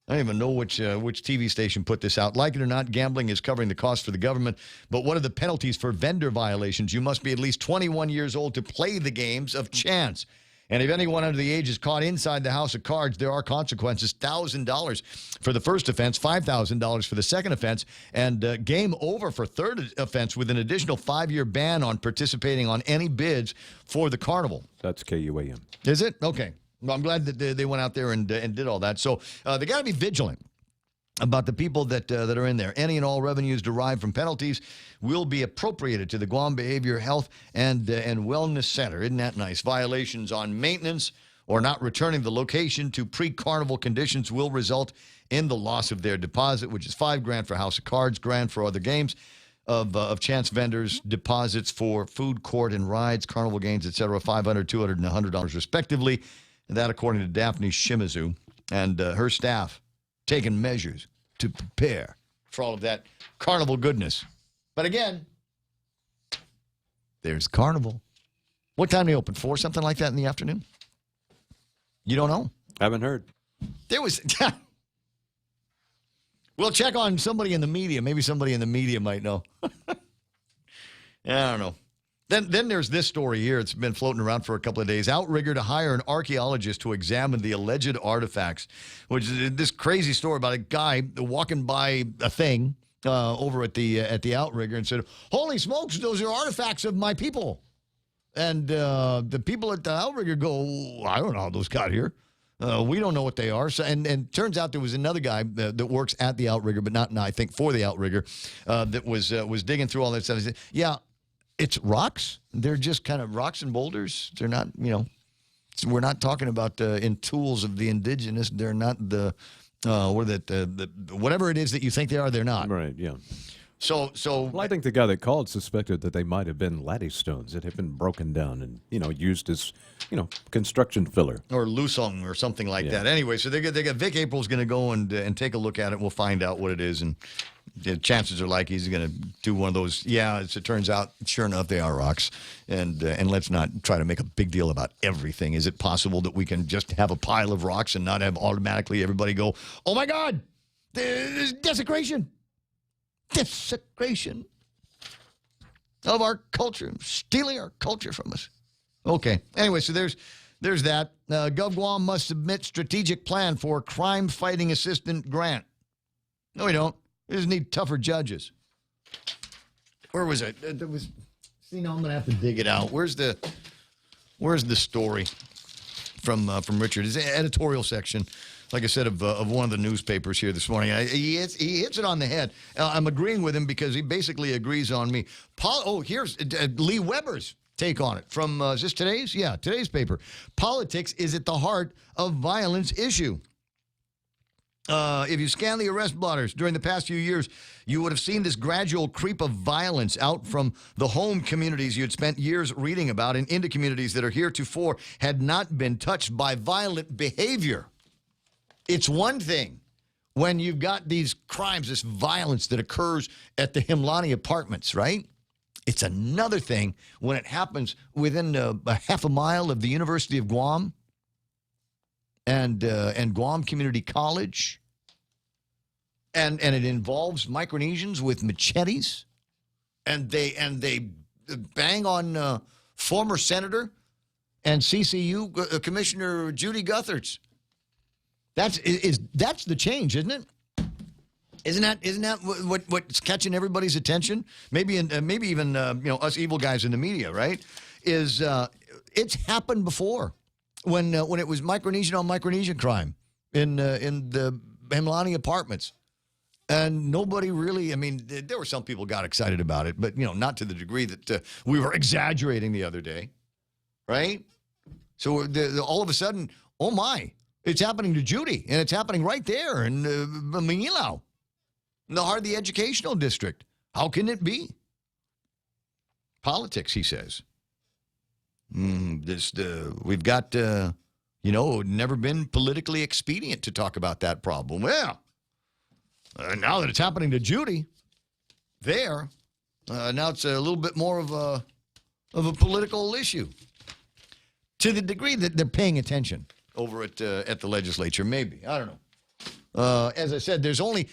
I don't even know which TV station put this out. Like it or not, gambling is covering the cost for the government. But what are the penalties for vendor violations? You must be at least 21 years old to play the games of chance. And if anyone under the age is caught inside the house of cards, there are consequences. $1,000 for the first offense, $5,000 for the second offense, and game over for third offense with an additional 5-year ban on participating on any bids for the carnival. That's KUAM. Is it? Okay. Well, I'm glad that they went out there and did all that. So they got to be vigilant about the people that are in there. Any and all revenues derived from penalties will be appropriated to the Guam Behavior Health and Wellness Center. Isn't that nice? Violations on maintenance or not returning the location to pre-carnival conditions will result in the loss of their deposit, which is $5,000 for House of Cards, $1,000 for other games of chance vendors, deposits for food court and rides, carnival games, etc., $500, $200, and $100 respectively. And that, according to Daphne Shimizu and her staff. taken measures to prepare for all of that carnival goodness. But again, there's carnival. What time do they open? 4, something like that in the afternoon? You don't know? Haven't heard. There was... We'll check on somebody in the media. Maybe somebody in the media might know. I don't know. Then there's this story here. It's been floating around for a couple of days. Outrigger to hire an archaeologist to examine the alleged artifacts, which is this crazy story about a guy walking by a thing over at the Outrigger and said, "Holy smokes, those are artifacts of my people." And the people at the Outrigger go, "I don't know how those got here. We don't know what they are." So, and turns out there was another guy that works at the Outrigger, but not, I think, for the Outrigger, that was digging through all that stuff. He said, "Yeah, it's rocks. They're just kind of rocks and boulders. They're not, we're not talking about in tools of the indigenous. They're not the whatever it is that you think they are. They're not." Right, yeah. So well, I think the guy that called suspected that they might have been laddie stones that had been broken down and, used as, construction filler. Or lusong or something like that. Anyway, so they got Vic April's going to go and take a look at it. We'll find out what it is, and the chances are like he's going to do one of those. Yeah, as it turns out, sure enough, they are rocks. And let's not try to make a big deal about everything. Is it possible that we can just have a pile of rocks and not have automatically everybody go, "Oh my God, there's desecration. Desecration of our culture, stealing our culture from us." Okay. Anyway, so there's that. GovGuam must submit strategic plan for crime-fighting assistant grant. No, we don't. We just need tougher judges. Where was it? There was. See, now I'm gonna have to dig it out. Where's the story from Richard? It's the editorial section. Like I said, of one of the newspapers here this morning. He hits it on the head. I'm agreeing with him because he basically agrees on me. Here's Lee Weber's take on it from, is this today's? Yeah, today's paper. Politics is at the heart of violence issue. If you scan the arrest blotters during the past few years, you would have seen this gradual creep of violence out from the home communities you'd spent years reading about and into communities that are heretofore had not been touched by violent behavior. It's one thing when you've got these crimes, this violence that occurs at the Himlani apartments, right? It's another thing when it happens within a half a mile of the University of Guam and Guam Community College, and it involves Micronesians with machetes, and they bang on former Senator and CCU Commissioner Judy Gutherts. That's the change, isn't it? Isn't that what's catching everybody's attention? Maybe even us evil guys in the media, right? It's happened before when it was Micronesian on Micronesian crime in the Himlani apartments, and nobody really. I mean, there were some people got excited about it, but not to the degree that we were exaggerating the other day, right? So all of a sudden, oh my. It's happening to Judy, and it's happening right there in Manilao, in the heart of the educational district. How can it be? Politics, he says. We've got, never been politically expedient to talk about that problem. Well, now that it's happening to Judy, now it's a little bit more of a political issue. To the degree that they're paying attention over at the legislature, maybe. I don't know. As I said, there's only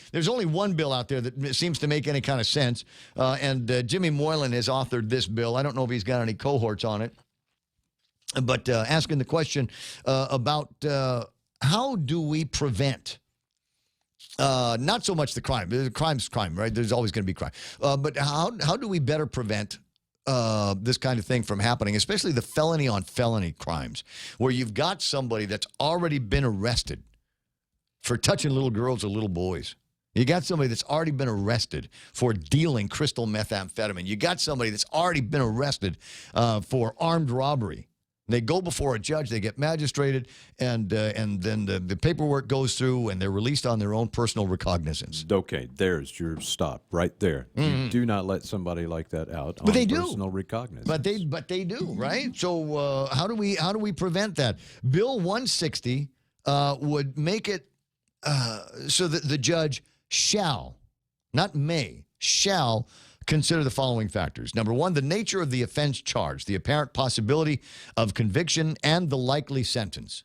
one bill out there that seems to make any kind of sense, and Jimmy Moylan has authored this bill. I don't know if he's got any cohorts on it, but asking the question about how do we prevent, not so much the crime. Crime's crime, right? There's always going to be crime. But how do we better prevent this kind of thing from happening, especially the felony on felony crimes, where you've got somebody that's already been arrested for touching little girls or little boys. You got somebody that's already been arrested for dealing crystal methamphetamine. You got somebody that's already been arrested for armed robbery. They go before a judge, they get magistrated, and then the paperwork goes through, and they're released on their own personal recognizance. Okay, there's your stop right there. You do not let somebody like that out on personal recognizance. But they do, right? So how do we prevent that? Bill 160 would make it so the judge shall, not may, shall consider the following factors. Number one, the nature of the offense charged, the apparent possibility of conviction, and the likely sentence.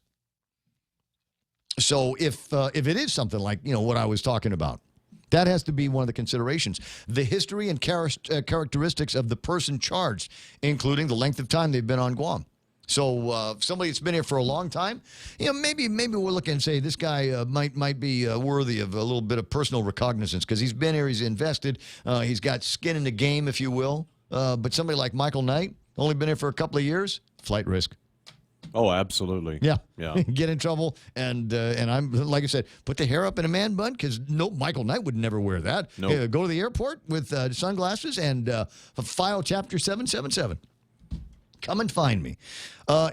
So if it is something like, what I was talking about, that has to be one of the considerations. The history and characteristics of the person charged, including the length of time they've been on Guam. So somebody that's been here for a long time, maybe we're looking and say this guy might be worthy of a little bit of personal recognizance because he's been here, he's invested, he's got skin in the game, if you will. But somebody like Michael Knight, only been here for a couple of years, flight risk. Oh, absolutely. Yeah. Yeah. Get in trouble. And I'm, like I said, put the hair up in a man bun because Michael Knight would never wear that. Nope. Go to the airport with sunglasses and file Chapter 777. Come and find me.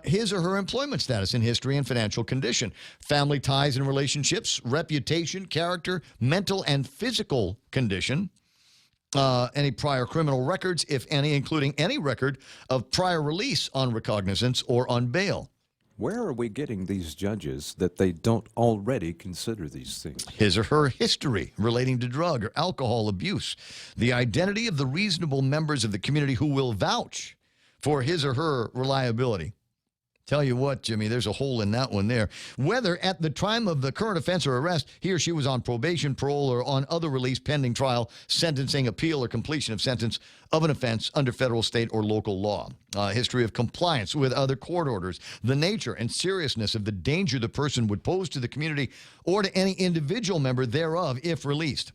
His or her employment status and history and financial condition, family ties and relationships, reputation, character, mental and physical condition, any prior criminal records, if any, including any record of prior release on recognizance or on bail. Where are we getting these judges that they don't already consider these things? His or her history relating to drug or alcohol abuse, the identity of the reasonable members of the community who will vouch for his or her reliability. Tell you what, Jimmy, there's a hole in that one there. Whether at the time of the current offense or arrest, he or she was on probation, parole, or on other release pending trial, sentencing, appeal, or completion of sentence of an offense under federal, state, or local law. History of compliance with other court orders. The nature and seriousness of the danger the person would pose to the community or to any individual member thereof if released.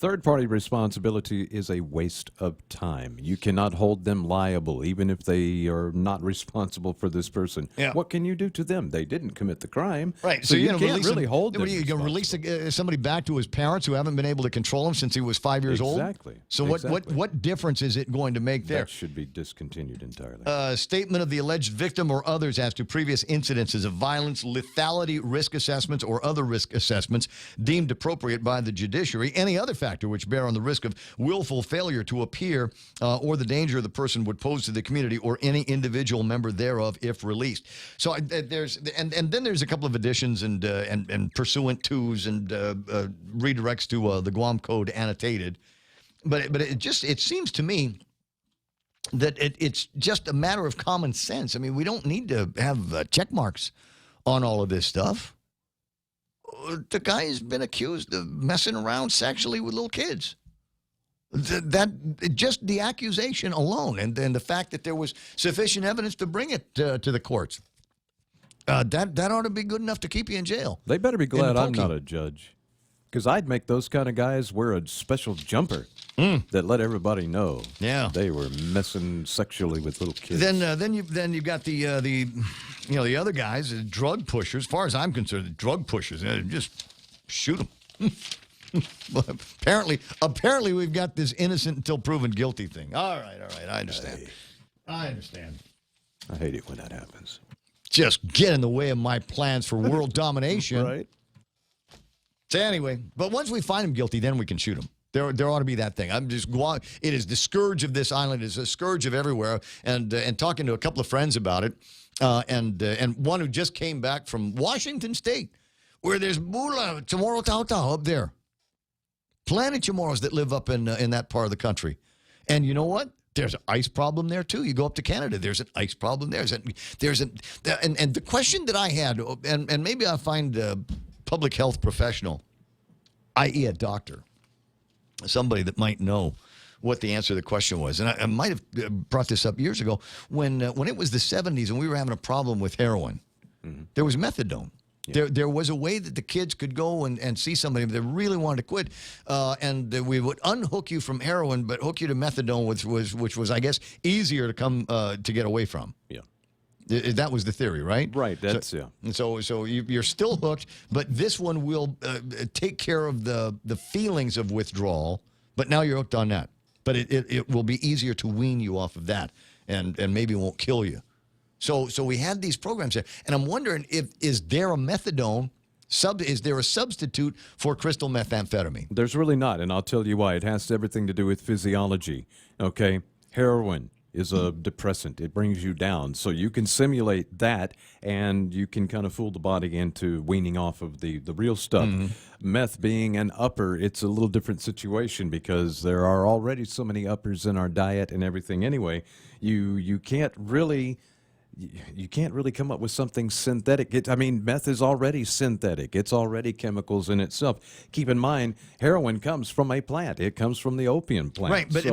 Third-party responsibility is a waste of time. You cannot hold them liable, even if they are not responsible for this person. Yeah. What can you do to them? They didn't commit the crime. Right. So you can't can't really hold them. You're going to release somebody back to his parents who haven't been able to control him since he was 5 years old? Exactly. So what difference is it going to make there? That should be discontinued entirely. Statement of the alleged victim or others as to previous incidences of violence, lethality, risk assessments, or other risk assessments deemed appropriate by the judiciary. Any other factor which bear on the risk of willful failure to appear or the danger the person would pose to the community or any individual member thereof if released. So there's and then there's a couple of additions and pursuant tos and redirects to the Guam Code annotated. But it seems to me that it's just a matter of common sense. I mean, we don't need to have check marks on all of this stuff. The guy has been accused of messing around sexually with little kids. That just the accusation alone, and the fact that there was sufficient evidence to bring it to the courts, that ought to be good enough to keep you in jail. They better be glad I'm not a judge, because I'd make those kind of guys wear a special jumper that let everybody know. Yeah, they were messing sexually with little kids. Then you've got the other guys, drug pushers. As far as I'm concerned, drug pushers, just shoot them. But apparently we've got this innocent until proven guilty thing. All right, I understand. I understand. I hate it when that happens. Just get in the way of my plans for world domination. Right. So anyway, but once we find him guilty, then we can shoot him. There ought to be that thing. It is the scourge of this island. It's a scourge of everywhere. And talking to a couple of friends about it, and one who just came back from Washington State, where there's Bula, Chamorro Tautau up there. Plenty of Chamorros that live up in that part of the country. And you know what? There's an ice problem there, too. You go up to Canada, there's an ice problem there. And the question that I had, and maybe I'll find a public health professional, i.e. a doctor, somebody that might know what the answer to the question was. And I might have brought this up years ago when it was the 70s and we were having a problem with heroin. Mm-hmm. There was methadone. Yeah. There was a way that the kids could go and see somebody if they really wanted to quit, and we would unhook you from heroin, but hook you to methadone, which was I guess easier to come to get away from. Yeah, that was the theory, right? Right. That's So you're still hooked, but this one will take care of the feelings of withdrawal. But now you're hooked on that. But it will be easier to wean you off of that, and maybe it won't kill you. So we had these programs there, and I'm wondering is there a methadone? Is there a substitute for crystal methamphetamine? There's really not, and I'll tell you why. It has everything to do with physiology. Okay, heroin, is a depressant. It brings you down. So you can simulate that, and you can kind of fool the body into weaning off of the real stuff. Meth being an upper, it's a little different situation because there are already so many uppers in our diet and everything anyway. You can't really... You can't really come up with something synthetic. Meth is already synthetic. It's already chemicals in itself. Keep in mind, heroin comes from a plant. It comes from the opium plant. Right, but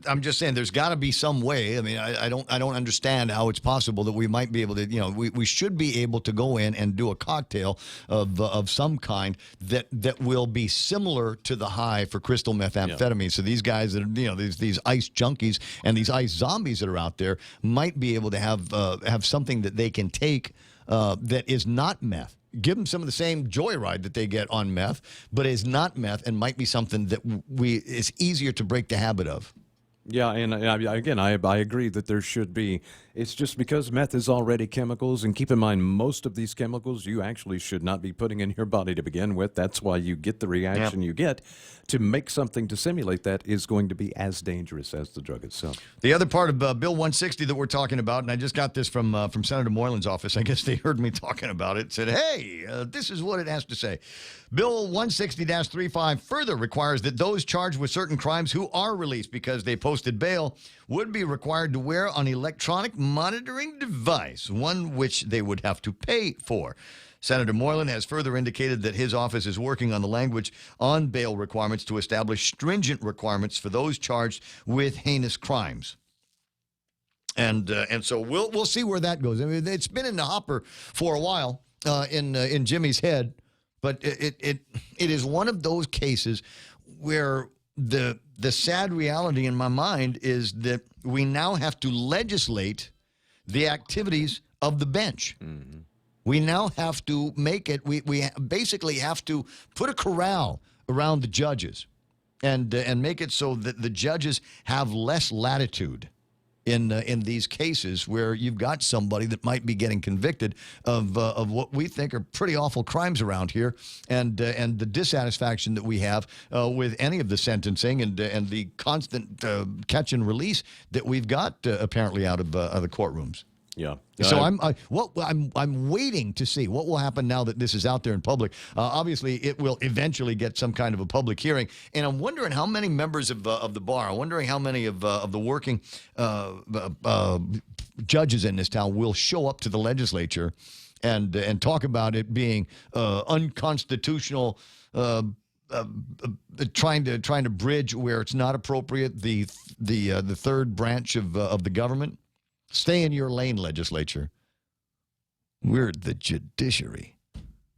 I'm just saying there's got to be some way. I don't understand how it's possible that we might be able to. We should be able to go in and do a cocktail of some kind that will be similar to the high for crystal methamphetamine. Yeah. So these guys that are, these ice junkies and these ice zombies that are out there might be able to have something that they can take that is not meth. Give them some of the same joyride that they get on meth, but is not meth and might be something that is easier to break the habit of. Yeah, and again, I agree that there should be. It's just because meth is already chemicals, and keep in mind, most of these chemicals you actually should not be putting in your body to begin with. That's why you get the reaction you get. To make something to simulate that is going to be as dangerous as the drug itself. The other part of Bill 160 that we're talking about, and I just got this from Senator Moylan's office. I guess they heard me talking about it. Said, hey, this is what it has to say. Bill 160-35 further requires that those charged with certain crimes who are released because they posted bail would be required to wear an electronic monitoring device, one which they would have to pay for. Senator Moylan has further indicated that his office is working on the language on bail requirements to establish stringent requirements for those charged with heinous crimes. And so we'll see where that goes. I mean, it's been in the hopper for a while in Jimmy's head, but it is one of those cases where the sad reality in my mind is that we now have to legislate the activities of the bench. Mm-hmm. We now have to make it, we basically have to put a corral around the judges and make it so that the judges have less latitude in these cases where you've got somebody that might be getting convicted of what we think are pretty awful crimes around here, and the dissatisfaction that we have with any of the sentencing and the constant catch and release that we've got apparently out of the courtrooms. Yeah. So I'm waiting to see what will happen now that this is out there in public. Obviously, it will eventually get some kind of a public hearing, and I'm wondering how many members of the bar, I'm wondering how many of the working judges in this town will show up to the legislature and talk about it being unconstitutional. Trying to bridge where it's not appropriate. The third branch of the government. Stay in your lane, legislature. We're the judiciary,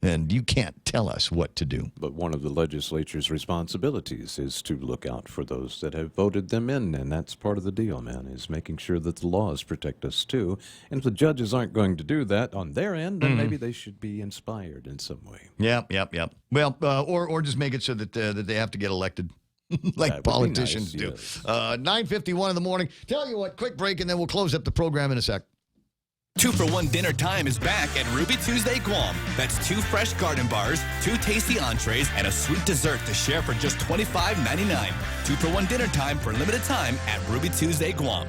and you can't tell us what to do. But one of the legislature's responsibilities is to look out for those that have voted them in, and that's part of the deal, man, is making sure that the laws protect us, too. And if the judges aren't going to do that on their end, then maybe they should be inspired in some way. Yep. Well, or just make it so that they have to get elected. Like politicians do. Yes. 9:51 in the morning. Tell you what, quick break, and then we'll close up the program in a sec. 2-for-1 dinner time is back at Ruby Tuesday Guam. That's 2 fresh garden bars, 2 tasty entrees, and a sweet dessert to share for just $25.99. 2-for-1 dinner time for limited time at Ruby Tuesday Guam.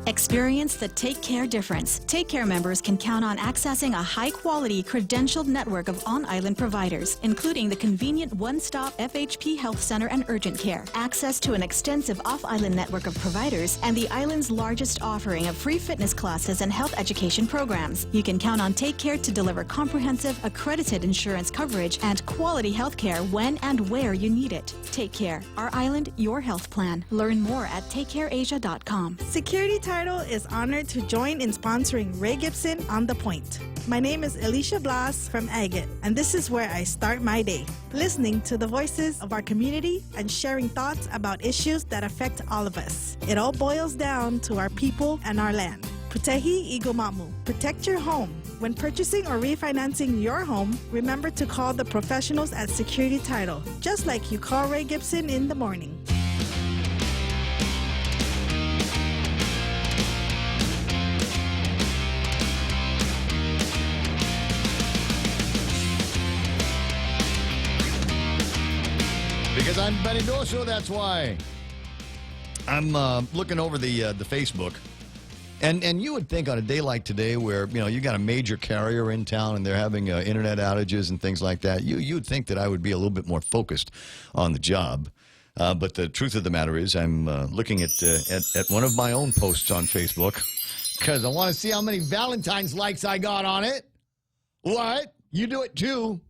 Experience the Take Care difference. Take Care members can count on accessing a high-quality, credentialed network of on-island providers, including the convenient one-stop FHP Health Center and Urgent Care, access to an extensive off-island network of providers, and the island's largest offering of free fitness classes and health education programs. You can count on Take Care to deliver comprehensive, accredited insurance coverage and quality health care when and where you need it. Take Care. Our island, your health plan. Learn more at takecareasia.com. Security Title is honored to join in sponsoring Ray Gibson on The Point. My name is Alicia Blas from Agate, and this is where I start my day, listening to the voices of our community and sharing thoughts about issues that affect all of us. It all boils down to our people and our land. Putehi Igomamu. Protect your home. When purchasing or refinancing your home, remember to call the professionals at Security Title, just like you call Ray Gibson in the morning. Because I'm vanidoso, that's why. I'm looking over the Facebook, and you would think on a day like today, where you got a major carrier in town and they're having internet outages and things like that, you'd think that I would be a little bit more focused on the job. But the truth of the matter is, I'm looking at one of my own posts on Facebook because I want to see how many Valentine's likes I got on it. What? You do it too.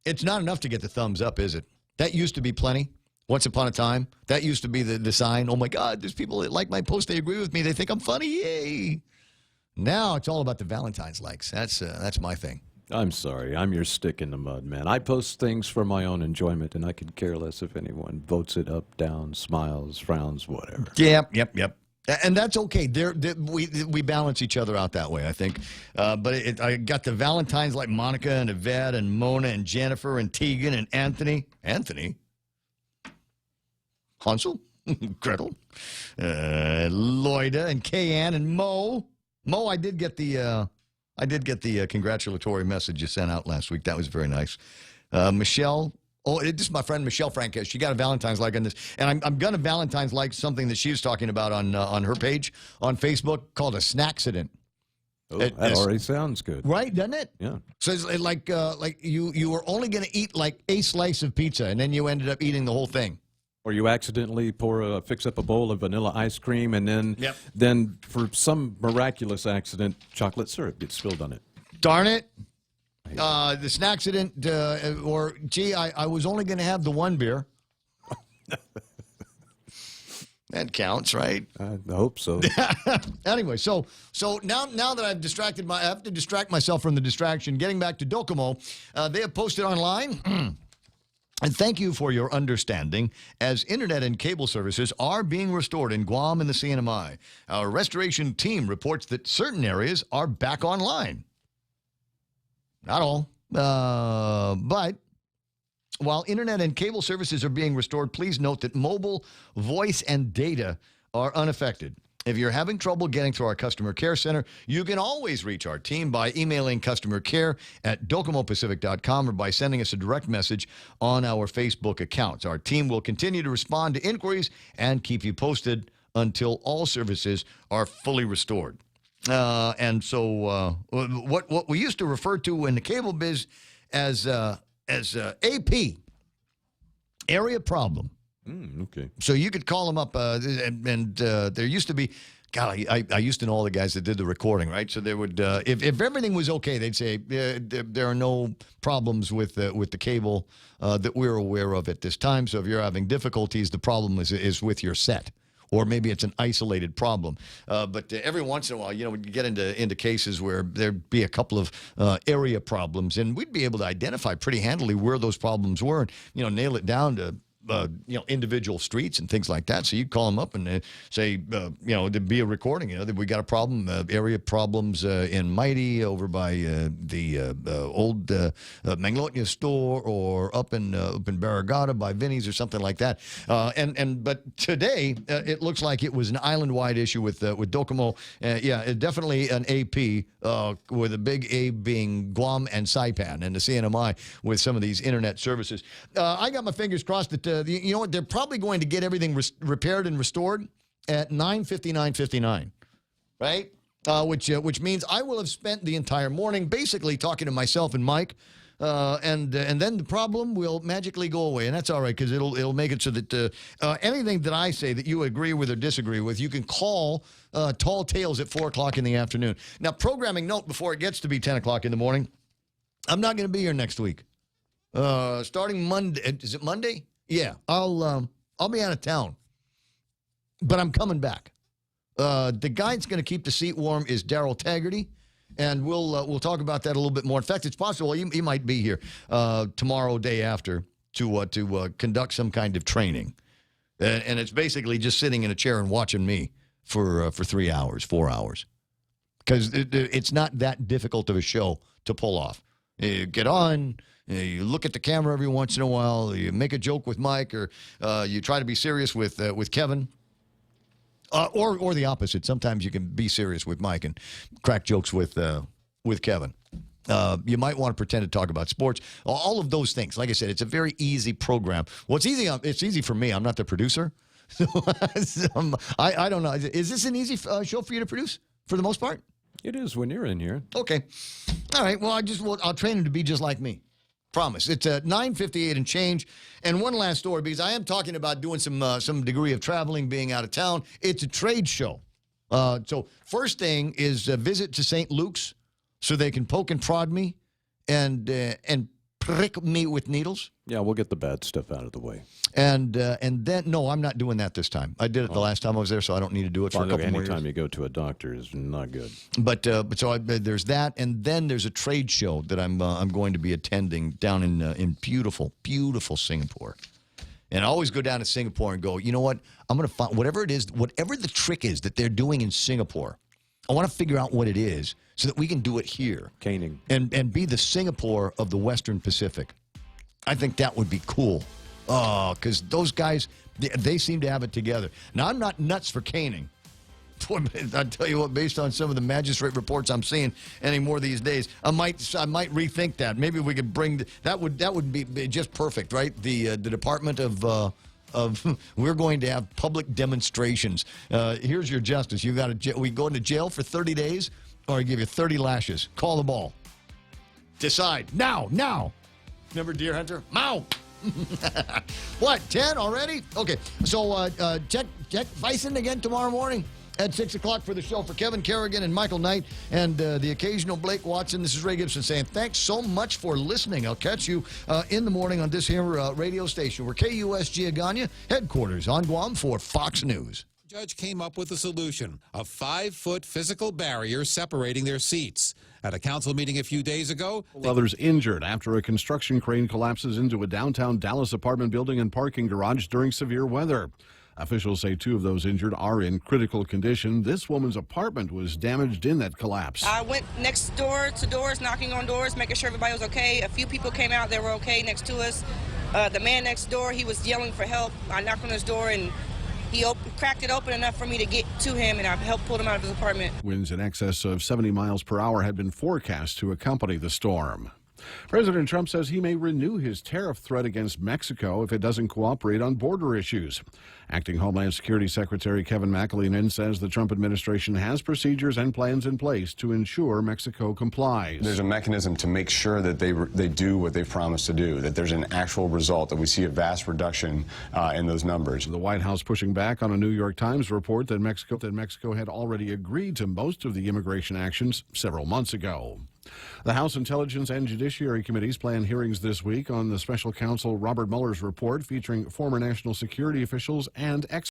It's not enough to get the thumbs up, is it? That used to be plenty. Once upon a time, that used to be the sign. Oh, my God, there's people that like my post. They agree with me. They think I'm funny. Yay. Now it's all about the Valentine's likes. That's my thing. I'm sorry. I'm your stick in the mud, man. I post things for my own enjoyment, and I could care less if anyone votes it up, down, smiles, frowns, whatever. Yep. And that's okay. We balance each other out that way, I think. But I got the Valentine's like Monica and Yvette and Mona and Jennifer and Tegan and Anthony. Anthony? Hansel? Gretel? Loida and Kayanne and Mo. Mo, I did get the congratulatory message you sent out last week. That was very nice. Michelle. Oh, this is my friend Michelle Franquez. She got a Valentine's like on this. And I'm going to Valentine's like something that she was talking about on her page on Facebook called a snacksident. Oh, that already sounds good. Right, doesn't it? Yeah. So it's like you were only going to eat like a slice of pizza, and then you ended up eating the whole thing. Or you accidentally fix up a bowl of vanilla ice cream, and then for some miraculous accident, chocolate syrup gets spilled on it. Darn it. The snacksident, I was only going to have the one beer. That counts, right? I hope so. Anyway, so now that I've distracted I have to distract myself from the distraction. Getting back to Docomo, they have posted online. And thank you for your understanding as internet and cable services are being restored in Guam and the CNMI. Our restoration team reports that certain areas are back online. Not all, but while internet and cable services are being restored, please note that mobile, voice, and data are unaffected. If you're having trouble getting through our customer care center, you can always reach our team by emailing customercare@docomopacific.com or by sending us a direct message on our Facebook accounts. Our team will continue to respond to inquiries and keep you posted until all services are fully restored. And so what we used to refer to in the cable biz as AP, area problem. Okay. So you could call them up, and there used to be, God, I used to know all the guys that did the recording, right? So they would, if everything was okay, they'd say there are no problems with the cable that we're aware of at this time. So if you're having difficulties, the problem is with your set. Or maybe it's an isolated problem. But every once in a while, we get into cases where there'd be a couple of area problems, and we'd be able to identify pretty handily where those problems were and, nail it down to individual streets and things like that. So you call them up and say, there'd be a recording, that we got a problem, area problems in Mighty over by the old Manglotnia store, or up in Barragata by Vinny's or something like that. But today it looks like it was an island-wide issue with Docomo. Definitely an AP with a big A being Guam and Saipan, and the CNMI with some of these internet services. I got my fingers crossed that you know what? They're probably going to get everything repaired and restored at 9:59:59, right? Which means I will have spent the entire morning basically talking to myself and Mike, and then the problem will magically go away, and that's all right because it'll make it so that anything that I say that you agree with or disagree with, you can call Tall Tales at 4 o'clock in the afternoon. Now, programming note before it gets to be 10 o'clock in the morning, I'm not going to be here next week. Starting Monday, is it Monday? Yeah, I'll be out of town, but I'm coming back. The guy that's going to keep the seat warm is Daryl Taggarty, and we'll talk about that a little bit more. In fact, it's possible he might be here tomorrow, day after, to conduct some kind of training, and it's basically just sitting in a chair and watching me for 3 hours, 4 hours, because it's not that difficult of a show to pull off. You get on. You look at the camera every once in a while. You make a joke with Mike, or you try to be serious with Kevin, or the opposite. Sometimes you can be serious with Mike and crack jokes with Kevin. You might want to pretend to talk about sports. All of those things. Like I said, it's a very easy program. It's easy for me. I'm not the producer. I don't know. Is this an easy show for you to produce for the most part? It is when you're in here. Okay. All right. Well, I'll train him to be just like me. Promise. It's 9:58 and change. And one last story, because I am talking about doing some degree of traveling, being out of town. It's a trade show. So first thing is a visit to St. Luke's so they can poke and prod me and prick me with needles. Yeah, we'll get the bad stuff out of the way. And then, no, I'm not doing that this time. I did it the last time I was there, so I don't need to do it for a couple more years. Anytime you go to a doctor is not good. But there's that, and then there's a trade show that I'm going to be attending down in beautiful, beautiful Singapore. And I always go down to Singapore and go, you know what? I'm going to find whatever it is, whatever the trick is that they're doing in Singapore. I want to figure out what it is so that we can do it here. Caning. And be the Singapore of the Western Pacific. I think that would be cool. Oh, because those guys, they seem to have it together. Now, I'm not nuts for caning. I tell you what, based on some of the magistrate reports I'm seeing anymore these days, I might rethink that. Maybe we could bring that would be just perfect, right? The Department of we're going to have public demonstrations. Here's your justice. We go into jail for 30 days, or I give you 30 lashes. Call the ball. Decide now. Remember Deer Hunter? Mow. What, 10 already? Okay, so check Bison again tomorrow morning at 6 o'clock for the show. For Kevin Kerrigan and Michael Knight and the occasional Blake Watson, this is Ray Gibson saying thanks so much for listening. I'll catch you in the morning on this here radio station. We're KUSG Agana, headquarters on Guam for Fox News. Judge came up with a solution, a 5-foot physical barrier separating their seats. At a council meeting a few days ago, others injured after a construction crane collapses into a downtown Dallas apartment building and parking garage during severe weather. Officials say 2 of those injured are in critical condition. This woman's apartment was damaged in that collapse. I went next door to doors, knocking on doors, making sure everybody was okay. A few people came out, they were okay next to us. The man next door, he was yelling for help. I knocked on his door and he cracked it open enough for me to get to him, and I helped pull him out of his apartment. Winds in excess of 70 miles per hour had been forecast to accompany the storm. President Trump says he may renew his tariff threat against Mexico if it doesn't cooperate on border issues. Acting Homeland Security Secretary Kevin McAleenan says the Trump administration has procedures and plans in place to ensure Mexico complies. There's a mechanism to make sure that they do what they've promised to do, that there's an actual result, that we see a vast reduction in those numbers. The White House pushing back on a New York Times report that Mexico had already agreed to most of the immigration actions several months ago. The House Intelligence and Judiciary Committees plan hearings this week on the special counsel Robert Mueller's report featuring former national security officials and experts.